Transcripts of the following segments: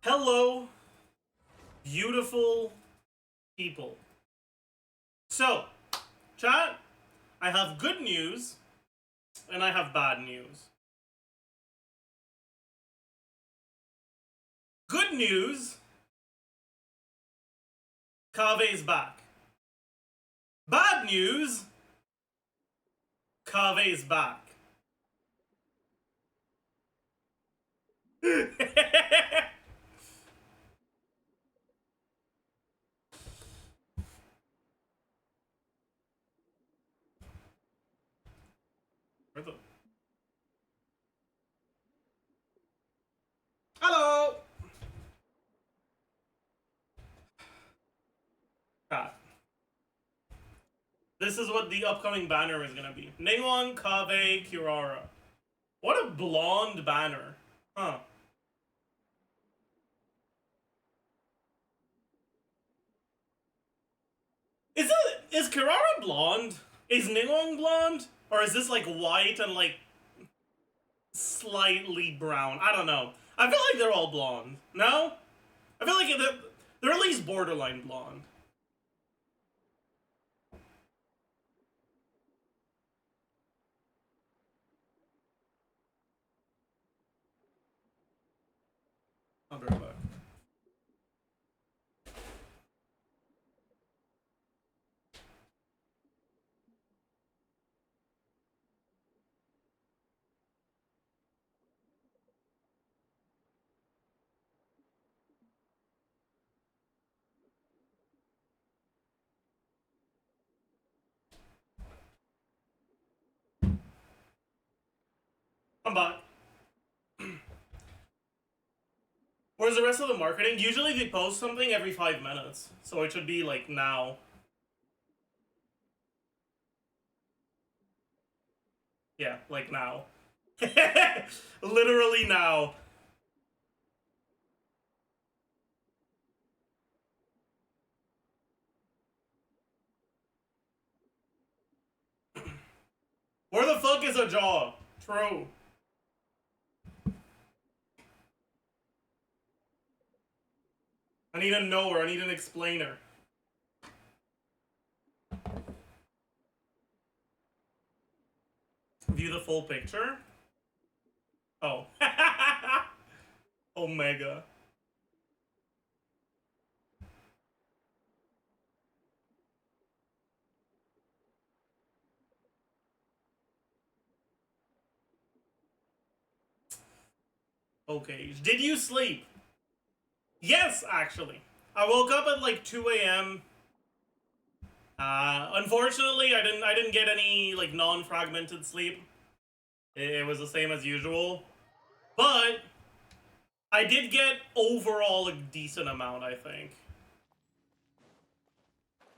Hello, beautiful people. So, chat, I have good news and I have bad news. Good news, Kave's back. Bad news, Kave's back. Where the... Hello! Chat. This is what the upcoming banner is gonna be. Nilou, Kave, Kirara. What a blonde banner. Huh. Is Kirara blonde? Is Nilou blonde? Or is this like white and like slightly brown? I don't know. I feel like they're all blonde. No? I feel like they're at least borderline blonde. I'll be right back. I'm back. Where's the rest of the marketing? Usually they post something every 5 minutes. So it should be like now. Yeah, like now. Literally now. Where the fuck is a jaw? True. I need a knower. I need an explainer. View the full picture? Oh. Omega. Okay. Did you sleep? Yes, actually. I woke up at like 2 a.m. Unfortunately, I didn't get any like non-fragmented sleep. It was the same as usual, but I did get overall a decent amount. I think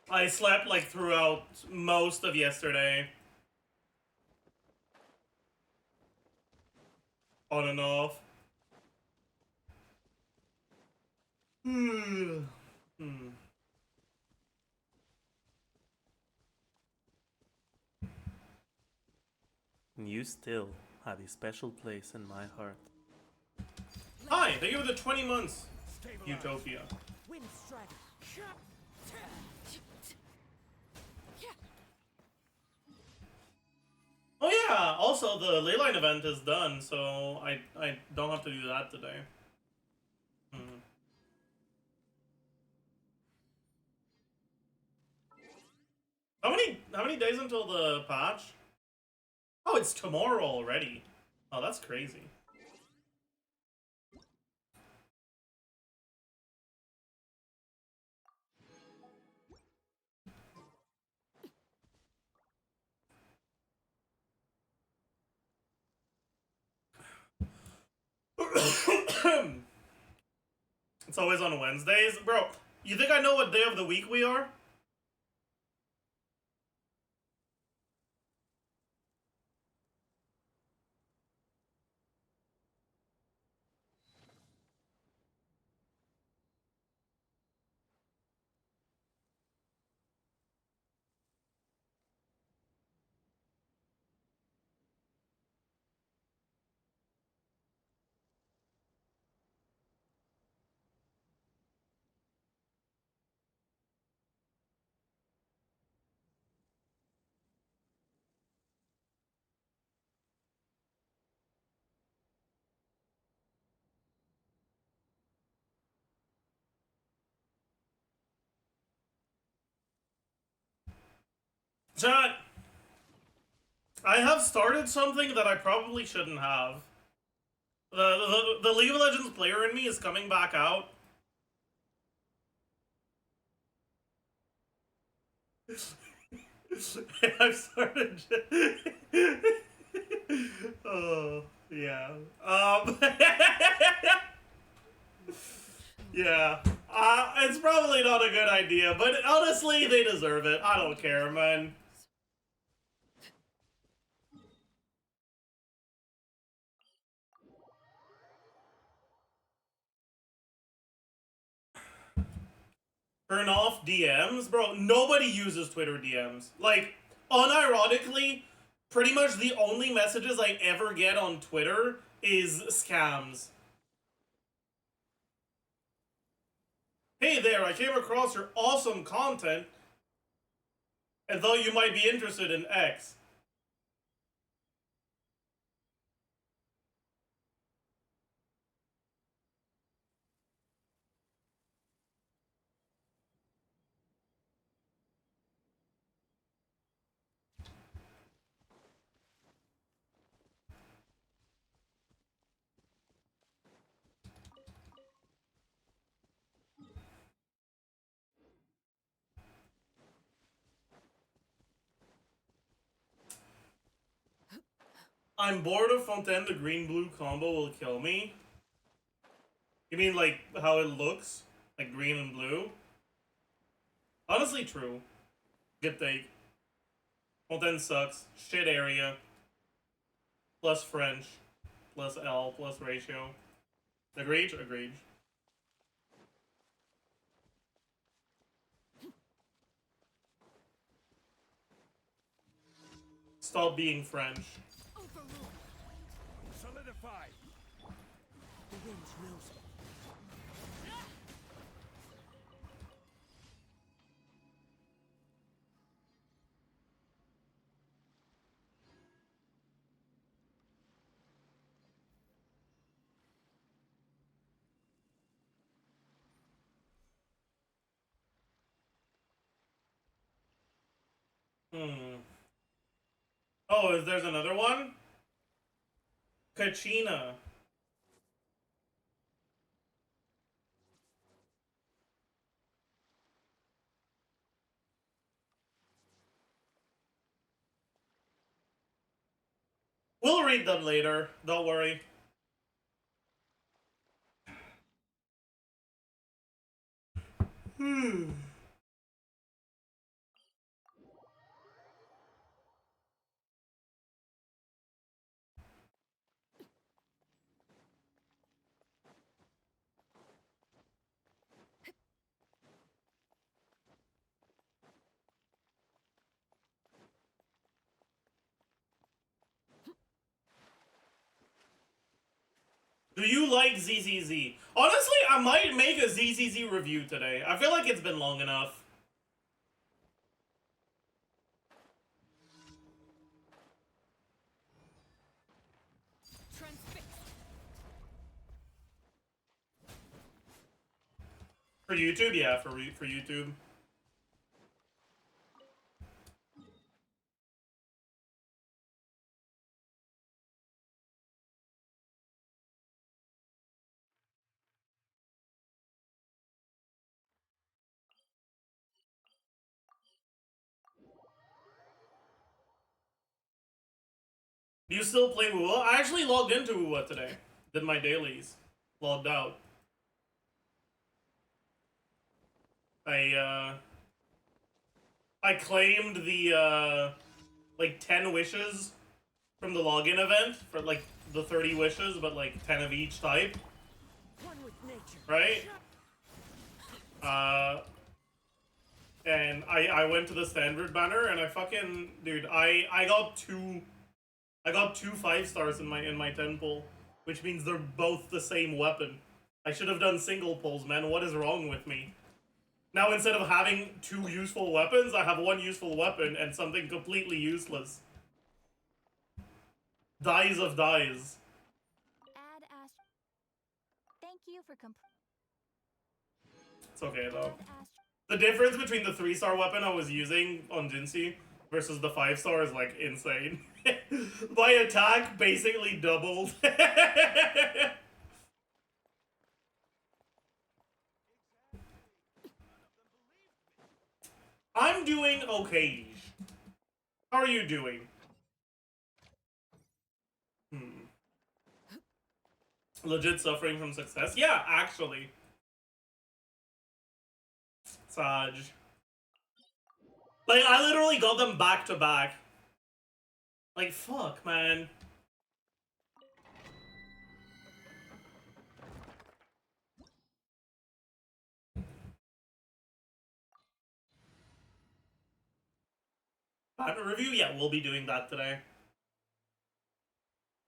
I slept like throughout most of yesterday, on and off. Hmm. You still have a special place in my heart. Hi, thank you for the 20 months, Utopia. Oh yeah, also the Leyline event is done, so I don't have to do that today. How many days until the patch? Oh, it's tomorrow already. Oh, that's crazy. It's always on Wednesdays. Bro, you think I know what day of the week we are? Chat. I have started something that I probably shouldn't have. The League of Legends player in me is coming back out. I've started. Oh yeah. Yeah. It's probably not a good idea, but honestly, they deserve it. I don't care, man. Turn off DMs? Bro, nobody uses Twitter DMs. Like, unironically, pretty much the only messages I ever get on Twitter is scams. Hey there, I came across your awesome content and thought you might be interested in X. I'm bored of Fontaine, the green-blue combo will kill me. You mean like how it looks? Like green and blue? Honestly, true. Good take. Fontaine sucks. Shit area. Plus French. Plus L. Plus ratio. Agreed? Agreed. Stop being French. Solidify. The wind knows it. Oh, there's another one? Kachina. We'll read them later. Don't worry. Do you like ZZZ? Honestly, I might make a ZZZ review today. I feel like it's been long enough. For YouTube? Yeah, for YouTube. Do you still play WoW? I actually logged into WoW today. Did my dailies. Logged out. I claimed the, like, 10 wishes from the login event for, like, the 30 wishes, but, like, 10 of each type. Right? And I went to the standard banner, and I fucking... Dude, I got two 5 stars in my 10 pull, which means they're both the same weapon. I should have done single pulls, man. What is wrong with me? Now instead of having 2 useful weapons, I have 1 useful weapon and something completely useless. Dies of dies. Thank you for It's okay though. The difference between the 3-star weapon I was using on Jinsei versus the 5-star is like insane. My attack basically doubled. I'm doing okay. How are you doing? Legit suffering from success? Yeah, actually. Saj. Like, I literally got them back to back. Like, fuck, man. Banner review? Yeah, we'll be doing that today.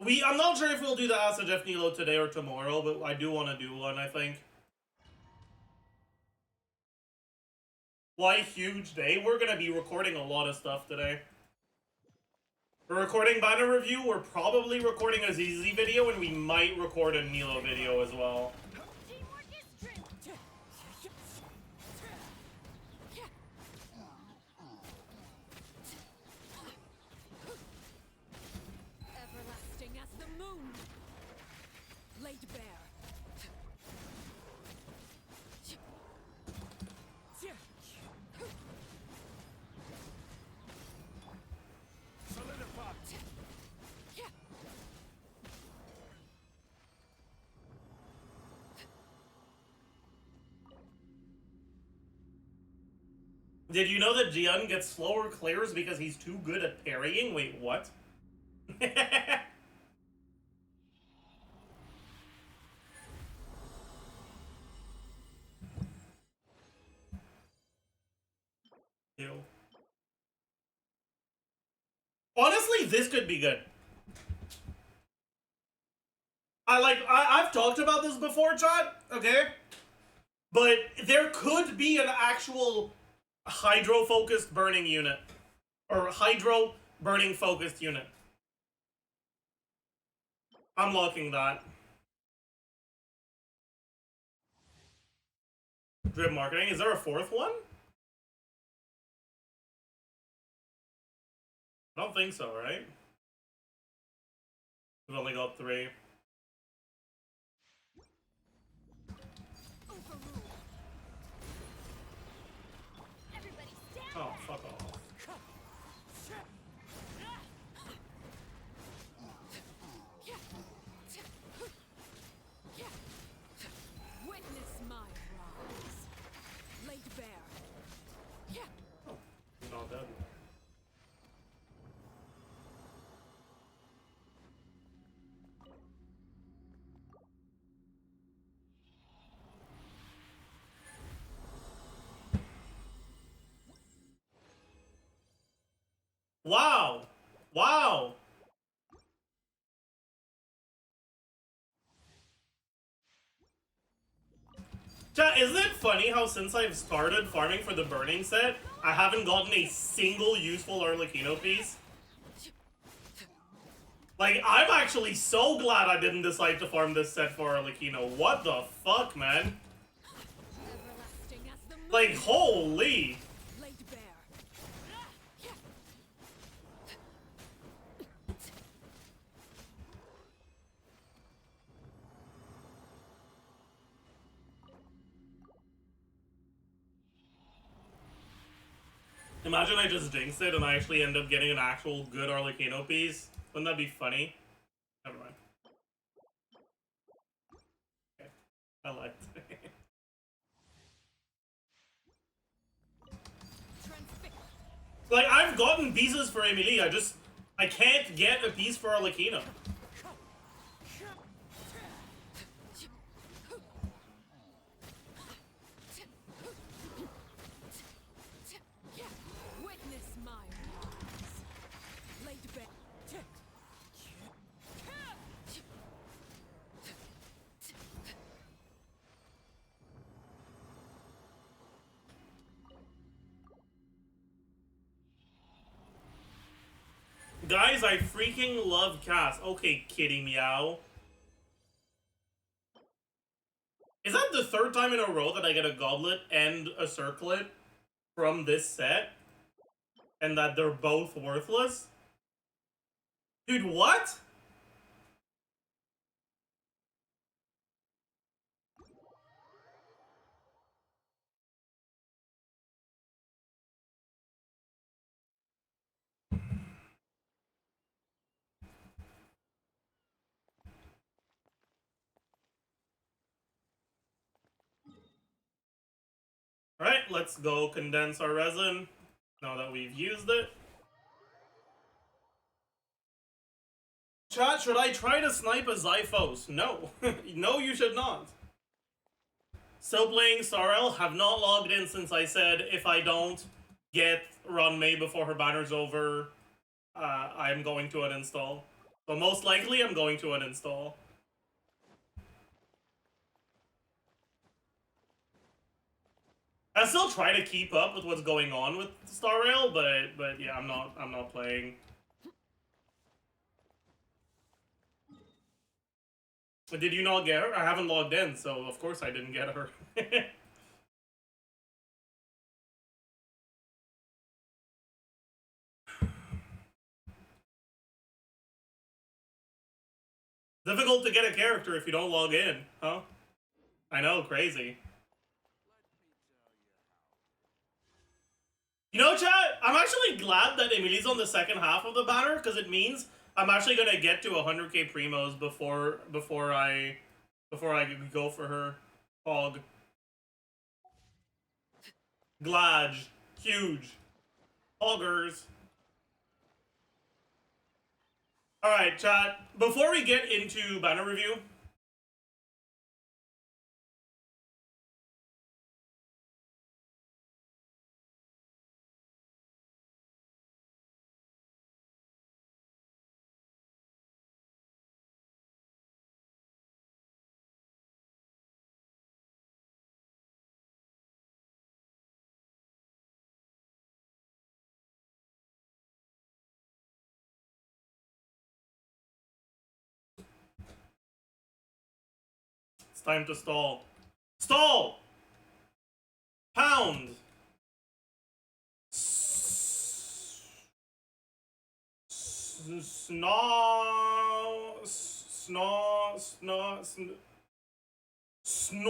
I'm not sure if we'll do the Zajef Nilou today or tomorrow, but I do want to do one, I think. Why huge day? We're gonna be recording a lot of stuff today. We're recording banner review, we're probably recording a ZZ video, and we might record a Nilou video as well. Everlasting as the moon, laid bare. Did you know that Jian gets slower clears because he's too good at parrying? Wait, what? Ew. Honestly, this could be good. I've talked about this before, chat, okay? But there could be an actual hydro-focused burning unit. Or hydro-burning focused unit. I'm locking that. Drip marketing. Is there a fourth one? I don't think so, right? We've only got 3. Oh, fuck off. Witness my rise, laid bare. Oh, he's not dead. Wow! Wow! Chat, isn't it funny how since I've started farming for the burning set, I haven't gotten a single useful Arlecchino piece? Like, I'm actually so glad I didn't decide to farm this set for Arlecchino. What the fuck, man? Everlasting as the moon, Like, holy! laid bare. Imagine I just jinxed it and I actually end up getting an actual good Arlecchino piece. Wouldn't that be funny? Never mind. Okay. I liked it. Like, I've gotten pieces for Emily, I can't get a piece for Arlecchino. Witness my rise, laid bare. Guys, I freaking love Cass. Okay, kitty meow. Is that the 3rd time in a row that I get a goblet and a circlet from this set? and that they're both worthless? Dude, what? Alright, let's go condense our resin now that we've used it. Chat, should I try to snipe a Zyphos? No. No, you should not. Still playing Sorrel, have not logged in since I said if I don't get Run May before her banner's over, I'm going to uninstall. So most likely I'm going to uninstall. I still try to keep up with what's going on with Star Rail, but yeah, I'm not playing. Did you not get her? I haven't logged in, so of course I didn't get her. Difficult to get a character if you don't log in, huh? I know, crazy. You know, chat, I'm actually glad that Emily's on the second half of the banner, because it means I'm actually gonna get to 100k primos before I go for her. Hog. Glad. Huge. Hoggers. Alright, chat. Before we get into banner review, it's time to stall. Stall! Pound! Snaw... Snaw... Snaw... Snore...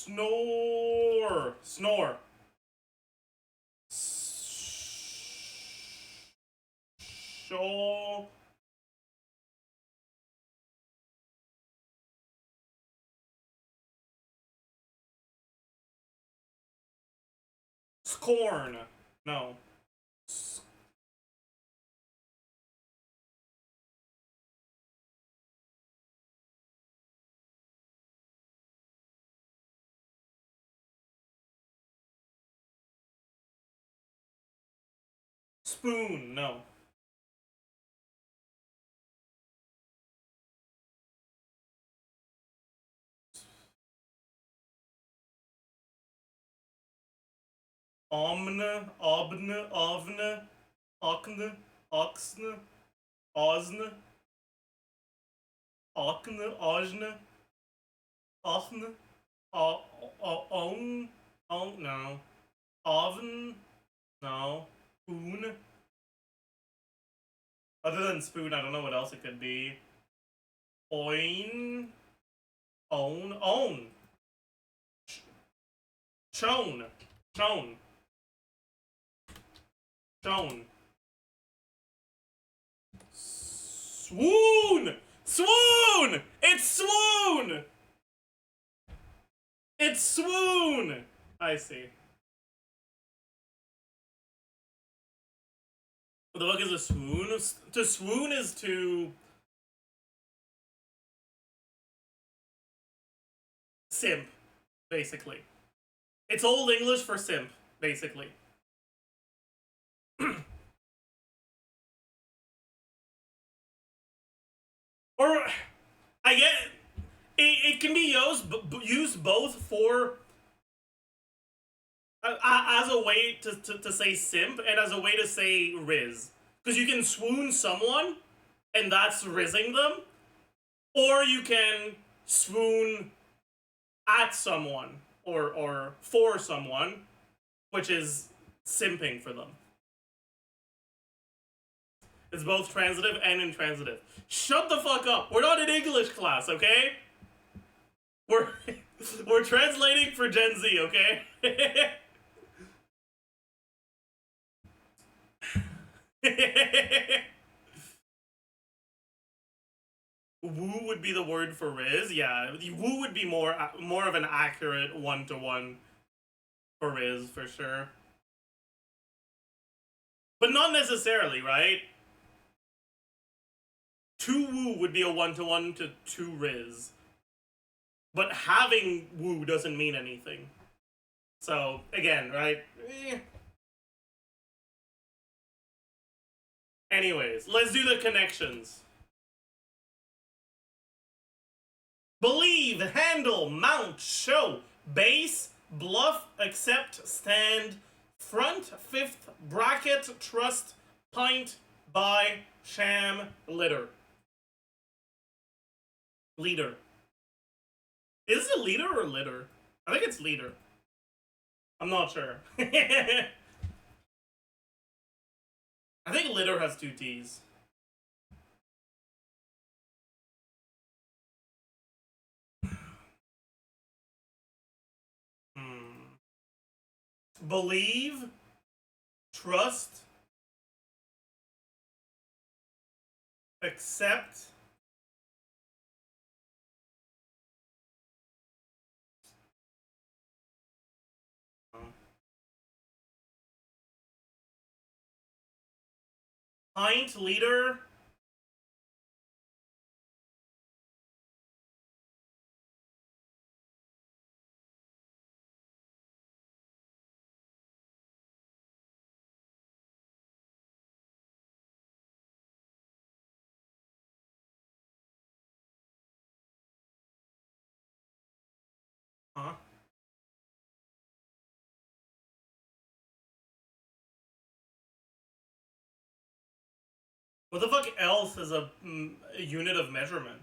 Snore. Snore. Show. Scorn. No. Spoon. No. Omne. Obne. Ovne. Okne. Oxne. Osne. Okne. Ojne. Ochne. Own. No. Oven. No. Spoon. Other than spoon, I don't know what else it could be. Oin. Own. Own. Chone. Chone. Chone. Swoon! Swoon! It's swoon! It's swoon! I see. What the fuck is a swoon? To swoon is to simp, basically. It's Old English for simp, basically. Or, I get it can be used both for as a way to say simp and as a way to say Riz. Because you can swoon someone, and that's rizzing them, or you can swoon at someone, or for someone, which is simping for them. It's both transitive and intransitive. Shut the fuck up. We're not in English class, okay? We're we're translating for Gen Z, okay? Woo would be the word for Riz, yeah. Woo would be more of an accurate one-to-one for Riz, for sure. But not necessarily, right? To Woo would be a one-to-one to Riz. But having Woo doesn't mean anything. So, again, right? Anyways, let's do the connections. Believe, handle, mount, show, base, bluff, accept, stand, front, fifth, bracket, trust, pint, buy, sham, litter. Leader. Is it leader or litter? I think it's leader. I'm not sure. I think litter has 2 T's. Believe, trust, accept, pint, leader, huh? What the fuck else is a unit of measurement?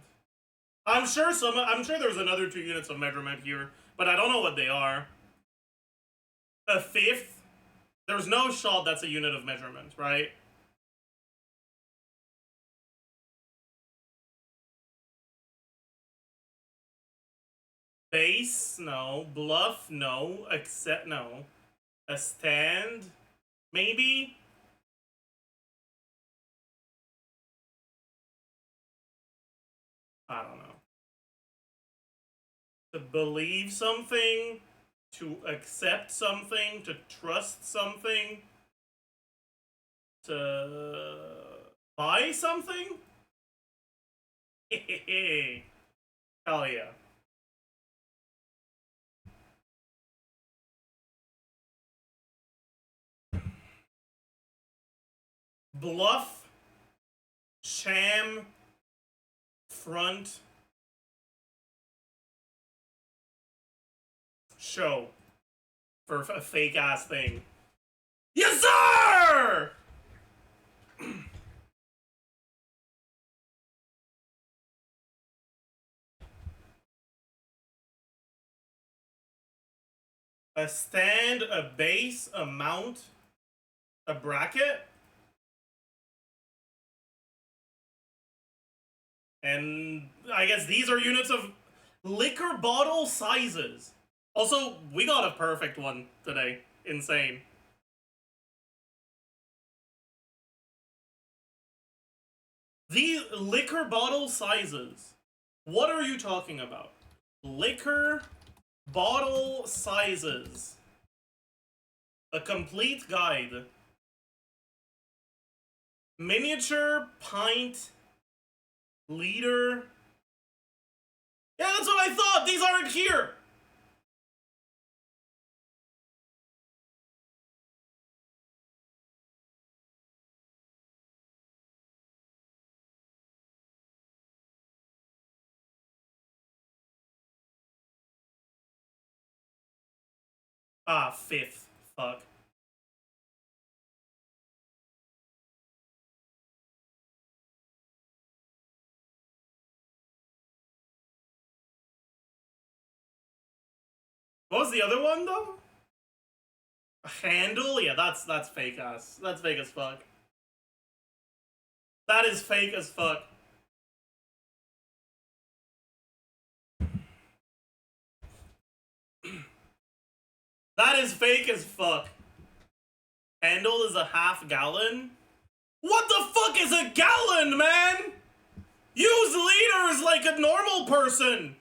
I'm sure there's another 2 units of measurement here, but I don't know what they are. A fifth? There's no shot that's a unit of measurement, right? Base? No. Bluff? No. Accept? No. A stand? Maybe? I don't know. To believe something? To accept something? To trust something? To buy something? Hell yeah. Bluff, sham, front, show for a fake ass thing. Yes, sir! A stand, a base, a mount, a bracket. And I guess these are units of liquor bottle sizes. Also, we got a perfect one today. Insane. These liquor bottle sizes. What are you talking about? Liquor bottle sizes. A complete guide. Miniature, pint, liter. Yeah, that's what I thought! These aren't here! Ah, fifth. Fuck. What was the other one though? A handle? Yeah, that's fake ass. That's fake as fuck. That is fake as fuck. That is fake as fuck. Handle is a half gallon? What the fuck is a gallon, man? Use liters like a normal person.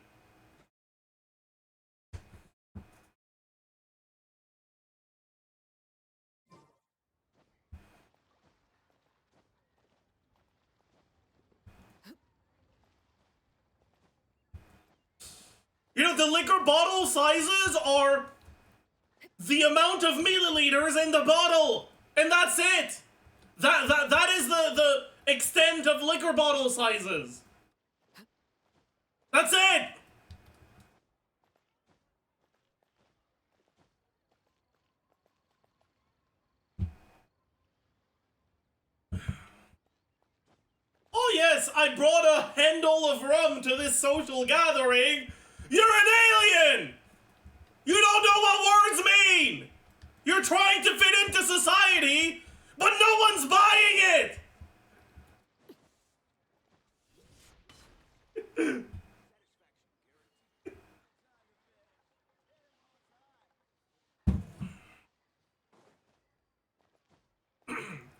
You know, the liquor bottle sizes are the amount of milliliters in the bottle, and that's it. That is the extent of liquor bottle sizes. That's it. Oh yes, I brought a handle of rum to this social gathering. You're an alien! You don't know what words mean! You're trying to fit into society, but no one's buying it!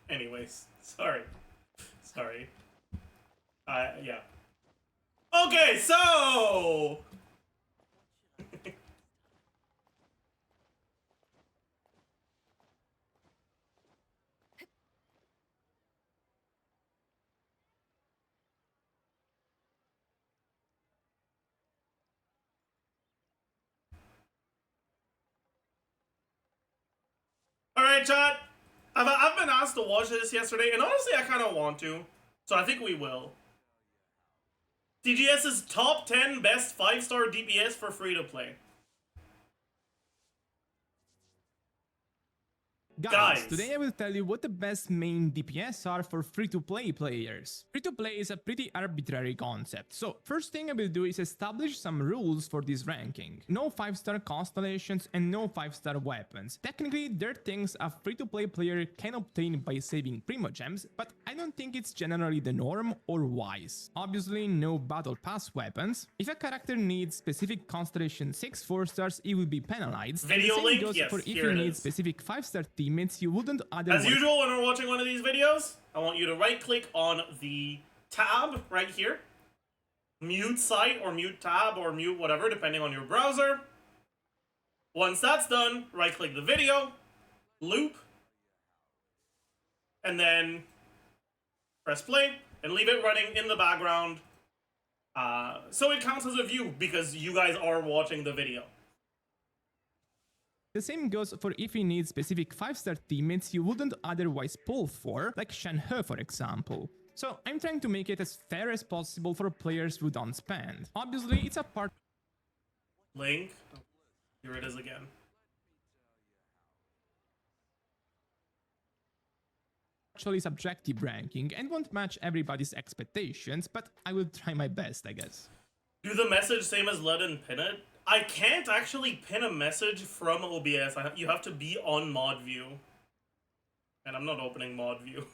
Anyways, sorry. Yeah. Okay, so... Alright, chat. I've been asked to watch this yesterday, and honestly, I kind of want to. So I think we will. TGS's top 10 best 5-star DPS for free-to-play. Guys, today I will tell you what the best main DPS are for free-to-play players. Free-to-play is a pretty arbitrary concept, so first thing I will do is establish some rules for this ranking. No 5-star constellations and no 5-star weapons. Technically, they're things a free-to-play player can obtain by saving Primogems, but I don't think it's generally the norm or wise. Obviously, no battle pass weapons. If a character needs specific constellation 6 4-stars, it will be penalized. Video The same link? goes Yes, for if here you it need is. specific 5-star teammates you wouldn't otherwise. As usual, when we're watching one of these videos, I want you to right-click on the tab right here. Mute site, or mute tab, or mute whatever, depending on your browser. Once that's done, right-click the video, loop, and then press play, and leave it running in the background. So it counts as a view, because you guys are watching the video. The same goes for if you need specific 5-star teammates you wouldn't otherwise pull for, like Shen-He for example. So I'm trying to make it as fair as possible for players who don't spend. Obviously, it's a Link. Here it is again. partially subjective ranking and won't match everybody's expectations, but I will try my best, I guess. Do the message same as let and pin it? I can't actually pin a message from OBS. You have to be on mod view. And I'm not opening mod view.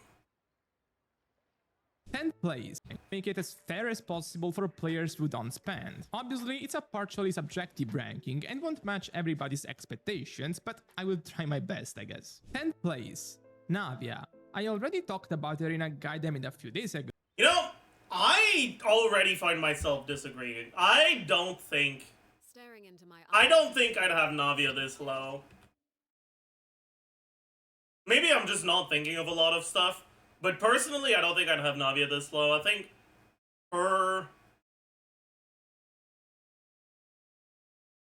10th place. Make it as fair as possible for players who don't spend. Obviously, it's a partially subjective ranking and won't match everybody's expectations, but I will try my best, I guess. 10th place. Navia. I already talked about her in a guide I made a few days ago. You know, I already find myself disagreeing. I don't think I'd have Navia this low. Maybe I'm just not thinking of a lot of stuff, but personally, I don't think I'd have Navia this low. I think her...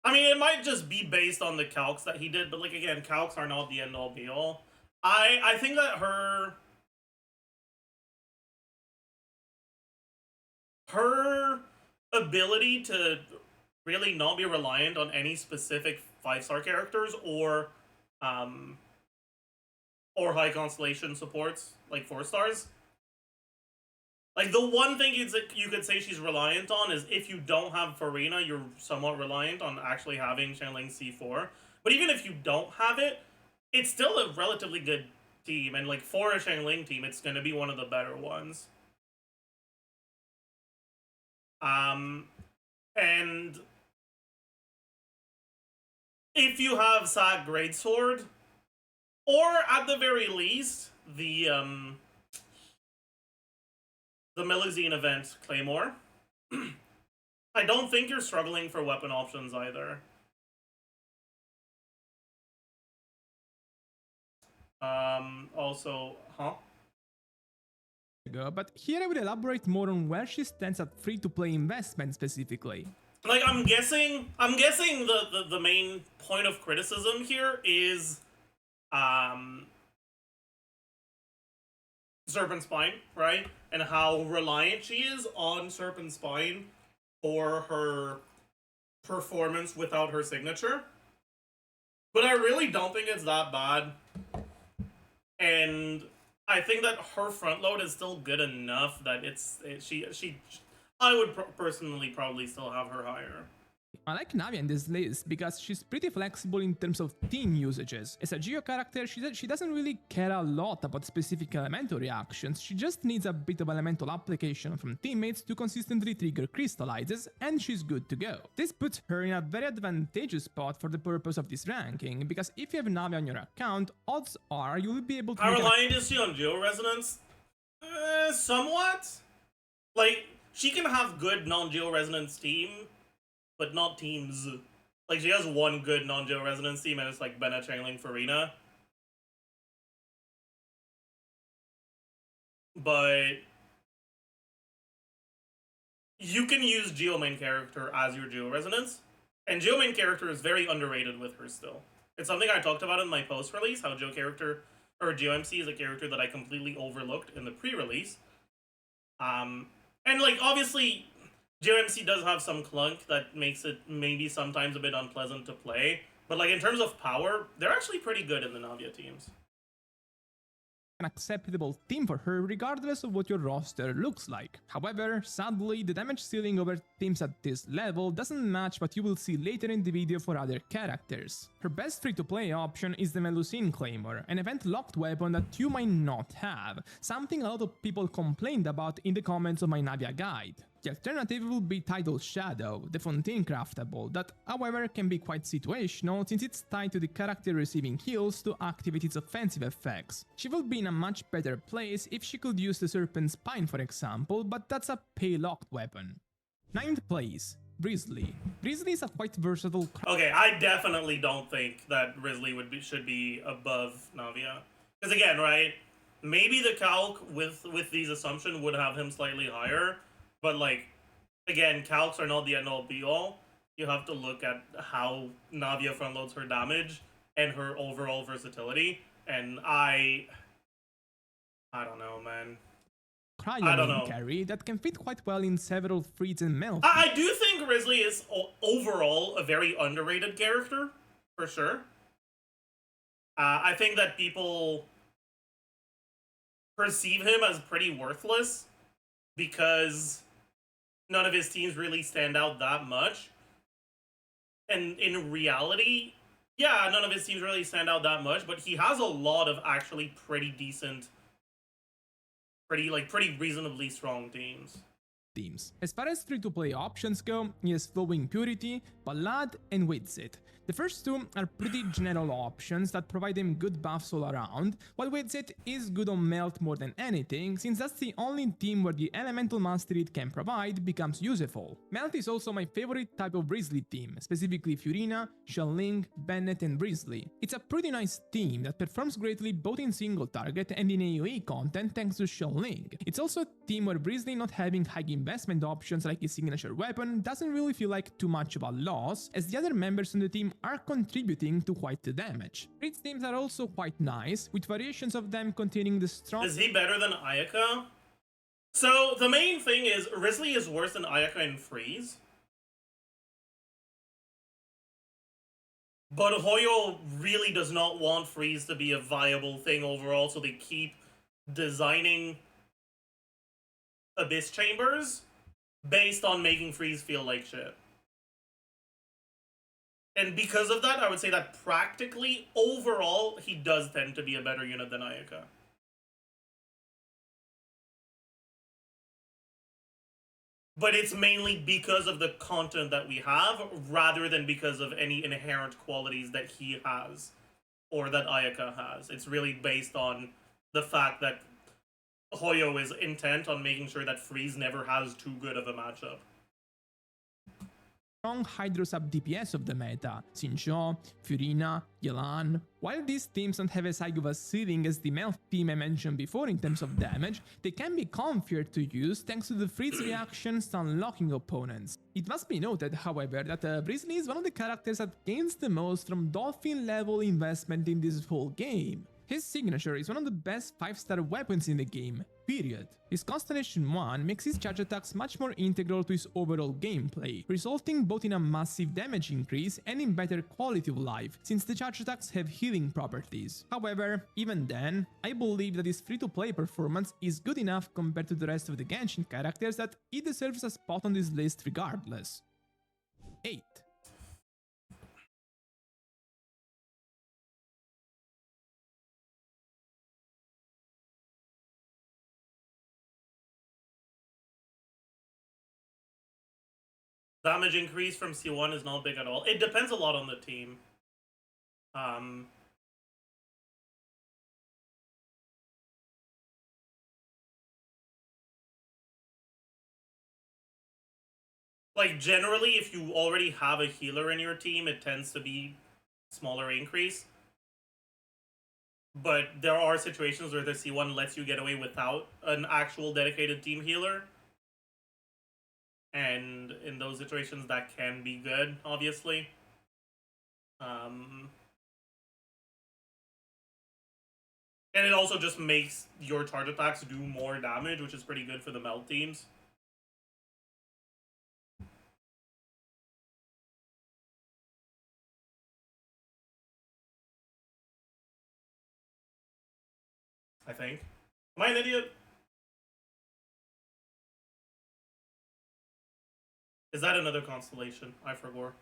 I mean, it might just be based on the calcs that he did, but like, again, calcs are not the end-all be-all. I think that her ability to really not be reliant on any specific 5-star characters or high constellation supports like 4 stars Like, the one thing you could say she's reliant on is if you don't have Farina, you're somewhat reliant on actually having Xiangling C4. But even if you don't have it, it's still a relatively good team. And, like, for a Xiangling team, it's going to be one of the better ones. And if you have Sag Greatsword, or at the very least, the Melusine event Claymore, I don't think you're struggling for weapon options either. Also, But here I would elaborate more on where she stands at free-to-play investment specifically. Like, I'm guessing the main point of criticism here is Serpent Spine, right? And how reliant she is on Serpent Spine for her performance without her signature. But I really don't think it's that bad. And I think that her front load is still good enough that I would personally probably still have her higher. I like Navia in this list because she's pretty flexible in terms of team usages. As a Geo character, she doesn't really care a lot about specific elemental reactions, she just needs a bit of elemental application from teammates to consistently trigger crystallizes, and she's good to go. This puts her in a very advantageous spot for the purpose of this ranking, because if you have Navia on your account, odds are you will be able to— How reliant is she on Geo Resonance? Somewhat. Like, she can have good non-Geo Resonance team, but not teams. Like, she has one good non-Geo Resonance team, and it's like Bennett, Xiangling, Farina. But you can use Geo main character as your Geo Resonance, and Geo main character is very underrated with her still. It's something I talked about in my post-release, how Geo character, or Geo MC is a character that I completely overlooked in the pre-release. And, like, obviously, GeoMC does have some clunk that makes it maybe sometimes a bit unpleasant to play, but, like, in terms of power, they're actually pretty good in the Navia teams. an acceptable team for her regardless of what your roster looks like. However, sadly, the damage ceiling over teams at this level doesn't match what you will see later in the video for other characters. Her best free-to-play option is the Melusine Claymore, an event-locked weapon that you might not have, something a lot of people complained about in the comments of my Navia guide. The alternative will be Tidal Shadow, the Fontaine craftable, that however can be quite situational since it's tied to the character receiving heals to activate its offensive effects. She will be in a much better place if she could use the Serpent Spine for example, but that's a pay-locked weapon. 9th place, Brizzly. Brizzly is a quite versatile— Okay, I definitely don't think that Brizzly should be above Navia. Because again, right, maybe the calc with these assumptions would have him slightly higher, but like, again, calcs are not the end-all be-all. You have to look at how Navia frontloads her damage and her overall versatility, and I don't know, man. I don't know. Carry that can fit quite well in several freeze and melt. I do think Grizzly is overall a very underrated character, for sure. I think that people perceive him as pretty worthless because none of his teams really stand out that much. And in reality, yeah, none of his teams really stand out that much, but he has a lot of actually pretty decent, pretty reasonably strong teams. As far as free-to-play options go, he has Flowing Purity, Ballad, and Widzit. The first two are pretty general options that provide him good buffs all around, while Widzit is good on Melt more than anything, since that's the only team where the elemental mastery it can provide becomes useful. Melt is also my favorite type of Brizzly team, specifically Furina, Xiangling, Bennett, and Brizzly. It's a pretty nice team that performs greatly both in single target and in AoE content thanks to Xiangling. It's also a team where Brizzly not having high investment options like his signature weapon doesn't really feel like too much of a loss, as the other members on the team are contributing to quite the damage. Fritz teams are also quite nice, with variations of them containing the strong— Is he better than Ayaka? So, the main thing is, Risley is worse than Ayaka in Freeze. But Hoyo really does not want Freeze to be a viable thing overall, so they keep designing Abyss Chambers based on making Freeze feel like shit. And because of that, I would say that practically, overall, he does tend to be a better unit than Ayaka. But it's mainly because of the content that we have, rather than because of any inherent qualities that he has, or that Ayaka has. It's really based on the fact that Hoyo is intent on making sure that Freeze never has too good of a matchup. Strong Hydro sub DPS of the meta, Xingqiu, Furina, Yelan. While these teams don't have as high of a ceiling as the Melf team I mentioned before in terms of damage, they can be comfier to use thanks to the freeze reactions unlocking opponents. It must be noted, however, that Brizzly is one of the characters that gains the most from Dolphin level investment in this whole game. His signature is one of the best 5-star weapons in the game, period. His Constellation 1 makes his charge attacks much more integral to his overall gameplay, resulting both in a massive damage increase and in better quality of life, since the charge attacks have healing properties. However, even then, I believe that his free-to-play performance is good enough compared to the rest of the Genshin characters that it deserves a spot on this list regardless. 8. Damage increase from C1 is not big at all. It depends a lot on the team. Like, generally, if you already have a healer in your team, it tends to be smaller increase. But there are situations where the C1 lets you get away without an actual dedicated team healer. And in those situations, that can be good, obviously. And it also just makes your charge attacks do more damage, which is pretty good for the meld teams. I think. Am I an idiot? Is that another constellation? I forgot.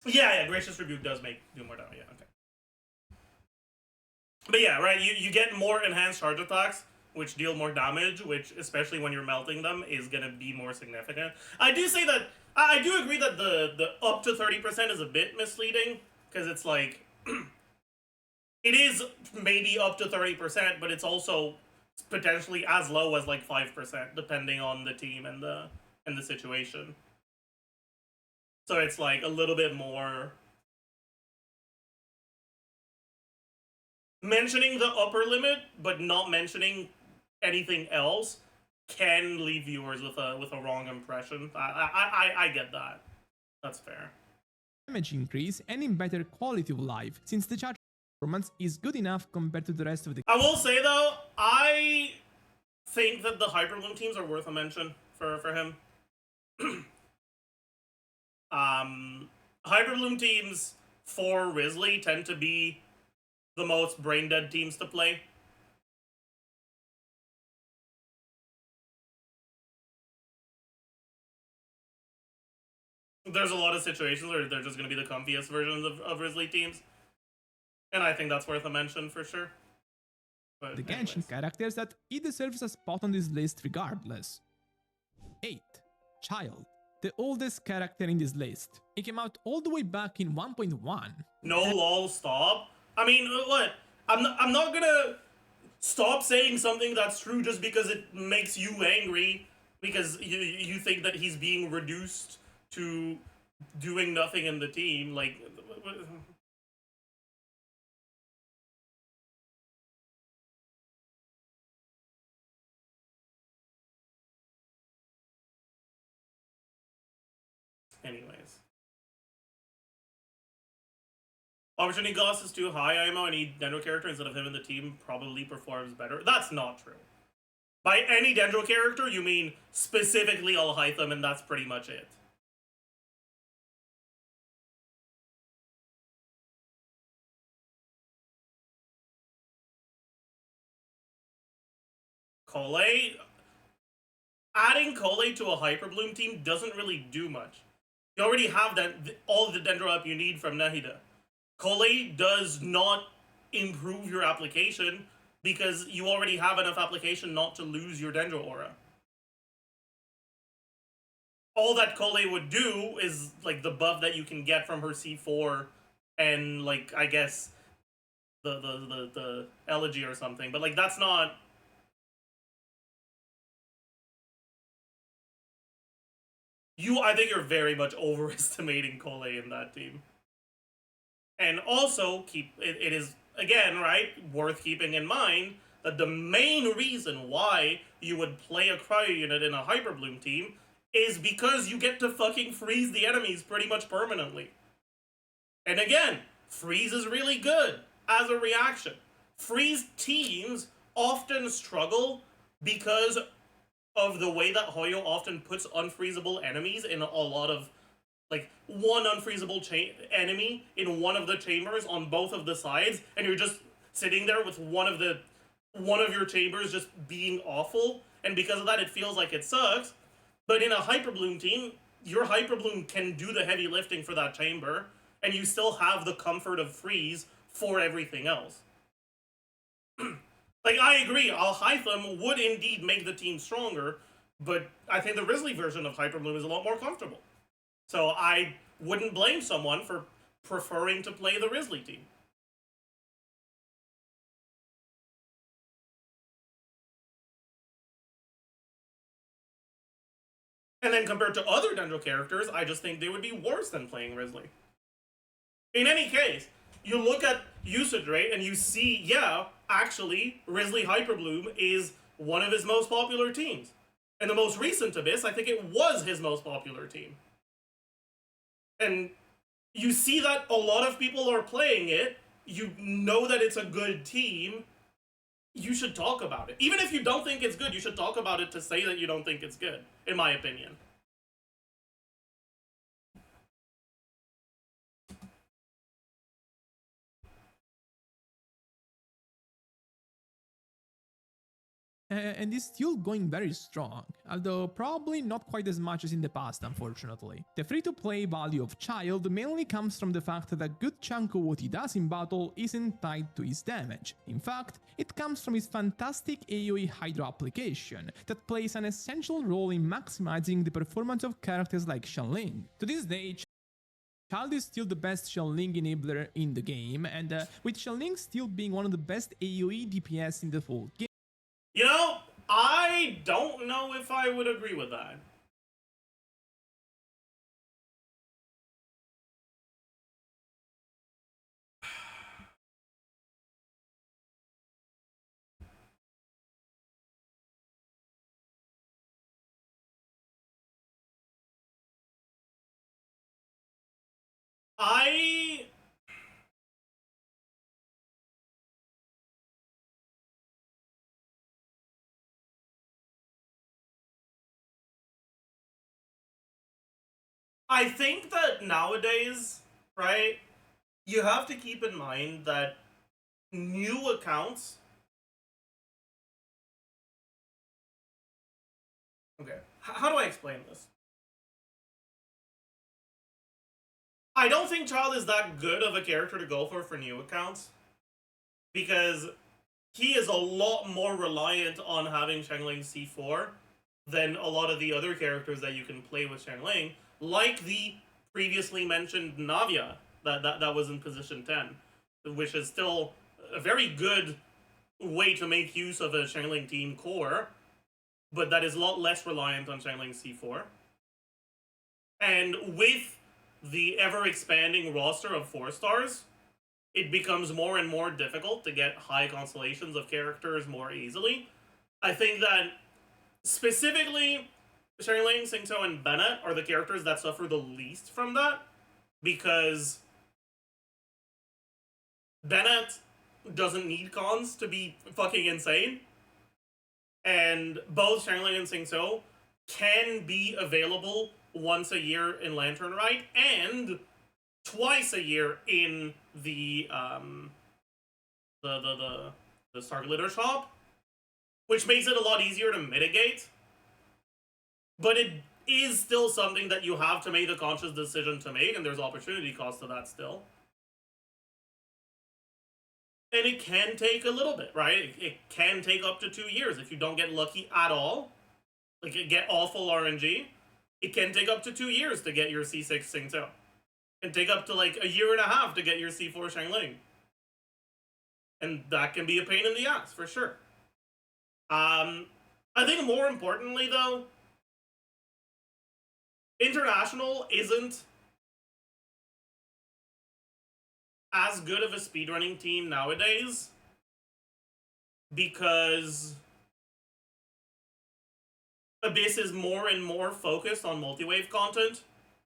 Yeah, Gracious Rebuke does do more damage, yeah, okay. But yeah, right, you get more enhanced charge attacks, which deal more damage, which, especially when you're melting them, is gonna be more significant. I do say that, I do agree that the up to 30% is a bit misleading, because it's like, it is maybe up to 30%, but it's also potentially as low as like 5%, depending on the team and the situation. So it's like a little bit more. Mentioning the upper limit, but not mentioning anything else, can leave viewers with a wrong impression. I get that. That's fair. Damage increase and in better quality of life, since the charge performance is good enough compared to the rest of the. I will say though, I think that the Hyperbloom teams are worth a mention for him. Hyperbloom teams for Risley tend to be the most brain dead teams to play. There's a lot of situations where they're just going to be the comfiest versions of Risley teams. And I think that's worth a mention for sure. But the Genshin characters that it deserves a spot on this list regardless. 8. Child, the oldest character in this list. It came out all the way back in 1.1. No lol, stop. I mean, what? I'm not gonna stop saying something that's true just because it makes you angry, because you think that he's being reduced to doing nothing in the team. Like, anyways. Opportunity cost is too high, IMO. Any Dendro character instead of him in the team probably performs better. That's not true. By any Dendro character, you mean specifically Alhaitham, and that's pretty much it. Kole, adding Kole to a Hyper Bloom team doesn't really do much. You already have all the Dendro up you need from Nahida. Kole does not improve your application because you already have enough application not to lose your Dendro aura. All that Kole would do is like the buff that you can get from her C4 and like I guess the elegy or something, but like that's not. I think you're very much overestimating Kole in that team. And also, it is, again, right, worth keeping in mind that the main reason why you would play a cryo unit in a Hyper Bloom team is because you get to fucking freeze the enemies pretty much permanently. And again, freeze is really good as a reaction. Freeze teams often struggle because of the way that Hoyo often puts unfreezable enemies in a lot of, like, one unfreezable enemy in one of the chambers on both of the sides, and you're just sitting there with one of your chambers just being awful, and because of that it feels like it sucks. But in a Hyper Bloom team, your Hyper Bloom can do the heavy lifting for that chamber, and you still have the comfort of freeze for everything else. Like, I agree, Alhaitham would indeed make the team stronger, but I think the Risley version of Hyper Bloom is a lot more comfortable. So I wouldn't blame someone for preferring to play the Risley team. And then compared to other Dendro characters, I just think they would be worse than playing Risley. In any case, you look at usage rate and you see, yeah, actually, Risley Hyper Bloom is one of his most popular teams. In the most recent Abyss, I think it was his most popular team. And you see that a lot of people are playing it, you know that it's a good team, you should talk about it. Even if you don't think it's good, you should talk about it to say that you don't think it's good, in my opinion. And is still going very strong, although probably not quite as much as in the past, unfortunately. The free-to-play value of Child mainly comes from the fact that a good chunk of what he does in battle isn't tied to his damage. In fact, it comes from his fantastic AoE Hydro application, that plays an essential role in maximizing the performance of characters like Xianling. To this day, Child is still the best Xianling enabler in the game, and with Xianling still being one of the best AoE DPS in the full game. You know, I don't know if I would agree with that. I think that nowadays, right, you have to keep in mind that new accounts... Okay, how do I explain this? I don't think Child is that good of a character to go for new accounts, because he is a lot more reliant on having Xiangling C4 than a lot of the other characters that you can play with Xiangling, like the previously mentioned Navia that was in position 10, which is still a very good way to make use of a Xiangling team core, but that is a lot less reliant on Xiangling C4. And with the ever-expanding roster of 4-stars, it becomes more and more difficult to get high constellations of characters more easily. I think that specifically Xiangling, Xingqiu, and Bennett are the characters that suffer the least from that, because Bennett doesn't need cons to be fucking insane. And both Xiangling and Xingqiu can be available once a year in Lantern Rite and twice a year in the Star Glitter shop, which makes it a lot easier to mitigate. But it is still something that you have to make the conscious decision to make, and there's opportunity cost to that still. And it can take a little bit, right? It can take up to 2 years if you don't get lucky at all. Like, get awful RNG. It can take up to 2 years to get your C6 Xingqiu. It can take up to like a year and a half to get your C4 Xiangling. And that can be a pain in the ass, for sure. I think more importantly, though, International isn't as good of a speedrunning team nowadays because Abyss is more and more focused on multi-wave content,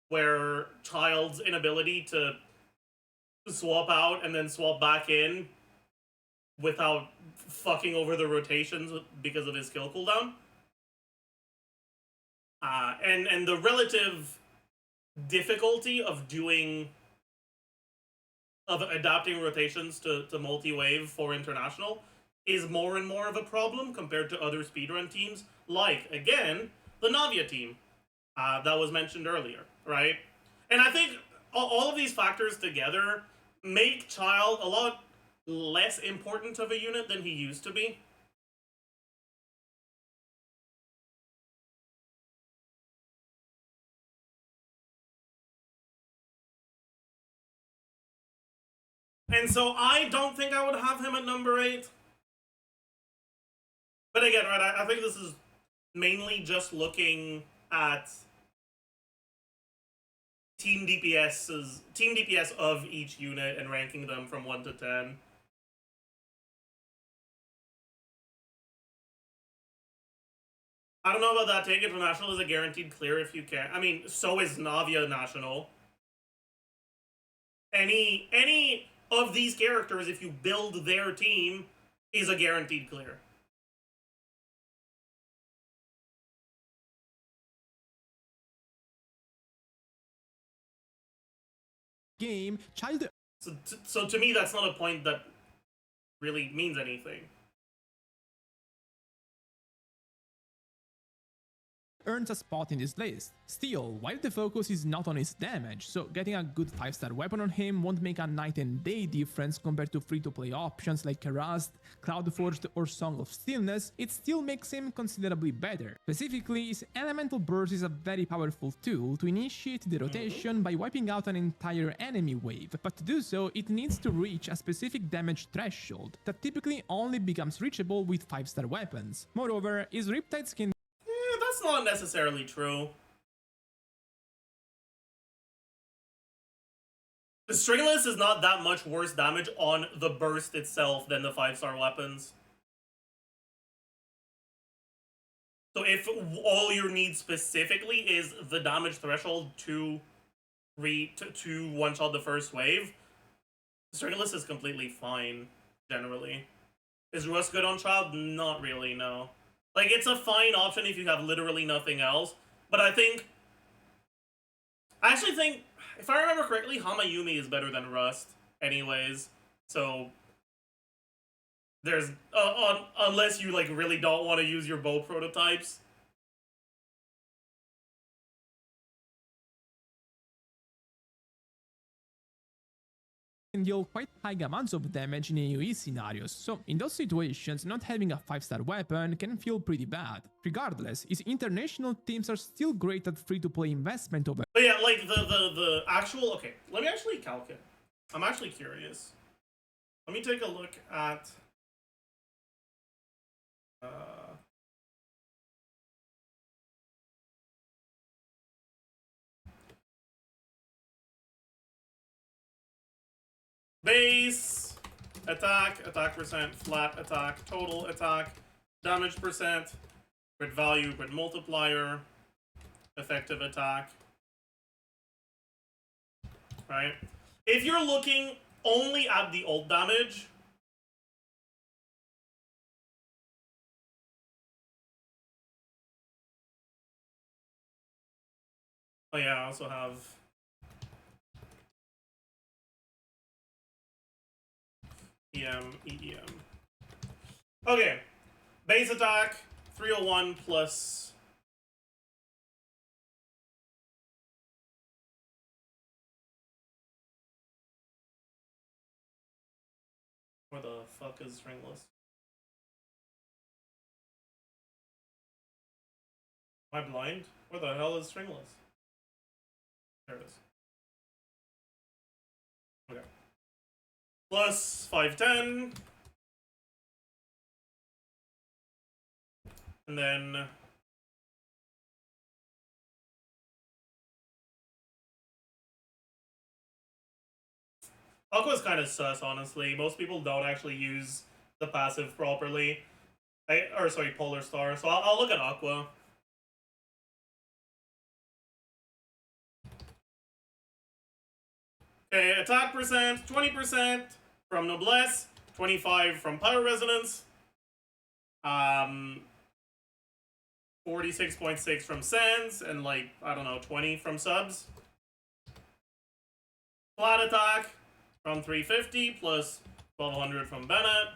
where Child's inability to swap out and then swap back in without fucking over the rotations because of his skill cooldown. And the relative difficulty of adapting rotations to multi-wave for International is more and more of a problem compared to other speedrun teams, like, again, the Navia team that was mentioned earlier, right? And I think all of these factors together make Child a lot less important of a unit than he used to be. And so I don't think I would have him at number 8. But again, right, I think this is mainly just looking at team DPS of each unit and ranking them from 1 to 10. I don't know about that take. International is a guaranteed clear if you can. I mean, so is Navia National. Any of these characters, if you build their team, is a guaranteed clear. Game, Child So to me, that's not a point that really means anything. earns a spot in this list. Still, while the focus is not on his damage, so getting a good 5-star weapon on him won't make a night and day difference compared to free-to-play options like Rust, Cloudforged or Song of Stillness, it still makes him considerably better. Specifically, his Elemental Burst is a very powerful tool to initiate the rotation by wiping out an entire enemy wave, but to do so it needs to reach a specific damage threshold that typically only becomes reachable with 5-star weapons. Moreover, his Riptide skin That's not necessarily true. The Stringless is not that much worse damage on the burst itself than the 5-star weapons. So if all you need specifically is the damage threshold to one-shot the first wave, Stringless is completely fine, generally. Is Rust good on Child? Not really, no. Like, it's a fine option if you have literally nothing else, but I actually think, if I remember correctly, Hamayumi is better than Rust, anyways, so there's, unless you, like, really don't want to use your bow prototypes. can deal quite high amounts of damage in AoE scenarios, so in those situations not having a 5-star weapon can feel pretty bad. Regardless, his international teams are still great at free-to-play investment over. But yeah, like, the actual, okay, let me actually calculate. I'm actually curious. Let me take a look at, base, attack percent, flat attack, total attack, damage percent, crit value, crit multiplier, effective attack. Right? If you're looking only at the ult damage. Oh yeah, I also have EM. Okay, base attack 301 plus. Where the fuck is stringless? Am I blind? Where the hell is stringless? There it is. Okay. Plus 510. And then Aqua's kind of sus, honestly. Most people don't actually use the passive properly. Sorry, Polar Star. So I'll look at Aqua. Okay, attack percent, 20% from Noblesse, 25 from Pyro Resonance, 46.6 from Sands, and like, I don't know, 20 from subs. Flat attack from 350 plus 1200 from Bennett.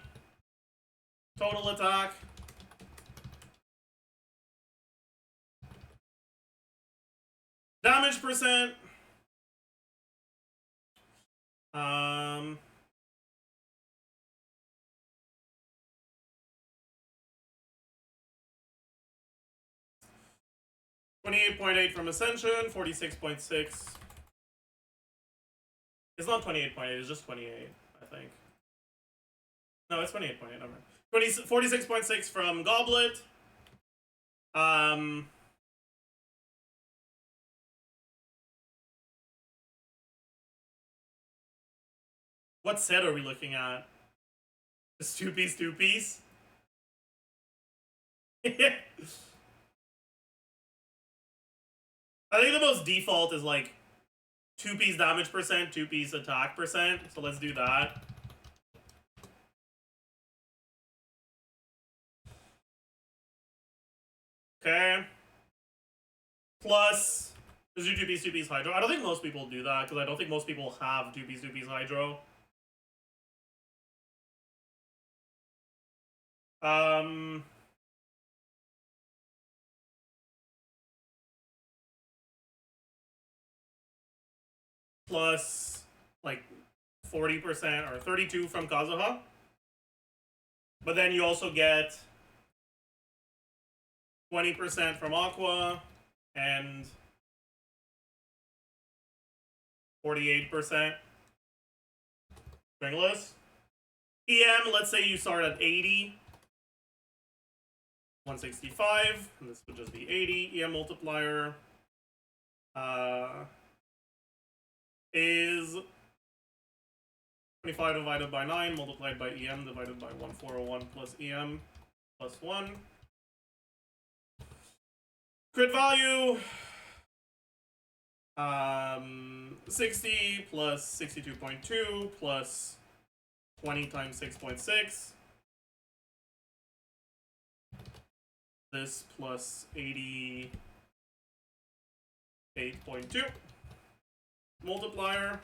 Total attack. Damage percent. 28.8 from Ascension, 46.6. It's not 28.8, it's just 28, I think. No, it's 28.8, never mind. 46.6 from Goblet. What set are we looking at? It's two-piece, two-piece? I think the most default is like 2-piece damage percent, 2-piece attack percent. So let's do that. Okay. Plus, let's do 2-piece, 2-piece Hydro. I don't think most people do that because I don't think most people have 2-piece, 2-piece Hydro. Plus like 40% or 32 from Kazuha. But then you also get 20% from Aqua and 48% Stringless. EM, let's say you start at 80. 165, and this would just be 80. EM multiplier is 25 divided by 9 multiplied by EM divided by 1401 plus EM plus 1. Crit value 60 plus 62.2 plus 20 times 6.6. This plus 88.2. Multiplier.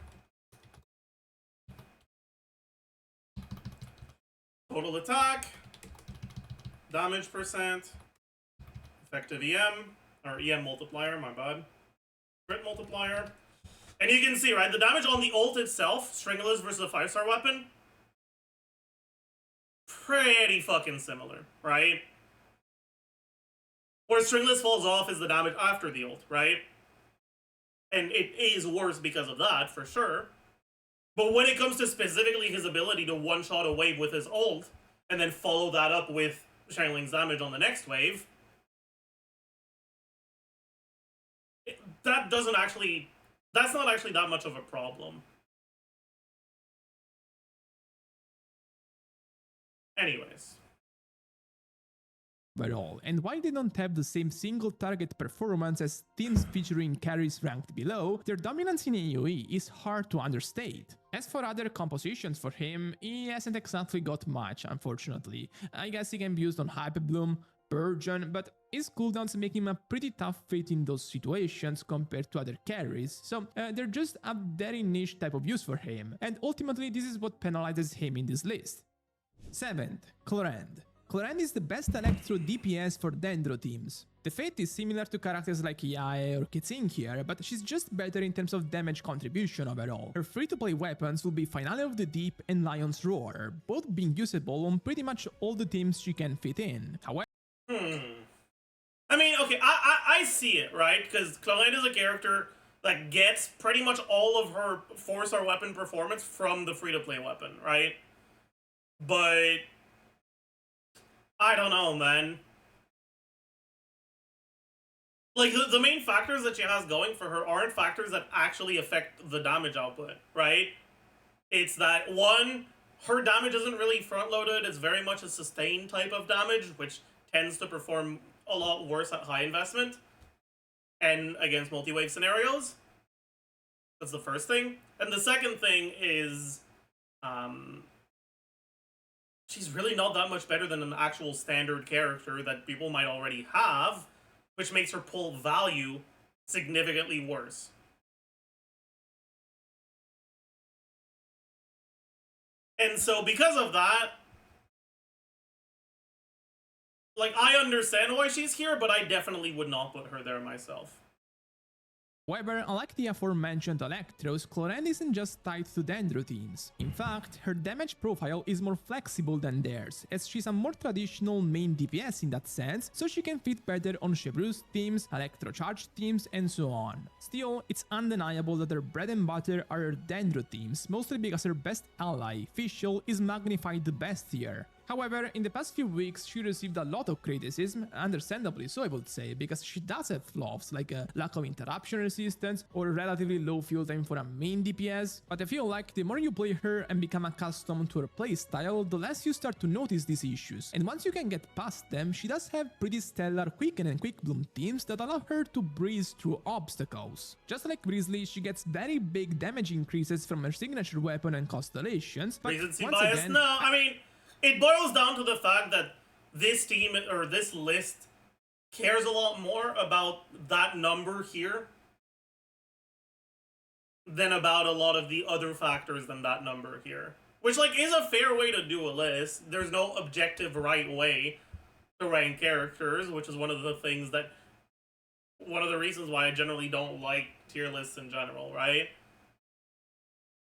Total attack. Damage percent. Effective EM. Or EM multiplier, my bad. Crit multiplier. And you can see, right, the damage on the ult itself, Stringless versus a 5-star weapon, pretty fucking similar, right? Where Stringless falls off is the damage after the ult, right? And it is worse because of that, for sure. But when it comes to specifically his ability to one-shot a wave with his ult, and then follow that up with Shingling's damage on the next wave, that's not actually that much of a problem. Anyways. overall, and while they don't have the same single target performance as teams featuring carries ranked below, their dominance in AoE is hard to understate. As for other compositions for him, he hasn't exactly got much, unfortunately. I guess he can be used on Hyper Bloom, Burgeon, but his cooldowns make him a pretty tough fit in those situations compared to other carries, so they're just a very niche type of use for him, and ultimately this is what penalizes him in this list. 7th, Chlorand. Chlorand is the best Electro DPS for Dendro teams. The fate is similar to characters like Yae or Kitsing here, but she's just better in terms of damage contribution overall. Her free-to-play weapons will be Finale of the Deep and Lion's Roar, both being usable on pretty much all the teams she can fit in. However, I mean, okay, I see it, right? Because Chlorand is a character that gets pretty much all of her 4-star weapon performance from the free-to-play weapon, right? But I don't know, man. Like, the main factors that she has going for her aren't factors that actually affect the damage output, right? It's that, one, her damage isn't really front-loaded, it's very much a sustained type of damage, which tends to perform a lot worse at high investment and against multi-wave scenarios. That's the first thing. And the second thing is, she's really not that much better than an actual standard character that people might already have, which makes her pull value significantly worse. And so because of that, like, I understand why she's here, but I definitely would not put her there myself. However, unlike the aforementioned Electros, Chlorand isn't just tied to Dendro teams. In fact, her damage profile is more flexible than theirs, as she's a more traditional main DPS in that sense, so she can fit better on ChesseBurgers teams, Electro Charge teams, and so on. Still, it's undeniable that her bread and butter are her Dendro teams, mostly because her best ally, Fischl, is magnified the best here. However, in the past few weeks, she received a lot of criticism, understandably so I would say, because she does have flaws like a lack of interruption resistance or relatively low field time for a main DPS, but I feel like the more you play her and become accustomed to her playstyle, the less you start to notice these issues, and once you can get past them, she does have pretty stellar Quicken and Quick Bloom teams that allow her to breeze through obstacles. Just like Grizzly, she gets very big damage increases from her signature weapon and constellations, but Recency once bias? again, No, I mean, it boils down to the fact that this team, or this list, cares a lot more about that number here than about a lot of the other factors than that number here. Which, like, is a fair way to do a list. There's no objective right way to rank characters, which is one of the things that... one of the reasons why I generally don't like tier lists in general, right?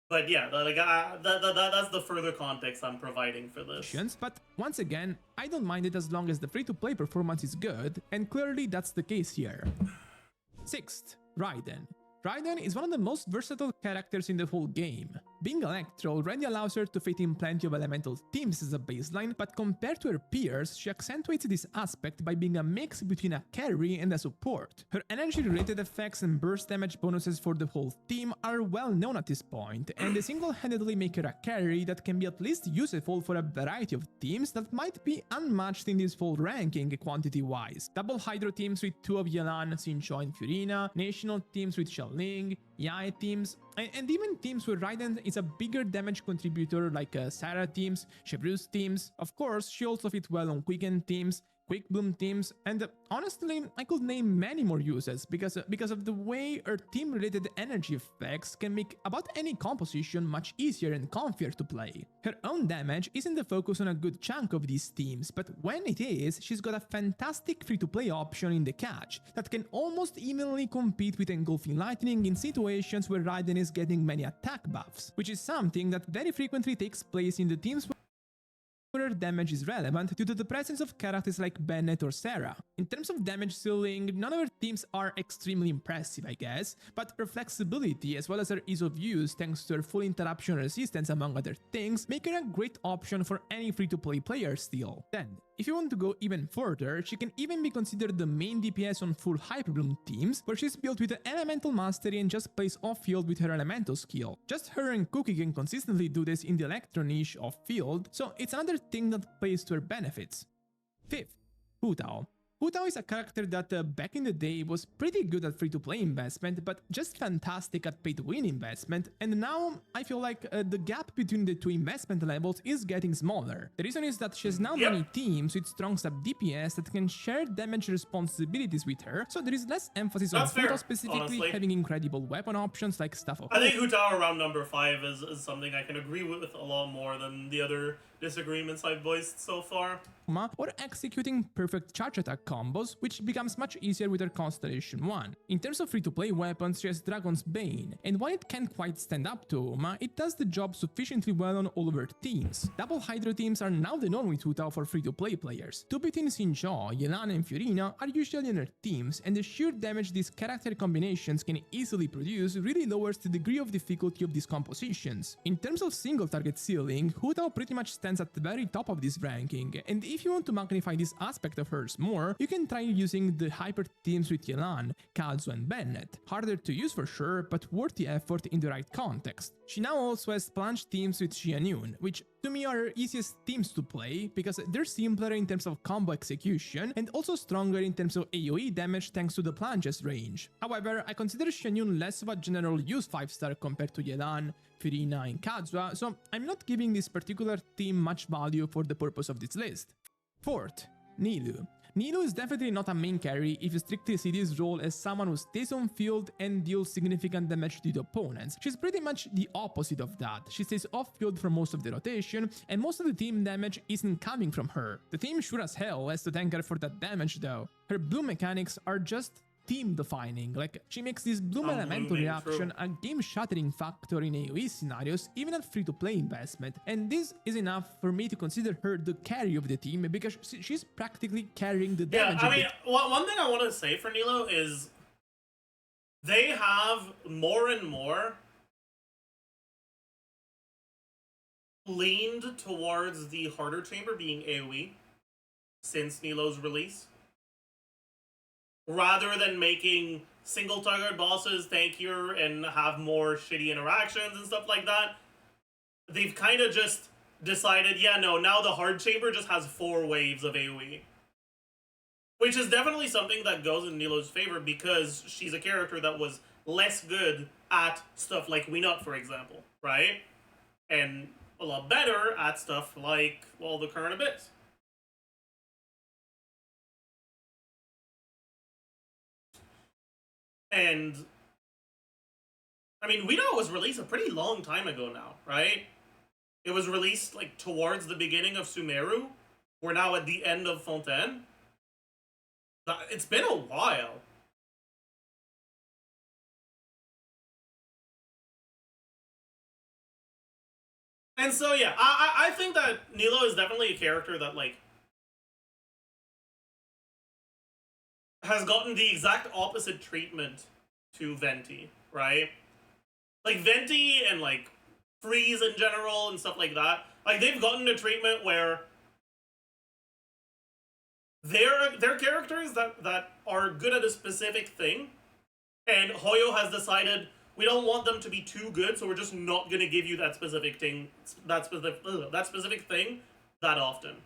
But yeah, like, that's the further context I'm providing for this. but once again, I don't mind it as long as the free-to-play performance is good, and clearly that's the case here. 6th, Raiden. Raiden is one of the most versatile characters in the whole game. Being Electro already allows her to fit in plenty of elemental teams as a baseline, but compared to her peers, she accentuates this aspect by being a mix between a carry and a support. Her energy-related effects and burst damage bonuses for the whole team are well known at this point, and they single-handedly make her a carry that can be at least useful for a variety of teams that might be unmatched in this full ranking quantity-wise. Double Hydro teams with 2 of Yelan, Xingqiu and Furina, national teams with Ling, Yae teams, and even teams where Raiden is a bigger damage contributor like Sarah teams, ChesseBurgers teams. Of course, she also fits well on Quicken teams, Quick Bloom teams, and honestly, I could name many more uses because of the way her team-related energy effects can make about any composition much easier and comfier to play. Her own damage isn't the focus on a good chunk of these teams, but when it is, she's got a fantastic free-to-play option in the catch that can almost evenly compete with Engulfing Lightning in situations where Raiden is getting many attack buffs, which is something that very frequently takes place in the teams where damage is relevant due to the presence of characters like Bennett or Sarah. In terms of damage ceiling, none of her teams are extremely impressive, I guess, but her flexibility as well as her ease of use thanks to her full interruption resistance among other things make her a great option for any free-to-play player still. Then, if you want to go even further, she can even be considered the main DPS on full Hyperbloom teams, where she's built with elemental mastery and just plays off-field with her elemental skill. Just her and Cookie can consistently do this in the Electro niche off-field, so it's another thing that plays to her benefits. 5th, Hu Tao. Hu Tao is a character that back in the day was pretty good at free-to-play investment, but just fantastic at pay-to-win investment, and now I feel like the gap between the two investment levels is getting smaller. The reason is that she has now many teams with strong sub DPS that can share damage responsibilities with her, so there is less emphasis on Hu Tao specifically honestly. having incredible weapon options like Staff of I think Hu Tao around number 5 is something I can agree with a lot more than the other disagreements I've voiced so far. or executing perfect charge attack combos, which becomes much easier with her Constellation 1. In terms of free-to-play weapons, she has Dragon's Bane, and while it can't quite stand up to Uma, it does the job sufficiently well on all of her teams. Double Hydra teams are now the norm with Hu Tao for free-to-play players. 2-bit Xinzhou, Yelan and Fiorina are usually in her teams, and the sheer damage these character combinations can easily produce really lowers the degree of difficulty of these compositions. In terms of single target ceiling, Hu Tao pretty much stands at the very top of this ranking, and if you want to magnify this aspect of hers more, you can try using the hyper teams with Yelan, Kazu and Bennett. Harder to use for sure, but worth the effort in the right context. She now also has plunge teams with Xianyun, which to me are her easiest teams to play because they're simpler in terms of combo execution and also stronger in terms of AoE damage thanks to the plunges range. However, I consider Xianyun less of a general use 5-star compared to Yelan, Fiorina and Kazuha, so I'm not giving this particular team much value for the purpose of this list. Fourth, Nilou. Nilou is definitely not a main carry if you strictly see this role as someone who stays on field and deals significant damage to the opponents. She's pretty much the opposite of that. She stays off field for most of the rotation, and most of the team damage isn't coming from her. The team sure as hell has to thank her for that damage though. Her blue mechanics are just team defining, like she makes this bloom elemental reaction a game shattering factor in AoE scenarios even at free to play investment, and this is enough for me to consider her the carry of the team because she's practically carrying the damage. Yeah, I mean, one thing I want to say for Nilou is they have more and more leaned towards the harder chamber being AoE since Nilou's release, rather than making single target bosses tankier and have more shitty interactions and stuff like that. They've kind of just decided, yeah, no, now the hard chamber just has 4 waves of AoE. Which is definitely something that goes in Nilou's favor because she's a character that was less good at stuff like We Nut, for example, right? And a lot better at stuff like, well, the current Abyss. And, I mean, We Know was released a pretty long time ago now, right? It was released, like, towards the beginning of Sumeru. We're now at the end of Fontaine. It's been a while. And so, yeah, I think that Nilou is definitely a character that, like, has gotten the exact opposite treatment to Venti, right? Like, Venti and, like, Freeze in general and stuff like that, like, they've gotten a treatment where they're characters that are good at a specific thing, and Hoyo has decided we don't want them to be too good, so we're just not gonna give you that specific thing, that specific thing that often.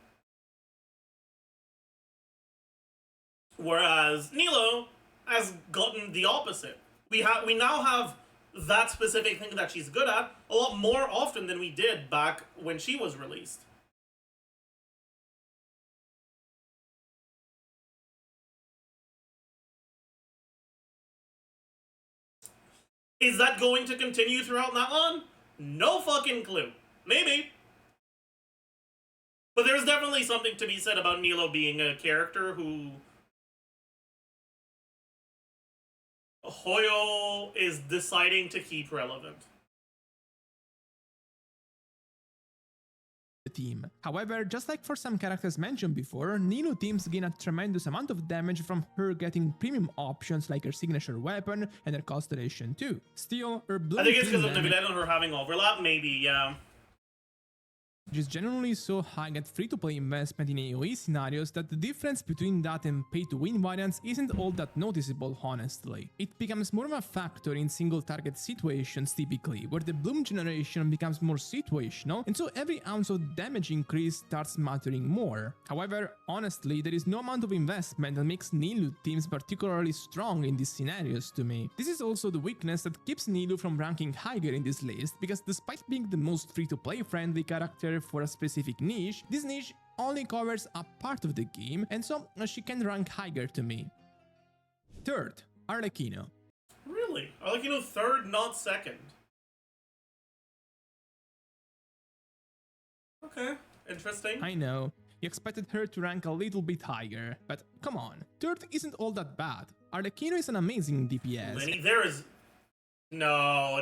Whereas Nilou has gotten the opposite. We now have that specific thing that she's good at a lot more often than we did back when she was released. Is that going to continue throughout Natlan? No fucking clue. Maybe. But there's definitely something to be said about Nilou being a character who Hoyo is deciding to keep relevant. Team. However, just like for some characters mentioned before, Nilou teams gain a tremendous amount of damage from her getting premium options like her signature weapon and her Constellation 2. Still, her blue I think it's because of team Dividend and her having overlap, maybe, yeah. which is generally so high at free-to-play investment in AoE scenarios that the difference between that and pay-to-win variants isn't all that noticeable, honestly. It becomes more of a factor in single-target situations typically, where the bloom generation becomes more situational, and so every ounce of damage increase starts mattering more. However, honestly, there is no amount of investment that makes Nilou teams particularly strong in these scenarios to me. This is also the weakness that keeps Nilou from ranking higher in this list, because despite being the most free-to-play friendly character for a specific niche, this niche only covers a part of the game, and so she can rank higher to me. Third, Arlecchino. Really? Arlecchino third, not second. Okay, interesting. I know, you expected her to rank a little bit higher, but come on, third isn't all that bad. Arlecchino is an amazing DPS. Lenny, there is... No,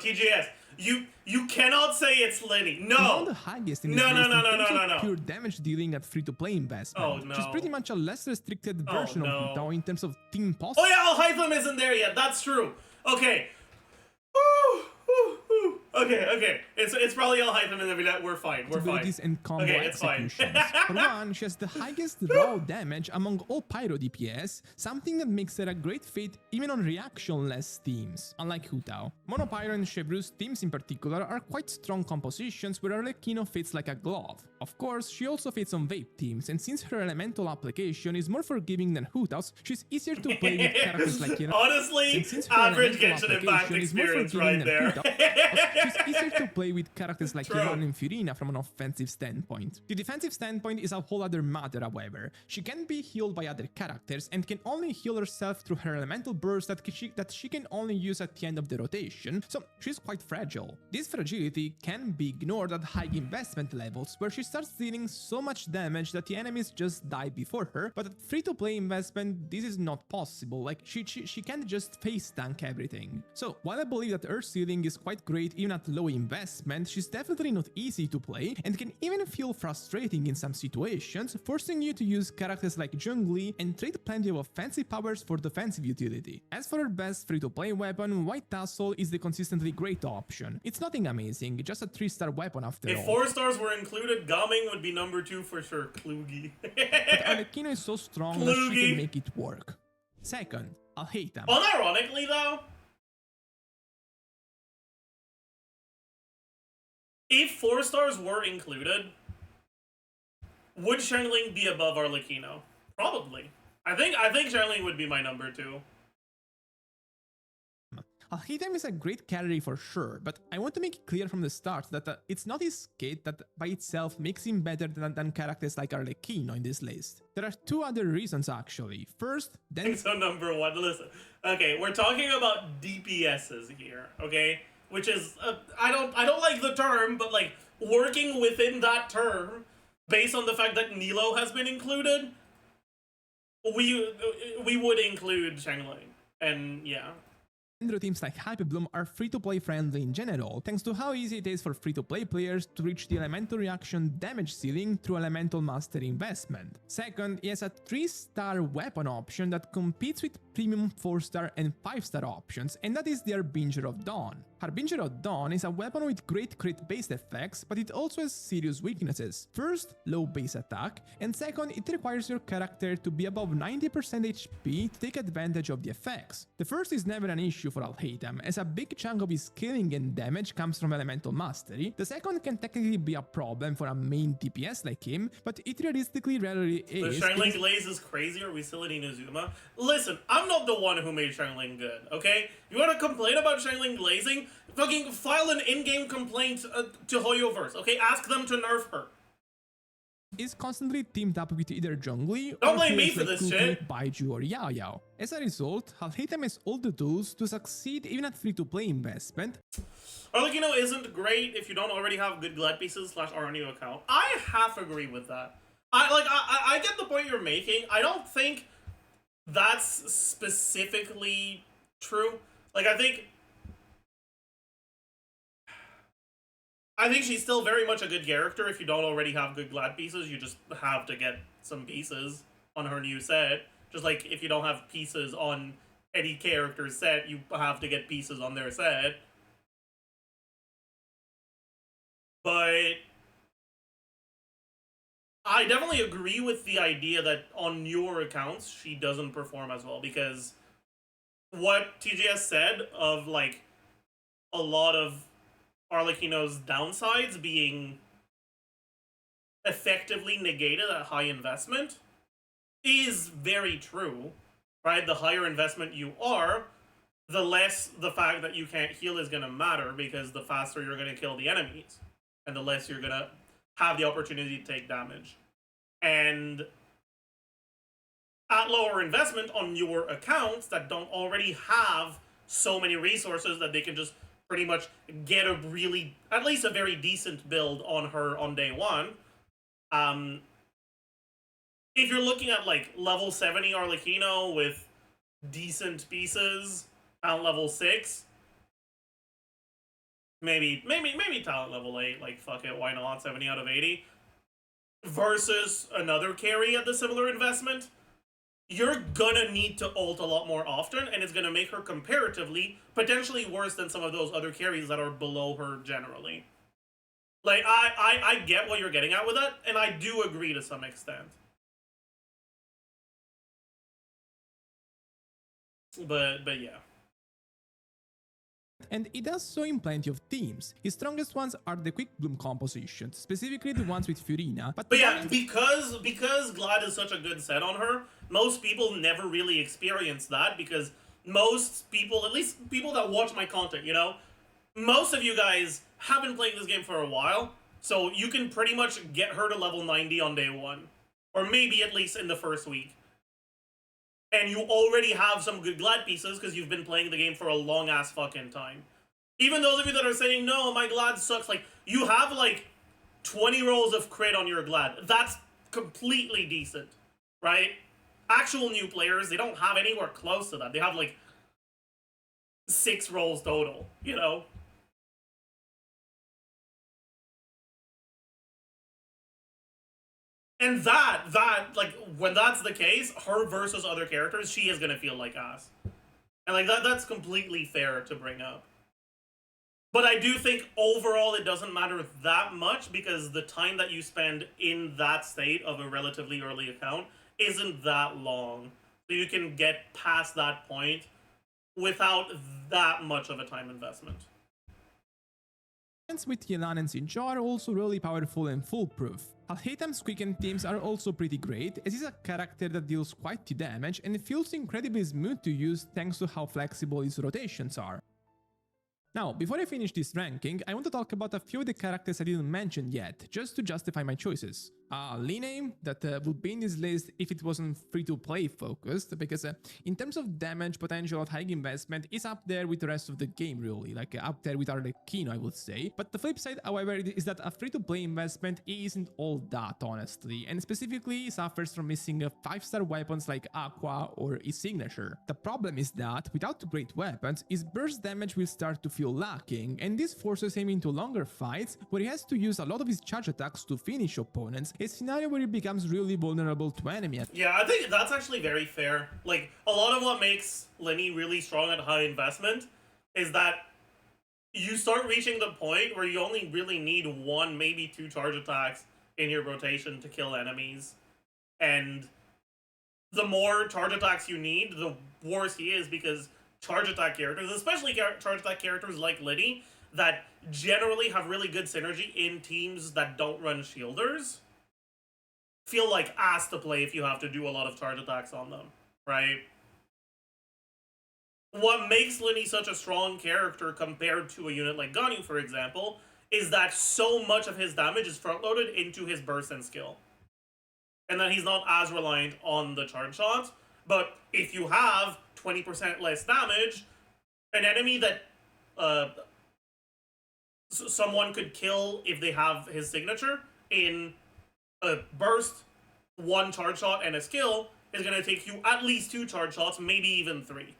TGS. You cannot say it's Lenny. No. Not the highest in this list in terms of pure damage dealing at free-to-play investment. Oh, no. She's pretty much a less restricted version of Hutao in terms of team post. Oh yeah, Alhaitham isn't there yet. That's true. Okay. Woo, woo, woo. Okay. It's probably Alhaitham and every that we're fine. We're fine. Abilities and combo Okay, it's fine. executions. For one, she has the highest raw damage among all Pyro DPS, something that makes her a great fit even on reaction-less teams, unlike Hutao. Mono Pyro and Chevreuse teams in particular are quite strong compositions where Arlecchino fits like a glove. Of course, she also fits on vape teams, and since her elemental application is more forgiving than Hutao's, she's easier to play with characters like Kira. Honestly, average Genshin Impact experience right there. She's easier to play with characters like Kiran and Furina from an offensive standpoint. The defensive standpoint is a whole other matter, however. She can be healed by other characters and can only heal herself through her elemental burst that she can only use at the end of the rotation, so she's quite fragile. This fragility can be ignored at high investment levels, where she starts dealing so much damage that the enemies just die before her, but at free-to-play investment this is not possible, like she can't just face tank everything. So while I believe that her ceiling is quite great even at low investment, she's definitely not easy to play and can even feel frustrating in some situations, forcing you to use characters like Zhongli and trade plenty of offensive powers for defensive utility. As for her best free-to-play weapon, White Tassel is the consistently great option. It's nothing amazing, just a 3-star weapon after all. If 4 stars were included, Gaming would be number 2 for sure. Klugi. But Arlecchino is so strong that she can make it work. Second, Alhaitham. Unironically though, if 4 stars were included, would Xiangling be above Arlecchino? Probably. I think Xiangling would be my number 2. Alhaitham is a great carry for sure, but I want to make it clear from the start that it's not his kit that by itself makes him better than characters like Arlecchino in this list. There are 2 other reasons actually. First, then... So number 1, listen. Okay, we're talking about DPSs here, okay? Which is, I don't like the term, but like, working within that term, based on the fact that Nilou has been included, we would include Xiangling, and yeah. Teams like Hyperbloom are free-to-play friendly in general, thanks to how easy it is for free-to-play players to reach the elemental reaction damage ceiling through elemental mastery investment. Second, it has a 3-star weapon option that competes with premium 4-star and 5-star options, and that is the Harbinger of Dawn. Harbinger of Dawn is a weapon with great crit-based effects, but it also has serious weaknesses. First, low base attack, and second, it requires your character to be above 90% HP to take advantage of the effects. The first is never an issue for Alhaitham, as a big chunk of his killing and damage comes from elemental mastery. The second can technically be a problem for a main DPS like him, but it realistically rarely is. The Xiangling Glaze is crazy, or we still at Inazuma? Listen, I'm not the one who made Xiangling good, okay? You wanna complain about Xiangling glazing? Fucking file an in-game complaint to Hoyoverse, okay? Ask them to nerf her. Is constantly teamed up with either Zhongli Don't or blame me players for like this Kuki, shit. Baiju or Yao Yao. As a result, Alhaitham has all the tools to succeed even at free-to-play investment. Arlecchino isn't great if you don't already have good Glad Pieces / RNU account. I half agree with that. I get the point you're making. I don't think that's specifically true. Like, I think she's still very much a good character. If you don't already have good Glad Pieces, you just have to get some pieces on her new set. Just like if you don't have pieces on any character's set, you have to get pieces on their set. But I definitely agree with the idea that on newer accounts she doesn't perform as well, because what TJS said of like a lot of Arlecchino's downsides being effectively negated at high investment is very true, right? The higher investment you are, the less the fact that you can't heal is going to matter, because the faster you're going to kill the enemies and the less you're going to have the opportunity to take damage. And at lower investment on newer accounts that don't already have so many resources that they can just pretty much get a really, at least a very decent build on her on day one. If you're looking at like level 70 Arlecchino with decent pieces at level 6, maybe talent level 8, like fuck it, why not, 70 out of 80, versus another carry at the similar investment, you're gonna need to ult a lot more often, and it's gonna make her comparatively potentially worse than some of those other carries that are below her generally. Like, I get what you're getting at with that, and I do agree to some extent. But yeah. And it does so in plenty of teams. His strongest ones are the quick bloom compositions, specifically the ones with Furina. But yeah, because Glad is such a good set on her, most people never really experience that, because most people, at least people that watch my content, you know, most of you guys have been playing this game for a while, so you can pretty much get her to level 90 on day one, or maybe at least in the first week. And you already have some good Glad pieces because you've been playing the game for a long ass fucking time. Even those of you that are saying, no, my Glad sucks, like, you have like 20 rolls of crit on your Glad. That's completely decent, right? Actual new players, they don't have anywhere close to that. They have like 6 rolls total, you know? And like, when that's the case, her versus other characters, she is gonna feel like ass. And like, that's completely fair to bring up. But I do think overall it doesn't matter that much, because the time that you spend in that state of a relatively early account isn't that long. So you can get past that point without that much of a time investment. With Yelan and Sinjo are also really powerful and foolproof. Al-Haytham's quicken teams are also pretty great, as he's a character that deals quite the damage and feels incredibly smooth to use thanks to how flexible his rotations are. Now, before I finish this ranking, I want to talk about a few of the characters I didn't mention yet, just to justify my choices. Liname, that would be in this list if it wasn't free-to-play focused, because in terms of damage potential at high investment, is up there with the rest of the game really, like up there with Arlecchino, I would say. But the flip side, however, is that a free-to-play investment isn't all that, honestly, and specifically suffers from missing 5-star weapons like Aqua or his signature. The problem is that, without great weapons, his burst damage will start to feel lacking, and this forces him into longer fights where he has to use a lot of his charge attacks to finish opponents, a scenario where he becomes really vulnerable to enemies. Yeah, I think that's actually very fair. Like, a lot of what makes Lenny really strong at high investment is that you start reaching the point where you only really need 1, maybe 2 charge attacks in your rotation to kill enemies. And the more charge attacks you need, the worse he is, because charge attack characters, especially charge attack characters like Liddy, that generally have really good synergy in teams that don't run shielders, feel like ass to play if you have to do a lot of charge attacks on them, right? What makes Lenny such a strong character compared to a unit like Ganyu, for example, is that so much of his damage is front-loaded into his burst and skill. And then he's not as reliant on the charge shots, but if you have 20% less damage, an enemy that someone could kill if they have his signature in a burst, 1 charge shot, and a skill is going to take you at least 2 charge shots, maybe even 3.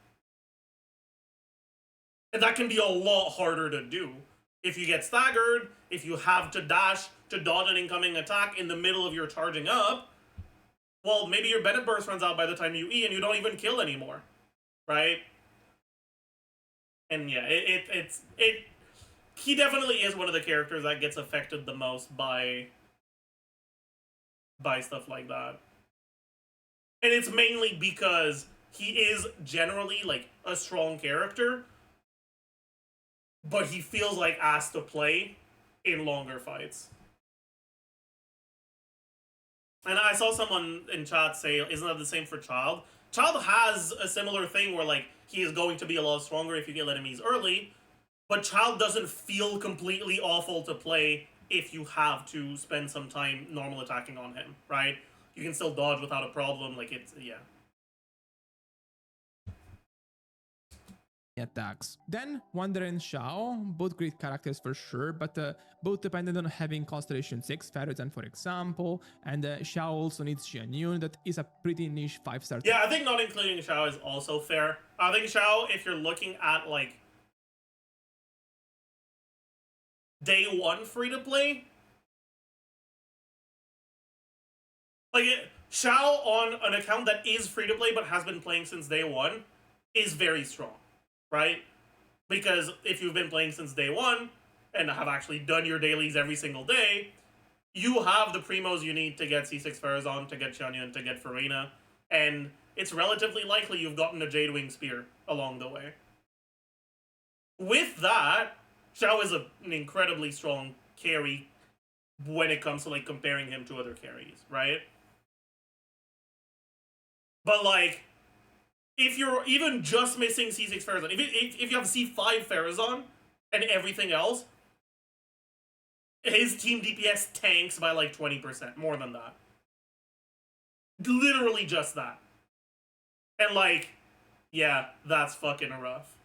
And that can be a lot harder to do. If you get staggered, if you have to dash to dodge an incoming attack in the middle of your charging up, well, maybe your Bennett burst runs out by the time you E and you don't even kill anymore, right? And yeah, he definitely is one of the characters that gets affected the most by by stuff like that. And it's mainly because he is generally, like, a strong character, but he feels like asked to play in longer fights. And I saw someone in chat say, isn't that the same for Child? Child has a similar thing where, like, he is going to be a lot stronger if you kill enemies early, but Child doesn't feel completely awful to play if you have to spend some time normal attacking on him, right? You can still dodge without a problem, like, it's, yeah. Attacks. Then Wander and Xiao, both great characters for sure, but both dependent on having Constellation 6 Ferrozen, for example, and Xiao also needs Xianyun, that is a pretty niche 5-star. Yeah, I think not including Xiao is also fair. I think Xiao, if you're looking at, like, day one free-to-play, like, Xiao on an account that is free-to-play but has been playing since day one is very strong. Right? Because if you've been playing since day one and have actually done your dailies every single day, you have the primos you need to get C6 Farazan, to get Xianyun, to get Farina, and it's relatively likely you've gotten a Jadewing Spear along the way. With that, Xiao is an incredibly strong carry when it comes to, like, comparing him to other carries, right? But, like, if you're even just missing C6 Farazan, if you have C5 Farazan and everything else, his team DPS tanks by like 20%, more than that. Literally just that. And, like, yeah, that's fucking rough.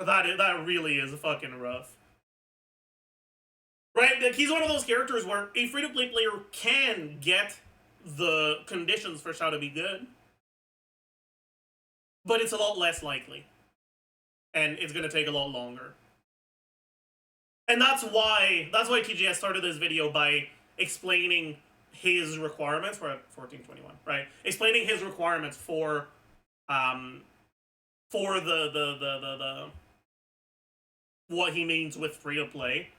That really is fucking rough. Right? Like, he's one of those characters where a free-to-play player can get the conditions for Xiao to be good, but it's a lot less likely. And it's going to take a lot longer. And that's why TGS started this video by explaining his requirements. We're at 1421, right? Explaining his requirements for the what he means with free-to-play.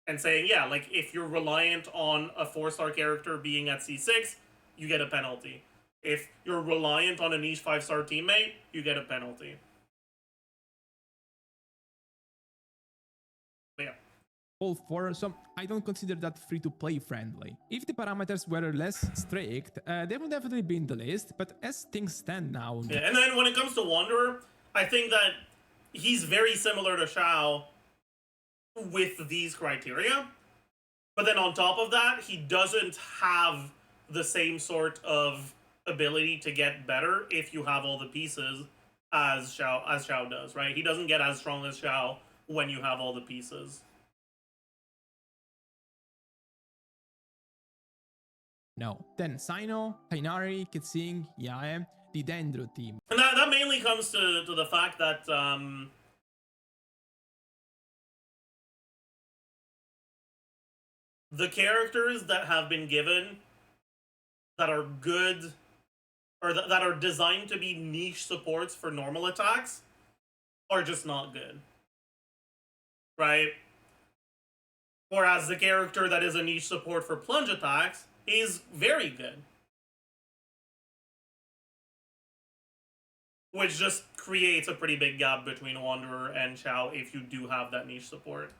And saying, yeah, like, if you're reliant on a 4-star character being at C6, you get a penalty. If you're reliant on a niche 5-star teammate, you get a penalty. But yeah. All 4, so I don't consider that free-to-play friendly. If the parameters were less strict, they would definitely be in the list, but as things stand now... Yeah, and then when it comes to Wanderer, I think that he's very similar to Xiao with these criteria. But then on top of that, he doesn't have the same sort of ability to get better if you have all the pieces as Xiao does, right? He doesn't get as strong as Xiao when you have all the pieces. No. Then Sino, Tainari, Kitsing, Yae, the Dendro team. And that mainly comes to the fact that the characters that have been given that are good, or that are designed to be niche supports for normal attacks, are just not good. Right? Whereas the character that is a niche support for plunge attacks is very good. Which just creates a pretty big gap between Wanderer and Xiao if you do have that niche support.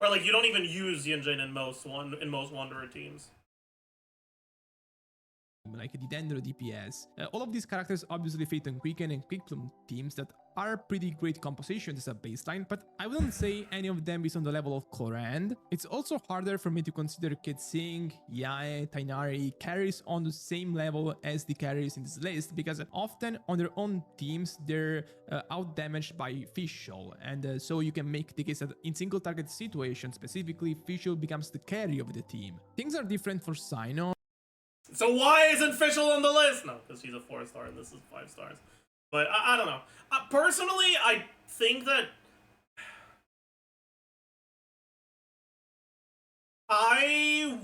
Or, like, you don't even use Yunjin in most Wanderer teams. Like the Dendro DPS. All of these characters obviously fit on Quicken and Quickplum teams that are pretty great compositions as a baseline, but I wouldn't say any of them is on the level of Clorand. It's also harder for me to consider Kitsing, Yae, Tainari carries on the same level as the carries in this list, because often on their own teams they're out-damaged by Fischl, and so you can make the case that in single target situations specifically, Fischl becomes the carry of the team. Things are different for Sino. So why isn't Fischl on the list? No, because he's a 4-star and this is 5 stars. But I don't know. Personally, I think that I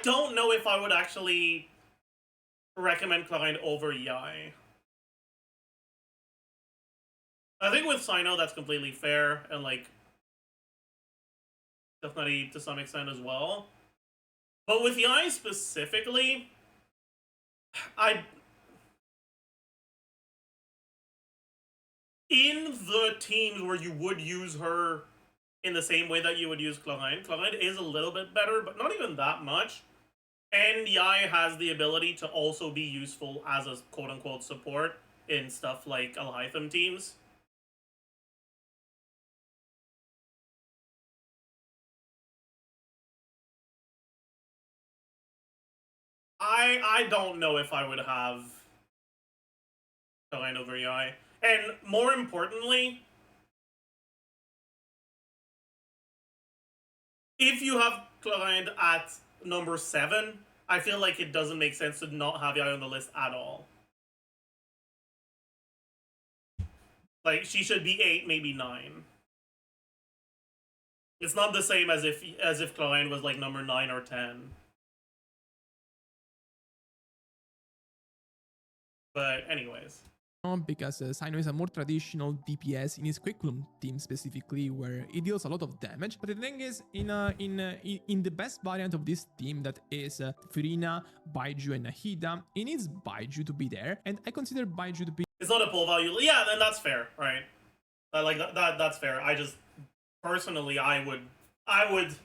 don't know if I would actually recommend Klein over Yae. I think with Sino that's completely fair, and, like, definitely to some extent as well. But with Yai specifically, in the teams where you would use her in the same way that you would use Chlorine is a little bit better, but not even that much. And Yai has the ability to also be useful as a quote-unquote support in stuff like Alhaitham teams. I don't know if I would have Chlorine over Yai. And more importantly, if you have Chlorine at number 7, I feel like it doesn't make sense to not have Yai on the list at all. Like, she should be 8, maybe 9. It's not the same as if Chlorine was like number 9 or 10. But anyways. Because Sino is a more traditional DPS in his Quick-Bloom team specifically, where he deals a lot of damage. But the thing is, in the best variant of this team, that is Furina, Baiju, and Nahida, he needs Baiju to be there, and I consider Baiju to be... It's not a pull value. Yeah, then that's fair, right? Like that's fair. I just personally, I would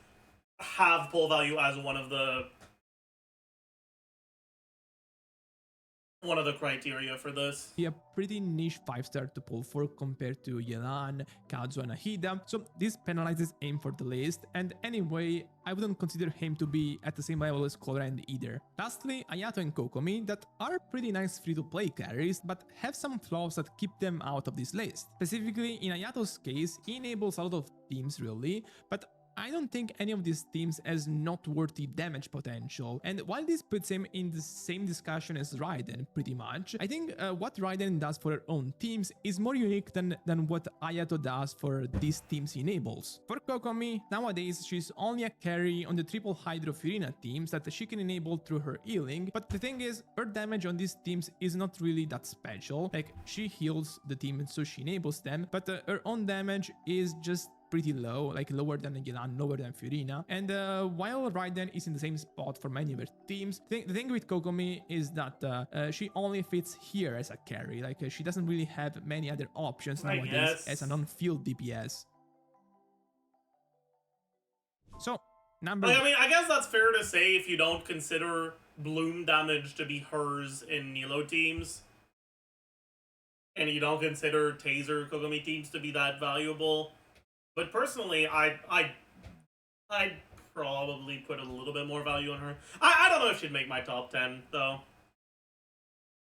have pull value as one of the criteria for this. A pretty niche 5-star to pull for compared to Yelan, Kazuha, and Nahida, so this penalizes him for the list, and anyway, I wouldn't consider him to be at the same level as Colorand either. Lastly, Ayato and Kokomi, that are pretty nice free-to-play carries, but have some flaws that keep them out of this list. Specifically, in Ayato's case, he enables a lot of teams really, but I don't think any of these teams has noteworthy damage potential, and while this puts him in the same discussion as Raiden pretty much, I think what Raiden does for her own teams is more unique than what Ayato does for these teams he enables. For Kokomi, nowadays she's only a carry on the triple Hydro Furina teams that she can enable through her healing, but the thing is, her damage on these teams is not really that special. Like, she heals the team so she enables them, but her own damage is just pretty low, like lower than Gilan, lower than Furina. And while Raiden is in the same spot for many of her teams, the thing with Kokomi is that she only fits here as a carry. Like, she doesn't really have many other options nowadays as a non-field DPS. So, number... I mean, I guess that's fair to say if you don't consider Bloom damage to be hers in Nilou teams. And you don't consider Taser Kokomi teams to be that valuable. But personally, I'd probably put a little bit more value on her. I don't know if she'd make my top 10, though.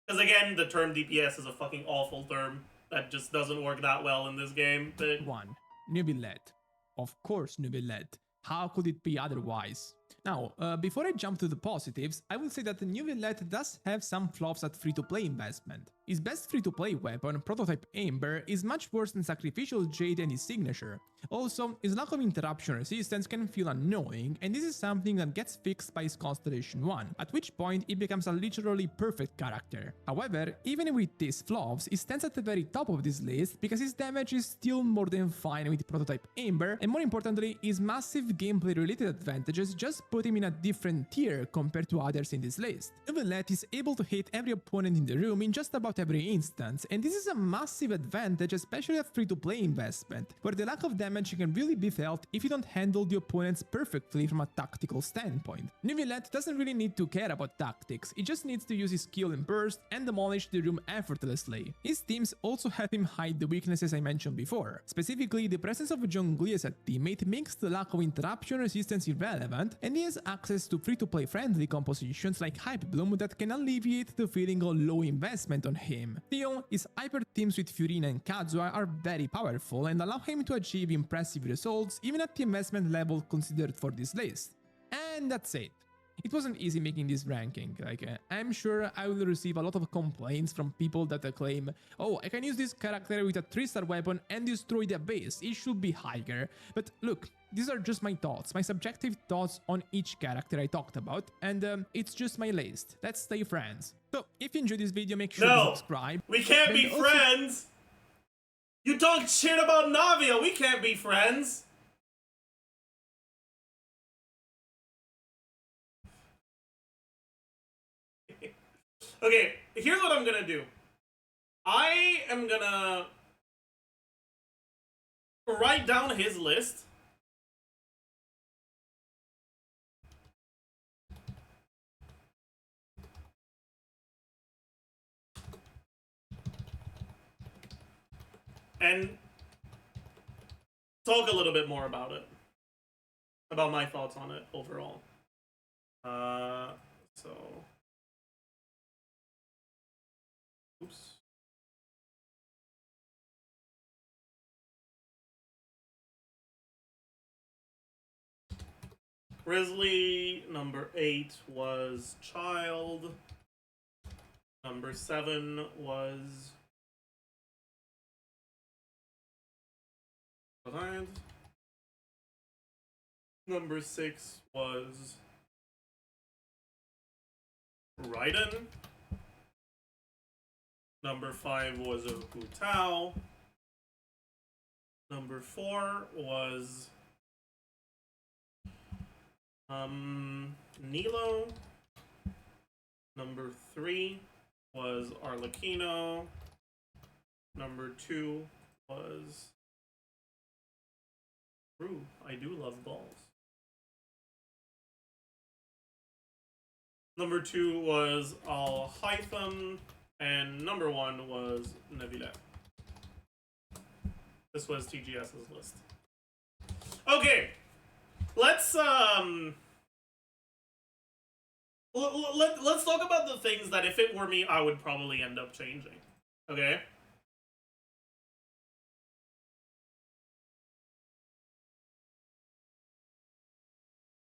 Because again, the term DPS is a fucking awful term that just doesn't work that well in this game. But... 1. Nubillet. Of course Nubillet. How could it be otherwise? Now, before I jump to the positives, I will say that the Nubillet does have some flaws at free-to-play investment. His best free-to-play weapon, Prototype Amber, is much worse than Sacrificial Jade and his signature. Also, his lack of interruption resistance can feel annoying, and this is something that gets fixed by his Constellation 1, at which point he becomes a literally perfect character. However, even with these flaws, he stands at the very top of this list because his damage is still more than fine with Prototype Amber, and more importantly, his massive gameplay-related advantages just put him in a different tier compared to others in this list. Nubillet is able to hit every opponent in the room in just about every instance, and this is a massive advantage, especially at free-to-play investment, where the lack of damage can really be felt if you don't handle the opponents perfectly from a tactical standpoint. Nubillet doesn't really need to care about tactics, he just needs to use his skill and burst and demolish the room effortlessly. His teams also help him hide the weaknesses I mentioned before. Specifically, the presence of Zhongli as a teammate makes the lack of interruption resistance irrelevant, and he has access to free-to-play friendly compositions like Hype Bloom that can alleviate the feeling of low investment on him. Still, his hyper teams with Furina and Kazuha are very powerful and allow him to achieve impressive results even at the investment level considered for this list. And that's it. It wasn't easy making this ranking. I'm sure I will receive a lot of complaints from people that claim, oh, I can use this character with a 3-star weapon and destroy the base, it should be higher. But look, these are just my thoughts, my subjective thoughts on each character I talked about, and it's just my list. Let's stay friends. So, if you enjoyed this video, make sure to subscribe. We can't be friends! You talk shit about Navia, we can't be friends! Okay, here's what I'm gonna do. I am gonna write down his list. And talk a little bit more about it. About my thoughts on it overall. So... Oops. Grizzly, number 8 was Child. Number 7 was... Number 6 was... Raiden. Number 5 was a Hu Tao. Number 4 was... Nilou. Number 3 was Arlecchino. Number 2 was... Ooh, I do love balls. Number 2 was Al-Haytham. And number 1 was Nebula. This was TGS's list. Okay. Let's let's talk about the things that if it were me, I would probably end up changing. Okay?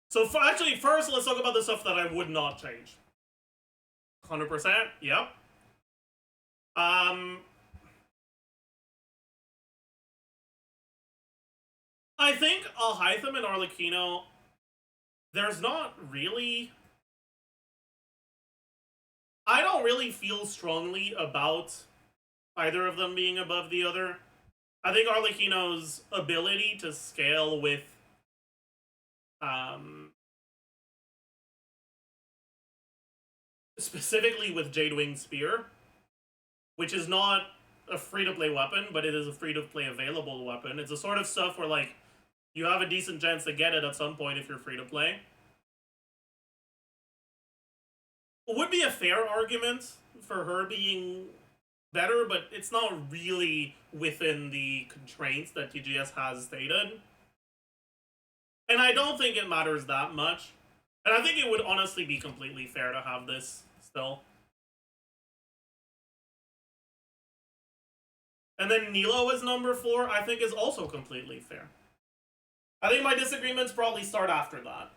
So actually, first, let's talk about the stuff that I would not change. 100%, yep. I think Al-Haytham and Arlecchino, there's not really... I don't really feel strongly about either of them being above the other. I think Arlecchino's ability to scale with... specifically with Jadewing Spear, which is not a free-to-play weapon, but it is a free-to-play available weapon. It's the sort of stuff where, like, you have a decent chance to get it at some point if you're free-to-play. Would be a fair argument for her being better, but it's not really within the constraints that TGS has stated. And I don't think it matters that much. And I think it would honestly be completely fair to have this still. And then Nilou is number 4, I think is also completely fair. I think my disagreements probably start after that.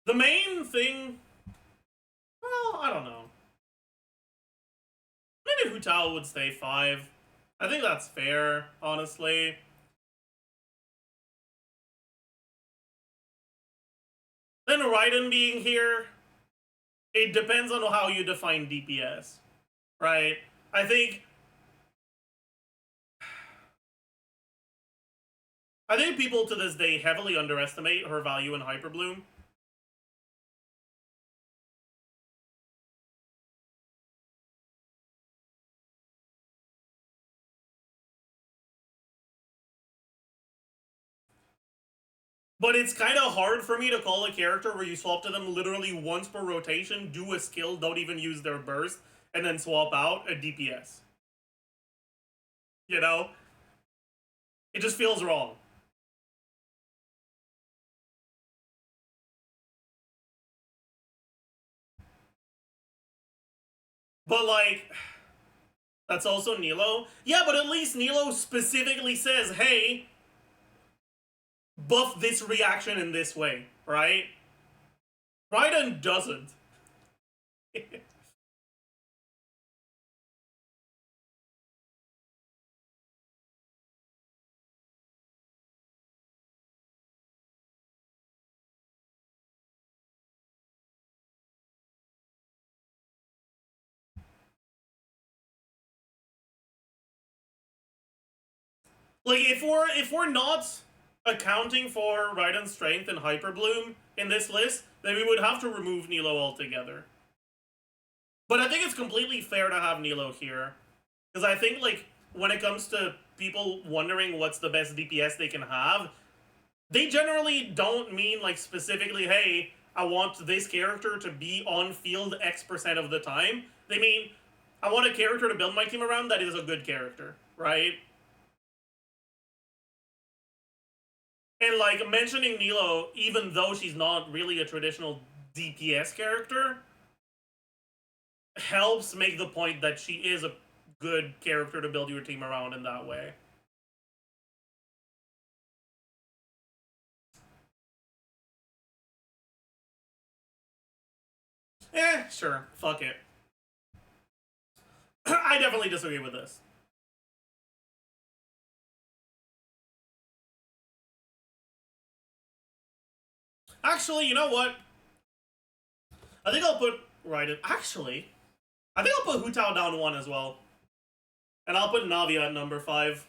The main thing... Well, I don't know. Maybe Hu Tao would stay 5. I think that's fair, honestly. Then Raiden being here, it depends on how you define DPS, right? I think people to this day heavily underestimate her value in Hyperbloom. But it's kind of hard for me to call a character where you swap to them literally once per rotation, do a skill, don't even use their burst, and then swap out a DPS. You know? It just feels wrong. But, like, that's also Nilou. Yeah, but at least Nilou specifically says, hey, buff this reaction in this way, right? Raiden doesn't. Like, if we're not accounting for Raiden's strength and Hyper Bloom in this list, then we would have to remove Nilou altogether. But I think it's completely fair to have Nilou here. Because I think, like, when it comes to people wondering what's the best DPS they can have, they generally don't mean, like, specifically, hey, I want this character to be on field X% of the time. They mean, I want a character to build my team around that is a good character, right? And, like, mentioning Nilou, even though she's not really a traditional DPS character, helps make the point that she is a good character to build your team around in that way. Sure. Fuck it. I definitely disagree with this. Actually, you know what? I think I'll put Raiden. Actually, I think I'll put Hu Tao down 1 as well. And I'll put Navia at number 5.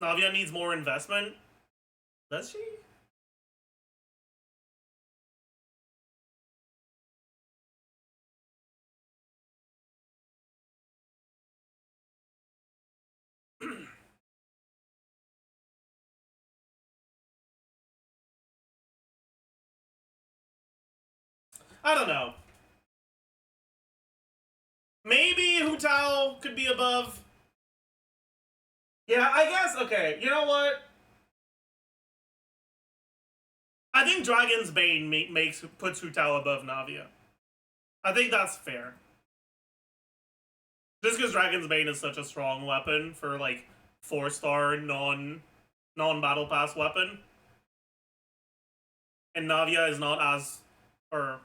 Navia needs more investment. Does she? I don't know. Maybe Hu Tao could be above. Yeah, I guess. Okay, you know what? I think Dragon's Bane puts Hu Tao above Navia. I think that's fair. Just because Dragon's Bane is such a strong weapon for, like, 4-star non-battle pass weapon. And Navia is not as, or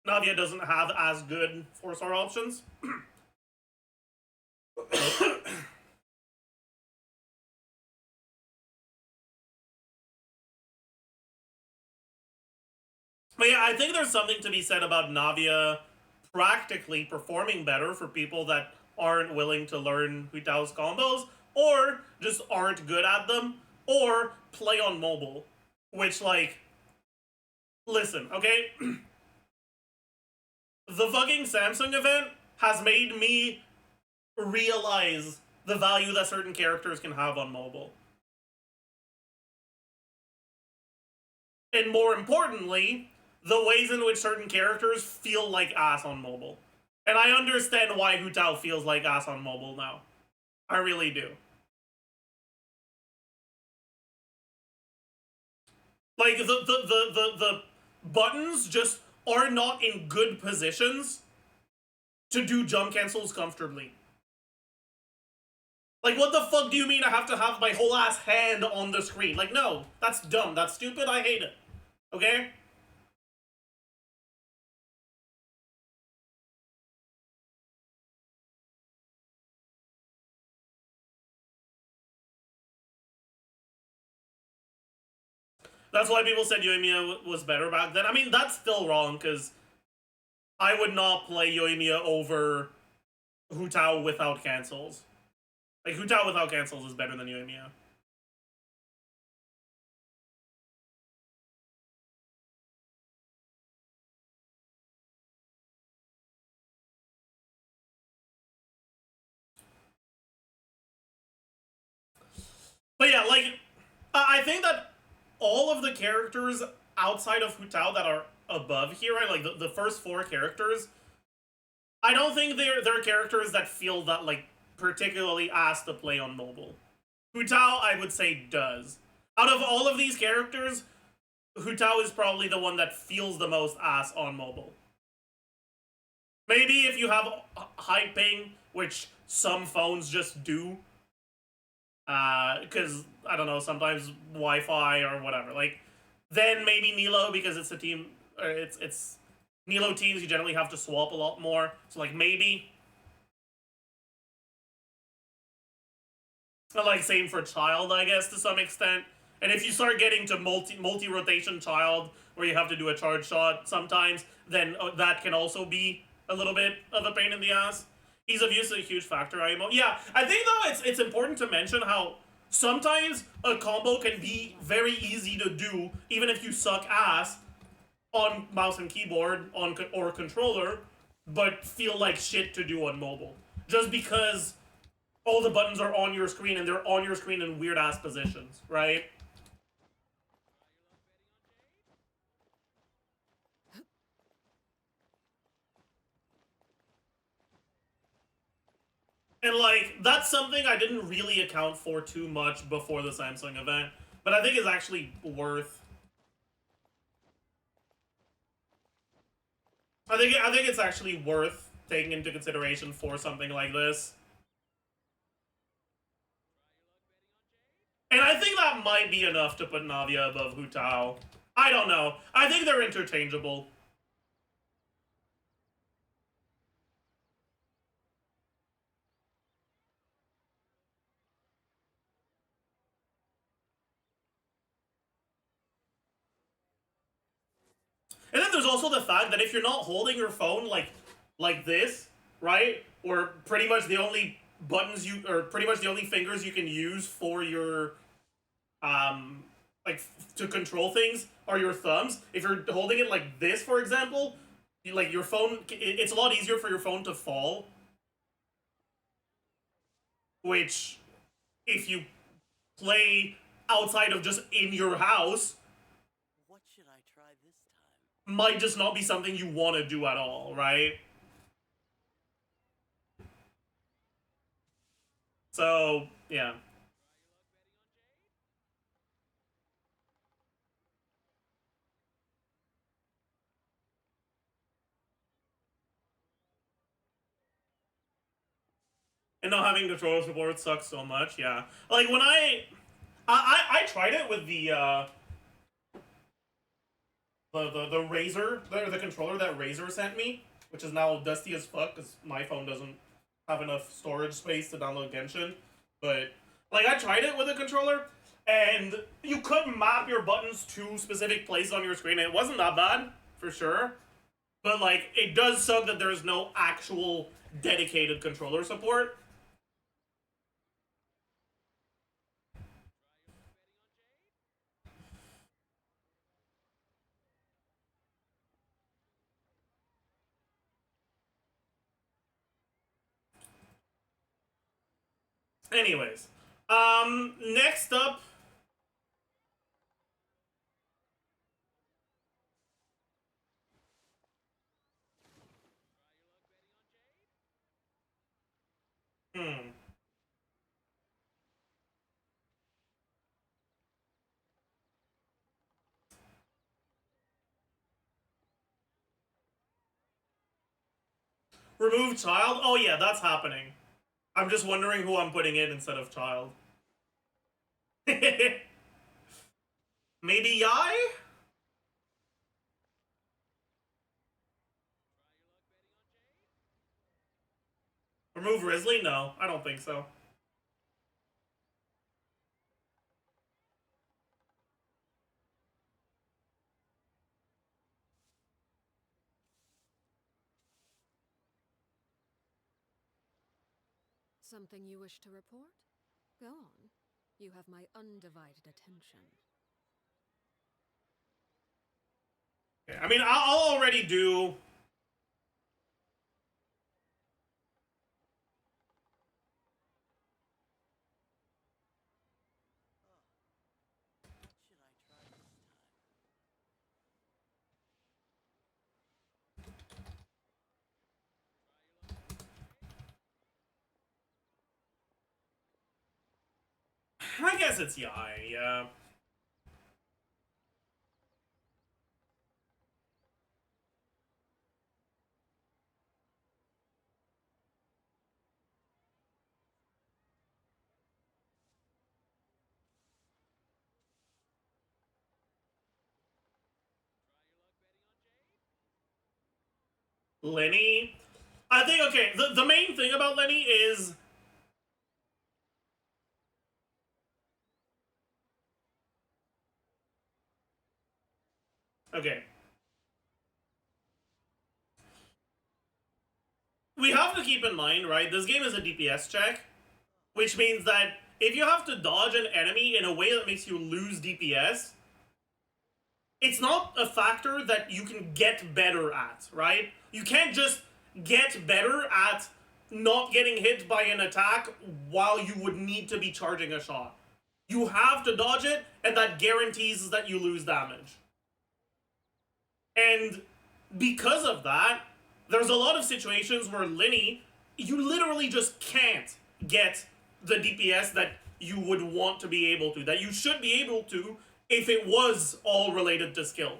Navia doesn't have as good 4-star options. But yeah, I think there's something to be said about Navia practically performing better for people that aren't willing to learn Hu Tao's combos, or just aren't good at them, or play on mobile. Which, like, listen, okay? The fucking Samsung event has made me realize the value that certain characters can have on mobile. And more importantly, the ways in which certain characters feel like ass on mobile. And I understand why Hu Tao feels like ass on mobile now. I really do. Like, the buttons just are not in good positions to do jump cancels comfortably. Like, what the fuck do you mean I have to have my whole ass hand on the screen? Like, no, that's dumb, that's stupid, I hate it. Okay? That's why people said Yoimiya was better back then. I mean, that's still wrong, because I would not play Yoimiya over Hu Tao without cancels. Like, Hu Tao without cancels is better than Yoimiya. But yeah, like, I think that all of the characters outside of Hu Tao that are above here, right, like the first 4 characters, I don't think they're characters that feel that, like, particularly asked to play on mobile. Hu Tao, I would say, does. Out of all of these characters, Hu Tao is probably the one that feels the most ass on mobile. Maybe if you have high ping, which some phones just do, because, I don't know, sometimes Wi-Fi or whatever, like, then maybe Nilou, because it's a team, or it's Nilou teams, you generally have to swap a lot more. So, like, maybe. Like, same for Child, I guess, to some extent. And if you start getting to multi-rotation Child, where you have to do a charge shot sometimes, then that can also be a little bit of a pain in the ass. Ease of use is a huge factor, IMO. Yeah, I think, though, it's important to mention how sometimes a combo can be very easy to do, even if you suck ass on mouse and keyboard or controller, but feel like shit to do on mobile. Just because all the buttons are on your screen and they're on your screen in weird ass positions, right? And like, that's something I didn't really account for too much before the Samsung event, but I think is actually worth. I think it's actually worth taking into consideration for something like this. And I think that might be enough to put Navia above Hu Tao. I don't know. I think they're interchangeable. And then there's also the fact that if you're not holding your phone like this, right? Or pretty much the only buttons you or pretty much the only fingers you can use for your like to control things are your thumbs. If you're holding it like this, for example, like your phone, it's a lot easier for your phone to fall. Which, if you play outside of just in your house, What should I try this time? might just not be something you want to do at all, right? So, yeah. And not having controller support sucks so much, yeah. Like, when I tried it with the Razer, the controller that Razer sent me, which is now dusty as fuck because my phone doesn't have enough storage space to download Genshin. But like I tried it with a controller, and you could map your buttons to specific places on your screen. And it wasn't that bad for sure, but like it does suck that there's no actual dedicated controller support. Anyways, next up. Hmm. Remove child? Oh yeah, that's happening. I'm just wondering who I'm putting in instead of child. Maybe Yai? Remove Risley? No, I don't think so. Something you wish to report? Go on. You have my undivided attention. I mean, I'll already do. What should I try this time? I guess it's Yai, yeah. Lenny, I think, okay, the main thing about Lenny is okay. We have to keep in mind, right, this game is a DPS check, which means that if you have to dodge an enemy in a way that makes you lose DPS, it's not a factor that you can get better at, right? You can't just get better at not getting hit by an attack while you would need to be charging a shot. You have to dodge it, and that guarantees that you lose damage. And because of that, there's a lot of situations where Lenny, you literally just can't get the DPS that you would want to be able to, that you should be able to if it was all related to skill.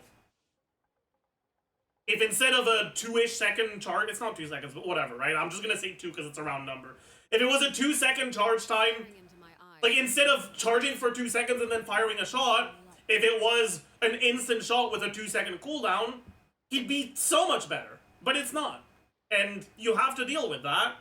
If instead of a 2-ish second charge, it's not 2 seconds, but whatever, right? I'm just gonna say 2 because it's a round number. If it was a 2-second charge time, Into my eyes. like instead of charging for 2 seconds and then firing a shot, if it was an instant shot with a 2-second cooldown, he'd be so much better. But it's not. And you have to deal with that.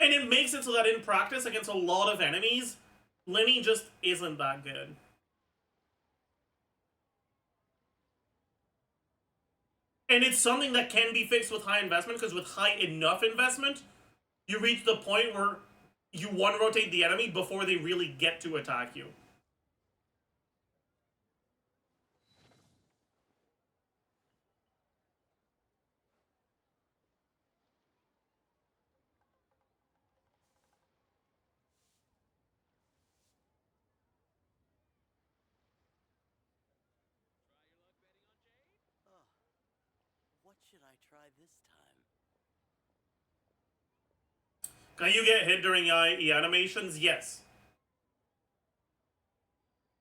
And it makes it so that in practice against a lot of enemies, Lenny just isn't that good. And it's something that can be fixed with high investment, because with high enough investment, you reach the point where you one-rotate the enemy before they really get to attack you. What should I try this time? Can you get hit during E animations? Yes.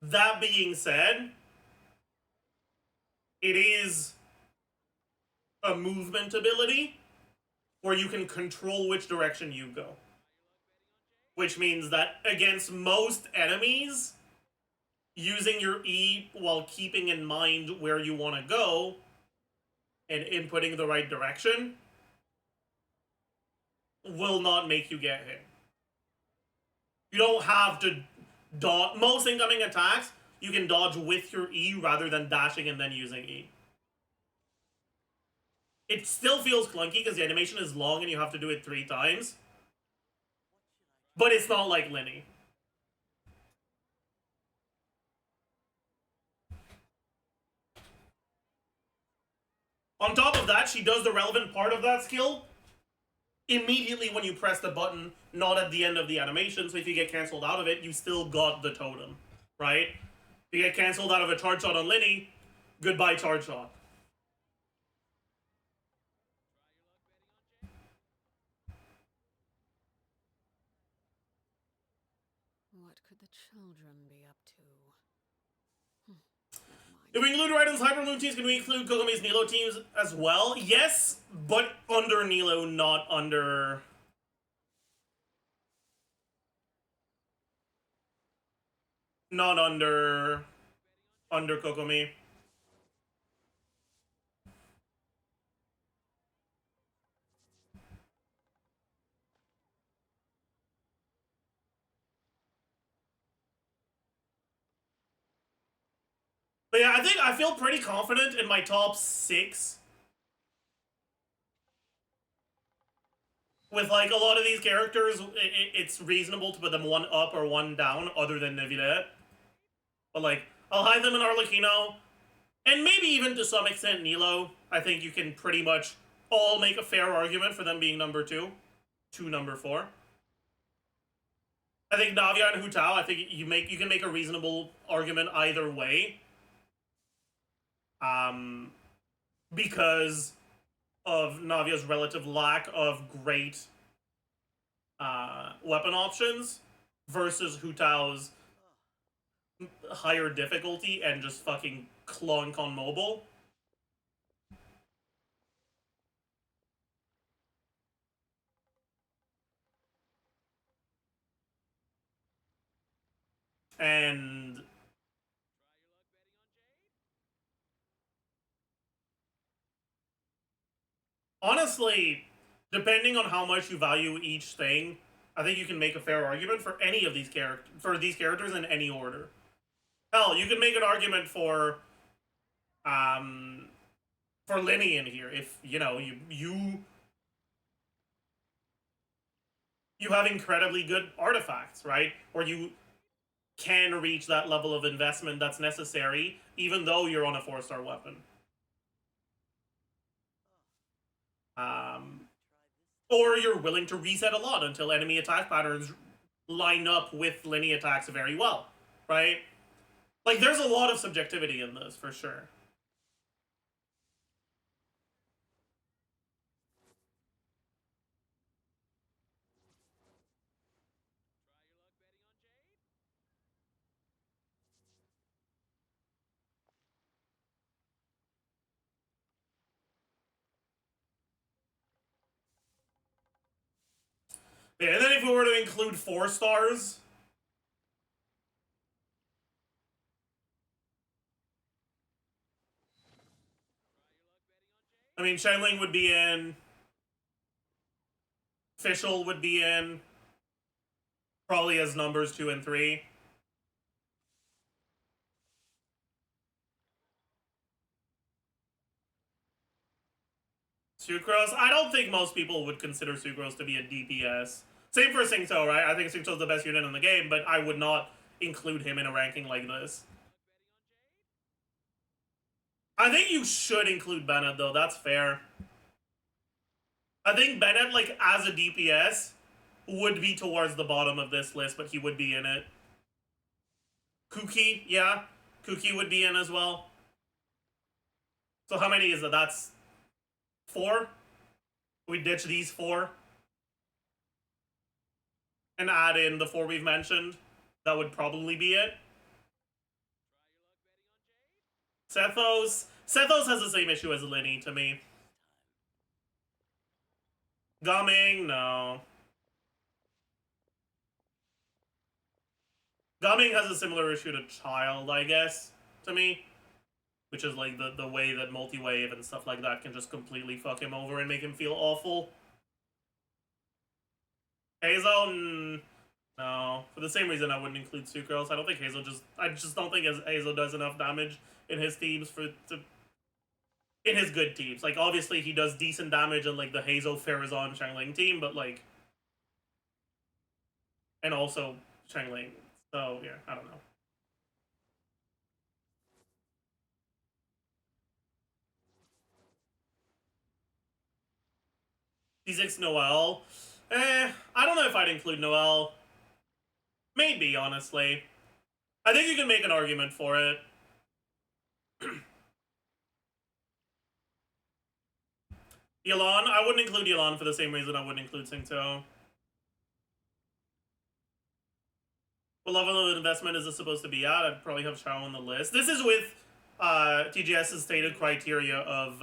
That being said, it is a movement ability where you can control which direction you go. Which means that against most enemies, using your E while keeping in mind where you want to go and inputting the right direction will not make you get hit. You don't have to dodge. Most incoming attacks, you can dodge with your E rather than dashing and then using E. It still feels clunky because the animation is long and you have to do it 3 times. But it's not like Lenny. On top of that, she does the relevant part of that skill immediately when you press the button, not at the end of the animation. So if you get cancelled out of it, you still got the totem, right? If you get cancelled out of a charge shot on Lenny, goodbye charge shot. What could the children be up to? If we include Raiden's Hyper Moon teams, can we include Kokomi's Nilou teams as well? Yes, but under Nilou, not under... Not under Kokomi. But yeah, I feel pretty confident in my top 6. With like a lot of these characters, it's reasonable to put them 1 up or 1 down, other than Neuvillette. But like, I'll hide them in Arlecchino, and maybe even to some extent Nilou. I think you can pretty much all make a fair argument for them being number 2 to number 4. I think Navia and Hu Tao, I think you can make a reasonable argument either way. Because of Navia's relative lack of great weapon options versus Hu Tao's higher difficulty and just fucking clunk on mobile. And honestly, depending on how much you value each thing, I think you can make a fair argument for any of these characters in any order. Hell, you can make an argument for Linny in here if you know you have incredibly good artifacts, right? Or you can reach that level of investment that's necessary, even though you're on a 4-star weapon. Or you're willing to reset a lot until enemy attack patterns line up with Linny attacks very well, right? Like, there's a lot of subjectivity in this, for sure. Yeah, and then if we were to include 4 stars, I mean, Xiangling would be in, Fischl would be in, probably as numbers 2 and 3. Sucrose, I don't think most people would consider Sucrose to be a DPS. Same for Singto, right? I think Singto's the best unit in the game, but I would not include him in a ranking like this. I think you should include Bennett, though. That's fair. I think Bennett, like, as a DPS, would be towards the bottom of this list, but he would be in it. Kuki, yeah. Kuki would be in as well. So how many is that? That's 4? We ditch these 4. And add in the 4 we've mentioned. That would probably be it. Sethos has the same issue as Linny to me. Gumming, no. Gumming has a similar issue to Child, I guess, to me. Which is like the way that multi-wave and stuff like that can just completely fuck him over and make him feel awful. Hazel, no. For the same reason I wouldn't include Sucrose. I just don't think Hazel does enough damage in his teams in his good teams. Like, obviously he does decent damage in like the Hazel, Farazan, Xiangling team, but like, and also Xiangling. So yeah, I don't know. C6 Noelle. I don't know if I'd include Noelle. Maybe, honestly. I think you can make an argument for it. Yelan, I wouldn't include Yelan for the same reason I wouldn't include Singto. What level of investment is this supposed to be at? I'd probably have Shao on the list. This is with TGS's stated criteria of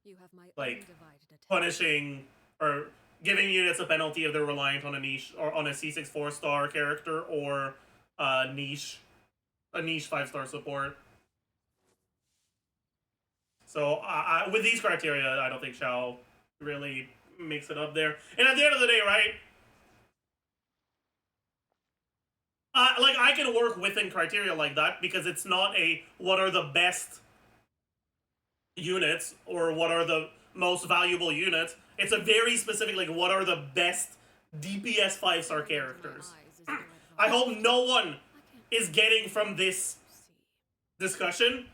You have my like undivided attention. punishing or giving units a penalty if they're reliant on a niche or on a C6 4-star character or a niche 5-star support. So with these criteria, I don't think Shao really makes it up there. And at the end of the day, right? Like, I can work within criteria like that because it's not a what are the best units or what are the most valuable units. It's a very specific, like, what are the best DPS 5-star characters. I hope no one is getting from this discussion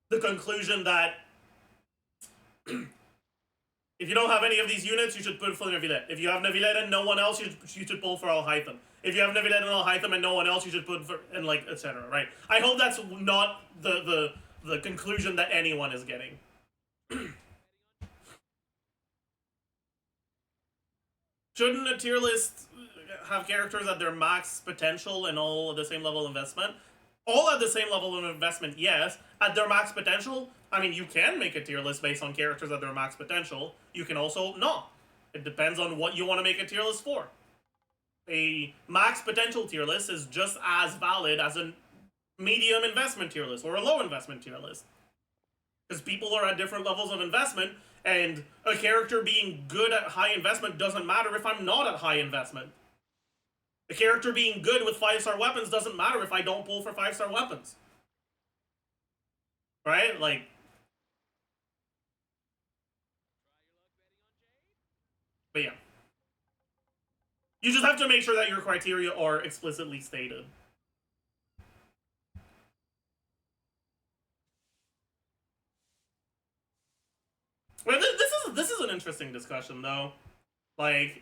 the conclusion that if you don't have any of these units, you should put full Nevilette. If you have Nevilette and no one else, you should pull for Alhaitham. If you have Nevilette and Alhaitham and no one else, you should put for, and like, etc. Right? I hope that's not the conclusion that anyone is getting. Shouldn't a tier list have characters at their max potential and all at the same level of investment? All at the same level of investment, yes. At their max potential, I mean, you can make a tier list based on characters at their max potential. You can also not. It depends on what you want to make a tier list for. a max potential tier list is just as valid as a medium investment tier list or a low investment tier list. Because people are at different levels of investment, and a character being good at high investment doesn't matter if I'm not at high investment. A character being good with 5-star weapons doesn't matter if I don't pull for 5-star weapons. Right? Like... But yeah. You just have to make sure that your criteria are explicitly stated. Well, this is an interesting discussion, though. Like...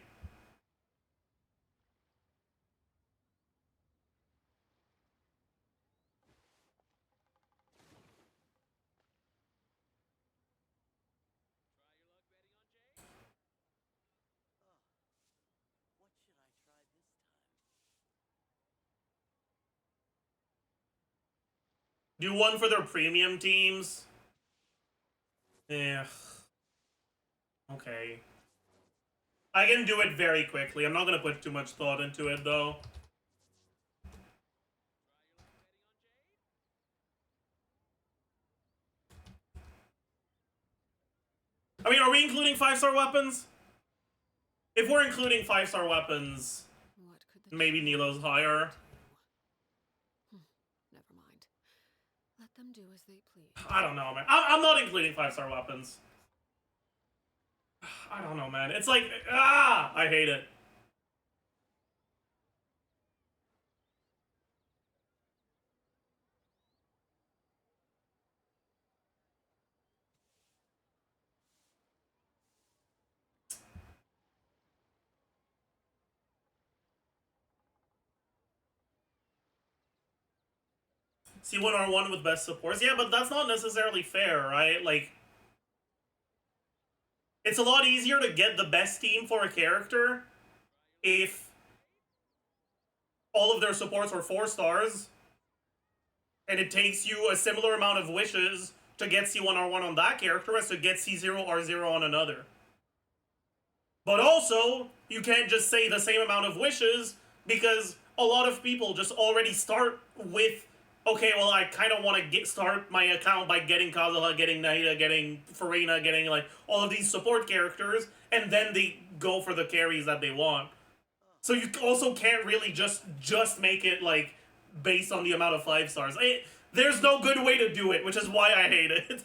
Do one for their premium teams? Yeah. Okay. I can do it very quickly. I'm not gonna put too much thought into it, though. I mean, are we including 5-star weapons? If we're including 5-star weapons, What could the maybe Nilou's higher. Never mind. Let them do as they please. I don't know, man. I'm not including 5-star weapons. I don't know, man. It's like, I hate it. C1R1 with best supports? Yeah, but that's not necessarily fair, right? Like, it's a lot easier to get the best team for a character if all of their supports are 4 stars, and it takes you a similar amount of wishes to get C1R1 on that character as to get C0R0 on another. But also, you can't just say the same amount of wishes, because a lot of people just already start with, okay, well, I kind of want to start my account by getting Kazuha, getting Nahida, getting Farina, getting, like, all of these support characters, and then they go for the carries that they want. So you also can't really just make it, like, based on the amount of 5 stars. There's no good way to do it, which is why I hate it.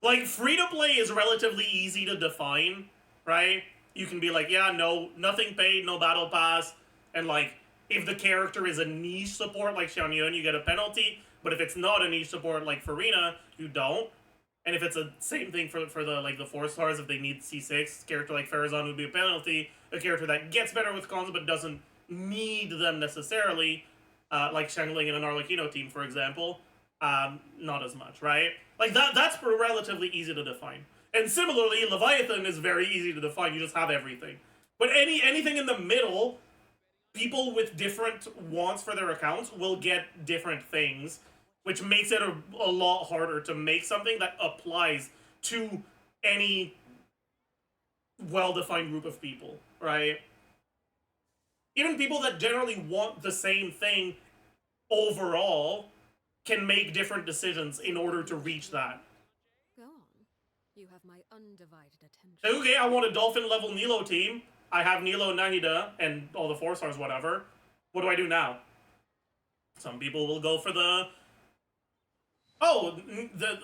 Like, free-to-play is relatively easy to define, right? You can be like, yeah, no, nothing paid, no battle pass, and, like, if the character is a niche support like Xiaonyun, you get a penalty, but if it's not a niche support like Farina, you don't. And if it's a same thing for the, like, the 4 stars, if they need C6, character like Farazan would be a penalty, a character that gets better with cons but doesn't need them necessarily, like Shangling in an Arlecchino team, for example, not as much, right? Like, that's relatively easy to define. And similarly, Leviathan is very easy to define, you just have everything. But anything in the middle, people with different wants for their accounts will get different things, which makes it a lot harder to make something that applies to any well-defined group of people, right? Even people that generally want the same thing overall can make different decisions in order to reach that. Go on. You have my undivided attention. Okay, I want a Dolphin-level Nilou team. I have Nilou, Nahida, and all the 4 stars, whatever. What do I do now? Some people will go for the... Oh,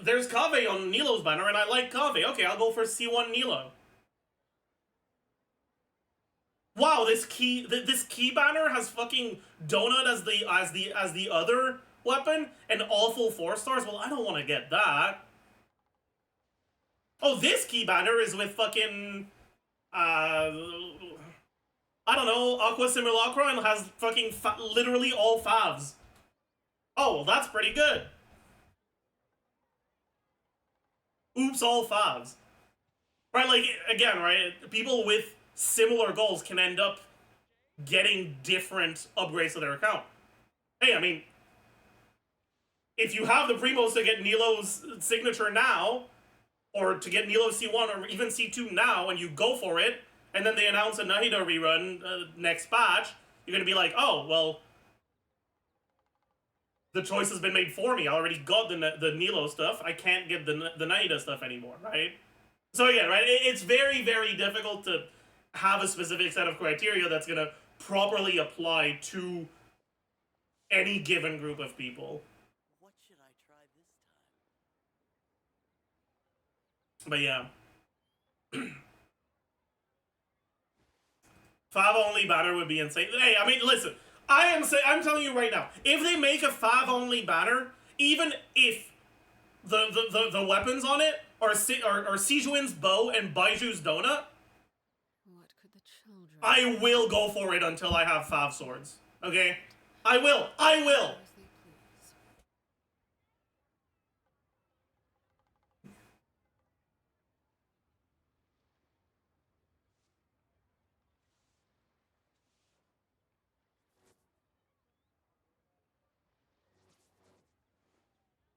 there's Kaveh on Nilou's banner, and I like Kaveh. Okay, I'll go for C1 Nilou. Wow, this key banner has fucking Donut as the other weapon, and all full 4 stars. Well, I don't want to get that. Oh, this key banner is with fucking I don't know, Aqua Simulacra, and has fucking literally all favs. Oh, well, that's pretty good. Oops, all favs. Right, like, again, right, people with similar goals can end up getting different upgrades to their account. Hey, I mean, if you have the Primos to get Nilou's signature now, or to get Nilou C1 or even C2 now, and you go for it, and then they announce a Nahida rerun next patch, you're gonna be like, oh, well, the choice has been made for me. I already got the Nilou stuff. I can't get the Nahida stuff anymore, right? So again, right, it's very, very difficult to have a specific set of criteria that's gonna properly apply to any given group of people. What should I try this time? But yeah. 5 only banner would be insane. Hey, I mean, listen, I'm telling you right now, if they make a 5 only banner, even if the weapons on it are Sijuin's bow and Baiju's donut, What could the children I will go for it until I have 5 swords. Okay? I will. I will.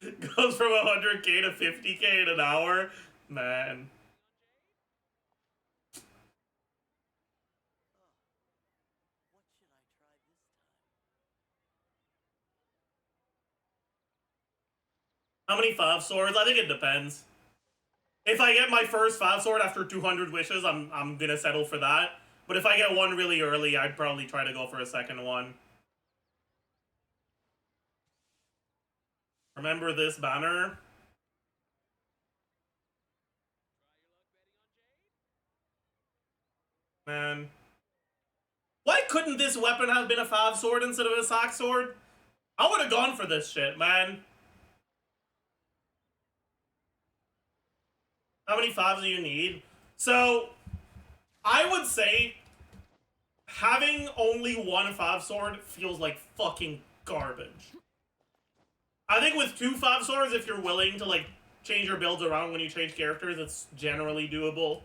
as they please? Goes from 100k to 50k in an hour. Man. What should I try this time? How many 5 swords? I think it depends. If I get my first 5 sword after 200 wishes, I'm gonna settle for that. But if I get one really early, I'd probably try to go for a second one. Remember this banner? Man. Why couldn't this weapon have been a 5 sword instead of a sack sword? I would have gone for this shit, man. How many 5s do you need? So, I would say having only one 5 sword feels like fucking garbage. I think with 2 5 swords, if you're willing to like change your builds around when you change characters, it's generally doable.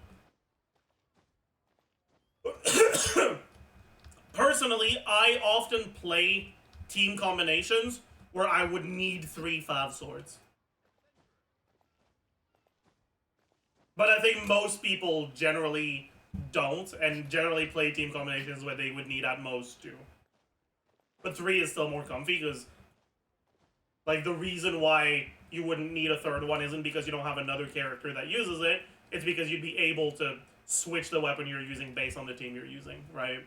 Personally, I often play team combinations where I would need 3 5 swords. But I think most people generally don't, and generally play team combinations where they would need at most 2. But 3 is still more comfy, because like the reason why you wouldn't need a 3rd one isn't because you don't have another character that uses it, it's because you'd be able to switch the weapon you're using based on the team you're using, right?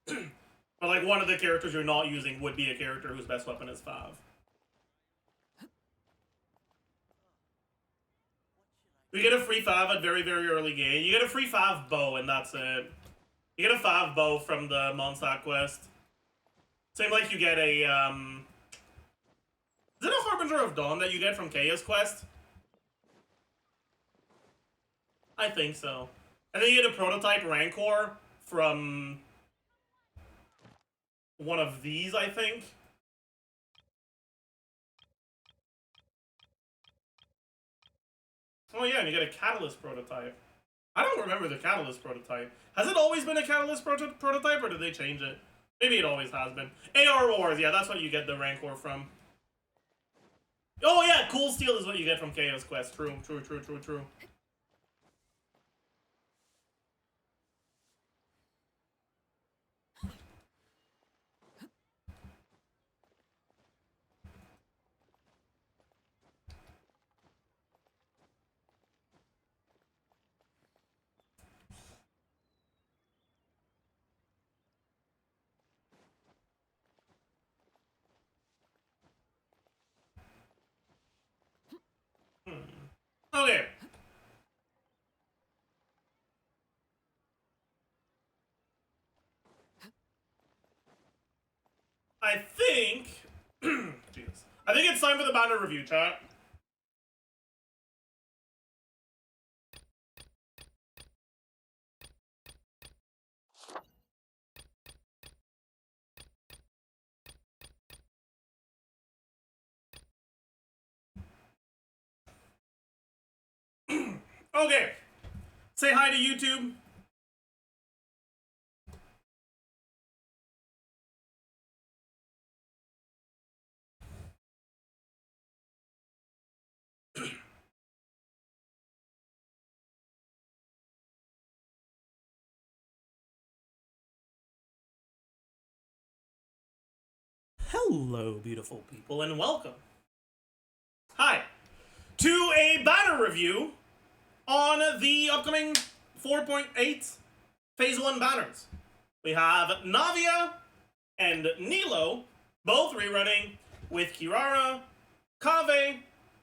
But like one of the characters you're not using would be a character whose best weapon is 5. You get a free 5 at very, very early game. You get a free 5 bow, and that's it. You get a 5 bow from the Mondstadt quest. Same like you get a, is it a Harbinger of Dawn that you get from Chaos quest? I think so. And then you get a prototype Rancor from one of these, I think. Oh yeah, and you get a Catalyst prototype. I don't remember the Catalyst prototype. Has it always been a Catalyst prototype, or did they change it? Maybe it always has been. AR Wars, yeah, that's what you get the Rancor from. Oh yeah, Cool Steel is what you get from Chaos Quest. True, true, true, true, true. Okay. I think... Jesus. I think it's time for the banner review, chat. Okay. Say hi to YouTube. Hello, beautiful people, and welcome. Hi. To a banner review on the upcoming 4.8 Phase 1 banners. We have Navia and Nilou both rerunning with Kirara, Kave,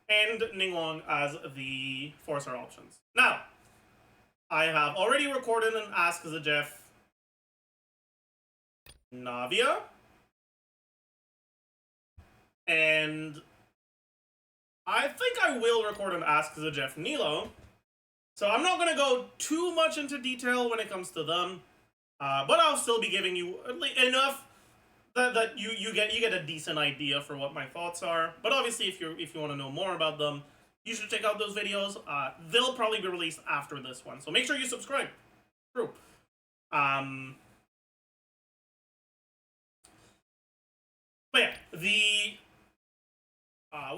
and Ningguang as the 4-star options. Now, I have already recorded an Ask Zajef Navia, and I think I will record an Ask Zajef Nilou. So I'm not going to go too much into detail when it comes to them, but I'll still be giving you enough that you get a decent idea for what my thoughts are. But obviously, if you want to know more about them, you should check out those videos. They'll probably be released after this one, so make sure you subscribe. True. But yeah, the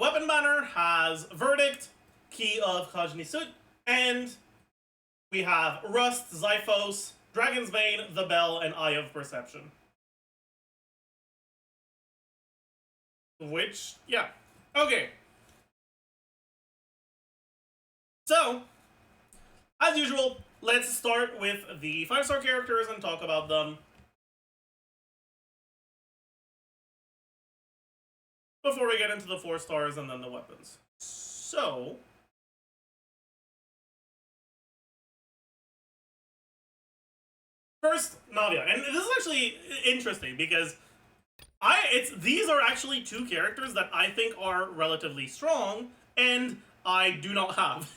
weapon banner has Verdict, Key of Kajnisut, and we have Rust, Zyphos, Dragon's Bane, The Bell, and Eye of Perception. Which, yeah. Okay. So, as usual, let's start with the 5-star characters and talk about them before we get into the 4 stars and then the weapons. So, first, Navia. And this is actually interesting because these are actually 2 characters that I think are relatively strong, and I do not have.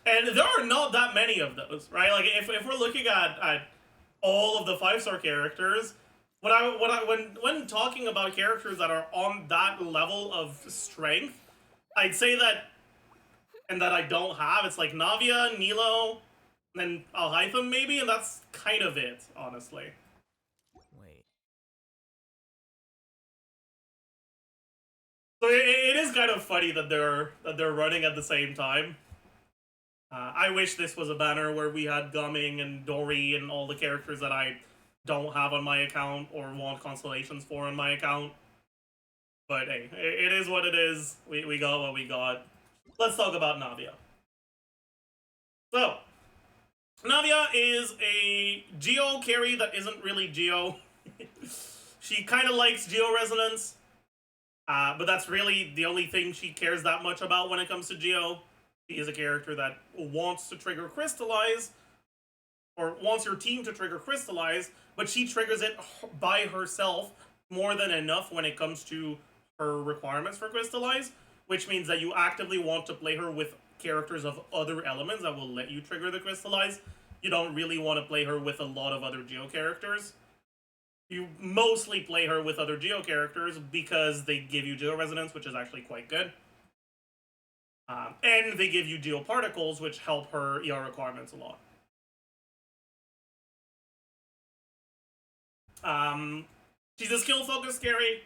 And there are not that many of those, right? Like, if we're looking at all of the 5-star characters, when talking about characters that are on that level of strength, I'd say that, and that I don't have, it's like Navia, Nilou, and then Alhaitham maybe, and that's kind of it, honestly. Wait. So it is kind of funny that they're running at the same time. I wish this was a banner where we had Gumming and Dory and all the characters that I don't have on my account or want constellations for on my account. But hey, it is what it is. We got what we got. Let's talk about Navia. So, Navia is a Geo carry that isn't really Geo. She kind of likes Geo Resonance, but that's really the only thing she cares that much about when it comes to Geo. She is a character that wants to trigger Crystallize, or wants your team to trigger Crystallize, but she triggers it by herself more than enough when it comes to her requirements for Crystallize, which means that you actively want to play her with characters of other elements that will let you trigger the Crystallize. You don't really want to play her with a lot of other Geo characters. You mostly play her with other Geo characters because they give you Geo Resonance, which is actually quite good. And they give you Geo Particles, which help her ER requirements a lot. She's a skill-focused carry.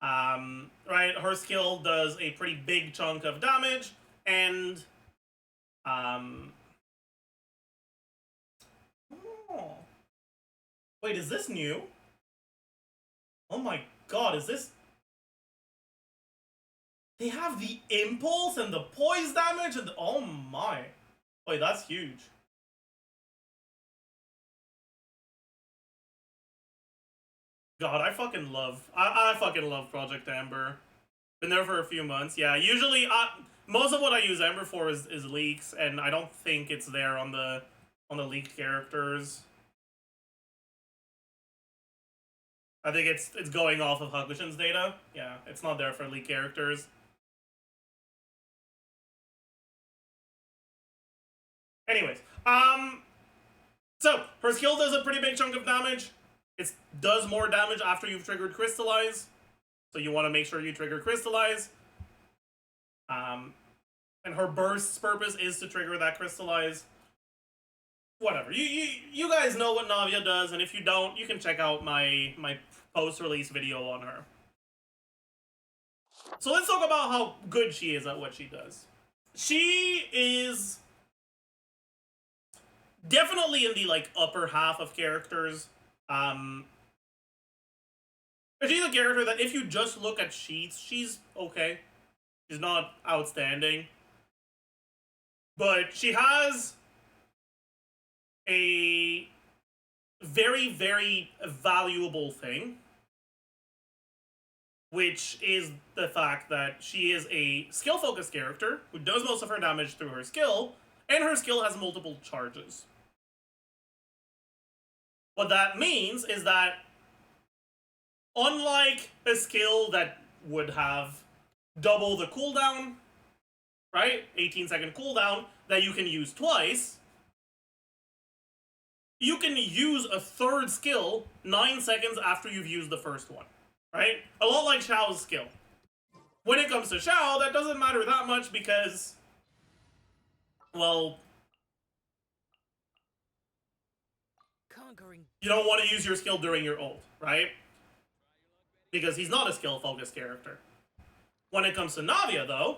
Right, her skill does a pretty big chunk of damage, and oh. Wait, is this new? Oh my god, is this... They have the impulse and the poise damage and oh my. Wait, that's huge. God, I fucking love Project Amber. Been there for a few months. Yeah, usually most of what I use Amber for is leaks, and I don't think it's there on the leaked characters. I think it's going off of Hakushin's data. Yeah, it's not there for leaked characters. Anyways, so her skill does a pretty big chunk of damage. It does more damage after you've triggered Crystallize, so you want to make sure you trigger Crystallize. And her burst's purpose is to trigger that Crystallize. Whatever. You guys know what Navia does, and if you don't, you can check out my post-release video on her. So let's talk about how good she is at what she does. She is definitely in the like upper half of characters. She's a character that if you just look at sheets, she's okay. She's not outstanding. But she has a very, very valuable thing, which is the fact that she is a skill-focused character who does most of her damage through her skill, and her skill has multiple charges. What that means is that, unlike a skill that would have double the cooldown, right? 18-second cooldown that you can use twice, you can use a third skill 9 seconds after you've used the first one, right? A lot like Xiao's skill. When it comes to Xiao, that doesn't matter that much because, well, Conquering. you don't want to use your skill during your ult, right? Because he's not a skill-focused character. When it comes to Navia, though,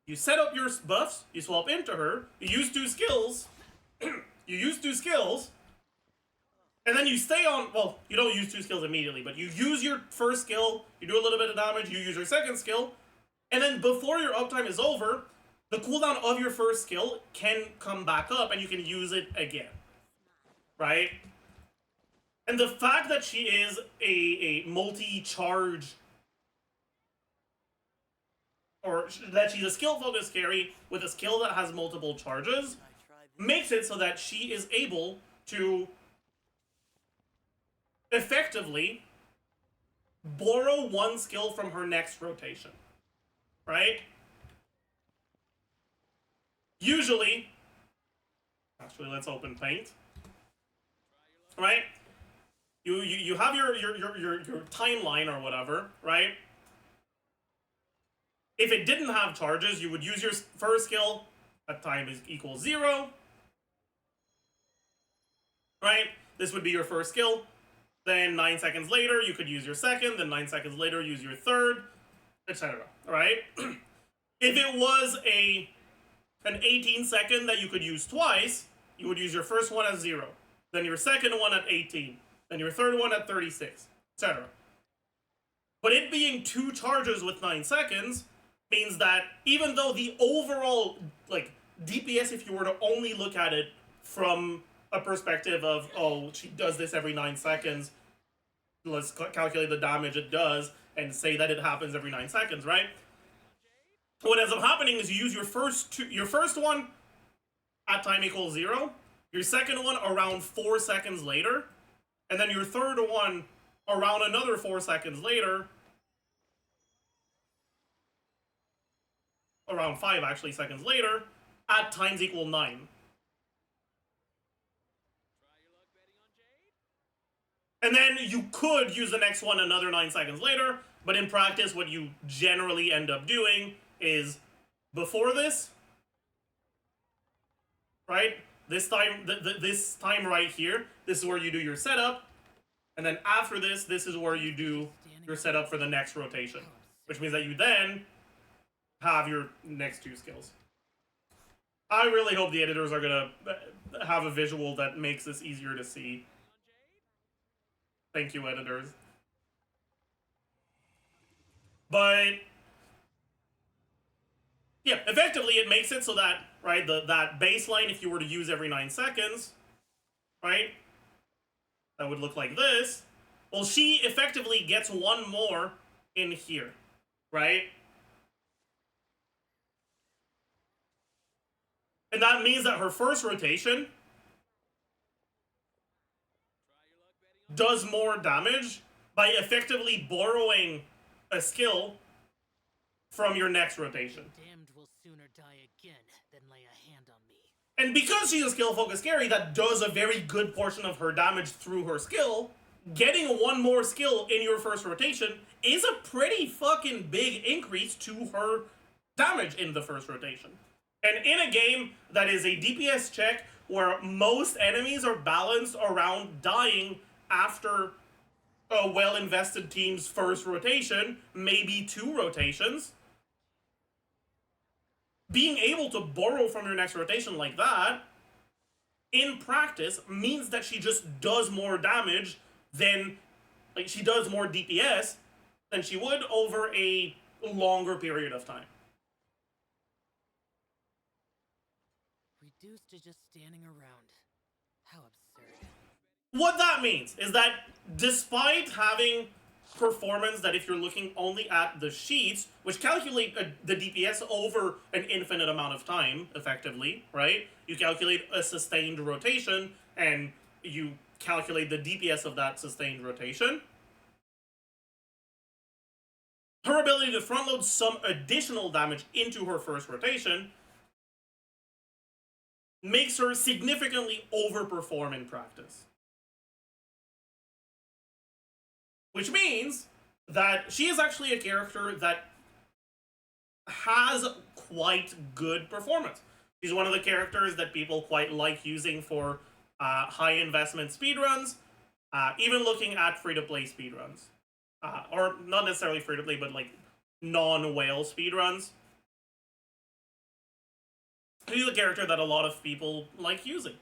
you set up your buffs, you swap into her, you use 2 skills, and then you stay on, well, you don't use 2 skills immediately, but you use your first skill, you do a little bit of damage, you use your second skill, and then before your uptime is over, the cooldown of your first skill can come back up and you can use it again, right? And the fact that she is a multi-charge, or that she's a skill-focused carry with a skill that has multiple charges, makes it so that she is able to effectively borrow 1 skill from her next rotation, right? Usually, actually, let's open Paint, right? You have your timeline or whatever, right? If it didn't have charges, you would use your first skill at time is equals 0, right? This would be your first skill. Then 9 seconds later, you could use your second. Then 9 seconds later, use your third, etc. Right? If it was an 18-second that you could use twice, you would use your first one at 0, then your second one at 18, then your third one at 36, etc. But it being 2 charges with 9 seconds means that even though the overall, like, DPS, if you were to only look at it from a perspective of, oh, she does this every 9 seconds, let's calculate the damage it does and say that it happens every 9 seconds, right? What ends up happening is you use your first one at time equals 0, your second one around 4 seconds later, and then your third one around another 4 seconds later, around 5 actually seconds later, at times equal 9. And then you could use the next one another 9 seconds later, but in practice what you generally end up doing is before this, right? This time, this time right here, this is where you do your setup, and then after this, this is where you do your setup for the next rotation, which means that you then have your next 2 skills. I really hope the editors are gonna have a visual that makes this easier to see. Thank you, editors. But yeah, effectively it makes it so that, right, that baseline, if you were to use every 9 seconds, right, that would look like this. Well, she effectively gets 1 more in here, right? And that means that her first rotation does more damage by effectively borrowing a skill from your next rotation. Damned will sooner die again than lay a hand on me. And because she's a skill-focused carry that does a very good portion of her damage through her skill, getting 1 more skill in your first rotation is a pretty fucking big increase to her damage in the first rotation. And in a game that is a DPS check where most enemies are balanced around dying after a well-invested team's first rotation, maybe 2 rotations, being able to borrow from your next rotation like that, in practice, means that she just does more damage than like, she does more DPS than she would over a longer period of time. Reduced to just standing around. How absurd. What that means is that despite having performance that if you're looking only at the sheets, which calculate the DPS over an infinite amount of time, effectively, right? You calculate a sustained rotation, and you calculate the DPS of that sustained rotation. Her ability to front load some additional damage into her first rotation makes her significantly overperform in practice. Which means that she is actually a character that has quite good performance. She's one of the characters that people quite like using for high investment speedruns, even looking at free-to-play speedruns. Or not necessarily free-to-play, but like non-whale speedruns. She's a character that a lot of people like using.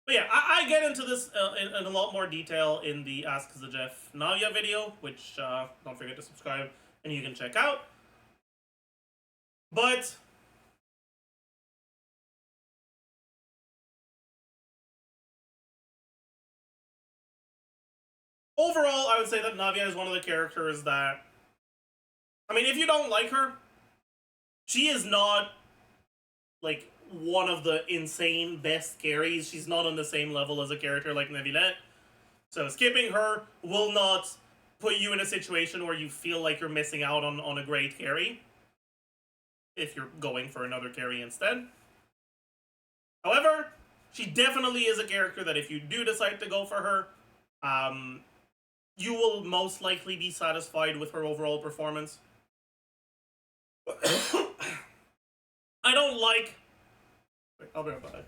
But yeah, I get into this in a lot more detail in the Ask Zajef Navia video, which don't forget to subscribe and you can check out. But overall, I would say that Navia is one of the characters that, I mean, if you don't like her, she is not like one of the insane best carries. She's not on the same level as a character like Neuvillette. So skipping her will not put you in a situation where you feel like you're missing out on a great carry, if you're going for another carry instead. However, she definitely is a character that if you do decide to go for her, you will most likely be satisfied with her overall performance. I don't like... Wait, I'll be right back.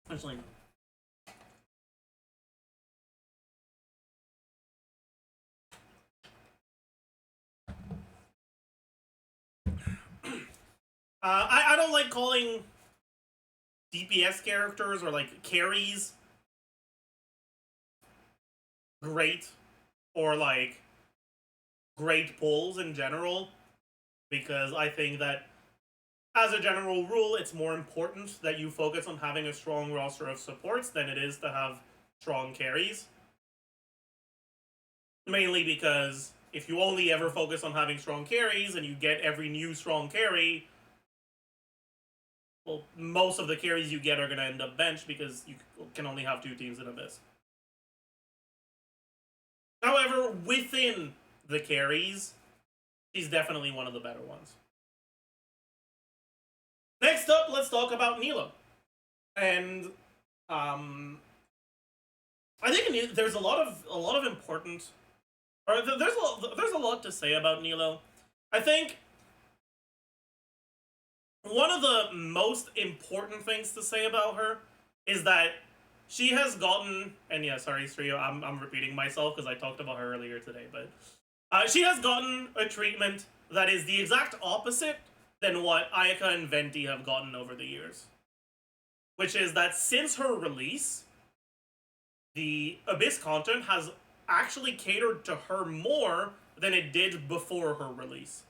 Actually, no. I don't like calling DPS characters or like carries great, or like great pulls in general, because I think that as a general rule, it's more important that you focus on having a strong roster of supports than it is to have strong carries. Mainly because if you only ever focus on having strong carries and you get every new strong carry, well, most of the carries you get are going to end up benched because you can only have 2 teams in Abyss. However, within the carries, she's definitely one of the better ones. Next up, let's talk about Nilou. And I think there's a lot of important, or there's a lot to say about Nilou. I think one of the most important things to say about her is that she has gotten, and yeah, sorry, Strio, I'm repeating myself because I talked about her earlier today, but she has gotten a treatment that is the exact opposite than what Ayaka and Venti have gotten over the years. Which is that since her release, the Abyss content has actually catered to her more than it did before her release.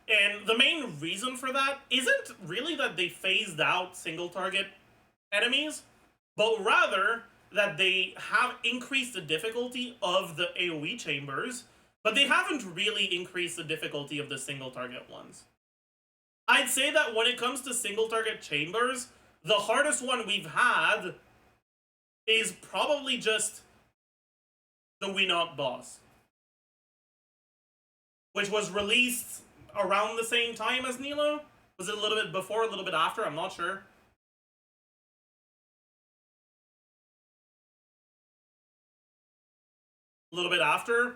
And the main reason for that isn't really that they phased out single target enemies, but rather that they have increased the difficulty of the AoE chambers, but they haven't really increased the difficulty of the single target ones. I'd say that when it comes to single target chambers, the hardest one we've had is probably just the Winot boss, which was released around the same time as Nilou. Was it a little bit before, a little bit after? I'm not sure. A little bit after?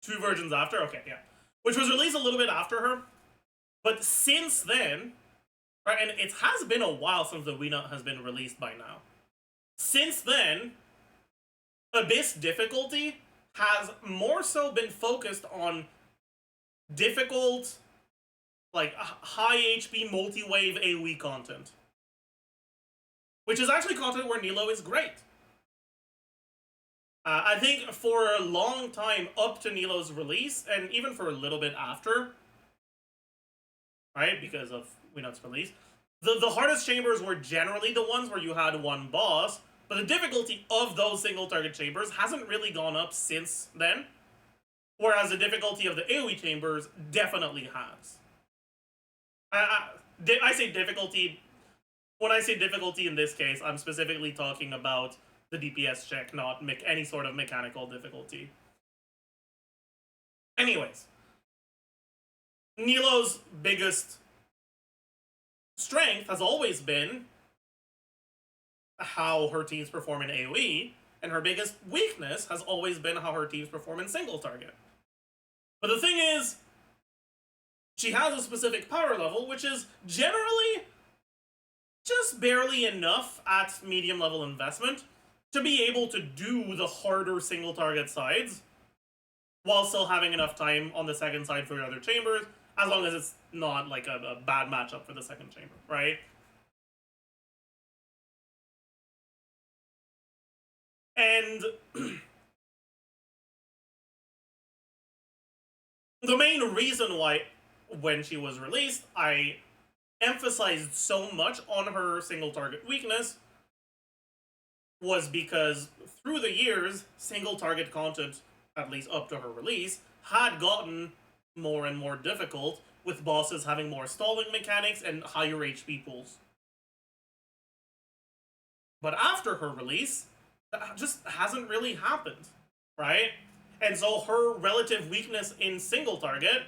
2 versions after? Okay, yeah. Which was released a little bit after her. But since then, right, and it has been a while since the Winot has been released by now. Since then, Abyss difficulty has more so been focused on difficult, like high HP multi-wave AoE content. Which is actually content where Nilou is great. I think for a long time up to Nilou's release, and even for a little bit after, right, because of Winot's release, the hardest chambers were generally the ones where you had one boss, but the difficulty of those single target chambers hasn't really gone up since then, whereas the difficulty of the AoE chambers definitely has. I say difficulty, when I say difficulty in this case, I'm specifically talking about the DPS check, not any sort of mechanical difficulty. Anyways, Nilou's biggest strength has always been how her teams perform in AoE, and her biggest weakness has always been how her teams perform in single target. But the thing is, she has a specific power level, which is generally just barely enough at medium level investment to be able to do the harder single target sides while still having enough time on the second side for your other chambers, as long as it's not like a bad matchup for the second chamber, right? And the main reason why, when she was released, I emphasized so much on her single target weakness was because through the years, single target content, at least up to her release, had gotten more and more difficult, with bosses having more stalling mechanics and higher HP pools. But after her release, that just hasn't really happened, right? And so her relative weakness in single target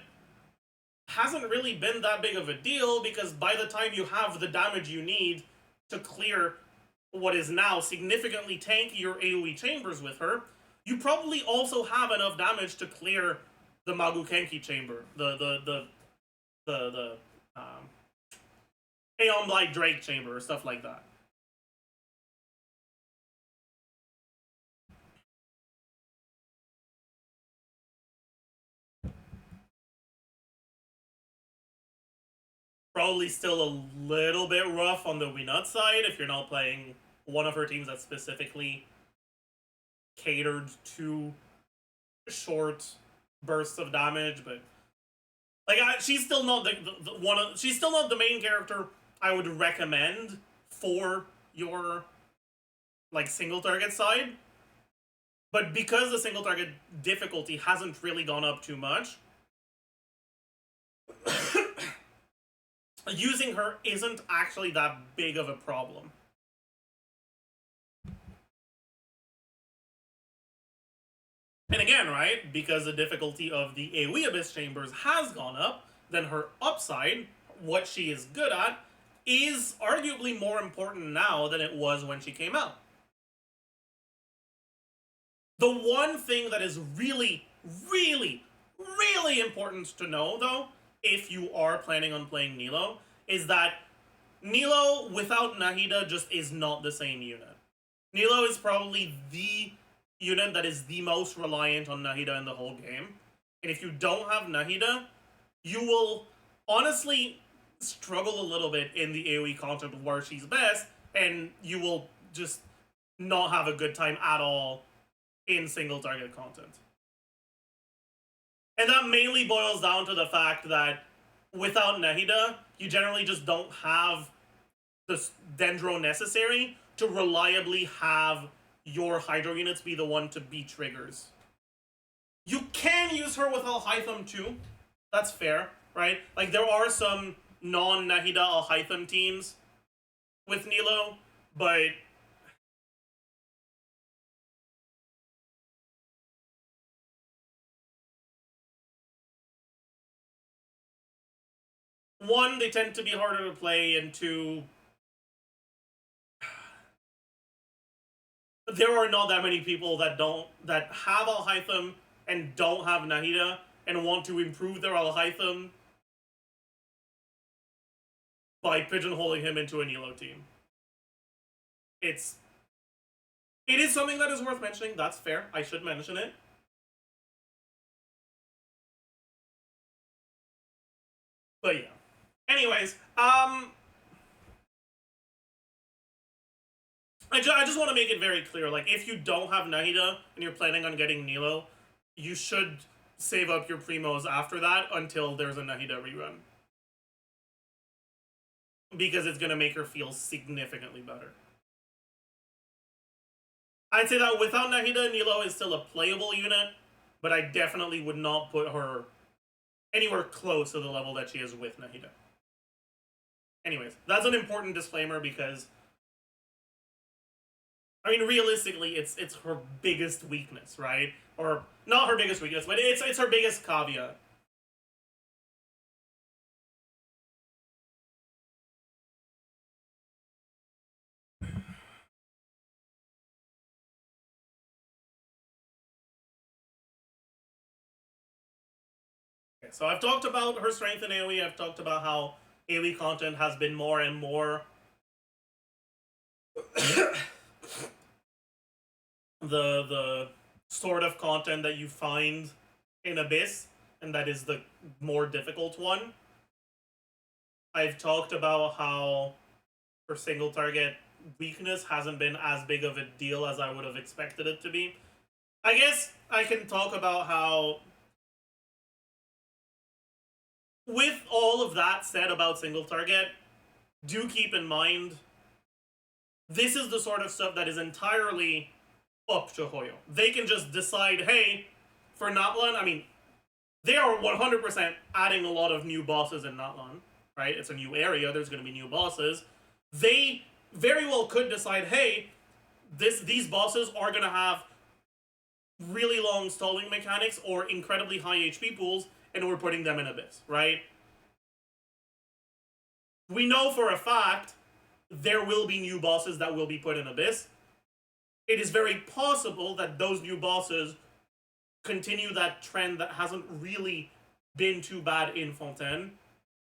hasn't really been that big of a deal, because by the time you have the damage you need to clear what is now significantly tankier AoE chambers with her, you probably also have enough damage to clear the Magukenki chamber, the Aeon Blight Drake chamber, or stuff like that. Probably still a little bit rough on the Winot side if you're not playing one of her teams that's specifically catered to short bursts of damage, but like she's still not she's still not the main character I would recommend for your like single target side. But because the single target difficulty hasn't really gone up too much, using her isn't actually that big of a problem. And again, right, because the difficulty of the AoE Abyss Chambers has gone up, then her upside, what she is good at, is arguably more important now than it was when she came out. The one thing that is really, really, really important to know, though, if you are planning on playing Nilou, is that Nilou without Nahida just is not the same unit. Nilou is probably the unit that is the most reliant on Nahida in the whole game. And if you don't have Nahida, you will honestly struggle a little bit in the AoE content where she's best, and you will just not have a good time at all in single target content. And that mainly boils down to the fact that without Nahida, you generally just don't have the dendro necessary to reliably have your Hydro units be the one to be triggers. You can use her with Alhaitham too. That's fair, right? Like, there are some non-Nahida Alhaitham teams with Nilou, but one, they tend to be harder to play, and two, there are not that many people that have Alhaitham and don't have Nahida and want to improve their Alhaitham by pigeonholing him into a Nilou team. It is something that is worth mentioning. That's fair. I should mention it. But yeah. Anyways, I just want to make it very clear, like, if you don't have Nahida and you're planning on getting Nilou, you should save up your primos after that until there's a Nahida rerun. Because it's going to make her feel significantly better. I'd say that without Nahida, Nilou is still a playable unit, but I definitely would not put her anywhere close to the level that she is with Nahida. Anyways, that's an important disclaimer because, I mean, realistically, it's her biggest weakness, right? Or, not her biggest weakness, but it's her biggest caveat. Okay, so I've talked about her strength in AoE, I've talked about how AoE content has been more and more the sort of content that you find in Abyss, and that is the more difficult one. I've talked about how her single target weakness hasn't been as big of a deal as I would have expected it to be. I guess I can talk about how, with all of that said about single target, do keep in mind, this is the sort of stuff that is entirely up to Hoyo. They can just decide, hey, for Natlan, I mean, they are 100% adding a lot of new bosses in Natlan, right? It's a new area, there's going to be new bosses. They very well could decide, hey, these bosses are going to have really long stalling mechanics or incredibly high HP pools, and we're putting them in Abyss, right? We know for a fact there will be new bosses that will be put in Abyss. It is very possible that those new bosses continue that trend that hasn't really been too bad in Fontaine,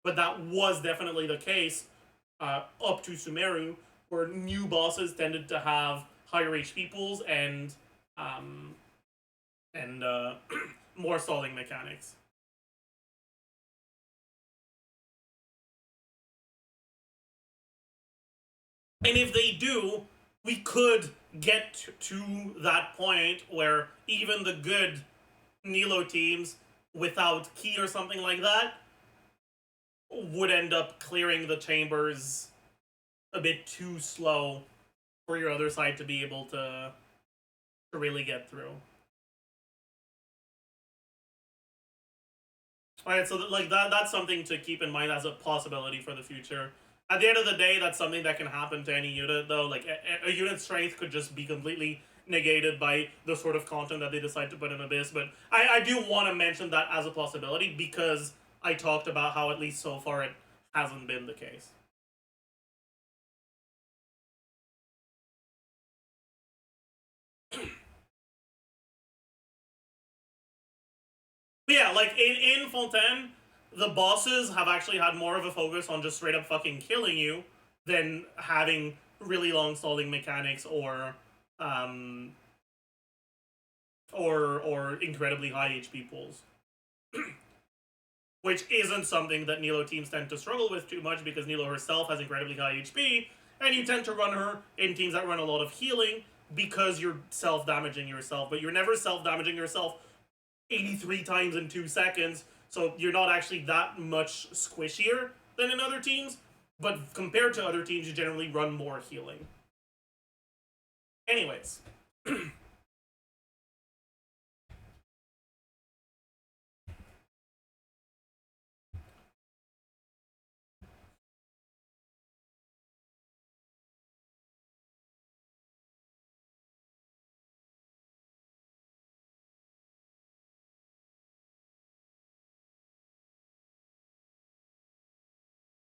but that was definitely the case up to Sumeru, where new bosses tended to have higher HP pools and more stalling mechanics. And if they do, we could get to that point where even the good Nilou teams without key or something like that would end up clearing the chambers a bit too slow for your other side to be able to really get through. Alright, so like that's something to keep in mind as a possibility for the future. At the end of the day, that's something that can happen to any unit, though. Like, a unit's strength could just be completely negated by the sort of content that they decide to put in Abyss, but I do want to mention that as a possibility because I talked about how, at least so far, it hasn't been the case. But yeah, like, in Fontaine, the bosses have actually had more of a focus on just straight up fucking killing you than having really long stalling mechanics or incredibly high HP pools. Which isn't something that Nilou teams tend to struggle with too much because Nilou herself has incredibly high HP, and you tend to run her in teams that run a lot of healing because you're self-damaging yourself, but you're never self-damaging yourself 83 times in 2 seconds, so you're not actually that much squishier than in other teams, but compared to other teams, you generally run more healing. Anyways.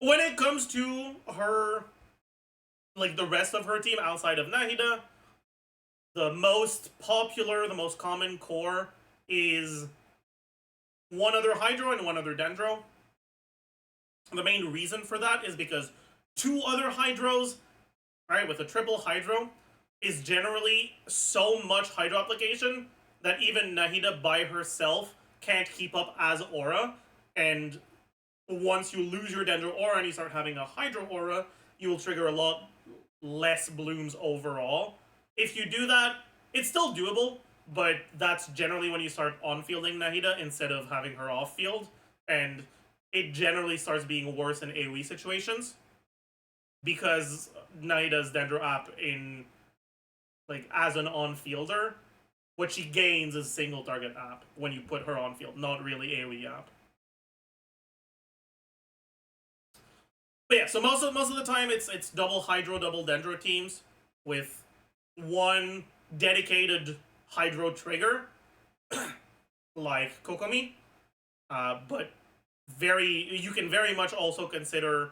When it comes to her, like the rest of her team outside of Nahida, the most popular, the most common core is one other Hydro and one other Dendro. The main reason for that is because 2 other Hydros, right, with a triple Hydro, is generally so much Hydro application that even Nahida by herself can't keep up as Aura, and once you lose your Dendro Aura and you start having a Hydro Aura, you will trigger a lot less blooms overall. If you do that, it's still doable, but that's generally when you start on-fielding Nahida instead of having her off-field, and it generally starts being worse in AoE situations because Nahida's Dendro app in, like, as an on-fielder, what she gains is single target app when you put her on field, not really AoE app. But yeah, so most of the time it's double Hydro, double Dendro teams with one dedicated Hydro trigger, like Kokomi. But you can very much also consider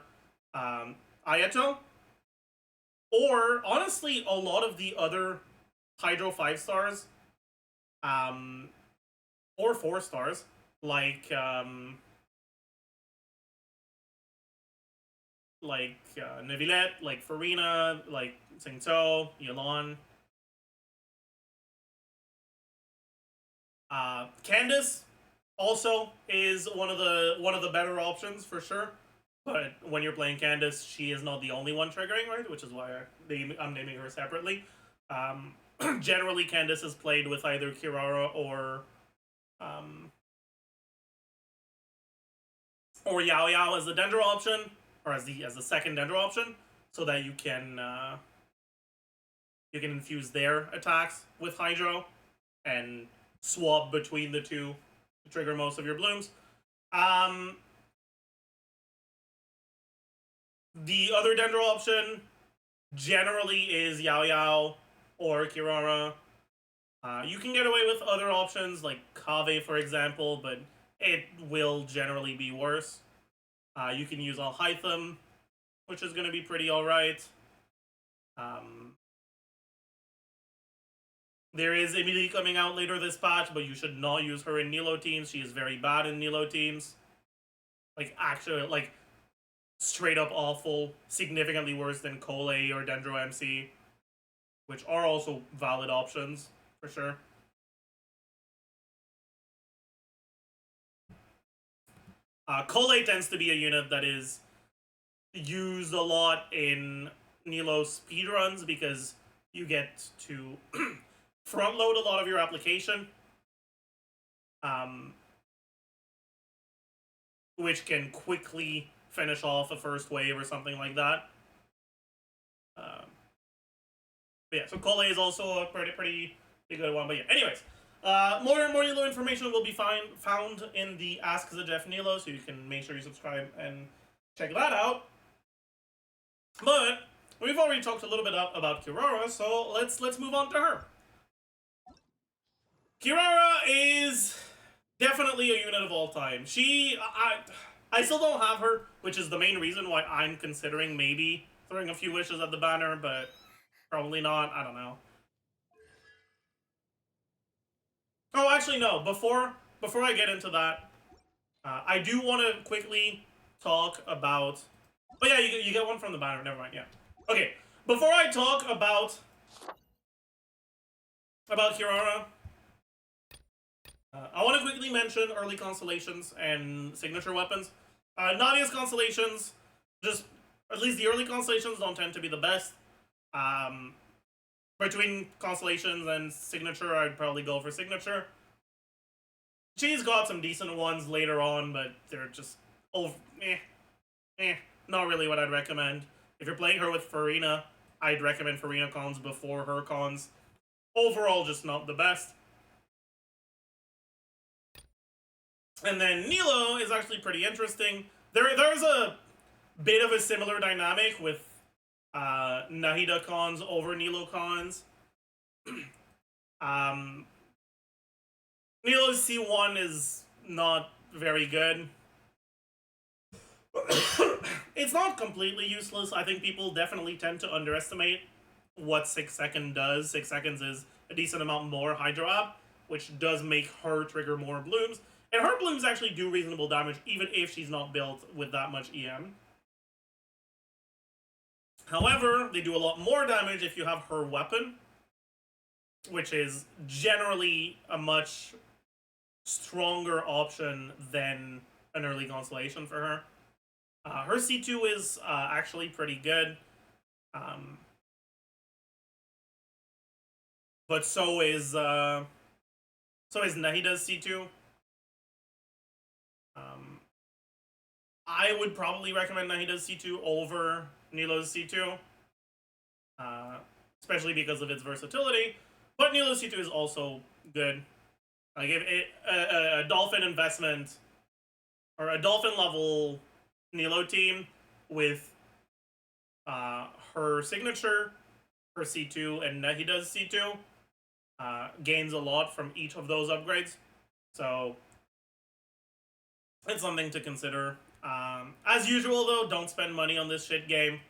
Ayato, or honestly a lot of the other Hydro 5 stars, or 4 stars, like Neuvillette, like Farina, like Tsingto, Yelan. Candace also is one of the better options for sure. But when you're playing Candace, she is not the only one triggering, right? Which is why I'm naming her separately. Generally, Candace is played with either Kirara or Yao Yao as the Dendro option, or as the second Dendro option, so that you can infuse their attacks with Hydro and swap between the two to trigger most of your blooms. The other Dendro option generally is Yao Yao or Kirara. You can get away with other options like Kave, for example, but it will generally be worse. You can use Alhaitham, which is going to be pretty alright. There is Emily coming out later this patch, but you should not use her in Nilou teams. She is very bad in Nilou teams. Like, actually, like, straight up awful. Significantly worse than Cole or Dendro MC, which are also valid options, for sure. Cole tends to be a unit that is used a lot in Nilou speedruns because you get to front load a lot of your application, which can quickly finish off a first wave or something like that. But yeah, so Cole is also a pretty good one. But yeah, anyways, more Nilou information will be found in the Ask Zajef Nilou, so you can make sure you subscribe and check that out. But we've already talked a little bit about Kirara, so let's move on to her. Kirara is definitely a unit of all time. I still don't have her, which is the main reason why I'm considering maybe throwing a few wishes at the banner, but probably not. I don't know. Oh, actually, no. Before I get into that, I do want to quickly talk about... Oh yeah, you get one from the banner. Never mind, yeah. Okay, before I talk about Kirara, I want to quickly mention early constellations and signature weapons. Nadia's constellations, just at least the early constellations don't tend to be the best. Between constellations and signature, I'd probably go for signature. She's got some decent ones later on, but they're just not really what I'd recommend. If you're playing her with Farina, I'd recommend Farina cons before her cons. Overall, just not the best. And then Nilou is actually pretty interesting. There's a bit of a similar dynamic with Nahida cons over Nilou cons. Nilou's C1 is not very good. It's not completely useless. I think people definitely tend to underestimate what 6 seconds does. 6 seconds is a decent amount more Hydro Up, which does make her trigger more blooms. And her blooms actually do reasonable damage, even if she's not built with that much EM. However, they do a lot more damage if you have her weapon, which is generally a much stronger option than an early constellation for her. Her C2 is actually pretty good. But so is Nahida's C2. I would probably recommend Nahida's C2 over Nilou's C2. Especially because of its versatility. But Nilou's C2 is also good. Like if it, a Dolphin investment or a Dolphin level Nilou team with her signature, her C2, and Nahida's C2 gains a lot from each of those upgrades. So it's something to consider. As usual, though, don't spend money on this shit game.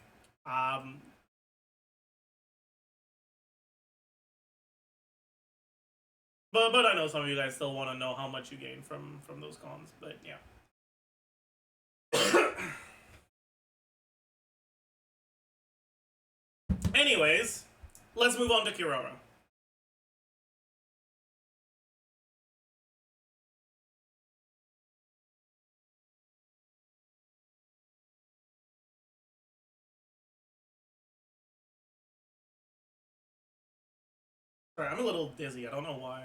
But I know some of you guys still want to know how much you gain from those cons. But yeah. Anyways, let's move on to Kirara. Sorry, I'm a little dizzy. I don't know why.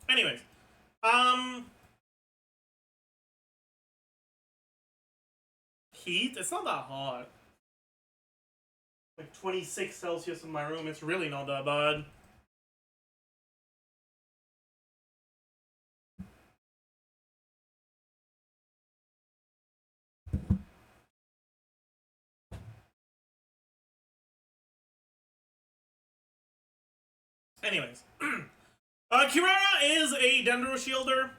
Anyways, heat? It's not that hot. Like 26 Celsius in my room. It's really not that bad. Anyways, Kirara is a Dendro Shielder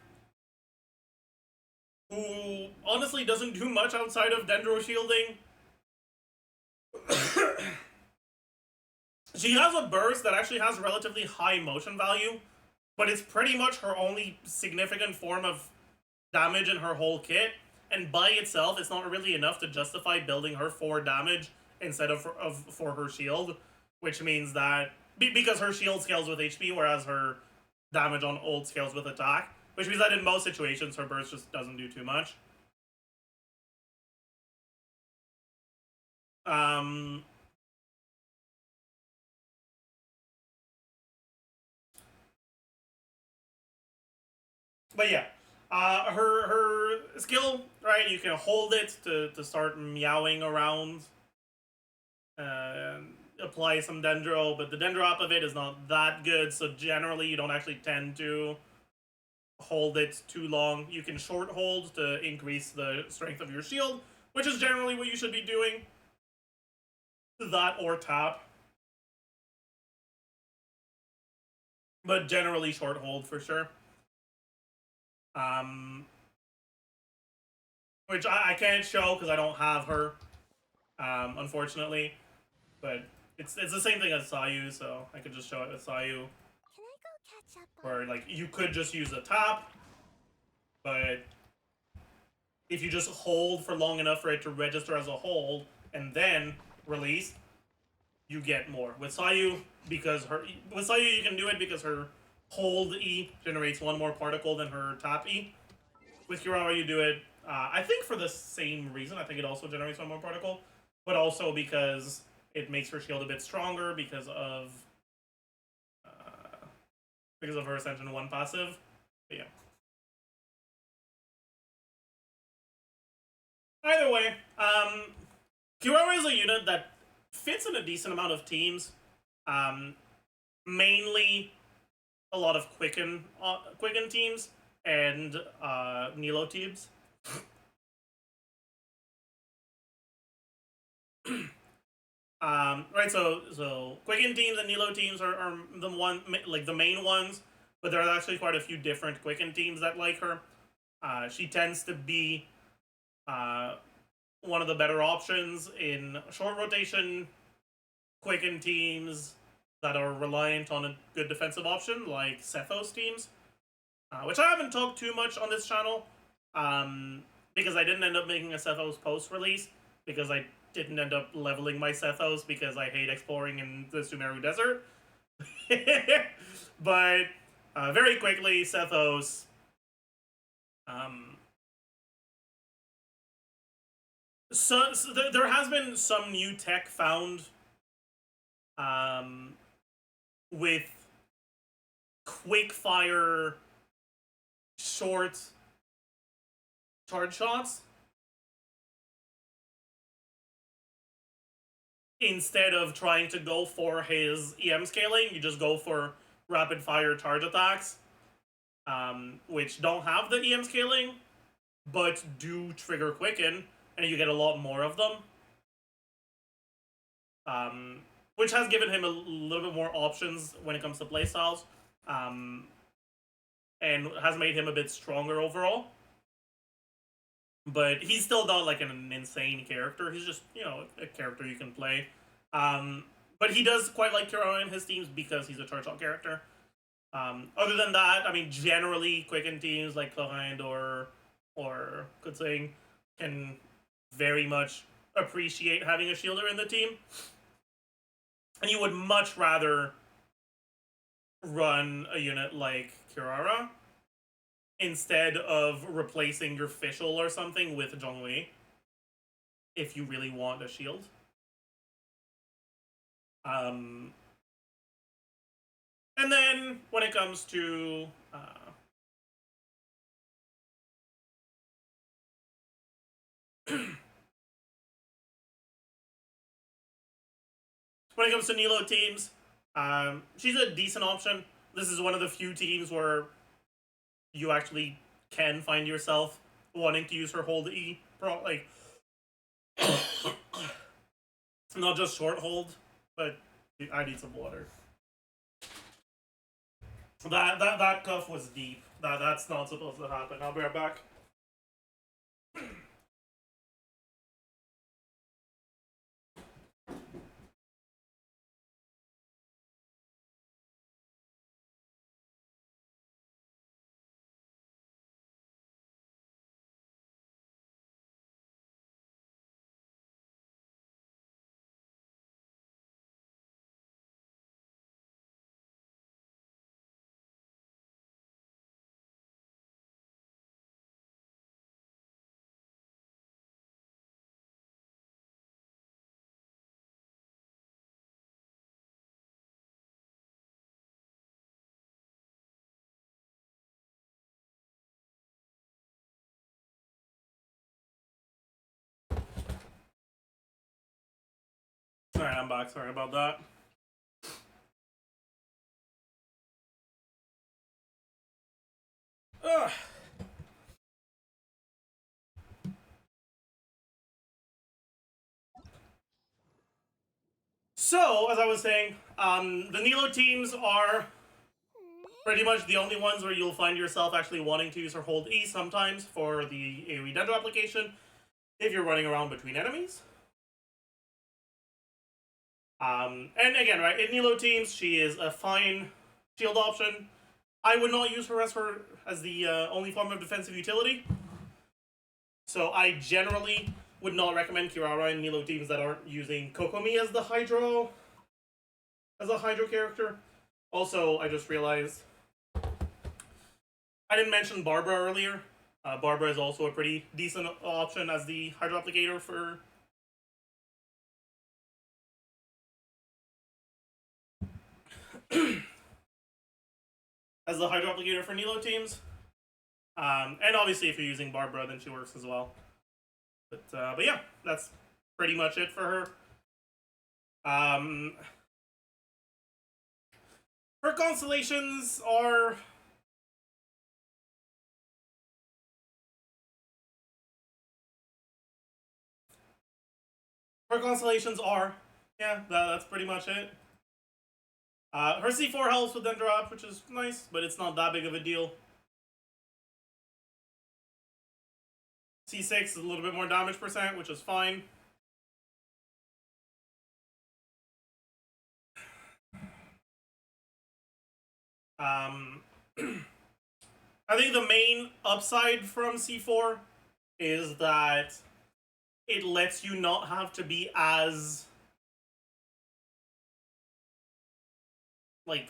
who honestly doesn't do much outside of Dendro Shielding. She has a burst that actually has relatively high motion value, but it's pretty much her only significant form of damage in her whole kit, and by itself, it's not really enough to justify building her for damage instead of for her shield, which means that because her shield scales with HP, whereas her damage on ult scales with attack, which means that in most situations her burst just doesn't do too much. But yeah, her skill, right? You can hold it to start meowing around, apply some Dendro, but the Dendro up of it is not that good, so generally you don't actually tend to hold it too long. You can short hold to increase the strength of your shield, which is generally what you should be doing. That or tap. But generally short hold for sure. Which I can't show because I don't have her, unfortunately. But it's the same thing as Sayu, so I could just show it with Sayu. Where like you could just use a tap, but if you just hold for long enough for it to register as a hold and then release, you get more. With Sayu, you can do it because her hold E generates one more particle than her tap E. With Kirara, you do it, I think for the same reason. I think it also generates one more particle, but also because it makes her shield a bit stronger because of her Ascension 1 passive. But yeah. Either way, Kirara is a unit that fits in a decent amount of teams. Mainly a lot of Quicken teams and Nilou teams. Right, so Quicken teams and Nilou teams are the main ones, but there are actually quite a few different Quicken teams that like her. She tends to be one of the better options in short rotation Quicken teams that are reliant on a good defensive option, like Sethos teams, which I haven't talked too much on this channel, because I didn't end up making a Sethos post-release, because I didn't end up leveling my Sethos because I hate exploring in the Sumeru Desert. But very quickly, Sethos. So there has been some new tech found with quick fire short charge shots instead of trying to go for his EM scaling. You just go for rapid fire charge attacks, which don't have the EM scaling but do trigger quicken, and you get a lot more of them. Which has given him a little bit more options when it comes to playstyles, and has made him a bit stronger overall. But he's still not like an insane character. He's just, you know, a character you can play. But he does quite like Kirara in his teams because he's a charge shot character. Other than that, I mean, generally, quicken teams like Chlorine or Kutsing can very much appreciate having a shielder in the team. And you would much rather run a unit like Kirara instead of replacing your Fischl or something with Zhonghui if you really want a shield. And then when it comes to when it comes to Nilou teams, she's a decent option. This is one of the few teams where you actually can find yourself wanting to use her hold E, like not just short hold, but I need some water. That cuff was deep. That's not supposed to happen. I'll be right back. Alright, I'm back. Sorry about that. Ugh. So, as I was saying, the Nilou teams are pretty much the only ones where you'll find yourself actually wanting to use her hold E sometimes for the AoE Dendro application if you're running around between enemies. And again, right, in Nilou teams, she is a fine shield option. I would not use her as the only form of defensive utility. So I generally would not recommend Kirara in Nilou teams that aren't using Kokomi as the Hydro character. Also, I just realized I didn't mention Barbara earlier. Barbara is also a pretty decent option as the Hydro applicator for for Nilou teams. And obviously if you're using Barbara, then she works as well. But yeah, that's pretty much it for her. Her constellations are yeah, that's pretty much it. Her C4 helps with Dendro up, which is nice, but it's not that big of a deal. C6 is a little bit more damage percent, which is fine. I think the main upside from C4 is that it lets you not have to be as like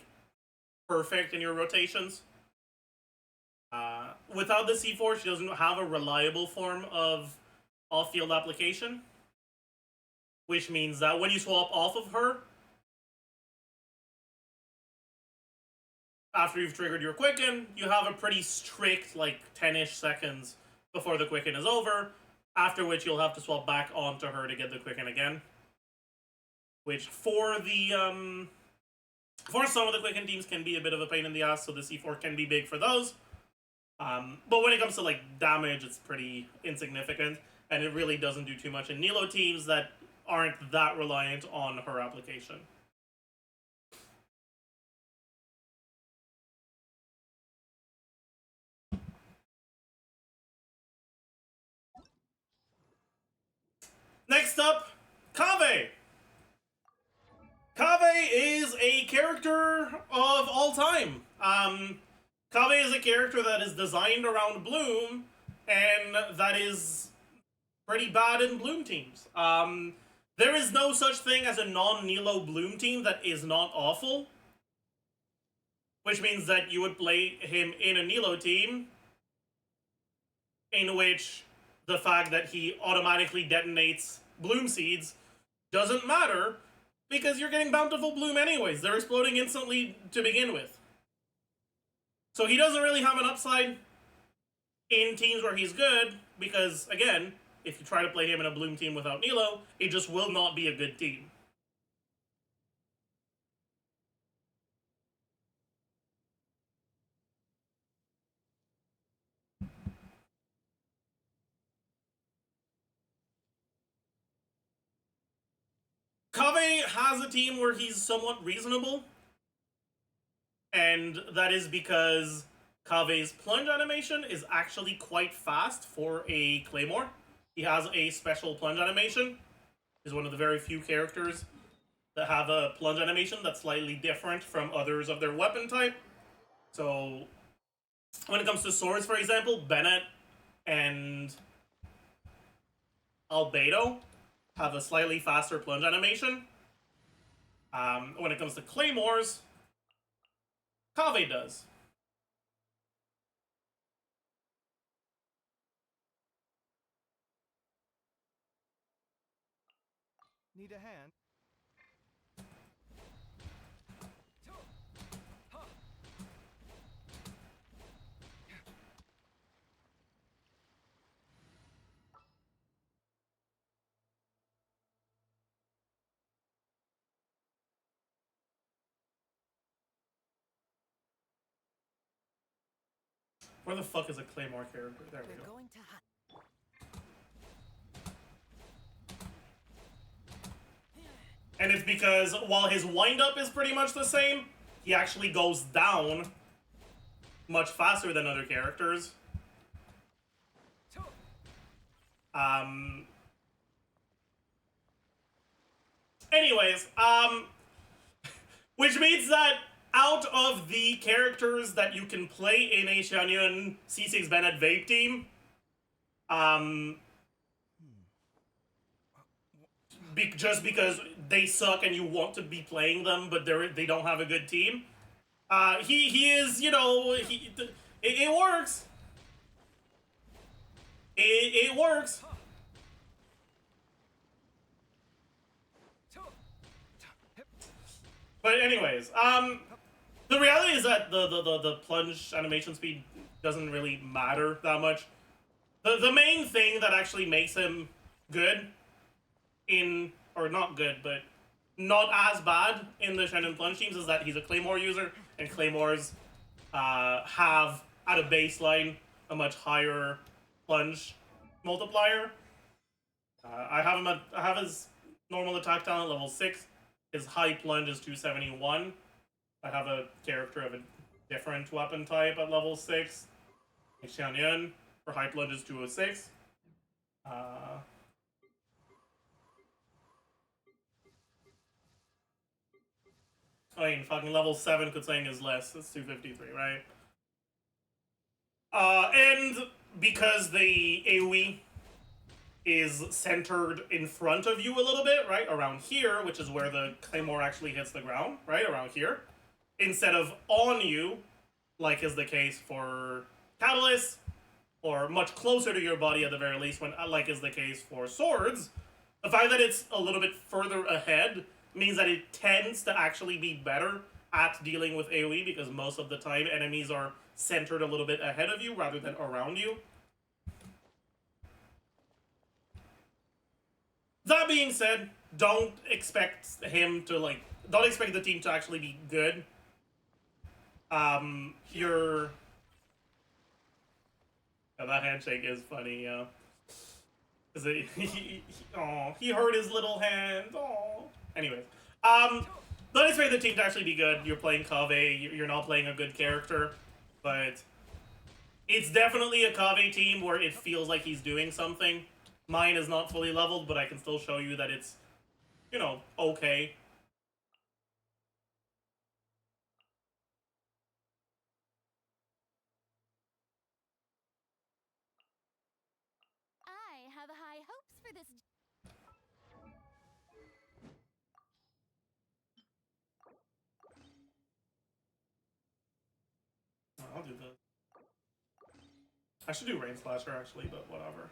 perfect in your rotations. Without the C4, she doesn't have a reliable form of off-field application, which means that when you swap off of her, after you've triggered your Quicken, you have a pretty strict, like, 10-ish seconds before the Quicken is over, after which you'll have to swap back onto her to get the Quicken again. Which, for the, for some of the Quicken teams can be a bit of a pain in the ass, so the C4 can be big for those. But when it comes to, like, damage, it's pretty insignificant, and it really doesn't do too much in Nilou teams that aren't that reliant on her application. Next up, Kaveh! Kaveh is a character of all time. Kaveh is a character that is designed around Bloom, and that is pretty bad in Bloom teams. There is no such thing as a non-Nilou Bloom team that is not awful. Which means that you would play him in a Nilou team in which the fact that he automatically detonates Bloom Seeds doesn't matter because you're getting Bountiful Bloom anyways. They're exploding instantly to begin with. So he doesn't really have an upside in teams where he's good because, again, if you try to play him in a Bloom team without Nilou, it just will not be a good team. Kaveh has a team where he's somewhat reasonable, and that is because Kaveh's plunge animation is actually quite fast for a Claymore. He has a special plunge animation. He's one of the very few characters that have a plunge animation that's slightly different from others of their weapon type. So, when it comes to swords, for example, Bennett and Albedo have a slightly faster plunge animation. When it comes to Claymores, Kaveh does. Need a hand? Where the fuck is a Claymore character? There we We're go. going to hunt. And it's because while his windup is pretty much the same, he actually goes down much faster than other characters. Anyways, which means that out of the characters that you can play in a Xianyun C6 Bennett Vape team, just because they suck and you want to be playing them, but they don't have a good team, he is, you know, it works. It works. But anyways, the reality is that the plunge animation speed doesn't really matter that much. The main thing that actually makes him good or not good, but not as bad in the Xianyun plunge teams is that he's a Claymore user, and Claymores have, at a baseline, a much higher plunge multiplier. I have his normal attack talent level 6. His high plunge is 271. I have a character of a different weapon type at level 6. Xianyun for high plunge is 206. I mean, fucking level 7 Kutsang is less. It's 253, right? And because the AoE is centered in front of you a little bit, right? Around here, which is where the claymore actually hits the ground, right? Around here. Instead of on you, like is the case for Catalyst, or much closer to your body at the very least, when like is the case for swords. The fact that it's a little bit further ahead means that it tends to actually be better at dealing with AoE, because most of the time enemies are centered a little bit ahead of you rather than around you. That being said, don't expect him to don't expect the team to actually be good. Yeah, that handshake is funny, yeah. Cause he hurt his little hand. Oh. Anyways, don't expect the team to actually be good. You're playing Kaveh. You're not playing a good character, but it's definitely a Kaveh team where it feels like he's doing something. Mine is not fully leveled, but I can still show you that it's, you know, okay. I have high hopes for this. I'll do this. I should do Rain Slasher actually, but whatever.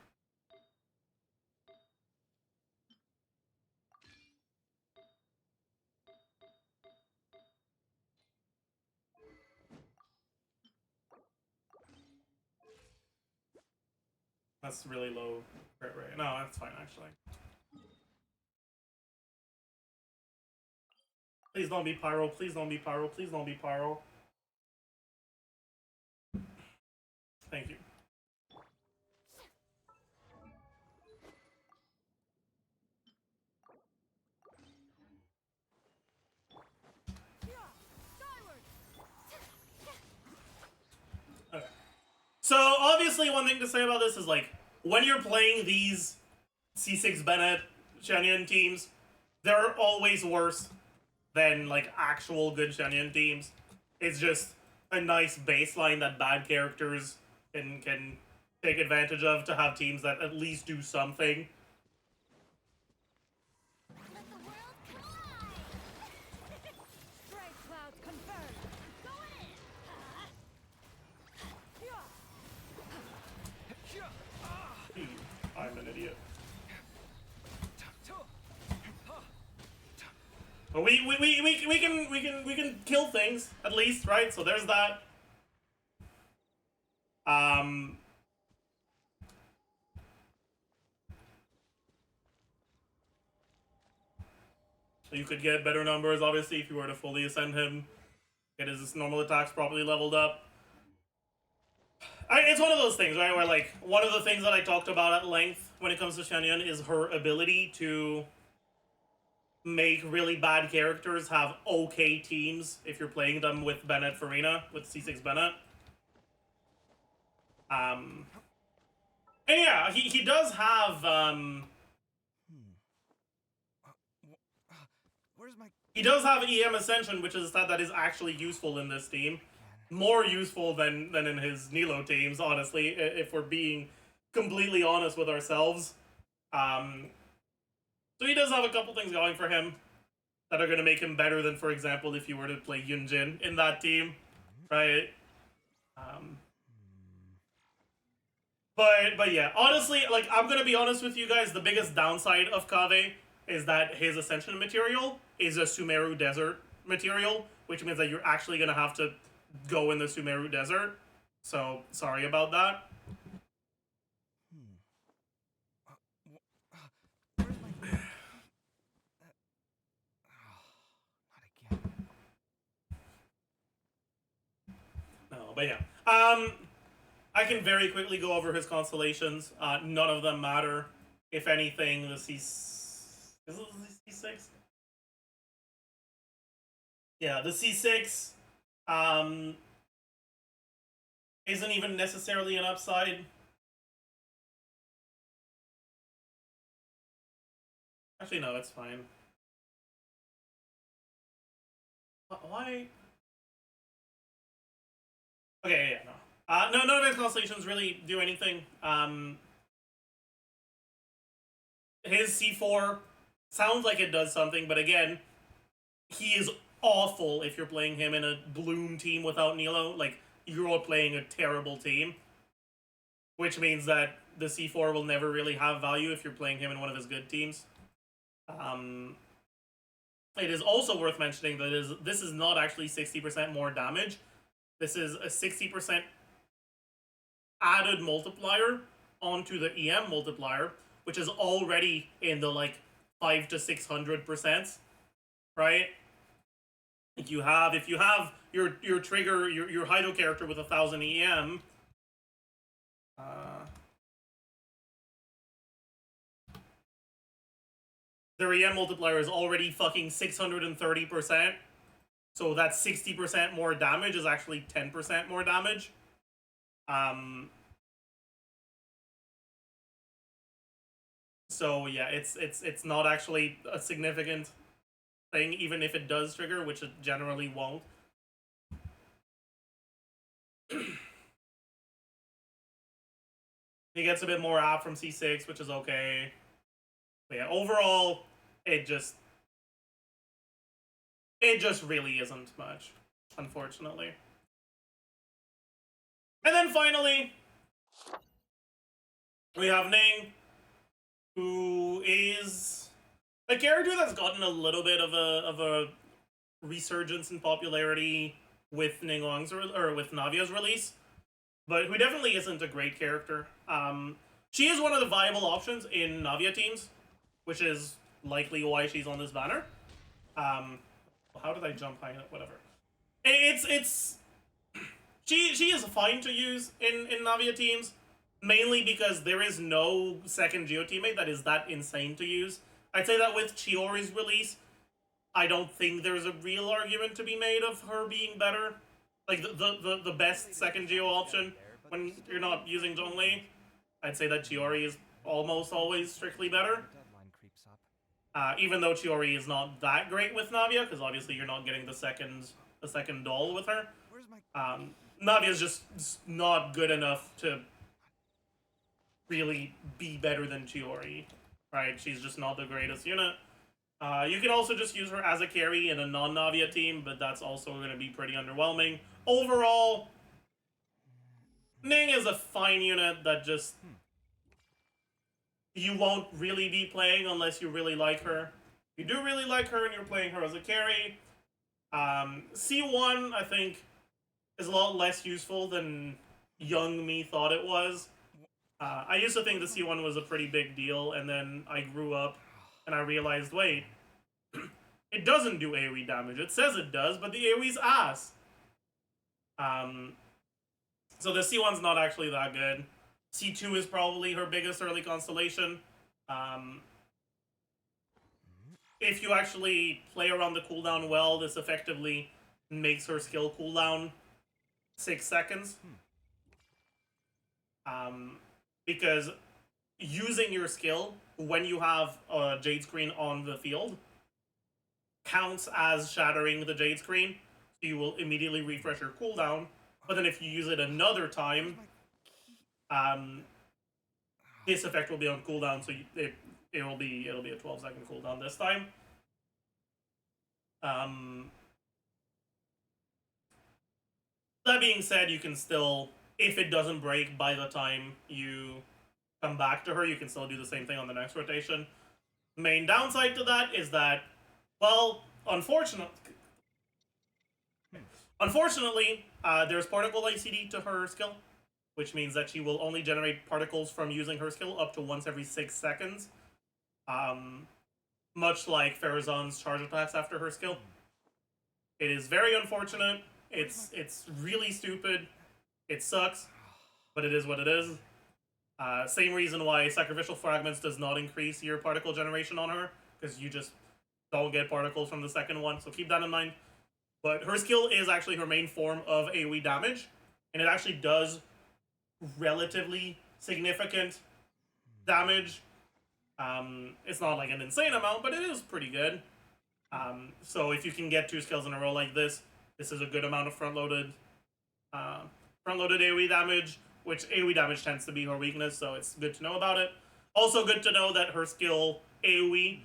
That's really low crit rate. No, that's fine actually. Please don't be pyro. Please don't be pyro. Please don't be pyro. Thank you. Okay. So obviously, one thing to say about this is like when you're playing these C6 Bennett Shenyan teams, they're always worse than like actual good Shenyan teams. It's just a nice baseline that bad characters can take advantage of to have teams that at least do something. Let the world collide! Strike clouds confirmed! Going in! I'm an idiot. But we can kill things at least, right? So there's that. So you could get better numbers, obviously, if you were to fully ascend him, get his normal attacks properly leveled up. It's one of those things, right? Where like one of the things that I talked about at length when it comes to Shenyan is her ability to make really bad characters have okay teams if you're playing them with Bennett Farina, with C6 Bennett. And yeah, he does have Where's my... he does have EM Ascension, which is a stat that is actually useful in this team. More useful than in his Nilou teams, honestly, if we're being completely honest with ourselves. So he does have a couple things going for him that are going to make him better than, for example, if you were to play Yunjin in that team, right? But yeah, honestly, like, I'm going to be honest with you guys, the biggest downside of Kaveh is that his Ascension material is a Sumeru Desert material, which means that you're actually going to have to go in the Sumeru Desert. So, sorry about that. Where's my... not again. No, but yeah. I can very quickly go over his constellations. None of them matter. If anything, the C... Is it the C6? Yeah, the C6 isn't even necessarily an upside. Actually, no, it's fine. Why? Okay, yeah, no. None of his constellations really do anything. his C4 sounds like it does something, but again, he is awful if you're playing him in a Bloom team without Nilou. Like, you're playing a terrible team. Which means that the C4 will never really have value if you're playing him in one of his good teams. It is also worth mentioning that this is not actually 60% more damage. This is a 60% added multiplier onto the EM multiplier, which is already in the like 500 to 600%, right? If you have your trigger, your Hydro character with 1000 EM, their EM multiplier is already fucking 630%. So that's 60% more damage is actually 10% more damage. So yeah, it's not actually a significant thing, even if it does trigger, which it generally won't. He gets a bit more app from C6, which is okay. But yeah, overall, it just really isn't much, unfortunately. And then finally, we have Ning, who is a character that's gotten a little bit of a resurgence in popularity with Ninguang's or with Navia's release, but who definitely isn't a great character. She is one of the viable options in Navia teams, which is likely why she's on this banner. How did I jump high? Whatever. She is fine to use in Navia teams, mainly because there is no second Geo teammate that is that insane to use. I'd say that with Chiori's release, I don't think there's a real argument to be made of her being better. Like, the best second Geo option when you're not using Zhongli, I'd say that Chiori is almost always strictly better. Even though Chiori is not that great with Navia, because obviously you're not getting the second doll with her. Navia's just not good enough to really be better than Chiori, right? She's just not the greatest unit. You can also just use her as a carry in a non-Navia team, but that's also going to be pretty underwhelming. Overall, Ning is a fine unit that just you won't really be playing unless you really like her. If you do really like her and you're playing her as a carry, C1, I think, is a lot less useful than young me thought it was. I used to think the C1 was a pretty big deal, and then I grew up and I realized, wait, it doesn't do AoE damage. It says it does, but the AoE's ass. So the C1's not actually that good. C2 is probably her biggest early constellation. If you actually play around the cooldown well, this effectively makes her skill cooldown 6 seconds. Because using your skill when you have a Jade screen on the field counts as shattering the Jade screen, so you will immediately refresh your cooldown. But then if you use it another time, this effect will be on cooldown, so it'll be a 12-second cooldown this time. That being said, you can still, if it doesn't break by the time you come back to her, you can still do the same thing on the next rotation. The main downside to that is that, well, unfortunately, there's particle ICD to her skill, which means that she will only generate particles from using her skill up to once every 6 seconds. Much like Farazan's charge attacks after her skill. It is very unfortunate. It's really stupid. It sucks, but it is what it is. Same reason why Sacrificial Fragments does not increase your particle generation on her, because you just don't get particles from the second one, so keep that in mind. But her skill is actually her main form of AoE damage, and it actually does relatively significant damage. It's not like an insane amount, but it is pretty good. So if you can get 2 skills in a row like this, this is a good amount of front-loaded AoE damage, which AoE damage tends to be her weakness, so it's good to know about it. Also good to know that her skill AoE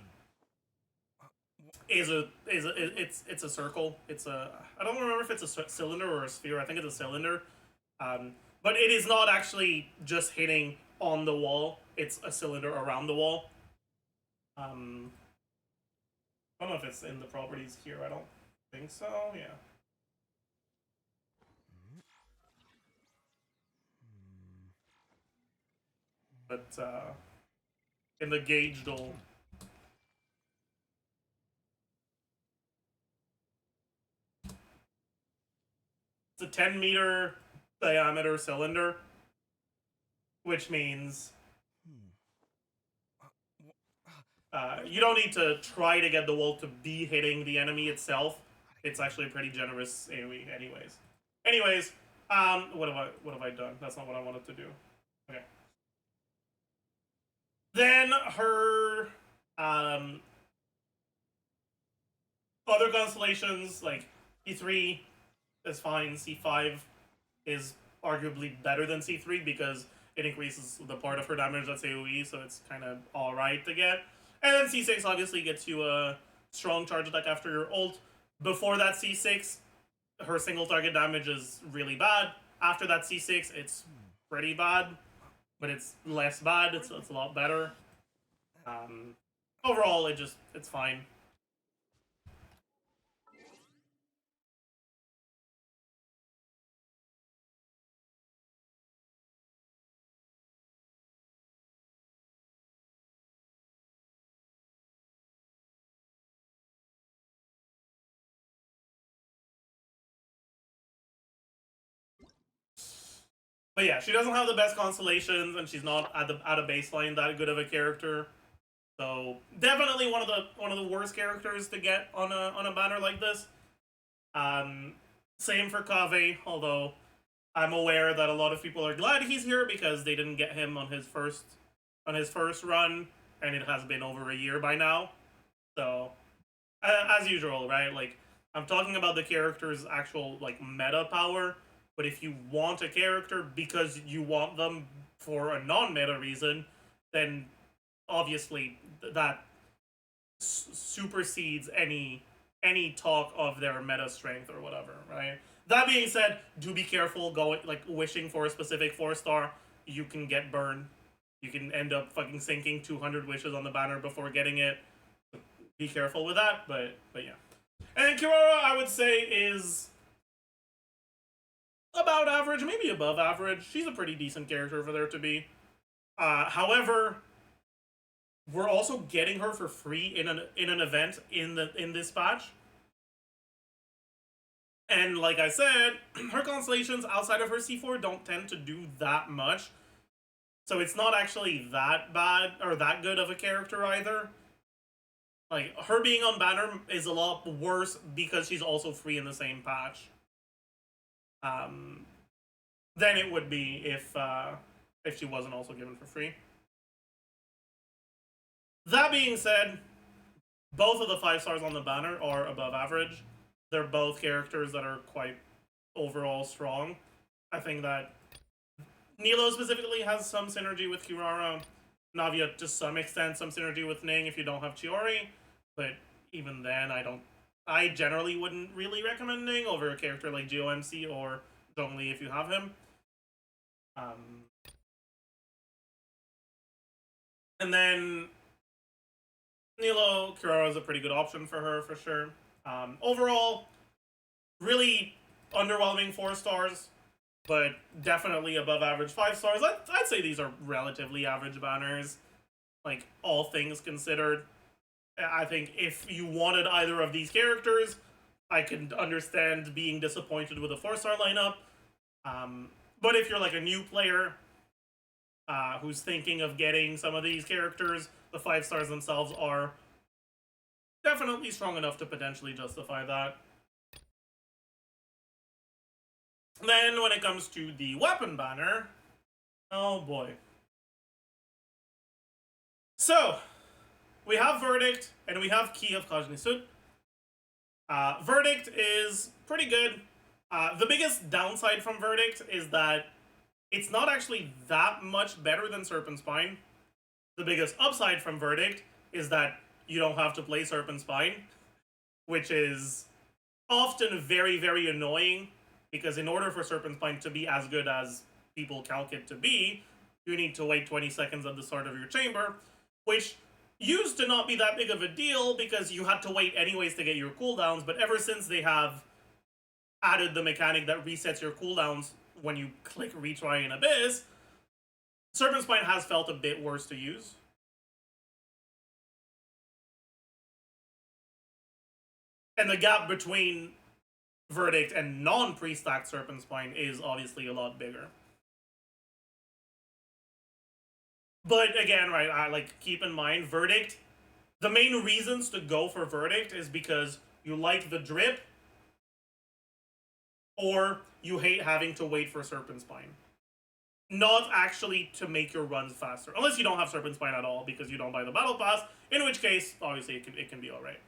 is it's a circle. It's a, I don't remember if it's a cylinder or a sphere. I think it's a cylinder. But it is not actually just hitting on the wall. It's a cylinder around the wall. I don't know if it's in the properties here. I don't think so. Yeah. But in the gauge though. It's a 10-meter diameter cylinder, which means you don't need to try to get the wall to be hitting the enemy itself. It's actually a pretty generous AoE anyways. Anyways, what have I done? That's not what I wanted to do. Okay. Then her other constellations, like C3 is fine, C5 is arguably better than C3 because it increases the part of her damage that's AoE, so it's kind of alright to get. And then C6 obviously gets you a strong charge attack after your ult. Before that C6, her single target damage is really bad. After that C6, it's pretty bad, but it's less bad. It's a lot better. Overall, it's fine. But yeah, she doesn't have the best constellations, and she's not at a baseline that good of a character. So definitely one of the worst characters to get on a banner like this. Same for Kaveh, although I'm aware that a lot of people are glad he's here because they didn't get him on his first run, and it has been over a year by now. So as usual, right? Like, I'm talking about the character's actual like meta power. But if you want a character because you want them for a non-meta reason, then obviously that supersedes any talk of their meta strength or whatever, right? That being said, do be careful going like wishing for a specific 4-star. You can get burned. You can end up fucking sinking 200 wishes on the banner before getting it. Be careful with that, but yeah. And Kirara, I would say, is about average, maybe above average. She's a pretty decent character for there to be. However, we're also getting her for free in an event in this patch. And like I said, her constellations outside of her C4 don't tend to do that much. So it's not actually that bad or that good of a character either. Like, her being on banner is a lot worse because she's also free in the same patch. Than it would be if she wasn't also given for free. That being said, both of the 5-stars on the banner are above average. They're both characters that are quite overall strong. I think that Nilou specifically has some synergy with Kirara. Navia, to some extent, some synergy with Ning if you don't have Chiori. But even then, I generally wouldn't really recommend Ning over a character like GOMC or Zhongli if you have him. And then Nilou, Kirara is a pretty good option for her, for sure. Overall, really underwhelming 4-stars, but definitely above average 5-stars. I'd say these are relatively average banners, like, all things considered. I think if you wanted either of these characters, I can understand being disappointed with a 4-star lineup. But if you're like a new player who's thinking of getting some of these characters, the 5-stars themselves are definitely strong enough to potentially justify that. Then when it comes to the weapon banner, oh boy. So, we have Verdict, and we have Key of Kajnisut. Verdict is pretty good. The biggest downside from Verdict is that it's not actually that much better than Serpent Spine. the biggest upside from Verdict is that you don't have to play Serpent Spine, which is often very, very annoying, because in order for Serpent Spine to be as good as people calc it to be, you need to wait 20 seconds at the start of your chamber, which used to not be that big of a deal because you had to wait anyways to get your cooldowns, but ever since they have added the mechanic that resets your cooldowns when you click retry in Abyss, Serpent Spine has felt a bit worse to use. And the gap between Verdict and non-pre-stacked Serpent Spine is obviously a lot bigger. But again, right, like, keep in mind, Verdict, the main reasons to go for Verdict is because you like the drip, or you hate having to wait for Serpent Spine. Not actually to make your runs faster. Unless you don't have Serpent Spine at all because you don't buy the Battle Pass, in which case, obviously, it can be alright.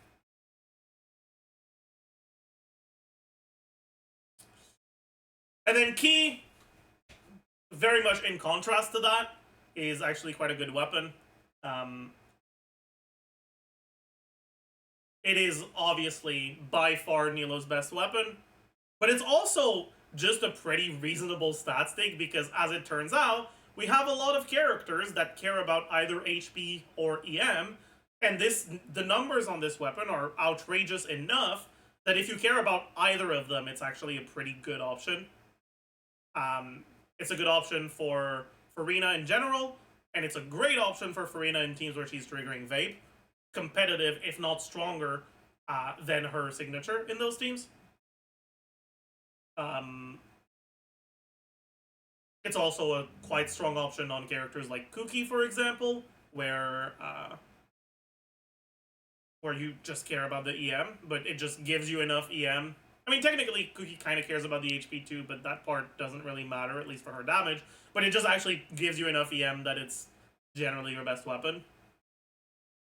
And then Key, very much in contrast to that, is actually quite a good weapon. It is obviously by far Nilou's best weapon, but it's also just a pretty reasonable stat stick because, as it turns out, we have a lot of characters that care about either HP or EM, and the numbers on this weapon are outrageous enough that if you care about either of them, it's actually a pretty good option. It's a good option for Farina in general, and it's a great option for Farina in teams where she's triggering Vape. Competitive, if not stronger, than her signature in those teams. It's also a quite strong option on characters like Kuki, for example, where you just care about the EM, but it just gives you enough EM. I mean, technically, Kuki kind of cares about the HP too, but that part doesn't really matter, at least for her damage. But it just actually gives you enough EM that it's generally your best weapon.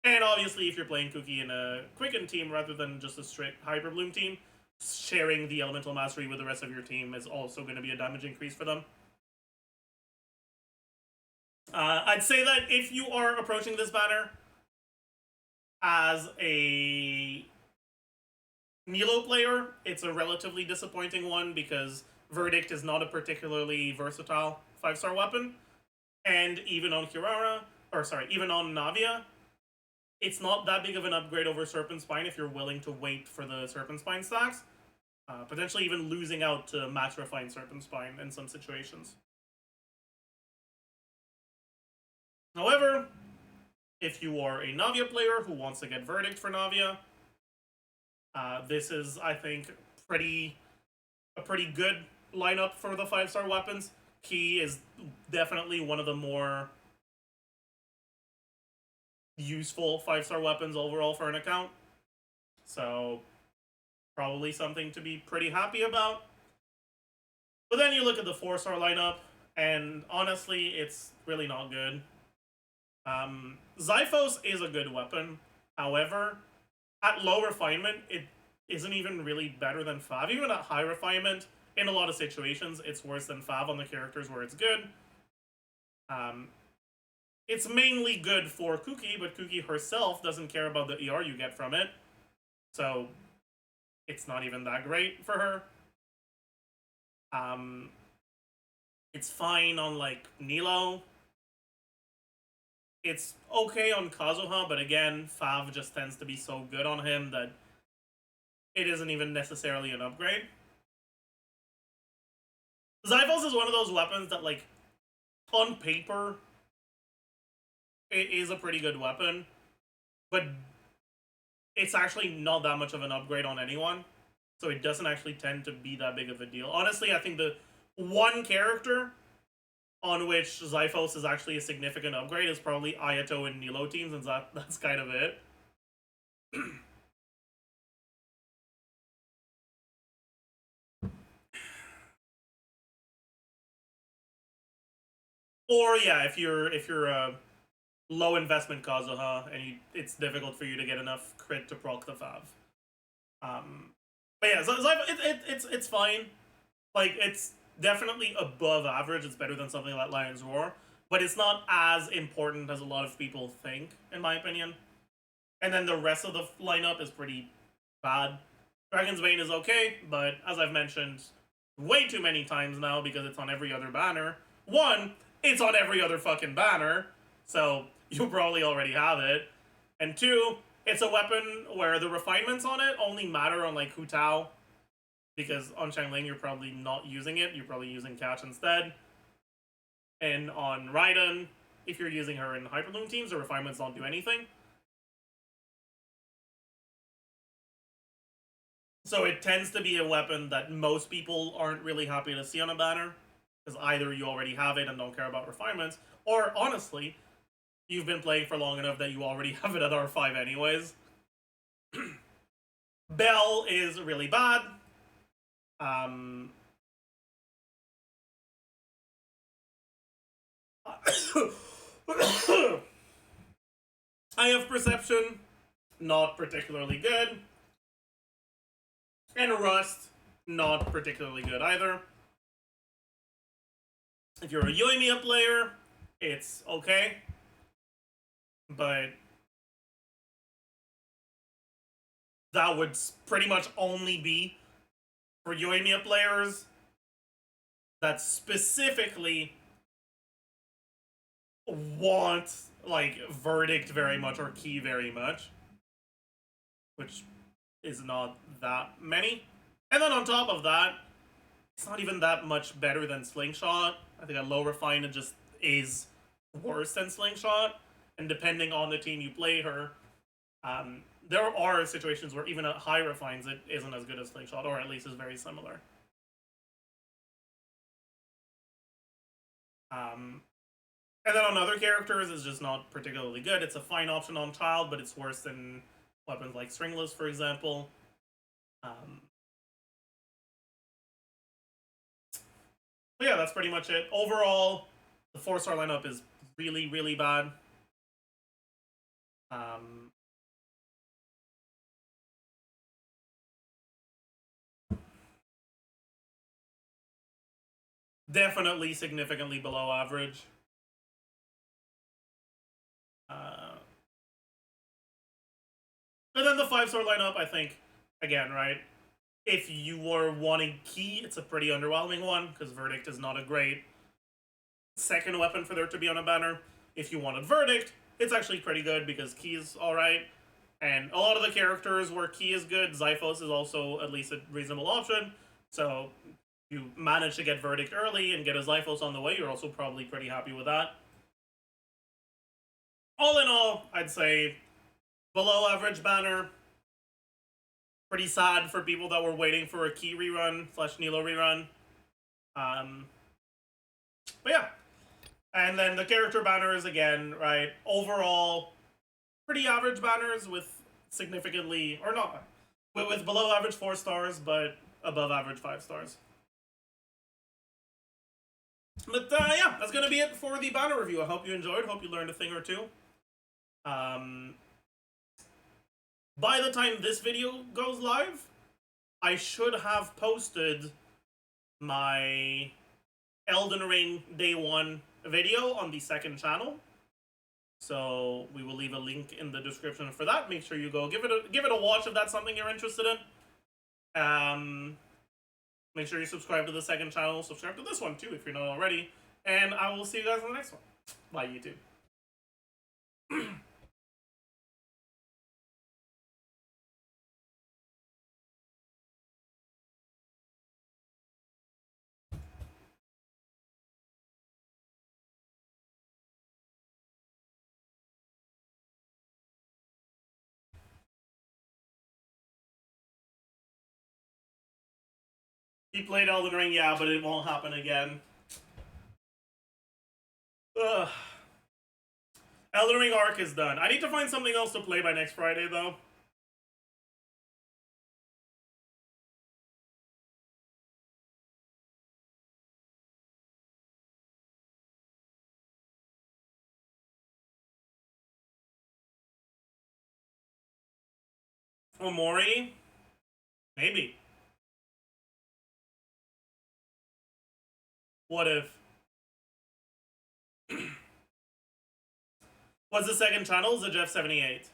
And obviously, if you're playing Kuki in a Quicken team rather than just a straight Hyper Bloom team, sharing the Elemental Mastery with the rest of your team is also going to be a damage increase for them. I'd say that if you are approaching this banner as a Nilou player, it's a relatively disappointing one because Verdict is not a particularly versatile 5-star weapon. And even on even on Navia, it's not that big of an upgrade over Serpent Spine if you're willing to wait for the Serpent Spine stacks. Potentially even losing out to Max Refined Serpent Spine in some situations. However, if you are a Navia player who wants to get Verdict for Navia, this is, I think, a pretty good lineup for the 5-star weapons. Key is definitely one of the more useful 5-star weapons overall for an account. So, probably something to be pretty happy about. But then you look at the 4-star lineup, and honestly, it's really not good. Zyphos is a good weapon. However, at low refinement, it isn't even really better than Fav. Even at high refinement, in a lot of situations, it's worse than Fav on the characters where it's good. It's mainly good for Kuki, but Kuki herself doesn't care about the ER you get from it. So, it's not even that great for her. It's fine on, like, Nilou. It's okay on Kazuha, but again, Fav just tends to be so good on him that it isn't even necessarily an upgrade. Zyphos is one of those weapons that, like, on paper, it is a pretty good weapon, but it's actually not that much of an upgrade on anyone, so it doesn't actually tend to be that big of a deal. Honestly, I think the one character on which Zyphos is actually a significant upgrade is probably Ayato and Nilou teams, and that's kind of it. Or yeah, if you're a low investment Kazuha and it's difficult for you to get enough crit to proc the Fav. But yeah, it's fine. Like, it's definitely above average. It's better than something like Lion's Roar. but it's not as important as a lot of people think, in my opinion. And then the rest of the lineup is pretty bad. Dragon's Bane is okay, but as I've mentioned way too many times now because it's on every other banner. One, it's on every other fucking banner, so you probably already have it. And two, it's a weapon where the refinements on it only matter on like Hu Tao, because on Xiangling you're probably not using it, you're probably using Catch instead. And on Raiden, if you're using her in Hyperloom teams, the refinements don't do anything. So it tends to be a weapon that most people aren't really happy to see on a banner, because either you already have it and don't care about refinements, or honestly, you've been playing for long enough that you already have it at R5 anyways. Bell is really bad. I have Perception, not particularly good. And Rust, not particularly good either. If you're a Yoimiya player, it's okay. But that would pretty much only be for Yoimiya players that specifically want, like, Verdict very much or Key very much. Which is not that many. And then on top of that, it's not even that much better than Slingshot. I think a low refine, it just is worse than Slingshot. And depending on the team you play her, there are situations where even a high refines it isn't as good as Slingshot, or at least is very similar. And then on other characters, it's just not particularly good. It's a fine option on Child, but it's worse than weapons like Stringless, for example. But yeah, that's pretty much it. Overall, the 4-star lineup is really, really bad. Definitely significantly below average. And then the 5-star lineup, I think, again, right? If you were wanting Key, it's a pretty underwhelming one, because Verdict is not a great second weapon for there to be on a banner. If you wanted Verdict, it's actually pretty good, because Key is alright. And a lot of the characters where Key is good, Zyphos is also at least a reasonable option. So if you manage to get Verdict early and get a Zyphos on the way, you're also probably pretty happy with that. All in all, I'd say below average banner. Pretty sad for people that were waiting for a Key rerun / Nilou rerun. But yeah. And then the character banners again, right? Overall, pretty average banners with significantly, or not, with below average 4 stars, but above average 5 stars. But yeah, that's going to be it for the banner review. I hope you enjoyed. Hope you learned a thing or two. By the time this video goes live, I should have posted my Elden Ring Day 1 video on the second channel. So we will leave a link in the description for that. Make sure you go give it a watch if that's something you're interested in. Make sure you subscribe to the second channel. Subscribe to this one too if you're not already. And I will see you guys in the next one. Bye, YouTube. He played Elden Ring, yeah, but it won't happen again. Ugh. Elden Ring arc is done. I need to find something else to play by next Friday, though. Omori? Maybe. What if? What's the second channel? Zajef78.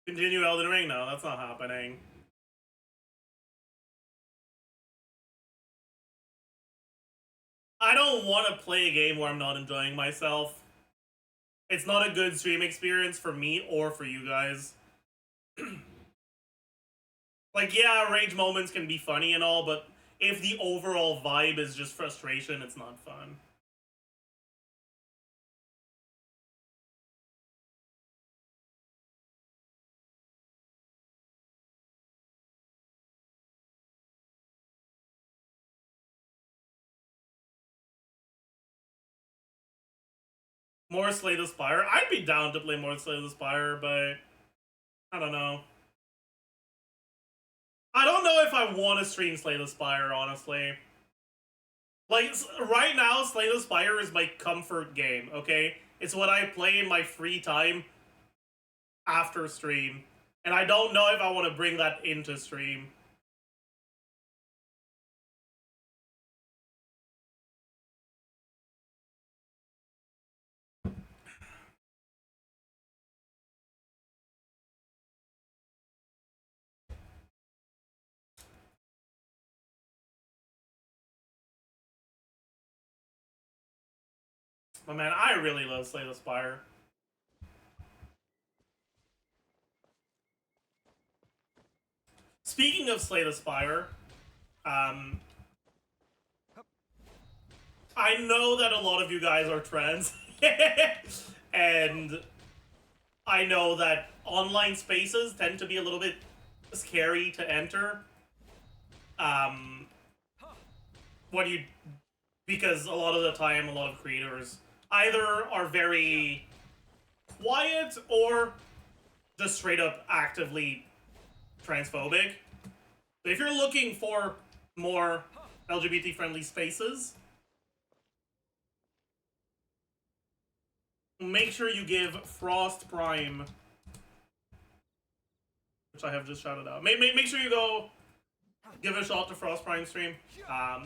Continue Elden Ring? No, that's not happening. I don't want to play a game where I'm not enjoying myself. It's not a good stream experience for me or for you guys. Like, yeah, rage moments can be funny and all, but if the overall vibe is just frustration, it's not fun. More Slay the Spire? I'd be down to play more Slay the Spire, but I don't know. I don't know if I want to stream Slay the Spire, honestly. Like, right now, Slay the Spire is my comfort game, okay? It's what I play in my free time after stream. And I don't know if I want to bring that into stream. But man, I really love Slay the Spire. Speaking of Slay the Spire, I know that a lot of you guys are trans, and I know that online spaces tend to be a little bit scary to enter. Because a lot of the time, a lot of creators either are very quiet or just straight up actively transphobic. So if you're looking for more LGBT-friendly spaces, make sure you give Frost Prime, which I have just shouted out. Make sure you go give a shot to Frost Prime stream. I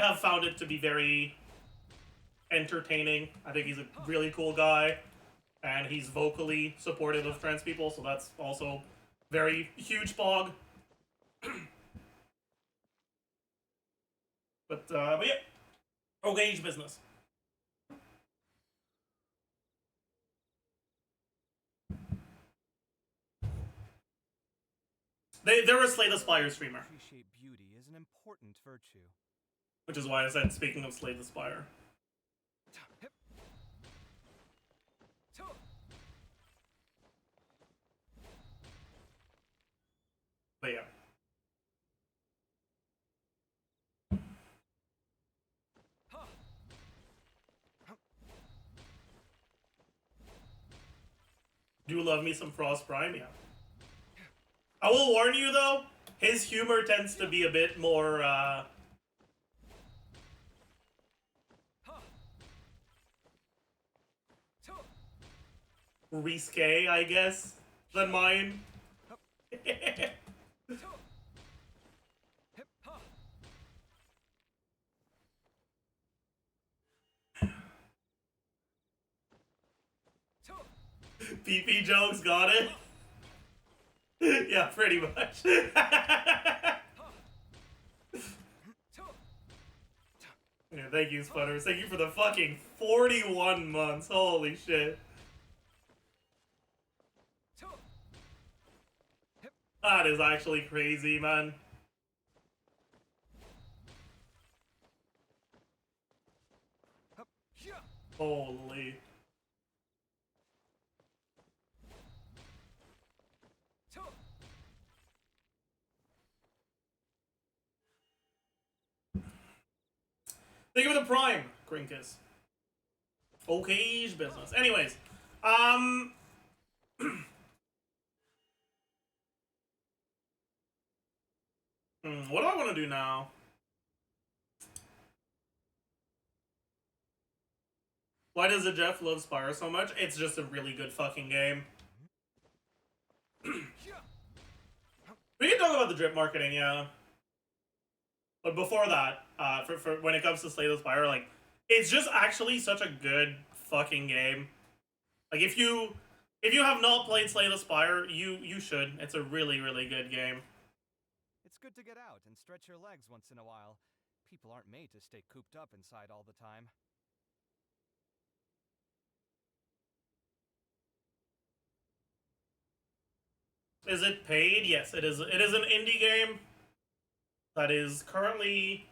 have found it to be very entertaining. I think he's a really cool guy, and he's vocally supportive of trans people, so that's also very huge pog. But yeah, Ogage business. They're a Slay the Spire streamer, Appreciate beauty is an important virtue. which is why I said, speaking of Slay the Spire. But yeah. Do you love me some Frost Prime? Yeah. I will warn you though, his humor tends to be a bit more, risque, I guess, than mine. PP jokes, got it? Yeah, pretty much. Yeah, thank you, Sputters. Thank you for the fucking 41 months. Holy shit. That is actually crazy, man. Holy. Think of the Prime, Grinkus. Okay, business. Anyways, what do I want to do now? Why does Zajef love Spire so much? It's just a really good fucking game. We can talk about the drip marketing, yeah. But before that, for when it comes to Slay the Spire, like, it's just actually such a good fucking game. Like, if you have not played Slay the Spire, you should. It's a really, really good game. It's good to get out and stretch your legs once in a while. People aren't made to stay cooped up inside all the time. Is it paid? Yes, it is. It is an indie game that is currently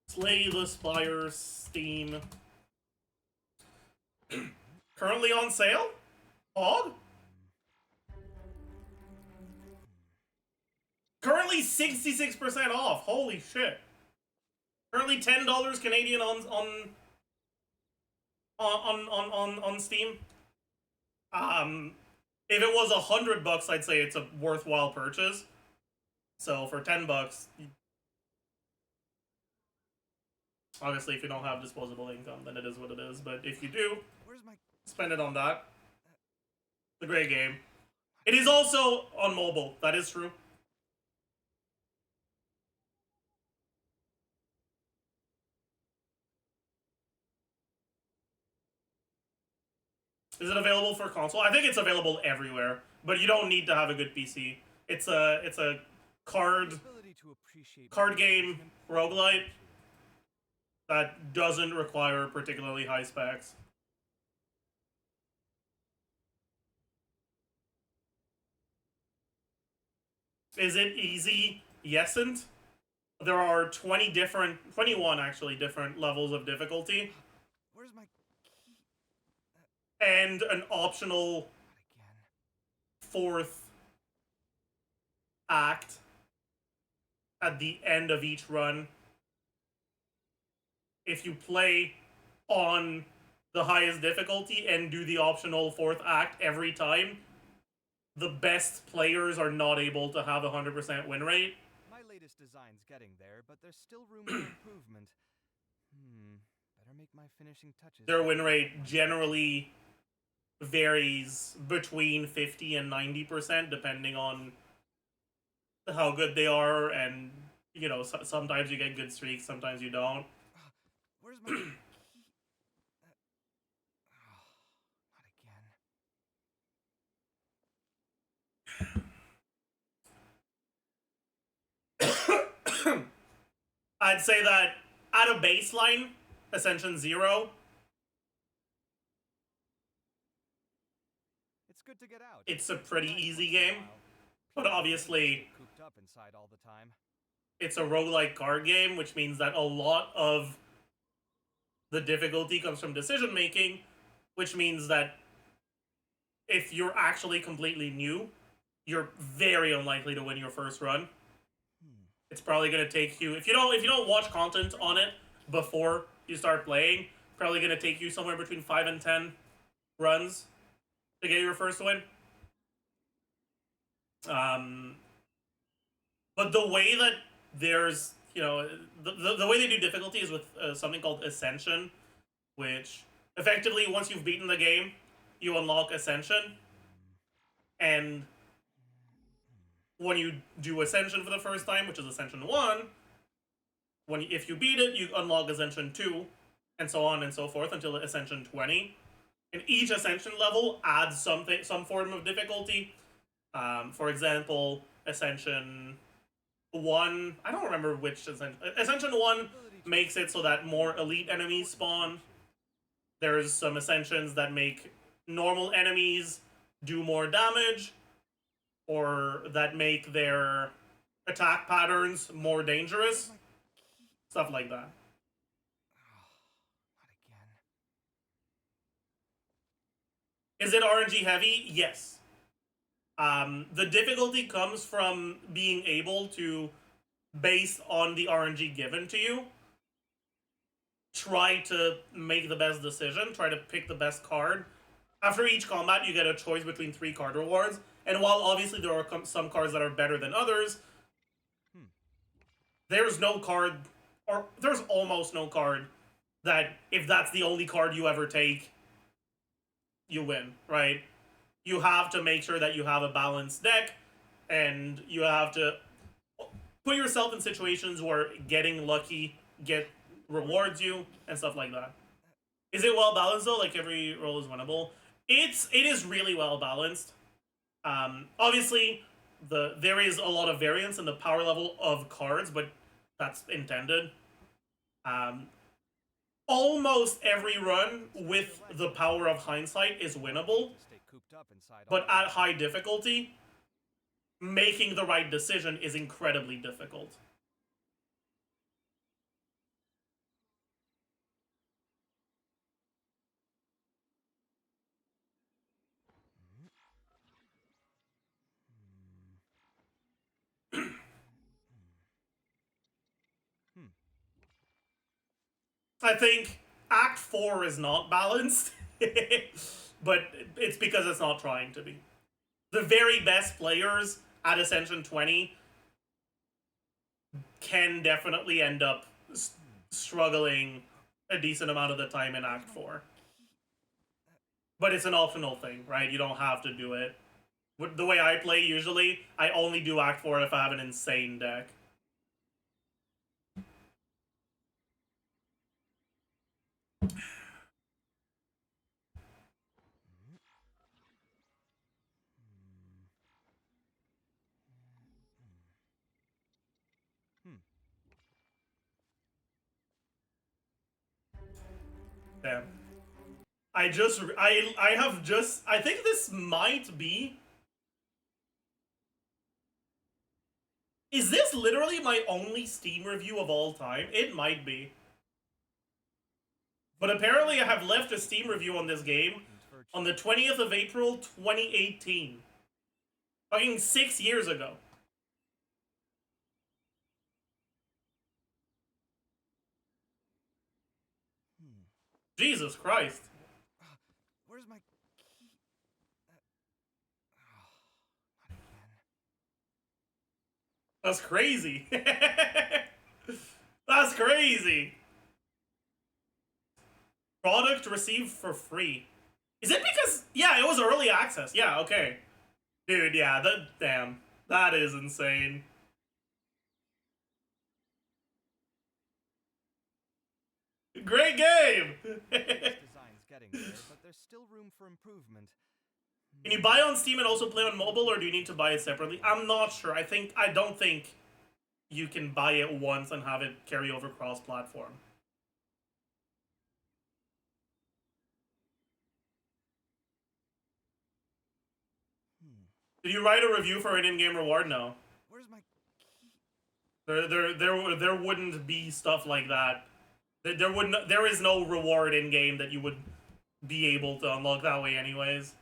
Slay the Spire Steam. Currently on sale? Hog? Currently 66% off. Holy shit. Currently $10 Canadian on Steam. If it was $100, I'd say it's a worthwhile purchase. So for $10, obviously if you don't have disposable income, then it is what it is. But if you do, spend it on that. It's a great game. It is also on mobile. That is true. Is it available for console? I think it's available everywhere, but you don't need to have a good PC. It's a card game roguelite that doesn't require particularly high specs. Is it easy? Yesn't. There are 21 actually different levels of difficulty. Where's my key? And an optional fourth act at the end of each run. If you play on the highest difficulty and do the optional fourth act every time, the best players are not able to have a 100% win rate. My latest design's getting there, but there's still room for improvement. Better make my finishing touches. Their win rate generally varies between 50 and 90% depending on how good they are, and you know, sometimes you get good streaks, sometimes you don't. Where's my key? Not again. I'd say that at a baseline, Ascension 0, It's good to get out. it's a pretty easy game, but obviously Cooped up inside all the time. it's a roguelike card game, which means that a lot of the difficulty comes from decision making, which means that if you're actually completely new, you're very unlikely to win your first run. It's probably going to take you, if you don't watch content on it before you start playing, probably going to take you somewhere between 5 and 10 runs to get your first win. But the way that there's, you know, the way they do difficulty is with something called Ascension, which effectively, once you've beaten the game, you unlock Ascension. And when you do Ascension for the first time, which is Ascension 1, if you beat it, you unlock Ascension 2, and so on and so forth until Ascension 20. And each Ascension level adds some form of difficulty. For example, Ascension 1, I don't remember which Ascension. Ascension 1 makes it so that more elite enemies spawn. There's some Ascensions that make normal enemies do more damage, or that make their attack patterns more dangerous. Stuff like that. Not again. Is it RNG heavy? Yes. The difficulty comes from being able to, based on the RNG given to you, try to make the best decision, try to pick the best card. After each combat, you get a choice between 3 card rewards, and while obviously there are some cards that are better than others, there's no card, or there's almost no card that if that's the only card you ever take, you win, right? You have to make sure that you have a balanced deck, and you have to put yourself in situations where getting lucky rewards you and stuff like that. Is it well balanced though? Like every roll is winnable. It is really well balanced. Obviously, there is a lot of variance in the power level of cards, but that's intended. Almost every run with the power of hindsight is winnable, Stay cooped up inside but all at high difficulty, making the right decision is incredibly difficult. I think Act 4 is not balanced, but it's because it's not trying to be. The very best players at Ascension 20 can definitely end up struggling a decent amount of the time in Act 4. But it's an optional thing, right? You don't have to do it. The way I play usually, I only do Act 4 if I have an insane deck. Damn. I think this might be... Is this literally my only Steam review of all time? It might be. But apparently I have left a Steam review on this game on the 20th of April, 2018. Fucking 6 years ago. Jesus Christ. Where's my key? Not again. That's crazy. That's crazy. Product received for free. Is it because... Yeah, it was early access. Yeah, okay. Dude, yeah, damn. That is insane. Great game! Design's getting there, but there's still room for improvement. Can you buy on Steam and also play on mobile, or do you need to buy it separately? I'm not sure. I don't think you can buy it once and have it carry over cross-platform. Did you write a review for an in-game reward? No. Where's my key? There wouldn't be stuff like that. There is no reward in-game that you would be able to unlock that way anyways.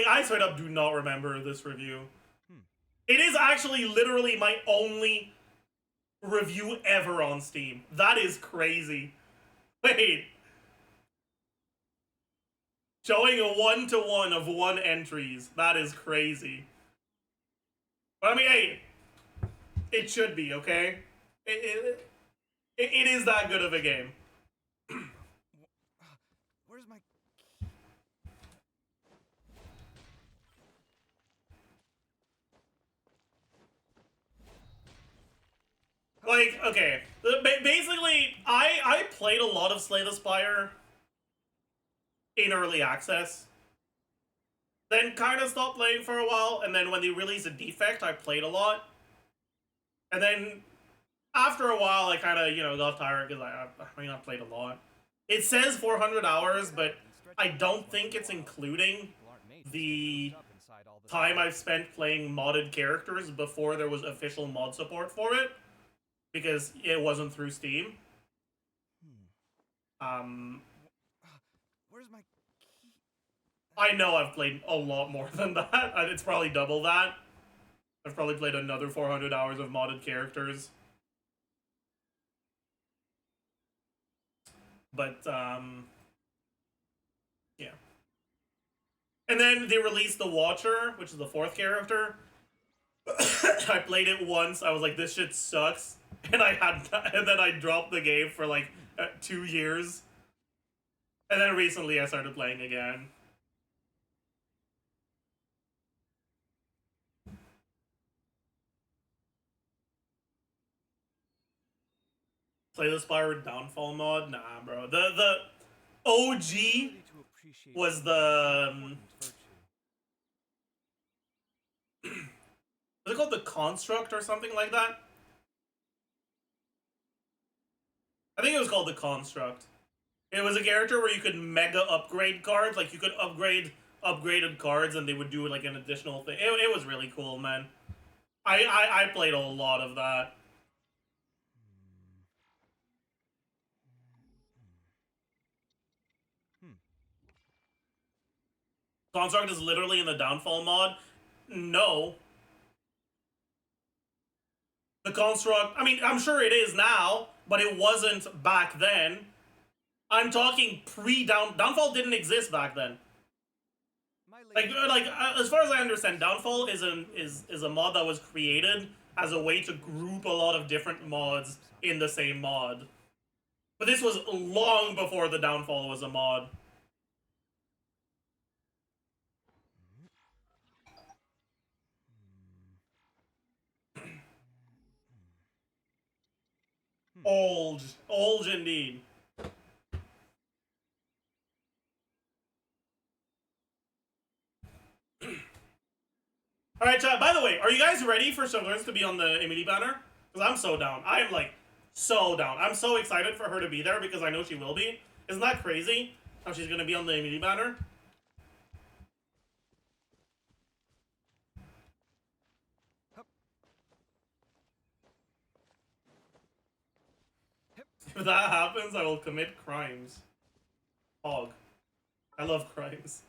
I straight up do not remember this review. It is actually literally my only review ever on Steam. That is crazy. Wait. Showing a 1-to-1 of 1 entries. That is crazy. But I mean, hey, it should be, okay? It is that good of a game. Where's my... Like, okay. Basically, I played a lot of Slay the Spire in early access. Then kind of stopped playing for a while, and then when they released a Defect, I played a lot. And then after a while, I kind of, got tired because I played a lot. It says 400 hours, but I don't think it's including the time I've spent playing modded characters before there was official mod support for it, because it wasn't through Steam. Where's my key? I know I've played a lot more than that. It's probably double that. I've probably played another 400 hours of modded characters. But yeah. And then they released the Watcher, which is the 4th character. I played it once. I was like, this shit sucks, and then I dropped the game for like 2 years, and then recently I started playing again. Play the Spyro Downfall mod? Nah, bro. The OG Ability to appreciate was something the is an important virtue. was it called the Construct or something like that? I think it was called the Construct. It was a character where you could mega upgrade cards. Like, you could upgrade upgraded cards and they would do like an additional thing. It was really cool, man. I played a lot of that. Construct is literally in the Downfall mod? No. The Construct, I mean, I'm sure it is now, but it wasn't back then. I'm talking Downfall didn't exist back then. Like as far as I understand, Downfall is a mod that was created as a way to group a lot of different mods in the same mod. But this was long before the Downfall was a mod. Old indeed. Alright, chat, by the way, are you guys ready for ChesseBurgers to be on the Emily banner? Because I'm so down. I am, like, so down. I'm so excited for her to be there because I know she will be. Isn't that crazy how she's going to be on the Emily banner? If that happens, I will commit crimes. Hog. I love crimes.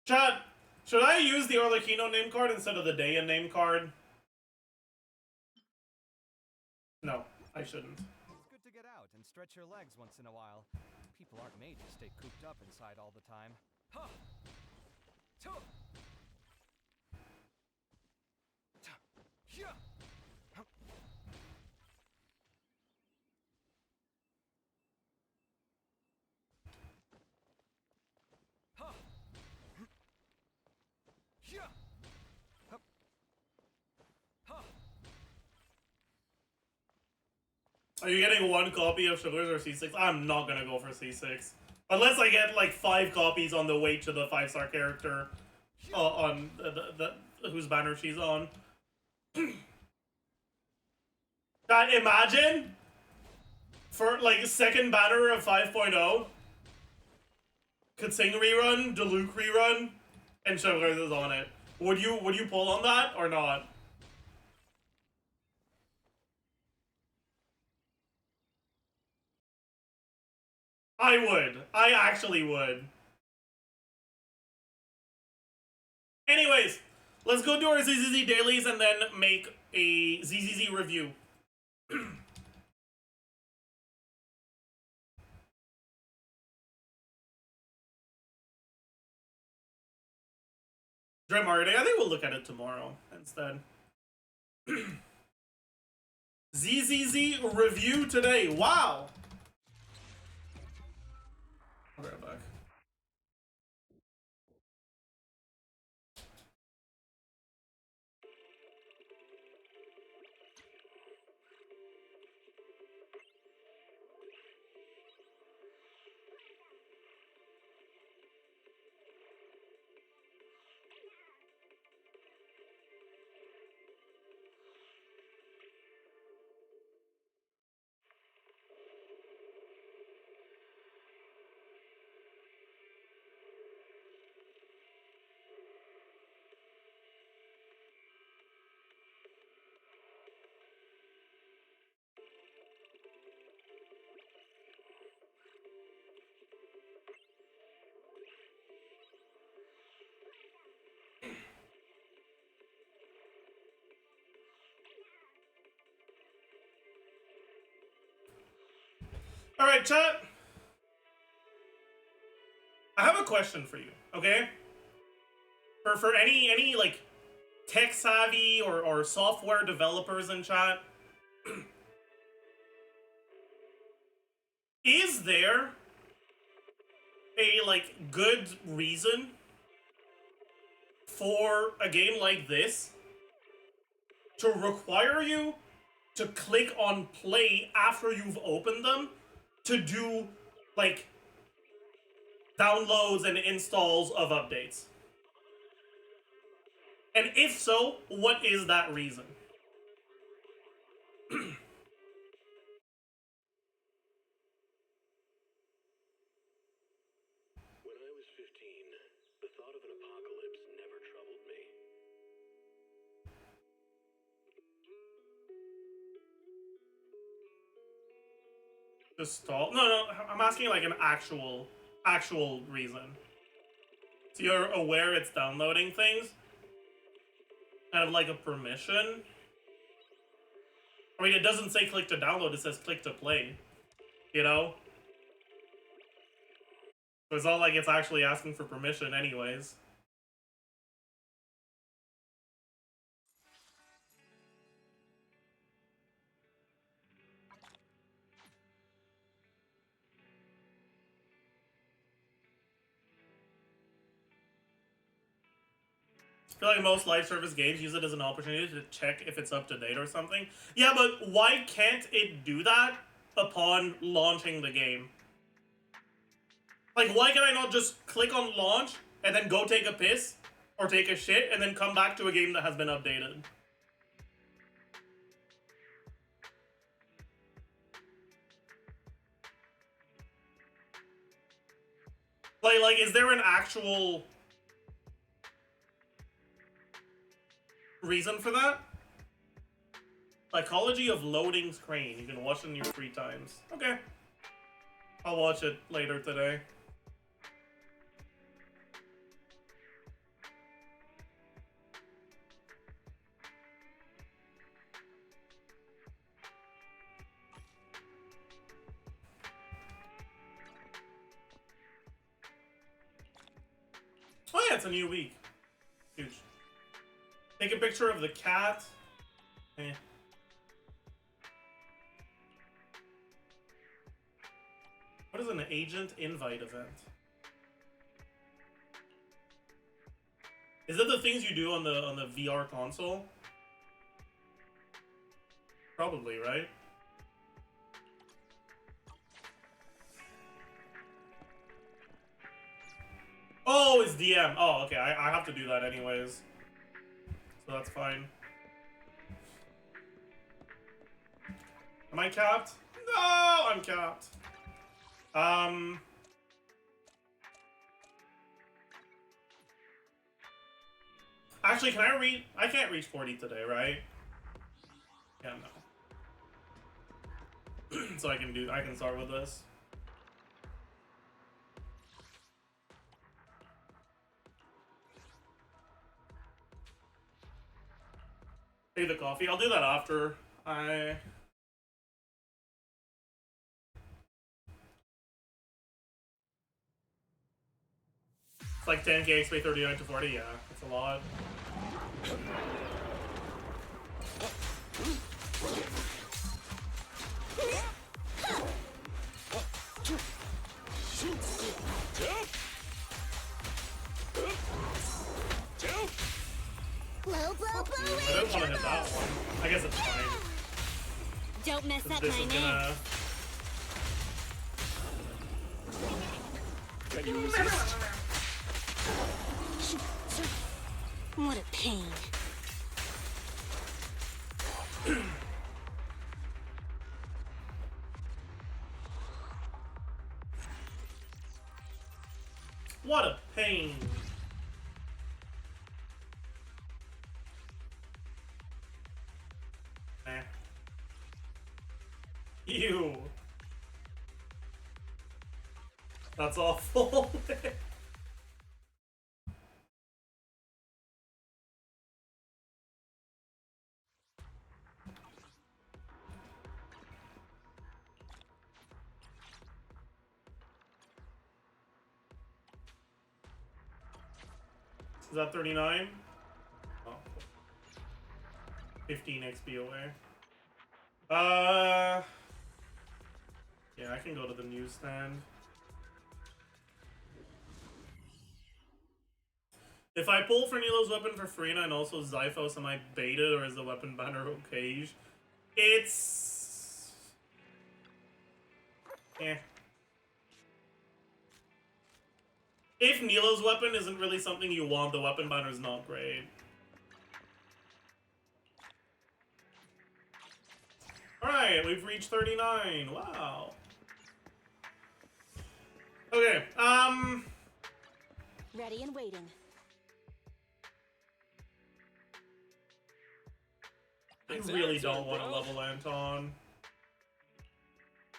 Chat, should I use the Arlecchino name card instead of the Deia name card? No, I shouldn't. It's good to get out and stretch your legs once in a while. People aren't made to stay cooped up inside all the time. Huh. Tuh. Tuh. Yeah. Huh. Huh. Yeah. Hup. Huh. Are you getting one copy of ChesseBurgers or C6? I'm not gonna go for C6. Unless I get like 5 copies on the way to the 5-star character on whose banner she's on. God, imagine for like second banner of 5.0, Kutsing rerun, Diluc rerun, and ChesseBurgers is on it. Would you pull on that or not? I would. I actually would. Anyways, let's go do our ZZZ dailies and then make a ZZZ review. Dread Mario Day. I think we'll look at it tomorrow instead. ZZZ review today. Wow. I'll be right back. All right, chat. I have a question for you, okay? For any like tech savvy or software developers in chat, is there a like good reason for a game like this to require you to click on play after you've opened them to do like downloads and installs of updates? And if so, what is that reason? When I was 15, the thought of an apocalypse never troubled me. Just stall? No, I'm asking like an actual reason. So you're aware it's downloading things? Kind of like a permission? I mean, it doesn't say click to download, it says click to play. You know? So it's not like it's actually asking for permission anyways. I feel like most live service games use it as an opportunity to check if it's up to date or something. Yeah, but why can't it do that upon launching the game? Like, why can I not just click on launch and then go take a piss or take a shit and then come back to a game that has been updated? Like, is there an actual reason for that? Psychology of Loading Screen. You can watch it in your free times. Okay. I'll watch it later today. Oh yeah, it's a new week. Huge. Take a picture of the cat. Eh. What is an agent invite event? Is it the things you do on the VR console? Probably, right? Oh, it's DM. Oh, okay. I have to do that anyways. So that's fine. Am I capped? No, I'm capped. Actually, can I read? I can't reach 40 today, right? Yeah, no. So I can start with this. Pay the coffee. I'll do that after I... It's like 10k XP 39 to 40, yeah. It's a lot. Blow, blow, blow, I don't want to hit that one. I guess it's fine. Don't mess up This my is name. gonna... Can you resist? What a pain. What a pain. Eh. Ew. That's awful. Is that 39? Oh. 15 XP away. Yeah, I can go to the newsstand. If I pull for Nilou's weapon for Farina and also Zyphos, am I baited or is the weapon banner okay? It's... eh. If Nilou's weapon isn't really something you want, the weapon banner is not great. Alright, we've reached 39. Wow. Okay, Ready and waiting. I really don't want to level Anton.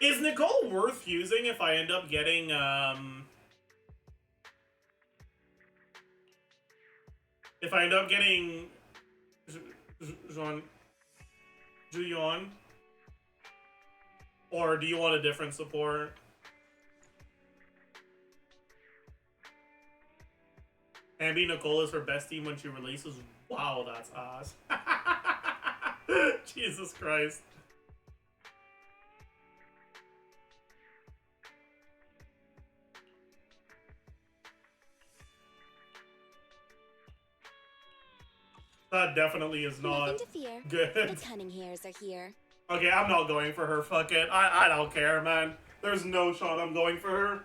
Is Nicole worth using if I end up getting, if I end up getting Juyon? Or do you want a different support? Ambi Nicole is her best team when she releases. Wow, that's ass. Jesus Christ. That definitely is not Nothing to fear. good. The cunning hairs are here. Okay, I'm not going for her. Fuck it. I don't care, man. There's no shot I'm going for her.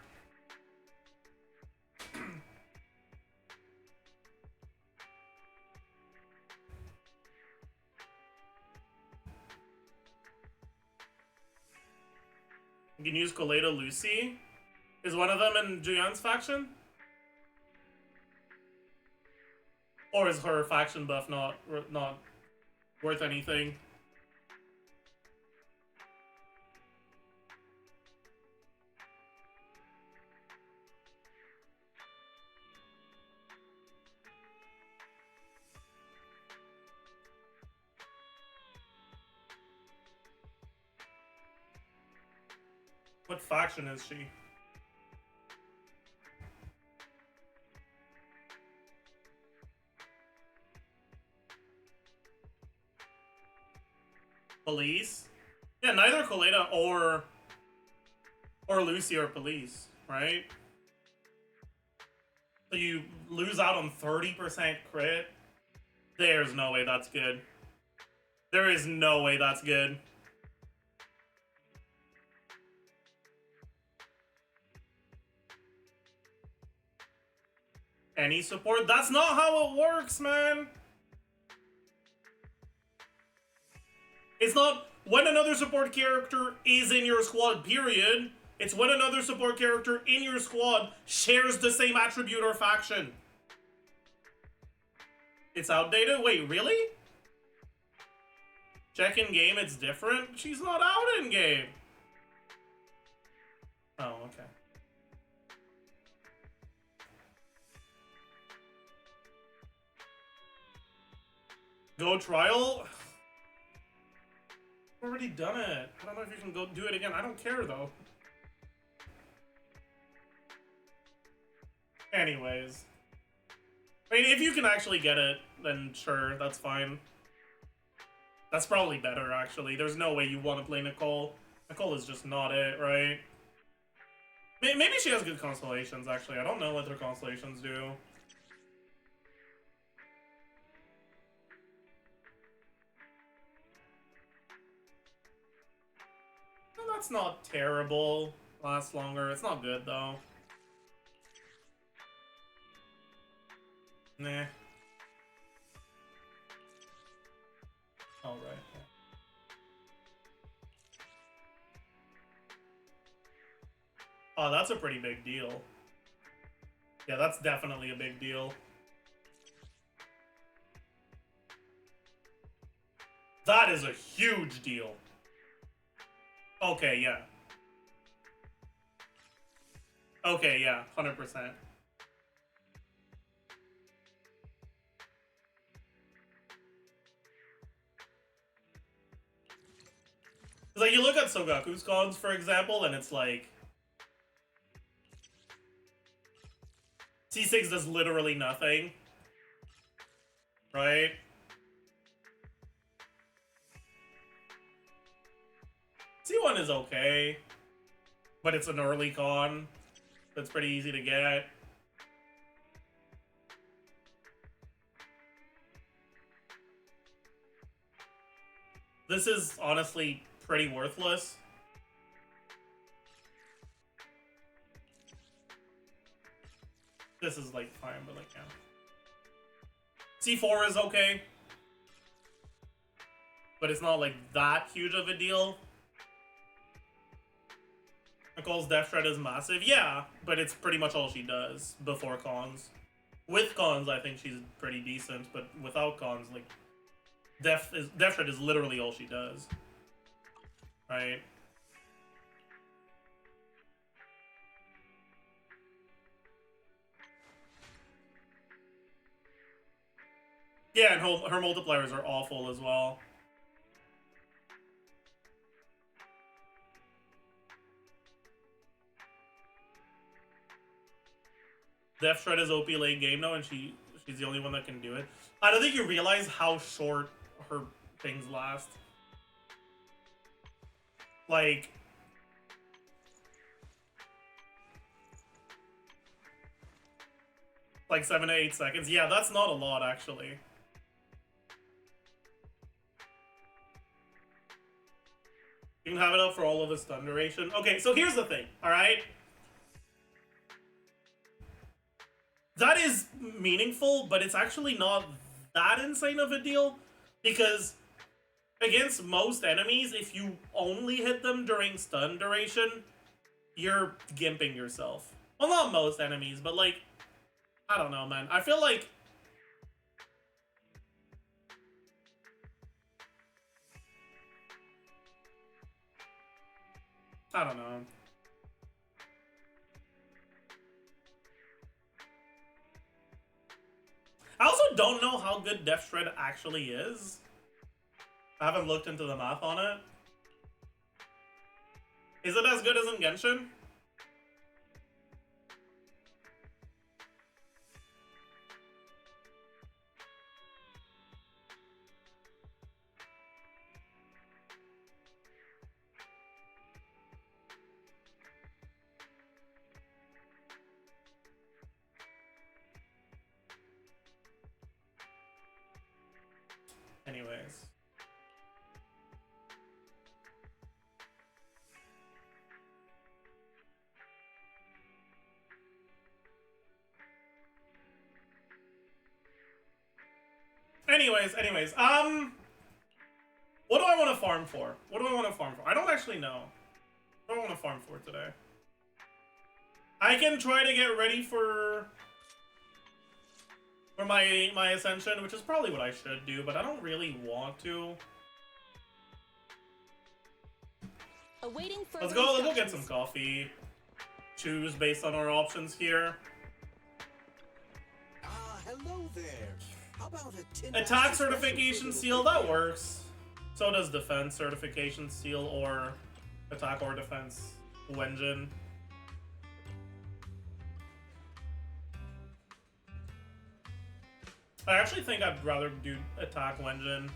You can use Koledo Lucy. Is one of them in Juyan's faction? Or is her faction buff not worth anything? What faction is she? Police? Yeah, neither Koledo or Lucy are police, right? So you lose out on 30% crit? There's no way that's good. There is no way that's good. Any support? That's not how it works, man! It's not when another support character is in your squad, period. It's when another support character in your squad shares the same attribute or faction. It's outdated? Wait, really? Check in game, it's different? She's not out in game. Oh, okay. Go trial? I've already done it. I don't know if you can go do it again. I don't care, though. Anyways. I mean, if you can actually get it, then sure, that's fine. That's probably better, actually. There's no way you want to play Nicole. Nicole is just not it, right? Maybe she has good constellations, actually. I don't know what their constellations do. That's not terrible. Lasts longer. It's not good, though. Nah. Alright. Oh, that's a pretty big deal. Yeah, that's definitely a big deal. That is a huge deal. Okay, yeah. Okay, yeah, 100%. Like, you look at Sogaku's cons, for example, and it's like... C6 does literally nothing. right? C1 is okay, but it's an early con. That's pretty easy to get. This is honestly pretty worthless. This is like fine, but like, yeah. C4 is okay, but it's not like that huge of a deal. Nicole's Death Shred is massive, yeah, but it's pretty much all she does before cons. With cons, I think she's pretty decent, but without cons, like, Death Shred is literally all she does. Right? Yeah, and her multipliers are awful as well. Death Shred is OP late game now, and she's the only one that can do it. I don't think you realize how short her things last. Like, like 7 to 8 seconds. Yeah, that's not a lot, actually. You can have it up for all of the stun duration. Okay, so here's the thing, alright? That is meaningful, but it's actually not that insane of a deal. Because against most enemies, if you only hit them during stun duration, you're gimping yourself. Well, not most enemies, but like, I don't know, man. I feel like I don't know. I also don't know how good Death Shred actually is. I haven't looked into the math on it. Is it as good as in Genshin? Anyways. Anyways, what do I want to farm for? What do I want to farm for? I don't actually know. What do I want to farm for today? I can try to get ready for my ascension, which is probably what I should do, but I don't really want to. Awaiting Let's further go get instructions. some coffee. Choose based on our options here. Ah, hello there. How about a tin Attack special for certification little seal, bit that there? works. So does defense certification seal or attack or defense Wenjin. I actually think I'd rather do attack Wenjin.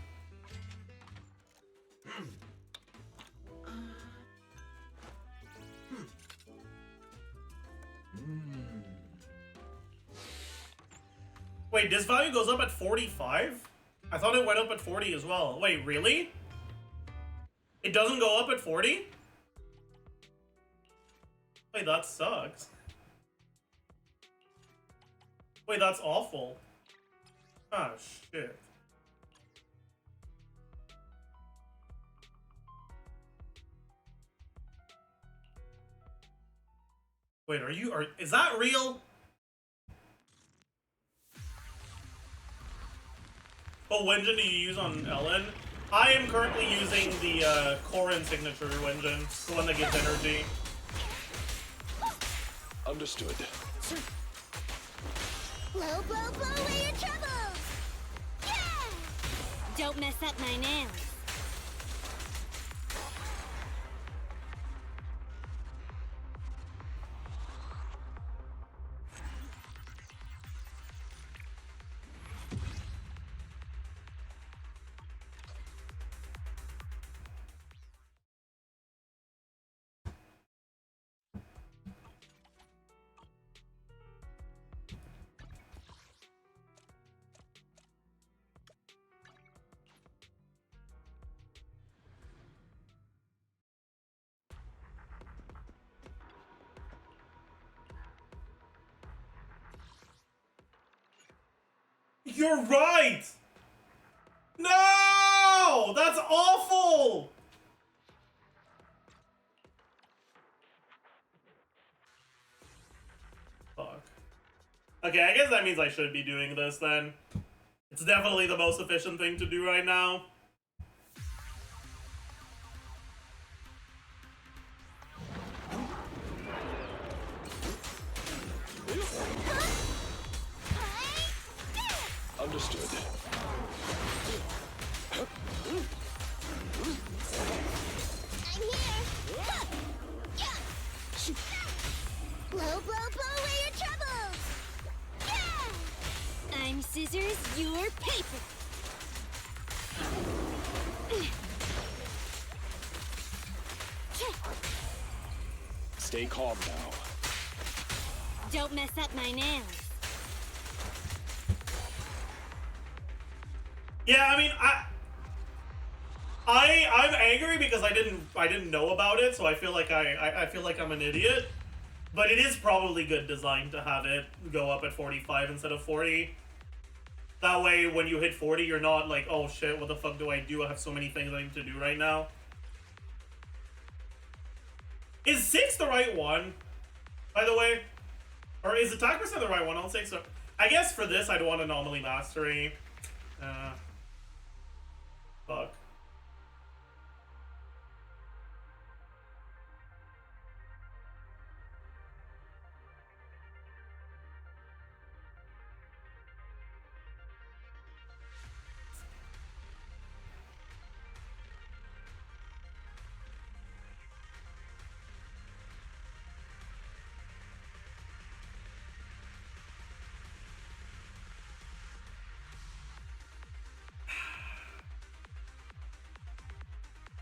Wait, this value goes up at 45? I thought it went up at 40 as well. Wait, really? It doesn't go up at 40? Wait, that sucks. Wait, that's awful. Ah, shit. Wait, is that real? What Wenjin do you use on Ellen? I am currently using the Korin signature Wenjin, the one that gives energy. Understood. Blow, blow, blow away your troubles! Yeah! Don't mess up my nails. You're right! No! That's awful! Fuck. Okay, I guess that means I should be doing this then. It's definitely the most efficient thing to do right now. Understood. I'm here! Ha! Yeah! Blow, blow, blow away your troubles! Yeah! I'm scissors, you're paper! Stay calm now. Don't mess up my nails. Yeah, I mean, I'm angry because I didn't know about it, so I feel like I feel like I'm an idiot. But it is probably good design to have it go up at 45 instead of 40. That way, when you hit 40, you're not like, oh shit, what the fuck do I do? I have so many things I need to do right now. Is 6 the right one, by the way? Or is attack percent the right one on 6? I guess for this, I'd want Anomaly Mastery. Fuck.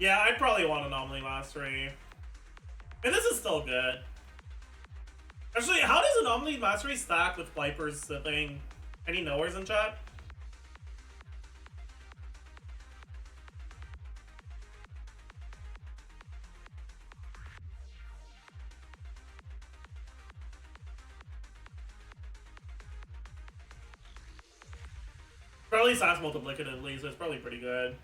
Yeah, I'd probably want Anomaly Mastery. And this is still good. Actually, how does Anomaly Mastery stack with Viper's thing? Any knowers in chat? Probably stacks multiplicatively, so it's probably pretty good.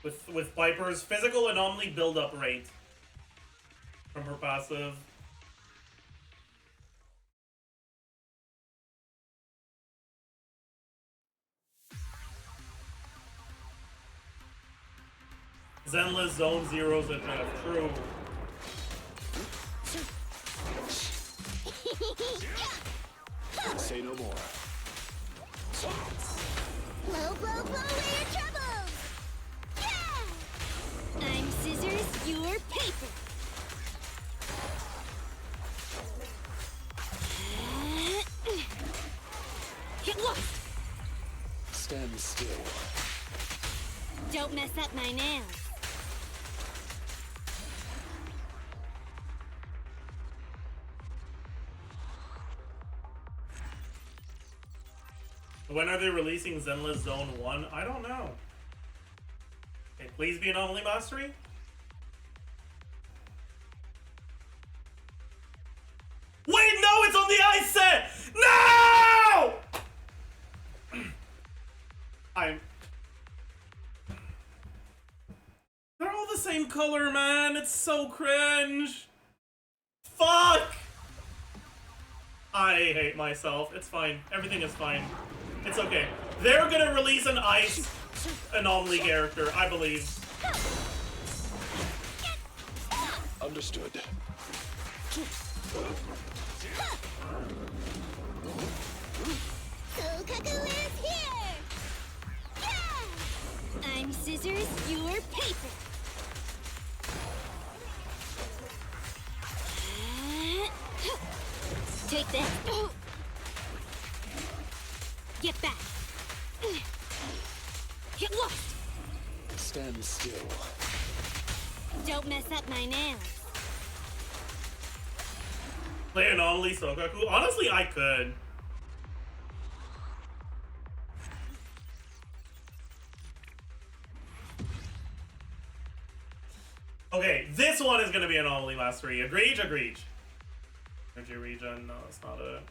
With Viper's physical anomaly build-up rate from her passive. Zenless zone zeros at Jeff. True. Say no more. Blow, blow, blow away your troubles! Yeah! I'm scissors, you're paper! Get lost! Stand still. Don't mess up my nails. When are they releasing Zenless Zone 1? I don't know. Okay, please be Anomaly Mastery. Wait, no, it's on the ice set! No! They're all the same color, man. It's so cringe. Fuck! I hate myself. It's fine. Everything is fine. It's okay. They're gonna release an ice anomaly character, I believe. Understood. Sokaku is here! Yeah! I'm scissors, you're paper! Take that! Get back! Get lost! Stand still. Don't mess up my nails. Play Anomaly Sokaku? Honestly, I could. Okay, this one is gonna be Anomaly Mastery. Agreed? Agreed. Energy regen? No, it's not a...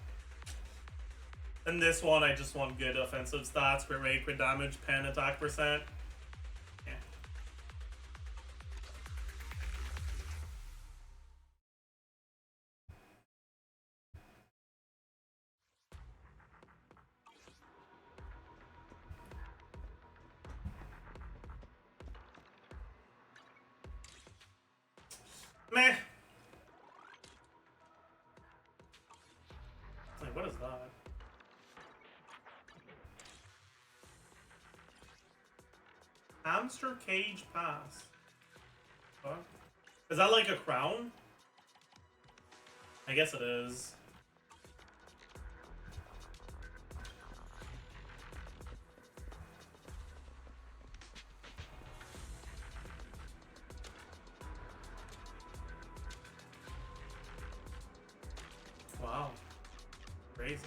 And this one, I just want good offensive stats, crit rate, crit damage, pen, attack percent. Yeah. Meh. Like, what is that? Hamster cage pass. What? Is that like a crown? I guess it is. Wow. Crazy.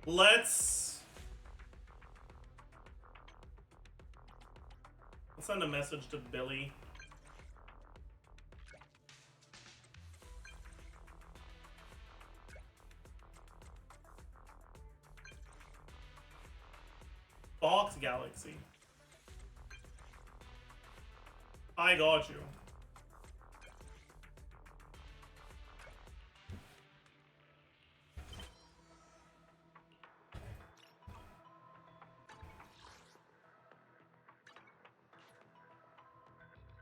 Let's send a message to Billy. Fox Galaxy. I got you.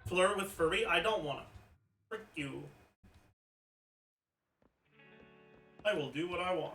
Flirt with furry? I don't wanna. Frick you. I will do what I want.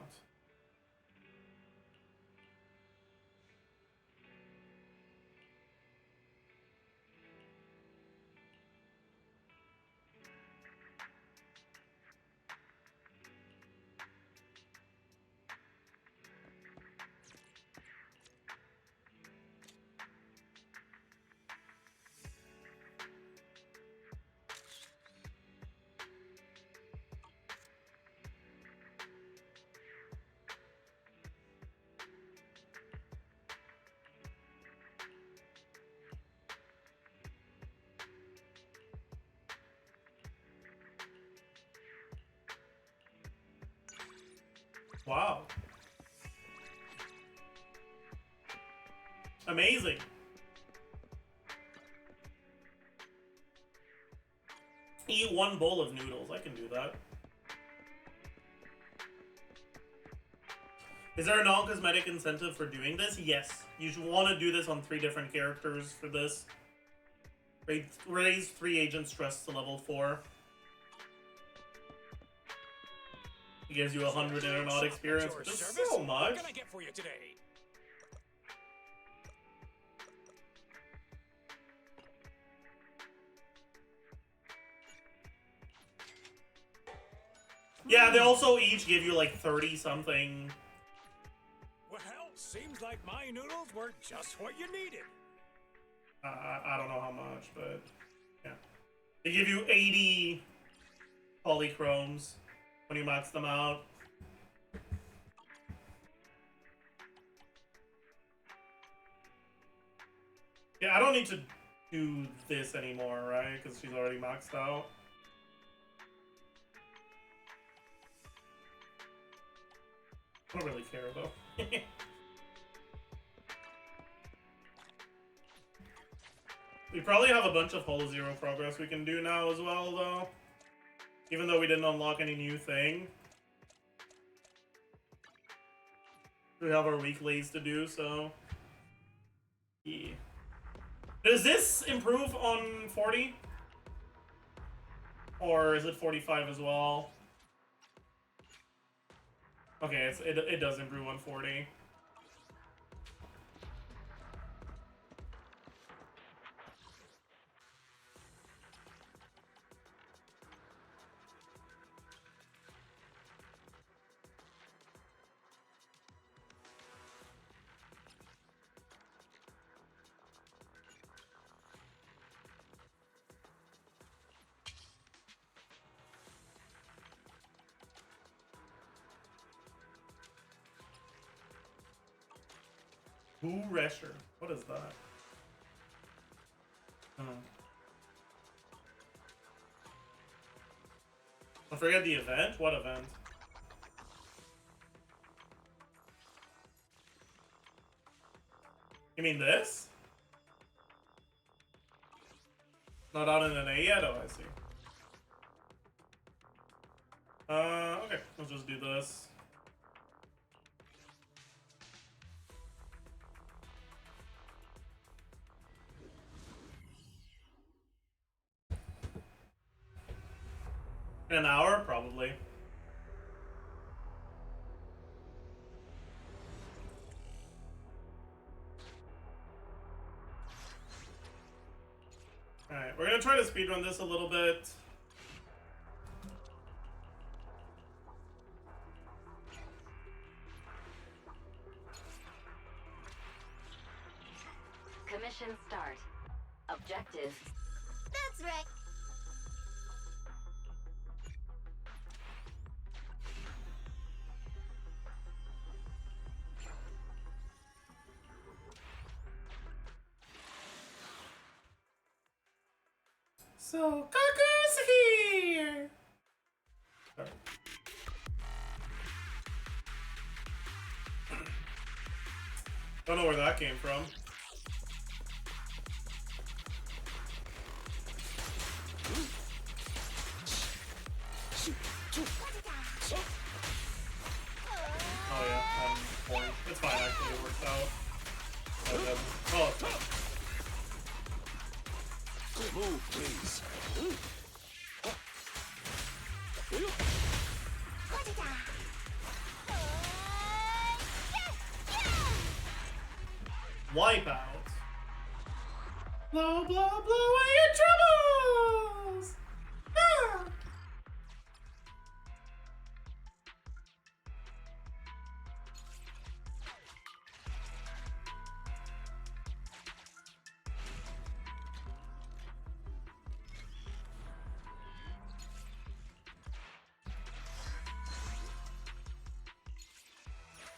Wow. Amazing. Eat one bowl of noodles. I can do that. Is there a non-cosmetic incentive for doing this? Yes. You should want to do this on 3 different characters for this. Raise 3 agent stress to level 4. It gives you 100 aeronaut experience, which is so much. What can I get for you today? Yeah, they also each give you like 30 something. Well, seems like my noodles were just what you needed. I don't know how much, but yeah. They give you 80 polychromes when you max them out. Yeah, I don't need to do this anymore, right? Because she's already maxed out. I don't really care, though. We probably have a bunch of Holo Zero progress we can do now as well, though. Even though we didn't unlock any new thing. We have our weeklies to do, so... Yeah. Does this improve on 40? Or is it 45 as well? Okay, it does improve on 40. Boo Resher. What is that? Oh. I forget the event? What event? You mean this? Not out in an A yet? Oh, I see. Okay. Let's just do this. In an hour? Probably. Alright, we're gonna try to speedrun this a little bit. Commission start. Objective. That's right. So, Kaku's here! Sorry. Don't know where that came from. Oh yeah, I'm orange. It's fine actually, it works out. Oh, it's fine. Move, please. Wipeout. Blow, blow, blow away your troubles! Ah!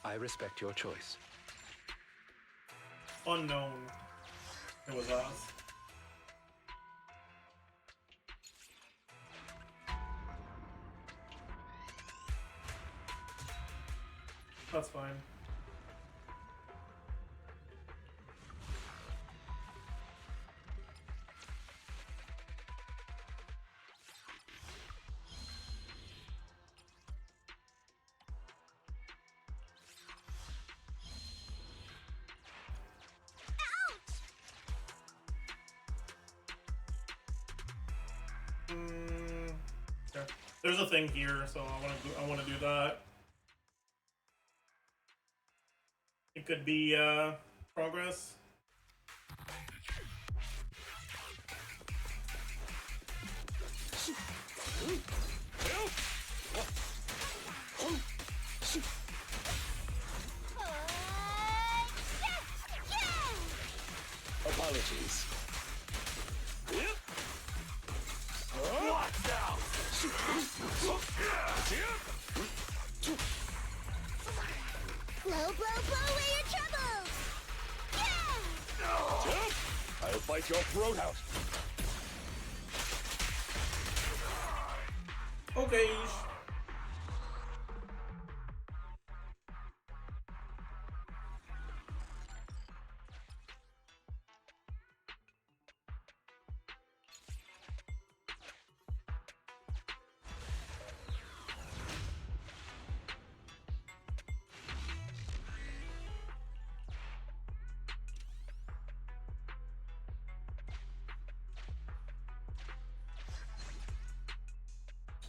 I respect your choice. Unknown. It was us. That's fine. Okay. There's a thing here, so I want to do that. It could be progress. Apologies. Watch out! Blow, blow, blow away your troubles! Yeah! I'll bite your throat out. Okay.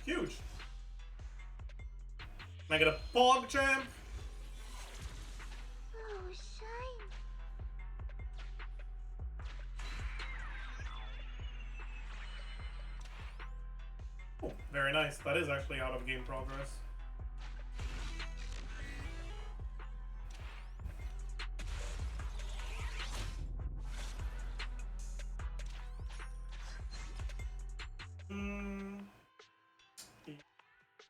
Huge. Can I get a pog champ? Oh, shine. Oh, very nice. That is actually out of game progress.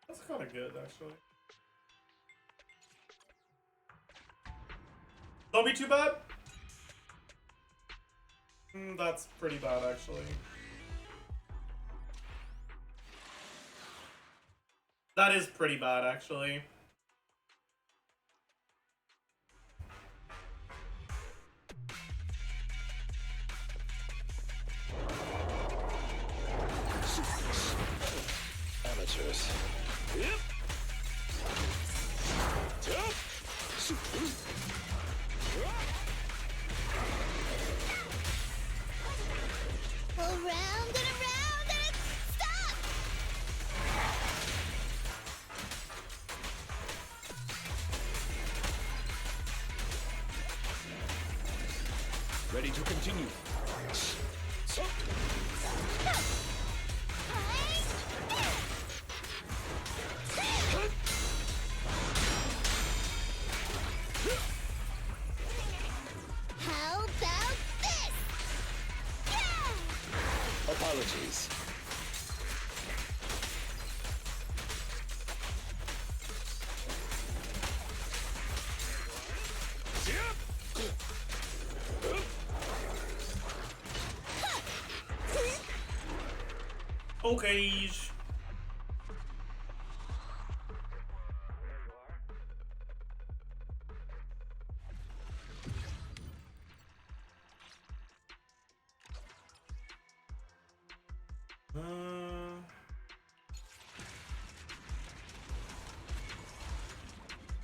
That's kind of good, actually. Don't be too bad. That's pretty bad, actually. That is pretty bad, actually. Amateurs. Around and stop! Ready to continue. How about this? Yeah! Apologies. Okay.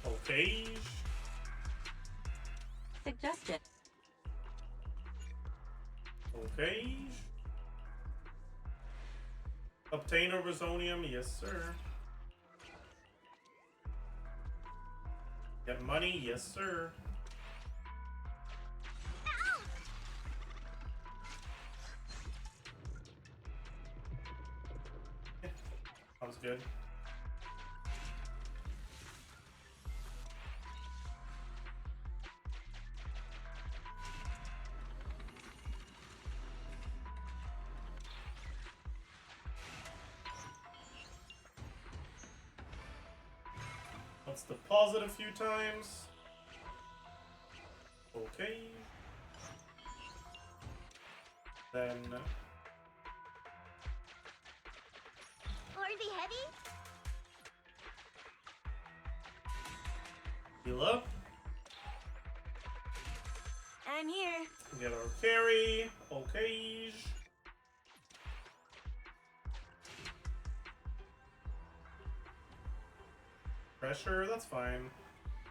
Okay. Suggestion. Okay. Obtain a Resonium, yes sir. Get money, yes sir. Sounds good. Let's deposit a few times. Okay. Then Harvey Heavy? heal up. I'm here. Get our carry. Okay. Pressure, that's fine.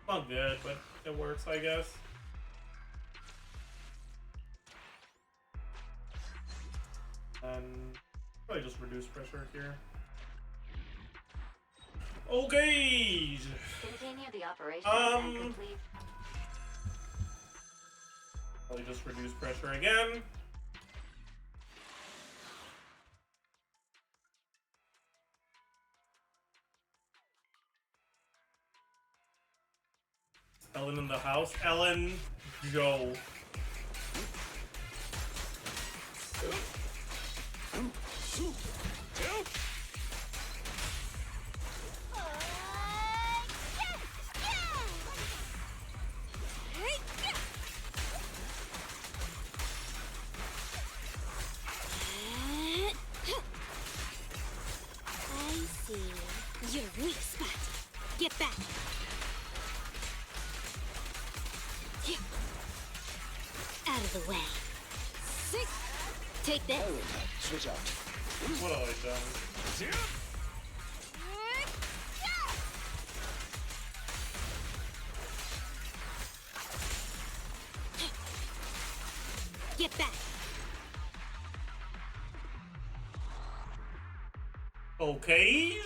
Not good, but it works, I guess. And probably just reduce pressure here. Okay. Continue the operation and complete. Probably just reduce pressure again. Ellen in the house. Ellen, Joe. I see. Your weak spot. Get back. Out of the way. Sick. Take this. Switch out. What have I done? Get back. Okay.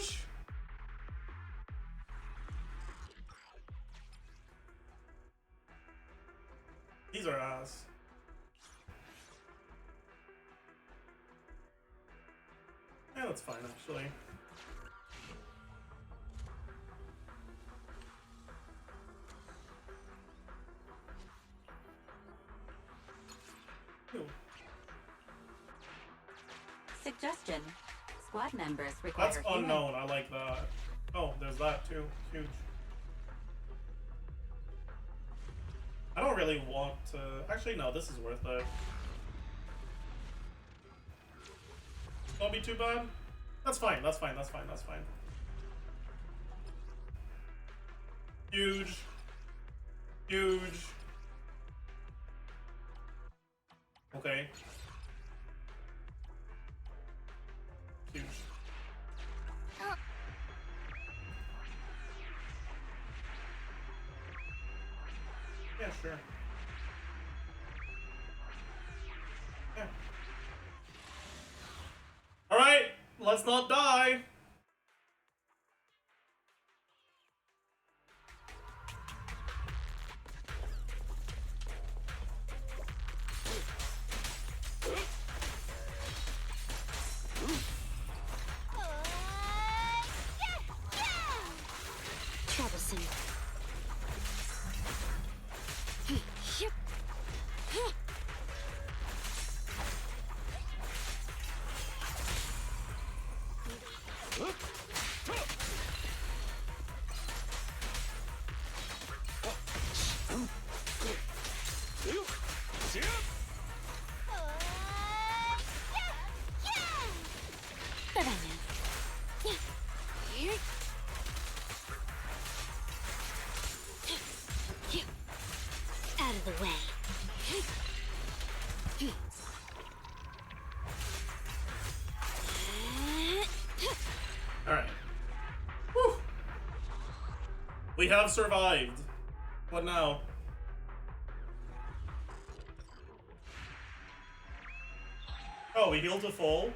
These are ass. Yeah, that's fine actually. Ew. Suggestion. Squad members require That's healing. unknown, I like that. Oh, there's that too. Huge. I don't really want to... Actually, no, this is worth it. Won't be too bad. That's fine, that's fine, that's fine, that's fine. Huge. Huge. Okay. Huge. Yeah, sure. Yeah. Alright, let's not die. Troublesome. But I know. Out of the way. Alright. Whew. We have survived. What now? Oh, we heal to full.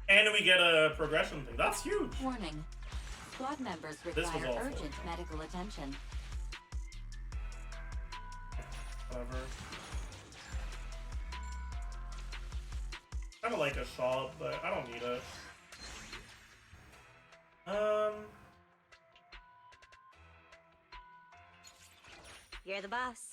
And we get a progression thing. That's huge. Warning. Squad members was require awful. urgent medical attention. Whatever. Kind of like a shop, but I don't need it. You're the boss.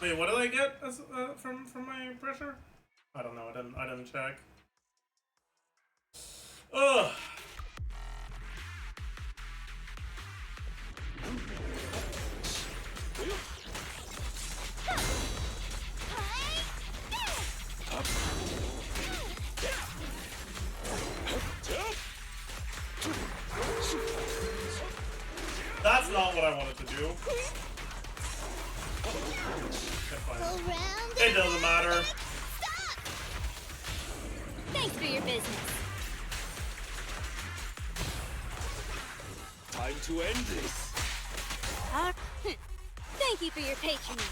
Wait, what did I get as, from my pressure? I don't know. I didn't check. Ugh. That's not what I wanted to do. It doesn't matter. Thanks for your business. Time to end this. Thank you for your patronage.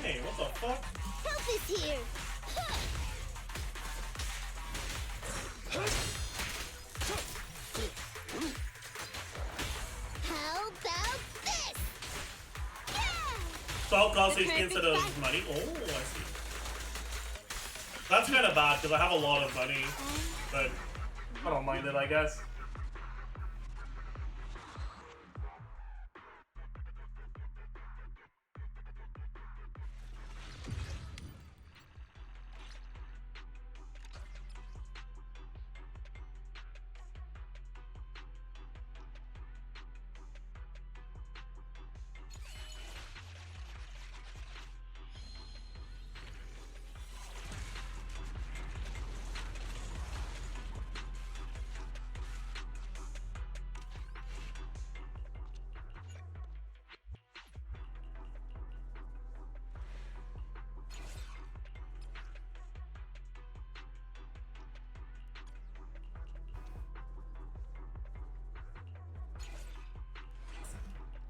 Hey, what the fuck? Help is here. How about this? So I'll cost HP instead of money? Oh, I see. That's kind of bad because I have a lot of money, but I don't mind it, I guess.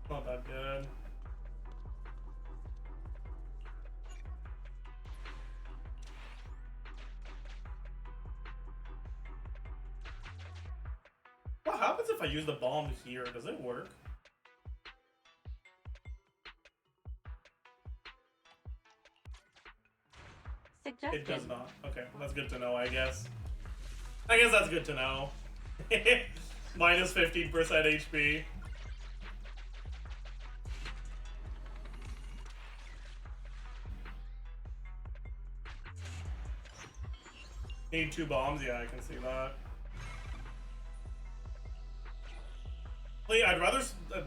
Not that good. What happens if I use the bomb here? Does it work? suggestion. It does not. Okay, that's good to know, I guess. I guess that's good to know. Minus 15% HP. Need 2 bombs? Yeah, I can see that. I'd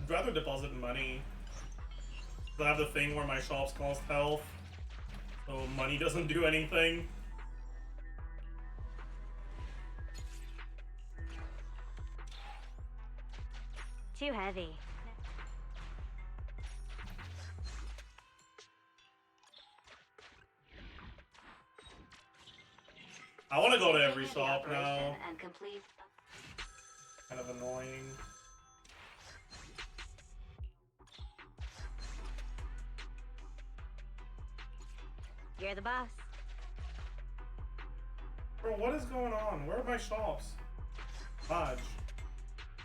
rather deposit money. I have the thing where my shops cost health, so money doesn't do anything. Too heavy. I want to go to every shop now. And complete. Kind of annoying. You're the boss. Bro, what is going on? Where are my shops? Dodge.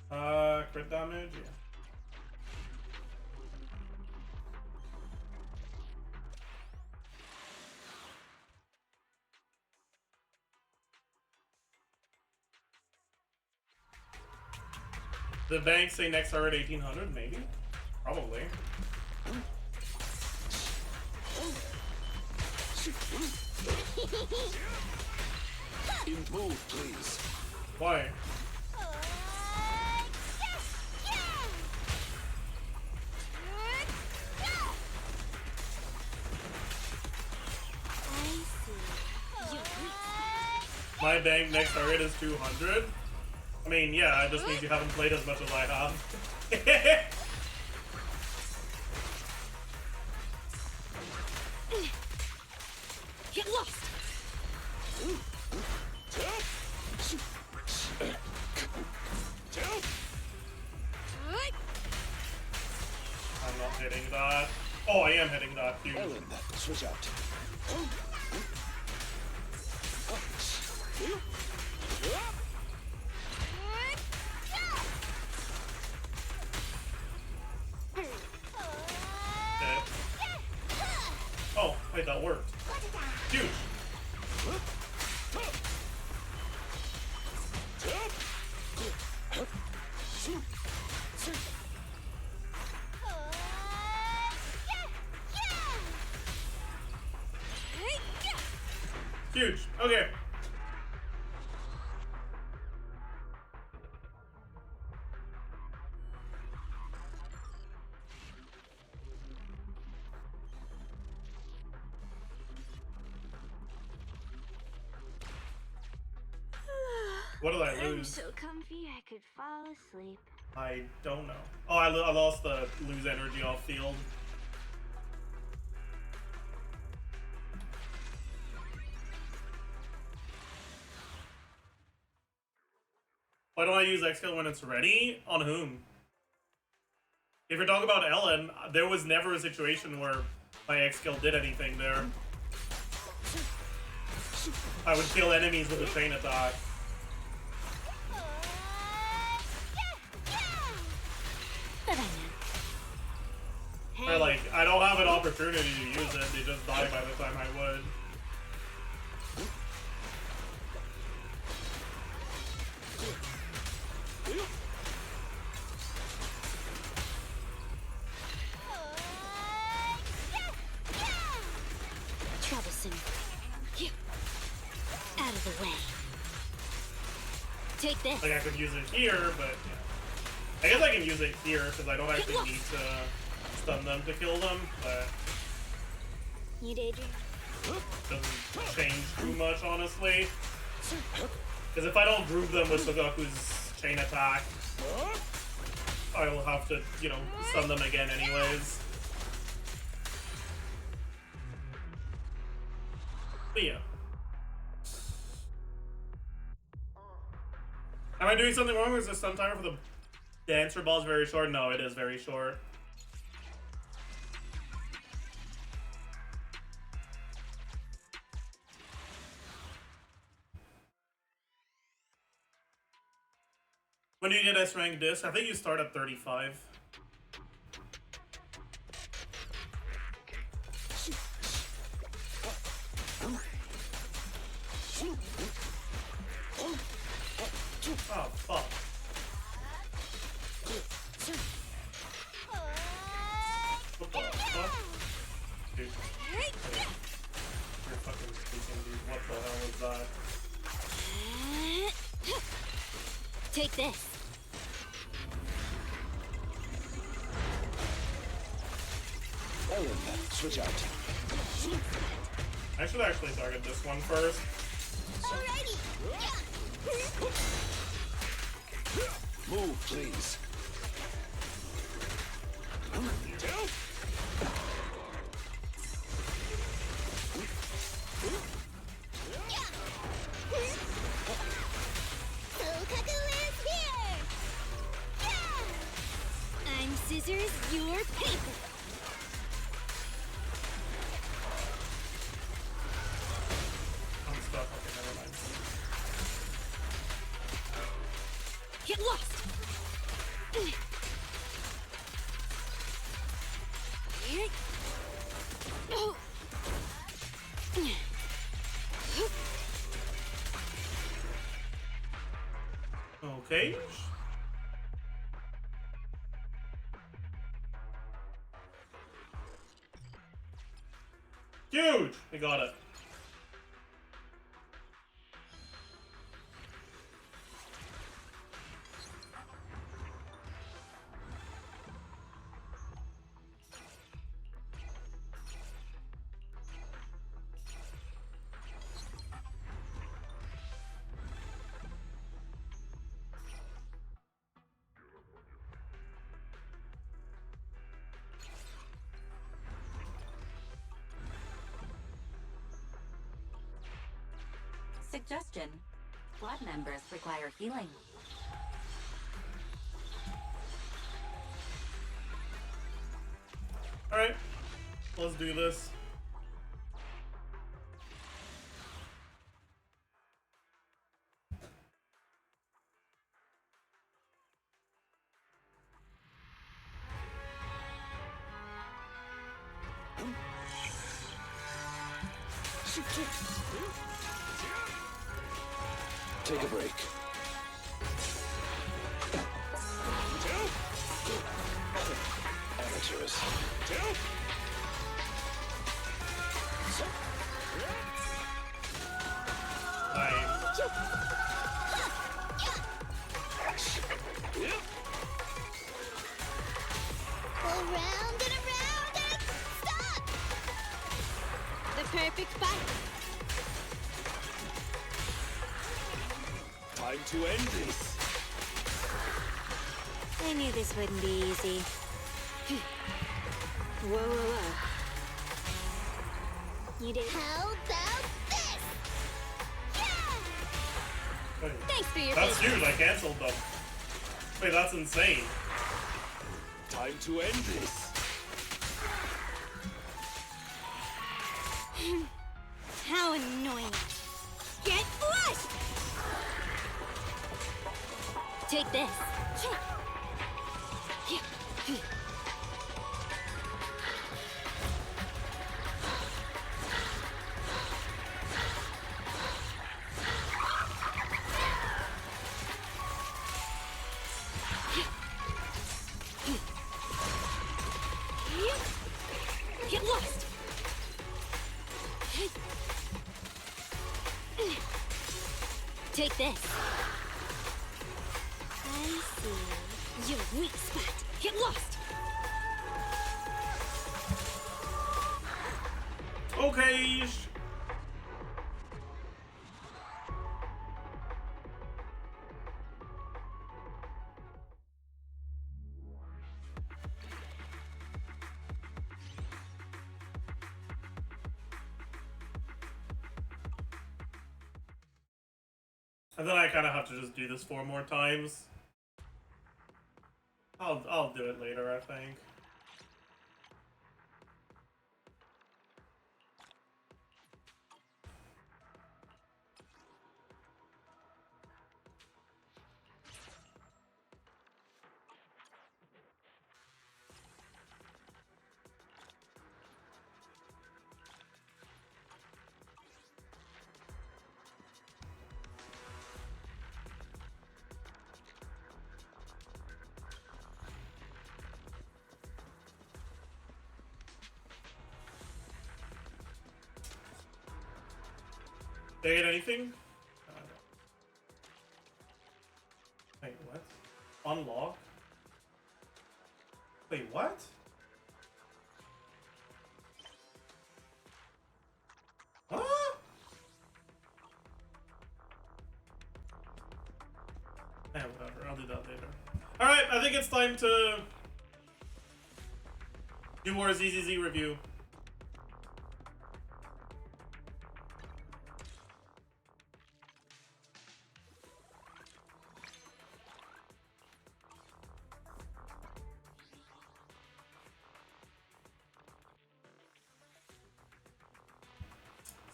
Crit damage? Yeah. The bank say next are at 1800, maybe? Probably. Improve, please. Why? My bank next target is 200. I mean, yeah, it just means you haven't played as much as I have. Get lost. I'm not hitting that. Oh, I am hitting that. Huge. Ellen, switch out. Dead. Oh, wait, that worked. Huge. Huge. Okay. What did I I'm lose? so comfy I could fall asleep. I don't know. Oh, I lost the lose energy off field. Why don't I use X skill when it's ready? On whom? If you're talking about Ellen, there was never a situation where my X skill did anything there. I would kill enemies with a chain attack. Or like, I don't have an opportunity to use it, they just die by the time I would. Troublesome. You. Out of the way. Take this. Like, I could use it here, but yeah. I guess I can use it here, because I don't actually need to stun them to kill them, but You daydream. doesn't change too much, honestly. Because if I don't group them with Sogaku's chain attack, I will have to, you know, stun them again anyways. But yeah. Am I doing something wrong? Is the stun timer for the dancer ball is very short? No, it is very short. When do you get S rank disc? I think you start at 35. Oh, fuck. What the fuck? Dude. You're fucking speaking, dude. What the hell was that? Take this. Ellen, switch out. I should actually target this one first. Alrighty. Move, please. Sokaku is here. Yeah. I'm scissors, you're paper. I'm stuck. Okay, never mind. Get lost. Here. Oh. Okay. Huge! We got it. Suggestion. Squad members require healing. Alright. Let's do this. Take a break. Amateurs. Nice. Go round and around and stop. The perfect spot. Time to end this. I knew this wouldn't be easy. Whoa, whoa, whoa. You did. How about this? Yeah! Wait, Thanks for your that's patience. huge. I cancelled them. Wait, that's insane. Time to end this. How annoying. Get flushed! Take this. Get lost. Take this. I see. Your weak spot. Get lost. Okay. And then I kind of have to just do this 4 more times. I'll do it later, I think. Did I get anything? Wait, what? Unlock? Wait, what? Huh? Eh, whatever, I'll do that later. Alright, I think it's time to do more ZZZ review.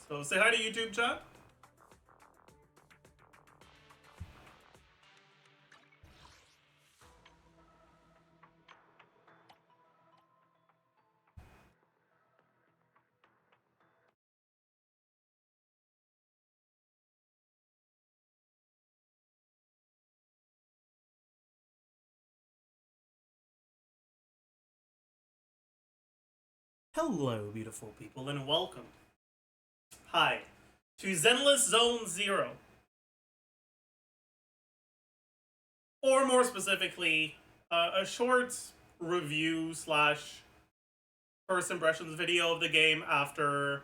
So say hi to YouTube chat. Hello, beautiful people, and welcome. Hi, to Zenless Zone Zero. Or more specifically, a short review slash first impressions video of the game after a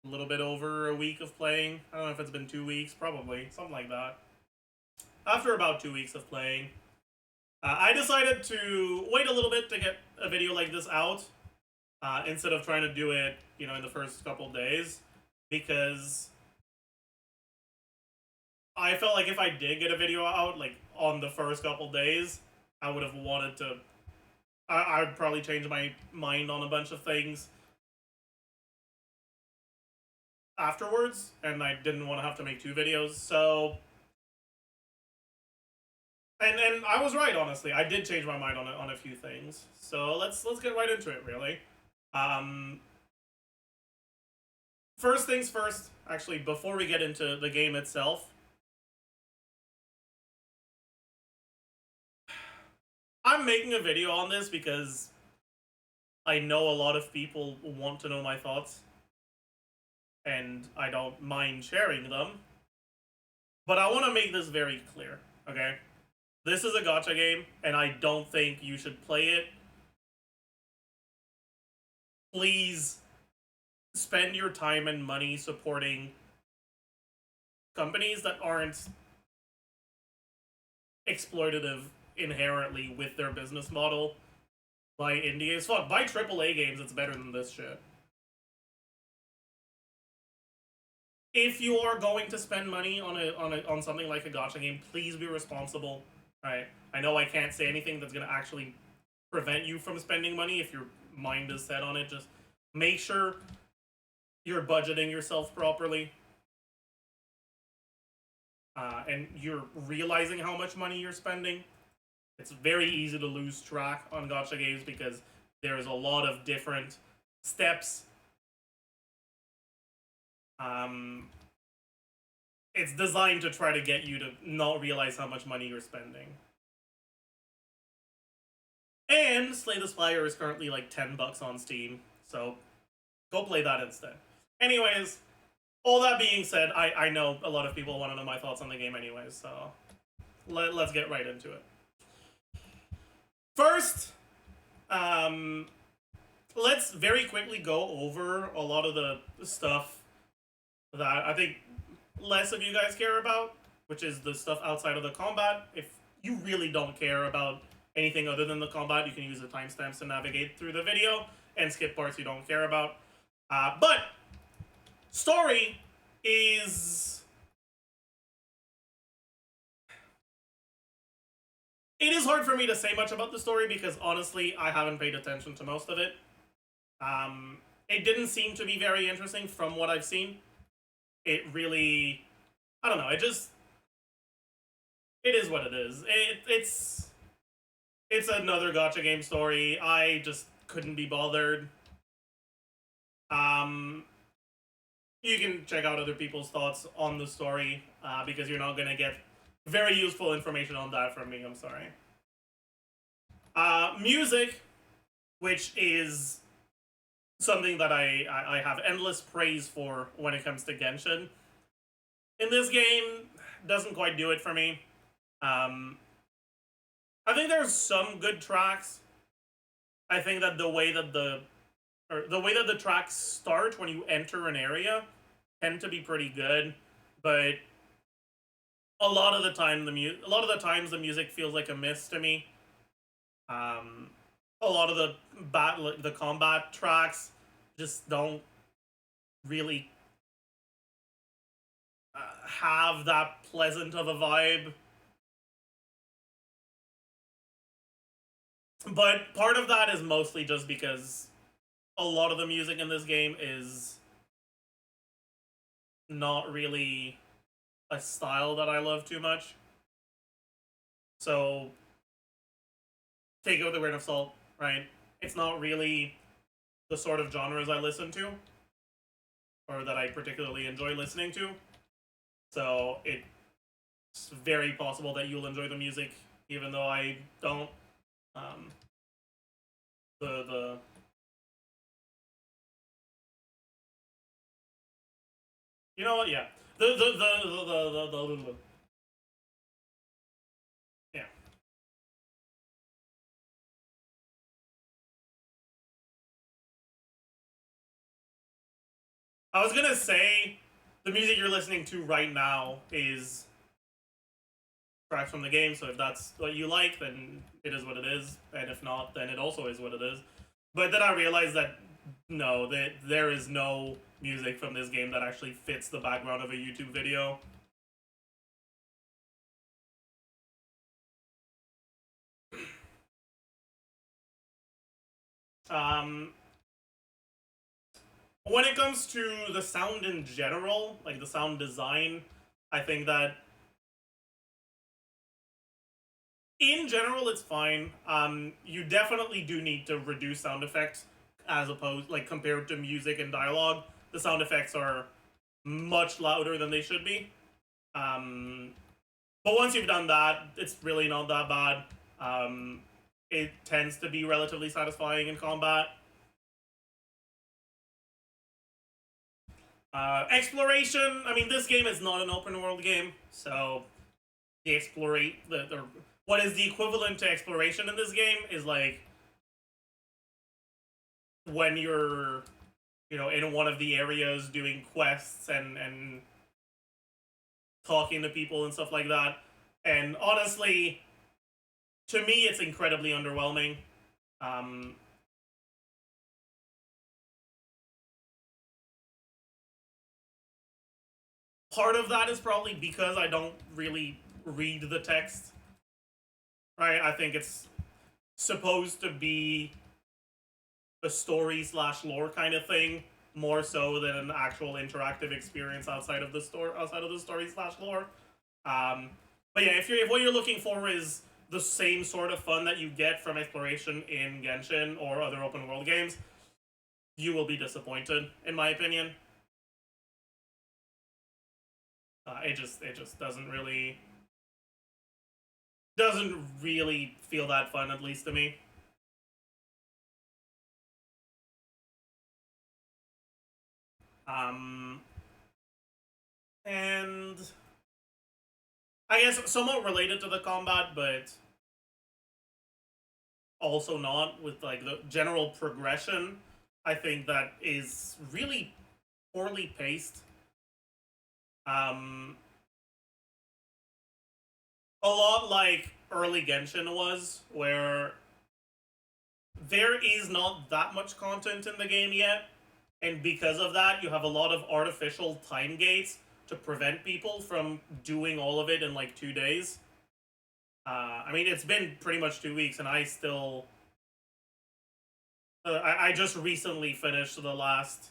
little bit over a week of playing. I don't know if it's been 2 weeks, probably, something like that. After about 2 weeks of playing, I decided to wait a little bit to get a video like this out. Instead of trying to do it, in the first couple days, because I felt like if I did get a video out, like, on the first couple days, I would have wanted to, I'd probably change my mind on a bunch of things afterwards, and I didn't want to have to make 2 videos, so, and I was right, honestly, I did change my mind on a few things, so let's get right into it, really. First things first, actually, before we get into the game itself, I'm making a video on this because I know a lot of people want to know my thoughts, and I don't mind sharing them, but I want to make this very clear, okay? This is a gacha game, and I don't think you should play it. Please spend your time and money supporting companies that aren't exploitative inherently with their business model. Buy indie as fuck. Buy AAA games, it's better than this shit. If you are going to spend money on something like a gacha game, please be responsible. Right? I know I can't say anything that's gonna actually prevent you from spending money if your mind is set on it. Just make sure you're budgeting yourself properly. And you're realizing how much money you're spending. It's very easy to lose track on gacha games because there's a lot of different steps. It's designed to try to get you to not realize how much money you're spending. And Slay the Spire is currently like $10 on Steam, so go play that instead. Anyways, all that being said, I know a lot of people want to know my thoughts on the game anyways, so let's get right into it. First, let's very quickly go over a lot of the stuff that I think less of you guys care about, which is the stuff outside of the combat. If you really don't care about anything other than the combat, you can use the timestamps to navigate through the video and skip parts you don't care about. But story is... It is hard for me to say much about the story because honestly, I haven't paid attention to most of it. It didn't seem to be very interesting from what I've seen. It really... I don't know, it is what it is. It's another gacha game story. I just couldn't be bothered. You can check out other people's thoughts on the story, because you're not gonna get very useful information on that from me, I'm sorry. Music, which is something that I have endless praise for when it comes to Genshin. In this game, doesn't quite do it for me. I think there's some good tracks. I think that the way that the tracks start when you enter an area tend to be pretty good, but a lot of the times the music feels like a miss to me. A lot of the combat tracks just don't really have that pleasant of a vibe. But part of that is mostly just because a lot of the music in this game is not really a style that I love too much. So take it with a grain of salt, right? It's not really the sort of genres I listen to, or that I particularly enjoy listening to. So it's very possible that you'll enjoy the music, even though I don't. You know what? Yeah. Yeah. I was gonna say the music you're listening to right now is tracks from the game, so if that's what you like, then it is what it is, and if not, then it also is what it is. But then I realized that no, that there is no music from this game that actually fits the background of a YouTube video. When it comes to the sound in general, like the sound design, I think that in general it's fine. You definitely do need to reduce sound effects as opposed, like, compared to music and dialogue. The sound effects are much louder than they should be. But once you've done that, it's really not that bad. It tends to be relatively satisfying in combat. Exploration, I mean, this game is not an open world game, so the what is the equivalent to exploration in this game is like when you're, you know, in one of the areas doing quests and talking to people and stuff like that. And honestly, to me, it's incredibly underwhelming. Part of that is probably because I don't really read the text. Right? I think it's supposed to be a story/lore kind of thing, more so than an actual interactive experience outside of the story/lore. But yeah, if what you're looking for is the same sort of fun that you get from exploration in Genshin or other open world games, you will be disappointed, in my opinion. It just doesn't really feel that fun, at least to me. And I guess somewhat related to the combat, but also not, with like the general progression, I think that is really poorly paced. A lot like early Genshin was, where there is not that much content in the game yet, and because of that, you have a lot of artificial time gates to prevent people from doing all of it in like 2 days. I mean, it's been pretty much 2 weeks, and I still... I just recently finished the last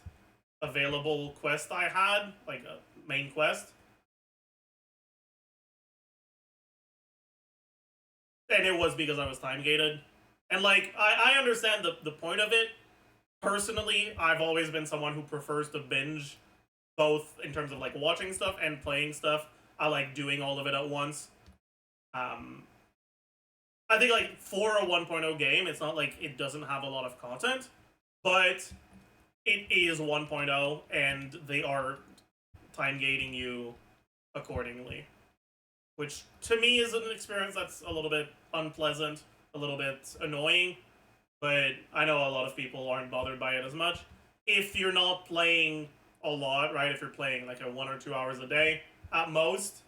available quest I had, like a main quest. And it was because I was time gated. And like, I understand the point of it. Personally, I've always been someone who prefers to binge, both in terms of like watching stuff and playing stuff. I like doing all of it at once. I think like for a 1.0 game, it's not like it doesn't have a lot of content, but it is 1.0, and they are time gating you accordingly. Which, to me, is an experience that's a little bit unpleasant, a little bit annoying, but I know a lot of people aren't bothered by it as much. If you're not playing a lot, right, if you're playing like 1 or 2 hours a day, at most,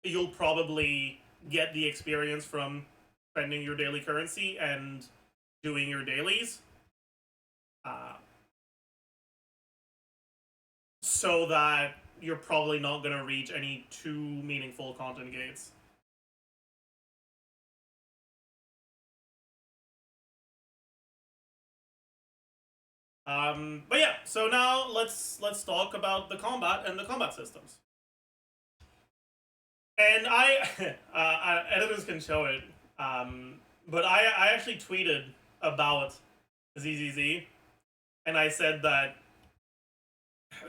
you'll probably get the experience from spending your daily currency and doing your dailies. So that you're probably not going to reach any too meaningful content gates. But yeah, so now let's talk about the combat and the combat systems. And editors can show it, but I actually tweeted about ZZZ, and I said that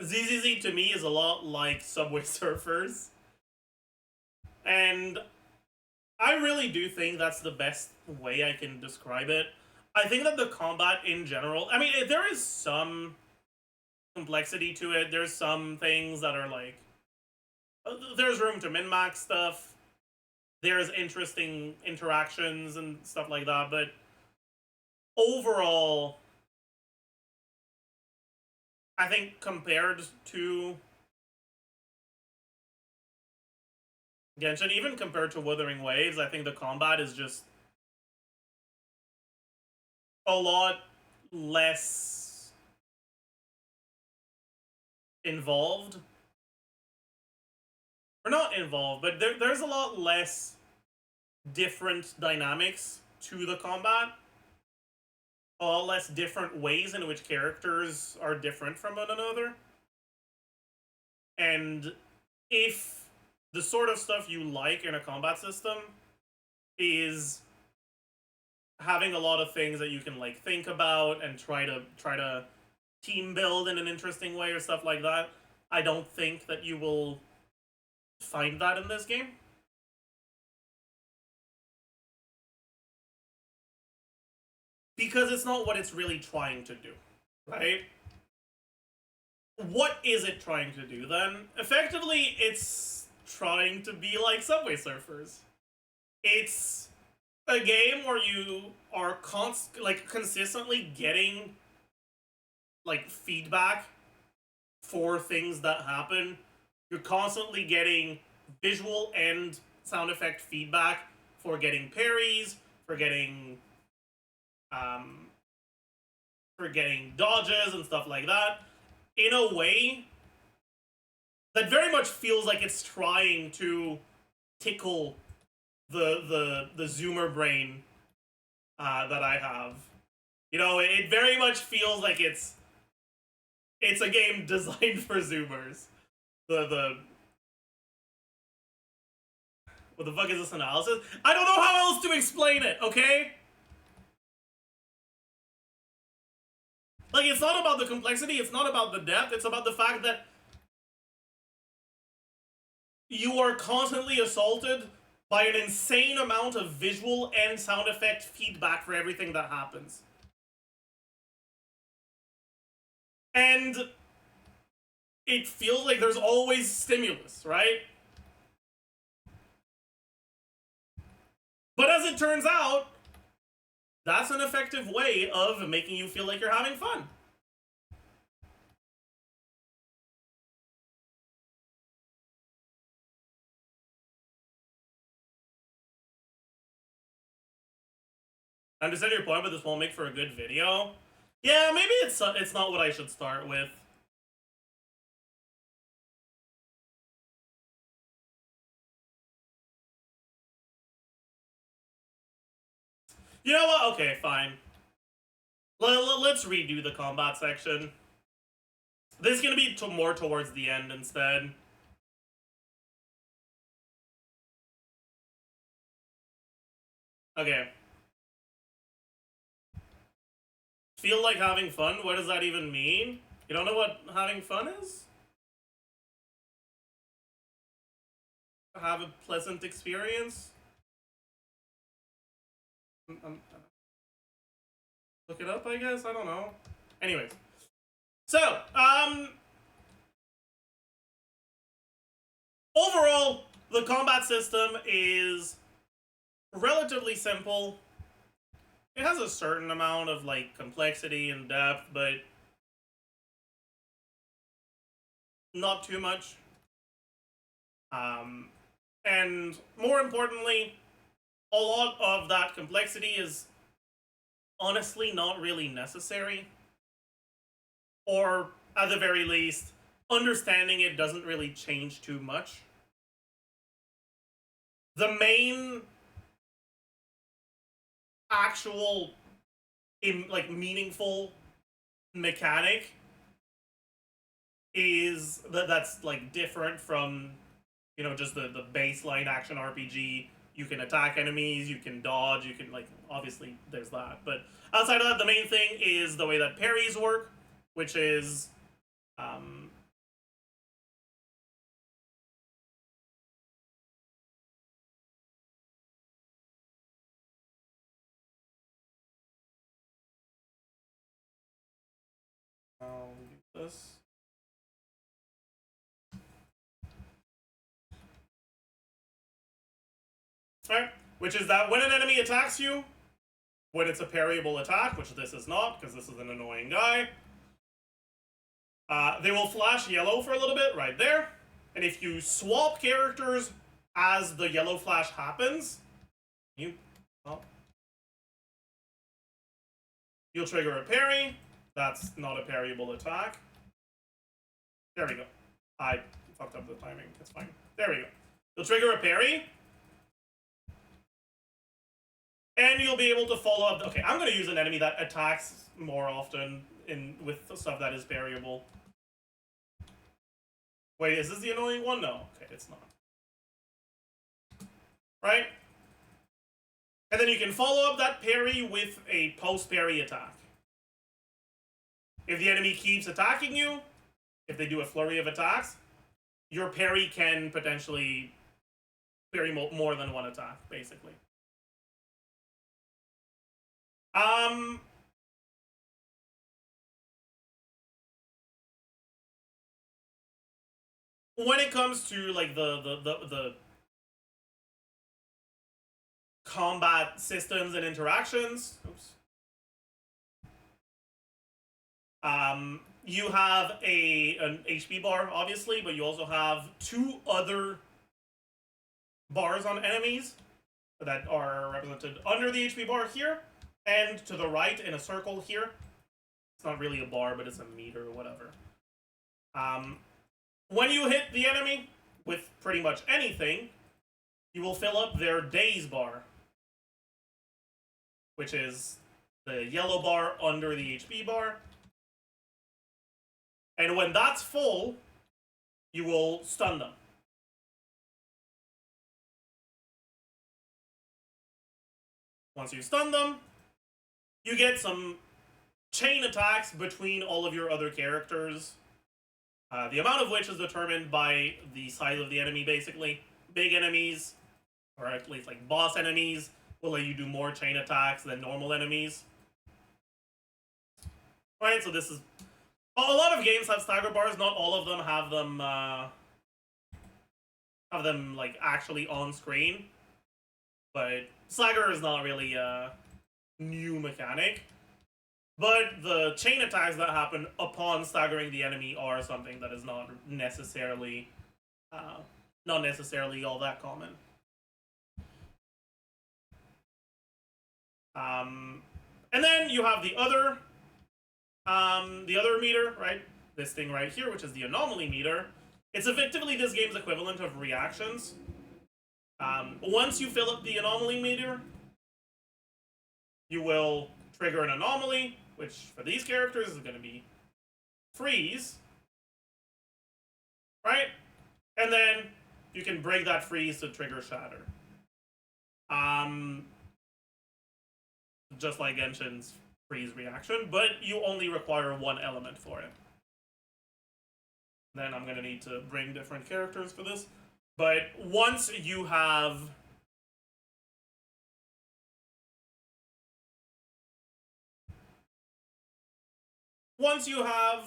ZZZ to me is a lot like Subway Surfers, and I really do think that's the best way I can describe it. I think that the combat in general, I mean, there is some complexity to it. There's some things that are like, there's room to min-max stuff. There's interesting interactions and stuff like that, but overall, I think compared to Genshin, even compared to Wuthering Waves, I think the combat is just a lot less involved. Or not involved, but there's a lot less different dynamics to the combat. A lot less different ways in which characters are different from one another. And if the sort of stuff you like in a combat system is having a lot of things that you can like think about and try to team build in an interesting way or stuff like that, I don't think that you will find that in this game. Because it's not what it's really trying to do, right? What is it trying to do then? Effectively, it's trying to be like Subway Surfers. It's a game where you are consistently getting like feedback for things that happen. You're constantly getting visual and sound effect feedback for getting parries, for getting dodges and stuff like that, in a way that very much feels like it's trying to tickle the zoomer brain that I have. You know, it very much feels like it's a game designed for zoomers. What the fuck is this analysis? I don't know how else to explain it, okay? Like, it's not about the complexity, it's not about the depth, it's about the fact that you are constantly assaulted by an insane amount of visual and sound effect feedback for everything that happens. And it feels like there's always stimulus, right? But as it turns out, that's an effective way of making you feel like you're having fun. I understand your point, but this won't make for a good video. Yeah, maybe it's not what I should start with. You know what? Okay, fine. Let's redo the combat section. This is gonna be more towards the end instead. Okay. Feel like having fun? What does that even mean? You don't know what having fun is? Have a pleasant experience? look it up, I guess? I don't know. Anyways. So, overall, the combat system is relatively simple. It has a certain amount of, like, complexity and depth, but not too much. And more importantly, a lot of that complexity is honestly not really necessary. Or, at the very least, understanding it doesn't really change too much. The main actual, like, meaningful mechanic is that's like different from, you know, just the baseline action RPG. You can attack enemies, you can dodge, you can, like, obviously there's that. But outside of that, the main thing is the way that parries work, which is I'll use this. Alright, which is that when an enemy attacks you, when it's a parryable attack, which this is not, because this is an annoying guy, they will flash yellow for a little bit right there. And if you swap characters as the yellow flash happens, you'll trigger a parry. That's not a parryable attack. There we go. I fucked up the timing. It's fine. There we go. You'll trigger a parry. And you'll be able to follow up. Okay, I'm going to use an enemy that attacks more often with stuff that is parryable. Wait, is this the annoying one? No. Okay, it's not. Right? And then you can follow up that parry with a post-parry attack. If the enemy keeps attacking you, if they do a flurry of attacks, your parry can potentially parry more than one attack, basically. When it comes to, like, the combat systems and interactions, you have an HP bar, obviously, but you also have two other bars on enemies that are represented under the HP bar here, and to the right in a circle here. It's not really a bar, but it's a meter or whatever. When you hit the enemy with pretty much anything, you will fill up their daze bar, which is the yellow bar under the HP bar. And when that's full, you will stun them. Once you stun them, you get some chain attacks between all of your other characters. The amount of which is determined by the size of the enemy, basically. Big enemies, or at least like boss enemies, will let you do more chain attacks than normal enemies. Right, so this is... A lot of games have stagger bars, not all of them have them like actually on screen. But stagger is not really a new mechanic. But the chain attacks that happen upon staggering the enemy are something that is not necessarily all that common. And then you have the other meter, right? This thing right here, which is the anomaly meter. It's effectively this game's equivalent of reactions. Once you fill up the anomaly meter, you will trigger an anomaly, which for these characters is going to be freeze, right? And then you can break that freeze to trigger shatter. Just like Genshin's freeze reaction, but you only require one element for it. Then I'm going to need to bring different characters for this. But once you have... once you have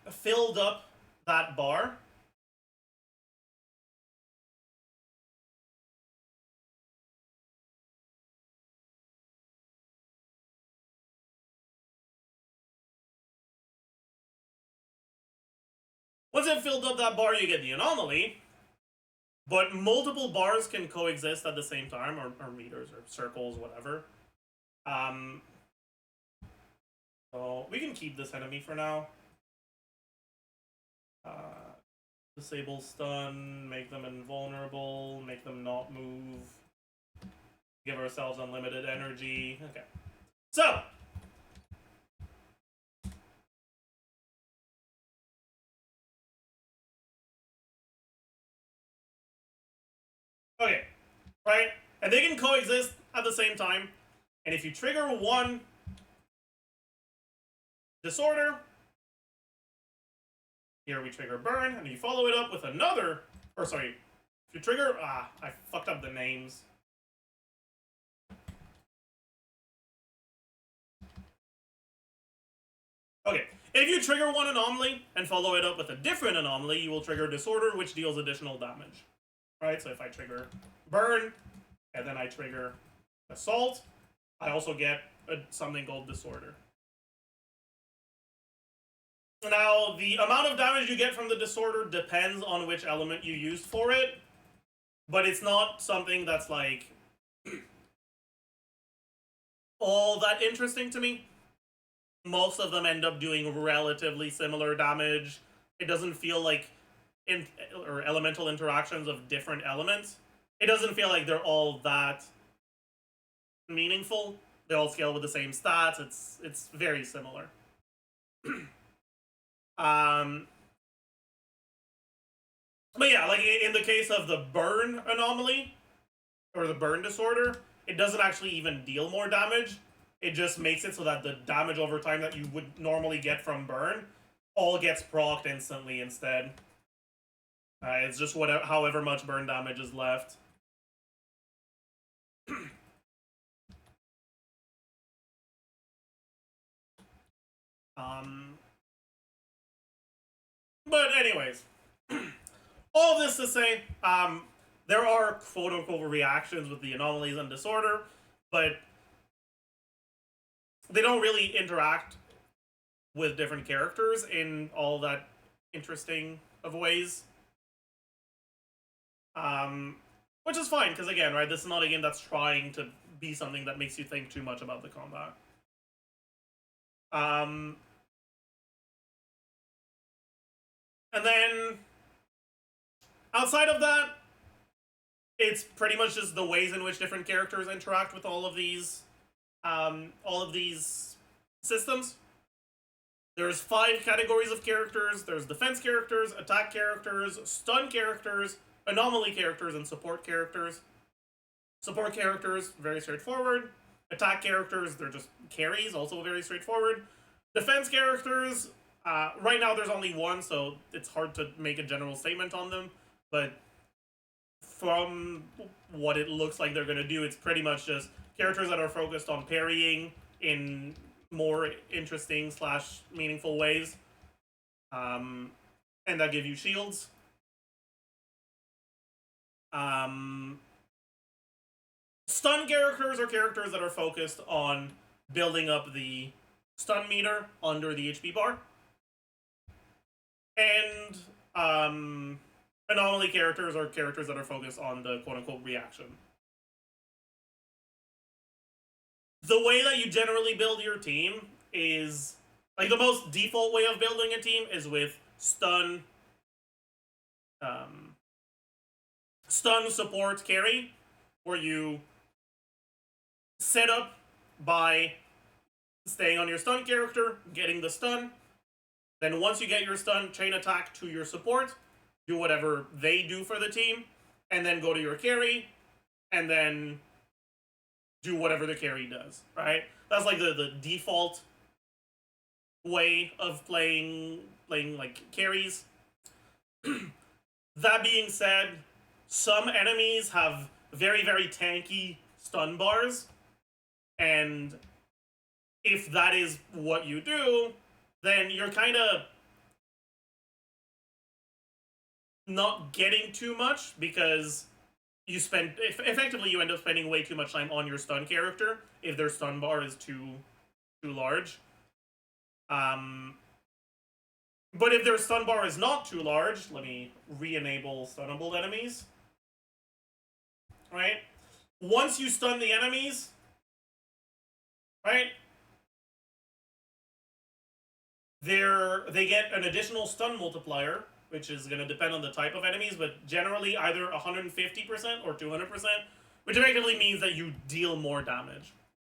filled up that bar, once you've filled up that bar, you get the anomaly. But multiple bars can coexist at the same time, or meters, or circles, whatever. So we can keep this enemy for now. Disable stun, make them invulnerable, make them not move. Give ourselves unlimited energy. Okay. So! Okay, right? And they can coexist at the same time. And if you trigger one disorder, here we trigger burn, and you follow it up with another, or sorry, if you trigger, I fucked up the names. Okay, if you trigger one anomaly and follow it up with a different anomaly, you will trigger disorder, which deals additional damage. Right, so if I trigger burn, and then I trigger assault, I also get something called disorder. Now, the amount of damage you get from the disorder depends on which element you used for it, but it's not something that's like all that interesting to me. Most of them end up doing relatively similar damage. It doesn't feel like or elemental interactions of different elements. It doesn't feel like they're all that meaningful. They all scale with the same stats. It's very similar. But yeah, like in the case of the burn anomaly or the burn disorder, it doesn't actually even deal more damage. It just makes it so that the damage over time that you would normally get from burn all gets procced instantly instead. It's just whatever, however much burn damage is left. But anyways, all this to say, there are quote-unquote reactions with the anomalies and disorder, but they don't really interact with different characters in all that interesting of ways. Which is fine, because again, right, this is not a game that's trying to be something that makes you think too much about the combat. And then, outside of that, it's pretty much just the ways in which different characters interact with all of these systems. There's 5 categories of characters. There's defense characters, attack characters, stun characters, anomaly characters, and support characters. Support characters, very straightforward. Attack characters, they're just carries, also very straightforward. Defense characters, right now there's only one, so it's hard to make a general statement on them, but from what it looks like they're going to do, it's pretty much just characters that are focused on parrying in more interesting / meaningful ways, and that give you shields. Stun characters are characters that are focused on building up the stun meter under the HP bar. And anomaly characters are characters that are focused on the quote-unquote reaction. The way that you generally build your team is, like, the most default way of building a team is with stun, stun, support, carry, where you set up by staying on your stun character, getting the stun, then once you get your stun, chain attack to your support, do whatever they do for the team, and then go to your carry, and then do whatever the carry does, right? That's like the default way of playing like carries. That being said, some enemies have very, very tanky stun bars, and if that is what you do, then you're kind of not getting too much because you spend effectively you end up spending way too much time on your stun character if their stun bar is too large. But if their stun bar is not too large, let me re-enable stunnable enemies. Right? Once you stun the enemies, right? They get an additional stun multiplier, which is going to depend on the type of enemies, but generally either 150% or 200%, which effectively means that you deal more damage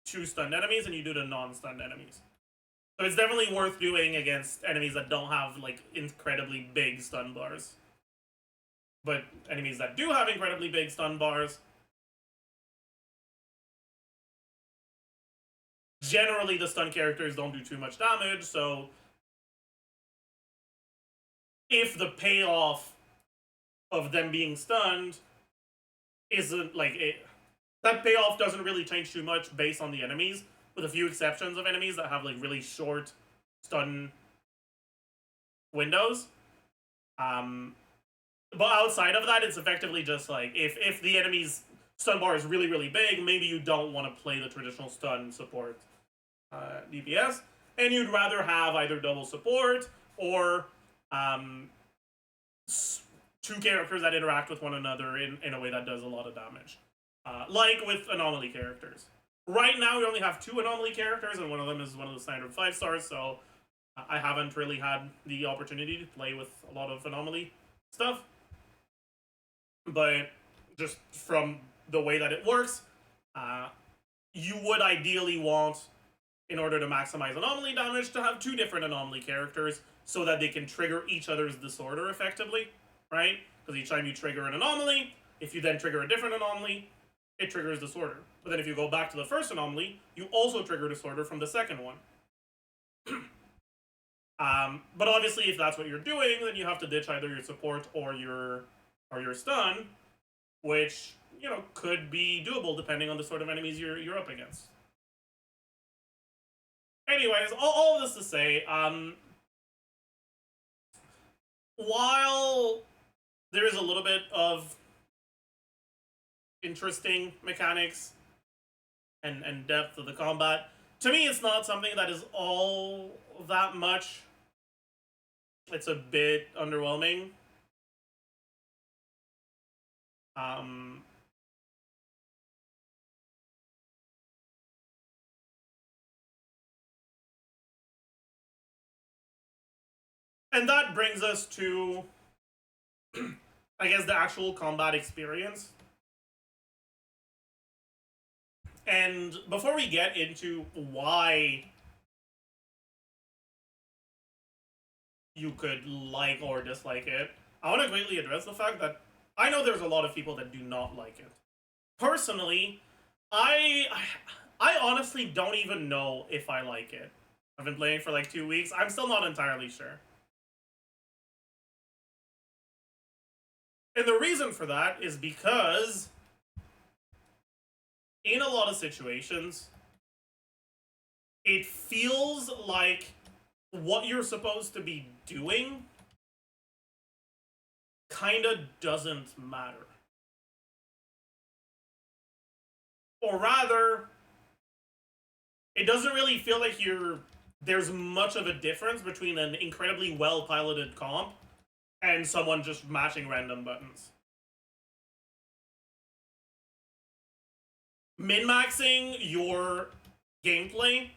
to stunned enemies than you do to non-stunned enemies. So it's definitely worth doing against enemies that don't have, like, incredibly big stun bars. But enemies that do have incredibly big stun bars, generally the stun characters don't do too much damage, so if the payoff of them being stunned isn't, like, that payoff doesn't really change too much based on the enemies, with a few exceptions of enemies that have, like, really short stun windows. But outside of that, it's effectively just, like, if the enemy's stun bar is really, really big, maybe you don't want to play the traditional stun support DPS, and you'd rather have either double support or two characters that interact with one another in a way that does a lot of damage. Like with anomaly characters. Right now, we only have 2 anomaly characters, and one of them is one of the standard 5 stars, so I haven't really had the opportunity to play with a lot of anomaly stuff. But just from the way that it works, you would ideally want, in order to maximize anomaly damage, to have 2 different anomaly characters so that they can trigger each other's disorder effectively, right? Because each time you trigger an anomaly, if you then trigger a different anomaly, it triggers disorder. But then if you go back to the first anomaly, you also trigger disorder from the second one. But obviously, if that's what you're doing, then you have to ditch either your support or your stun, which, you know, could be doable depending on the sort of enemies you're up against. Anyways, all of this to say, while there is a little bit of interesting mechanics and depth of the combat, to me it's not something that is all that much. It's a bit underwhelming. And that brings us to, I guess, the actual combat experience. And before we get into why you could like or dislike it, I want to greatly address the fact that I know there's a lot of people that do not like it. Personally, I honestly don't even know if I like it. I've been playing for like 2 weeks. I'm still not entirely sure. And the reason for that is because in a lot of situations, it feels like what you're supposed to be doing kinda doesn't matter. Or rather, it doesn't really feel like there's much of a difference between an incredibly well-piloted comp and someone just mashing random buttons. Min-maxing your gameplay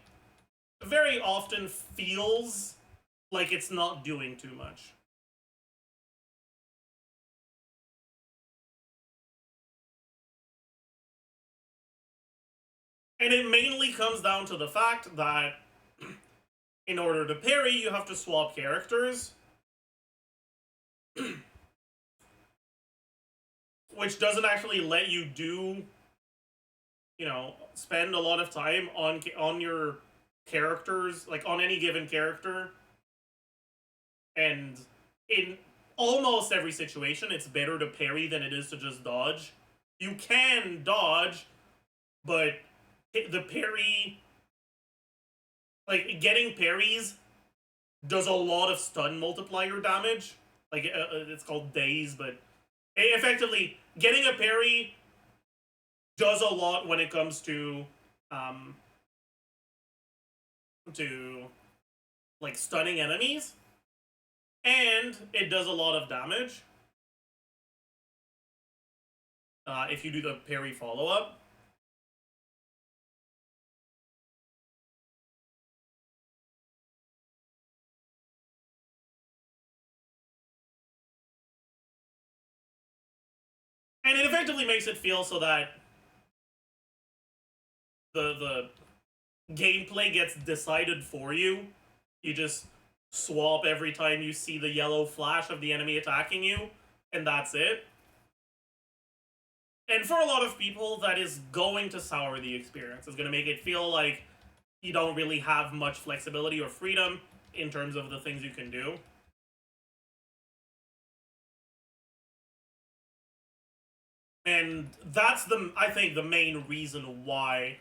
very often feels like it's not doing too much. And it mainly comes down to the fact that in order to parry, you have to swap characters. Which doesn't actually let you do, you know, spend a lot of time on your characters, like on any given character. And in almost every situation, it's better to parry than it is to just dodge. You can dodge, but the parry, like, getting parries does a lot of stun multiplier damage. Like, it's called daze, but effectively, getting a parry does a lot when it comes to like, stunning enemies. And it does a lot of damage if you do the parry follow-up. And it effectively makes it feel so that the gameplay gets decided for you. You just swap every time you see the yellow flash of the enemy attacking you, and that's it. And for a lot of people, that is going to sour the experience. It's going to make it feel like you don't really have much flexibility or freedom in terms of the things you can do. And that's, I think, the main reason why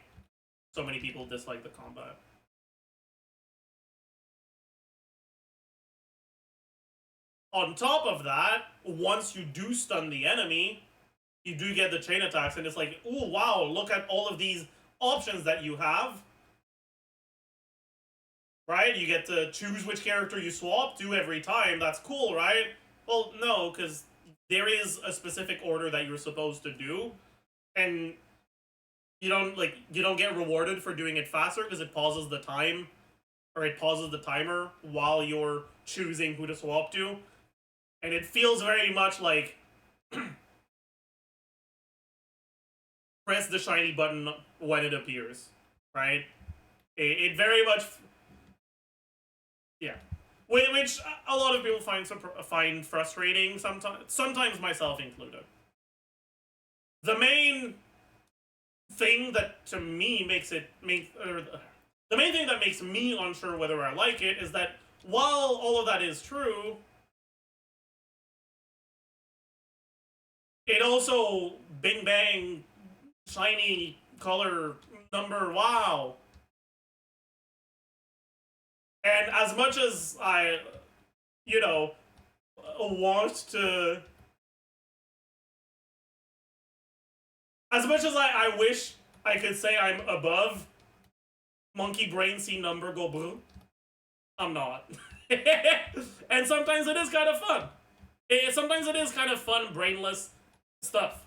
so many people dislike the combat. On top of that, once you do stun the enemy, you do get the chain attacks, and it's like, oh wow, look at all of these options that you have. Right? You get to choose which character you swap to every time. That's cool, right? Well, no, because there is a specific order that you're supposed to do, and you don't get rewarded for doing it faster because it pauses the time, or it pauses the timer while you're choosing who to swap to. And it feels very much like press the shiny button when it appears, right? It very much, yeah. Which a lot of people find frustrating sometimes myself included. The main thing that to me the main thing that makes me unsure whether I like it is that while all of that is true, it also bing bang shiny color number wow. And as much as I, want to, as much as I wish I could say I'm above monkey brain see number go blue, I'm not. And sometimes it is kind of fun. Sometimes it is kind of fun, brainless stuff.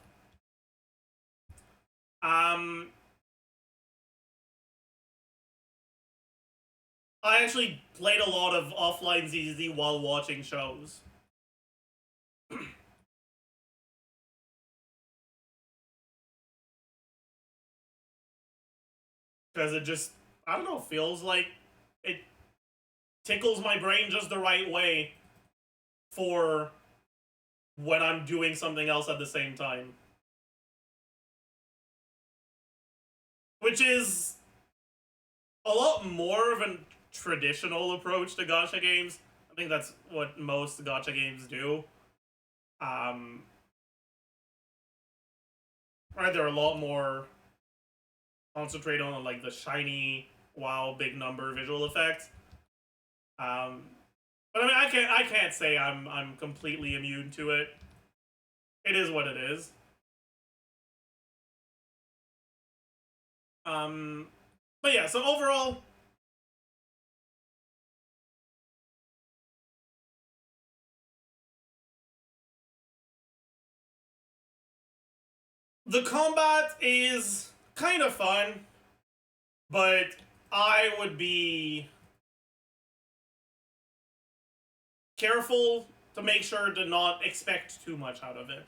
I actually played a lot of offline ZZ while watching shows. Because it just, I don't know, feels like it tickles my brain just the right way for when I'm doing something else at the same time. Which is a lot more of a traditional approach to gacha games. I think that's what most gacha games do. Right, they're a lot more concentrated on like the shiny, wow, big number visual effects. But I mean, I can't say I'm completely immune to it. It is what it is. But yeah, so overall, the combat is kind of fun, but I would be careful to make sure to not expect too much out of it.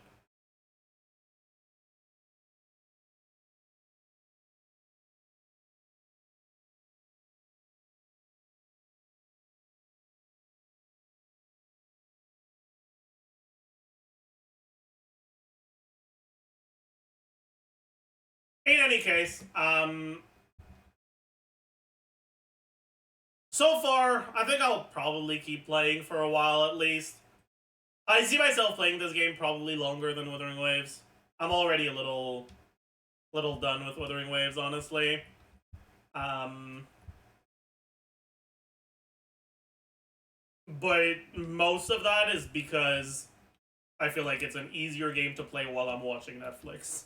In any case, so far, I think I'll probably keep playing for a while at least. I see myself playing this game probably longer than Wuthering Waves. I'm already a little done with Wuthering Waves, honestly. but most of that is because I feel like it's an easier game to play while I'm watching Netflix.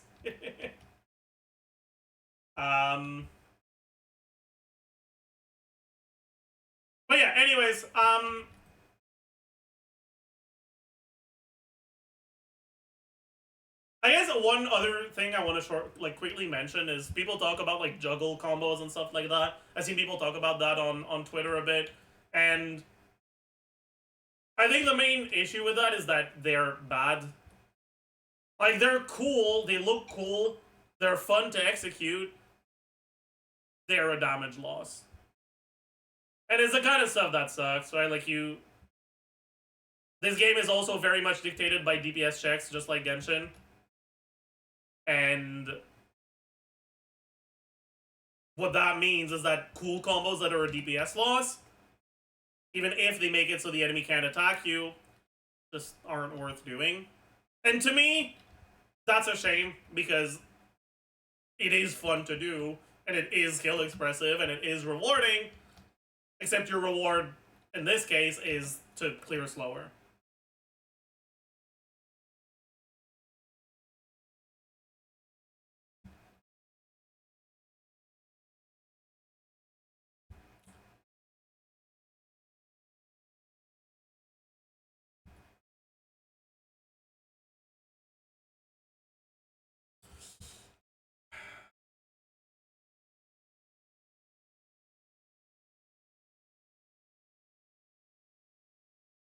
But yeah, anyways, I guess one other thing I want to quickly mention is people talk about like juggle combos and stuff like that. I've seen people talk about that on Twitter a bit, and I think the main issue with that is that they're bad. Like, they're cool, they look cool, they're fun to execute, they're a damage loss. And it's the kind of stuff that sucks, right? Like, this game is also very much dictated by DPS checks, just like Genshin. And what that means is that cool combos that are a DPS loss, even if they make it so the enemy can't attack you, just aren't worth doing. And to me, that's a shame, because it is fun to do, and it is skill expressive, and it is rewarding, except your reward, in this case, is to clear slower.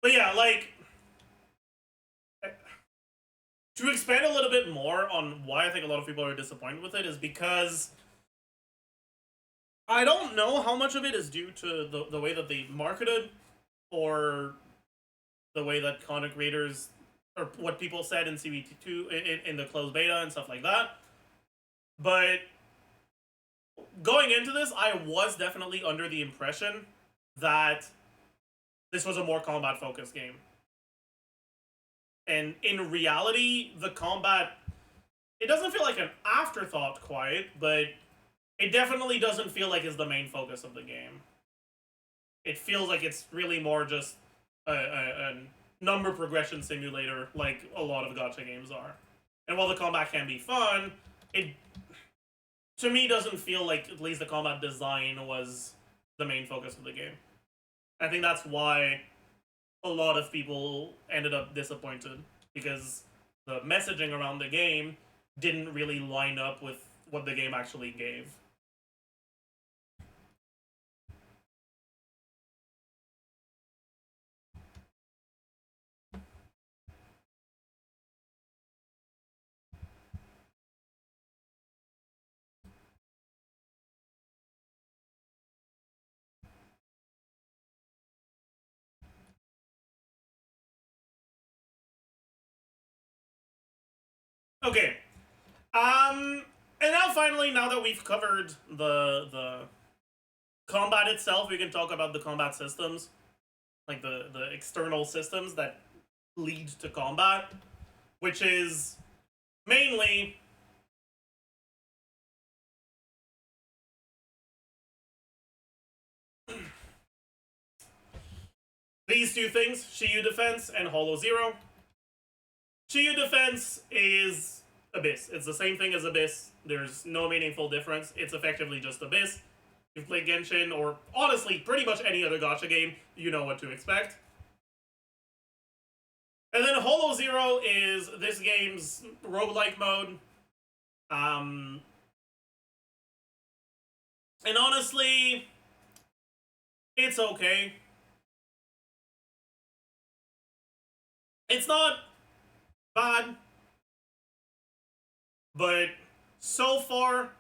But yeah, like, to expand a little bit more on why I think a lot of people are disappointed with it is because I don't know how much of it is due to the way that they marketed, or the way that content creators, or what people said in CBT2 in the closed beta and stuff like that. But going into this, I was definitely under the impression that this was a more combat focused game. And in reality, the combat, it doesn't feel like an afterthought quite, but it definitely doesn't feel like it's the main focus of the game. It feels like it's really more just a number progression simulator, like a lot of gacha games are. And while the combat can be fun, it, to me, doesn't feel like at least the combat design was the main focus of the game. I think that's why a lot of people ended up disappointed, because the messaging around the game didn't really line up with what the game actually gave. Okay. And now finally, now that we've covered the combat itself, we can talk about the combat systems. Like the external systems that lead to combat, which is mainly these two things, Shiyu Defense and Hollow Zero. Shiyu Defense is Abyss. It's the same thing as Abyss. There's no meaningful difference. It's effectively just Abyss. If you've played Genshin, or honestly, pretty much any other gacha game, you know what to expect. And then Hollow Zero is this game's roguelike mode. And honestly, it's okay. It's not bad, but so far,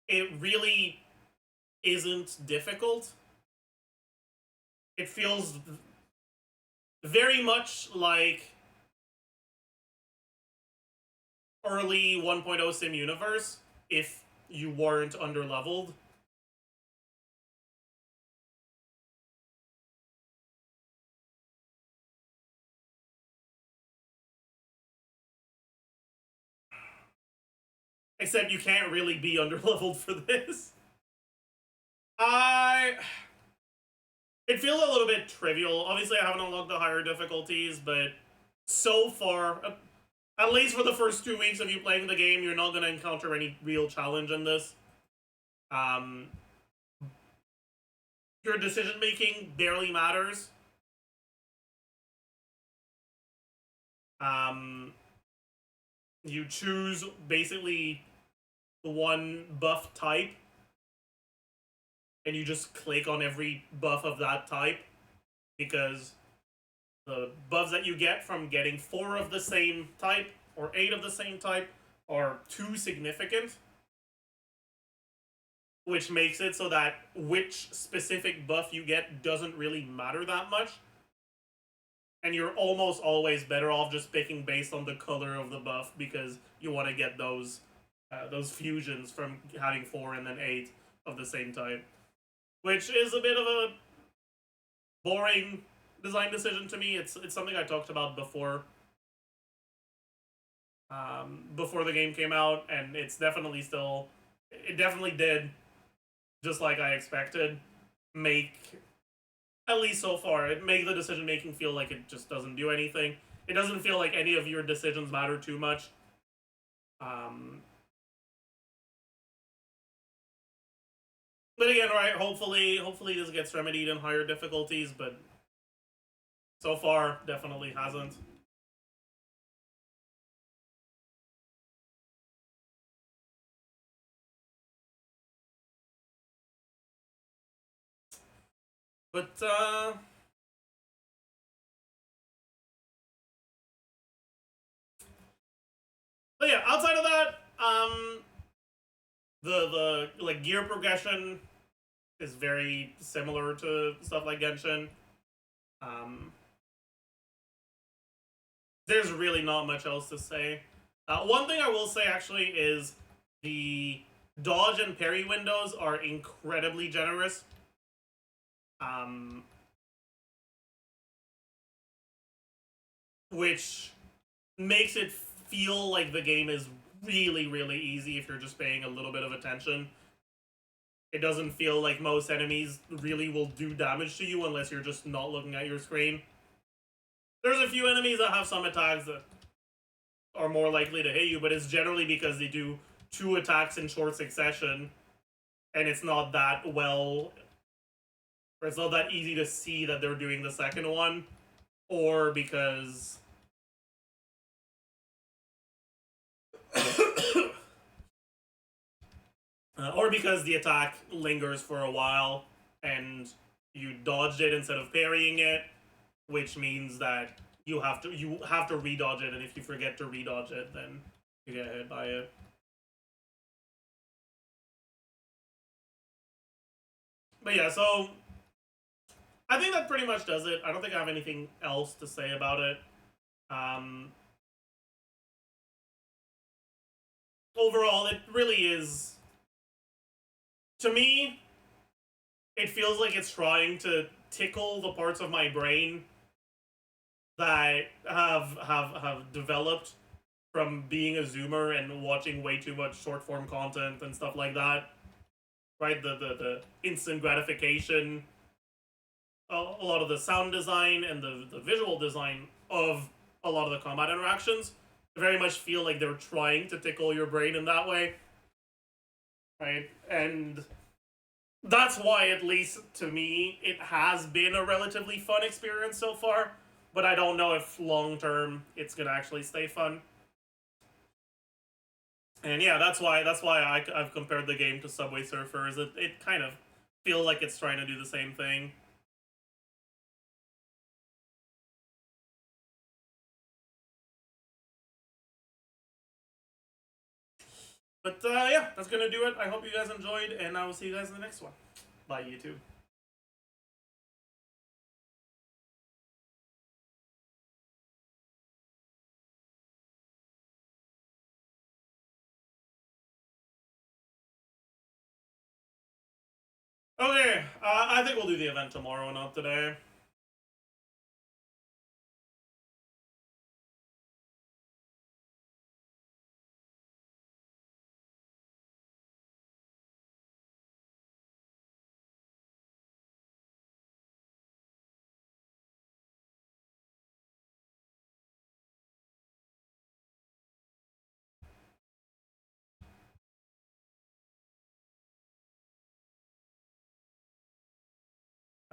it really isn't difficult. It feels very much like early 1.0 sim universe if you weren't underleveled. Except you can't really be underleveled for this. it feels a little bit trivial. Obviously, I haven't unlocked the higher difficulties, but so far, at least for the first 2 weeks of you playing the game, you're not going to encounter any real challenge in this. Your decision making barely matters. You choose basically one buff type, and you just click on every buff of that type, because the buffs that you get from getting 4 of the same type or 8 of the same type are too significant, which makes it so that which specific buff you get doesn't really matter that much. And you're almost always better off just picking based on the color of the buff, because you want to get those fusions from having 4 and then 8 of the same type. Which is a bit of a boring design decision to me. It's something I talked about before. Before the game came out, and it definitely did, just like I expected, make, at least so far, it make the decision making feel like it just doesn't do anything. It doesn't feel like any of your decisions matter too much. But again, right, hopefully this gets remedied in higher difficulties, but so far, definitely hasn't. But, yeah, outside of that, the like gear progression is very similar to stuff like Genshin. There's really not much else to say. One thing I will say actually is the dodge and parry windows are incredibly generous. Which makes it feel like the game is really, really easy if you're just paying a little bit of attention. It doesn't feel like most enemies really will do damage to you unless you're just not looking at your screen. There's a few enemies that have some attacks that are more likely to hit you, but it's generally because they do 2 attacks in short succession, and it's not that well, or it's not that easy to see that they're doing the second one, or because the attack lingers for a while and you dodged it instead of parrying it, which means that you have to redodge it, and if you forget to redodge it, then you get hit by it. But yeah, so I think that pretty much does it. I don't think I have anything else to say about it. Overall, it really is, to me, it feels like it's trying to tickle the parts of my brain that have developed from being a zoomer and watching way too much short form content and stuff like that. Right? The instant gratification, a lot of the sound design and the visual design of a lot of the combat interactions very much feel like they're trying to tickle your brain in that way. Right? And that's why, at least to me, it has been a relatively fun experience so far, but I don't know if long term it's gonna actually stay fun. And yeah, that's why I've compared the game to Subway Surfers. It kind of feels like it's trying to do the same thing. But yeah, that's gonna do it. I hope you guys enjoyed, and I will see you guys in the next one. Bye, YouTube. Okay, I think we'll do the event tomorrow, not today.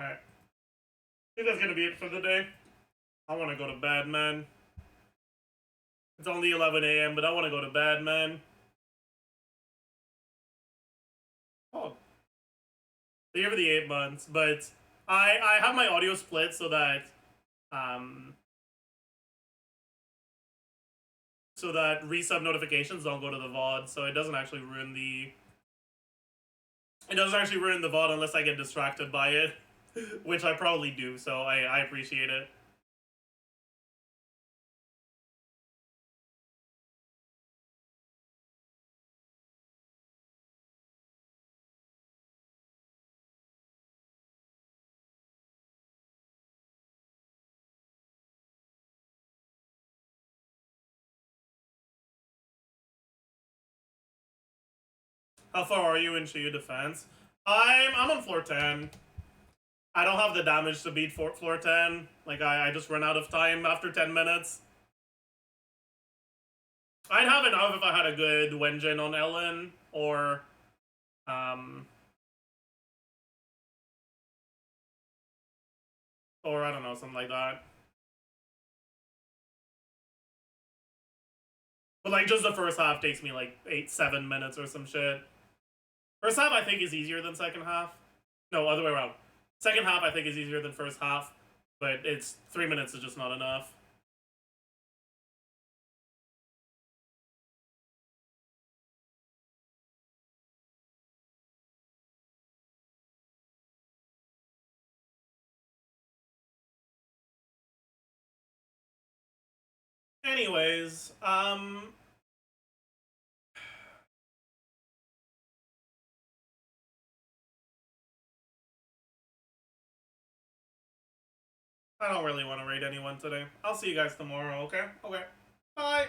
Alright. I think that's gonna be it for the day. I wanna go to bed, man. It's only 11 a.m., but I wanna go to bed, man. Oh. Thank you for the 8 months, but I have my audio split so that resub notifications don't go to the VOD, so it doesn't actually ruin the VOD unless I get distracted by it, which I probably do, so I appreciate it. How far are you into your defense? I'm on floor 10. I don't have the damage to beat floor 10. Like, I just run out of time after 10 minutes. I'd have enough if I had a good Wenjin on Ellen, or I don't know, something like that. But like, just the first half takes me like 7 minutes or some shit. First half I think is easier than second half. No, other way around. Second half I think is easier than first half, but 3 minutes is just not enough. Anyways, I don't really want to raid anyone today. I'll see you guys tomorrow, okay? Okay. Bye!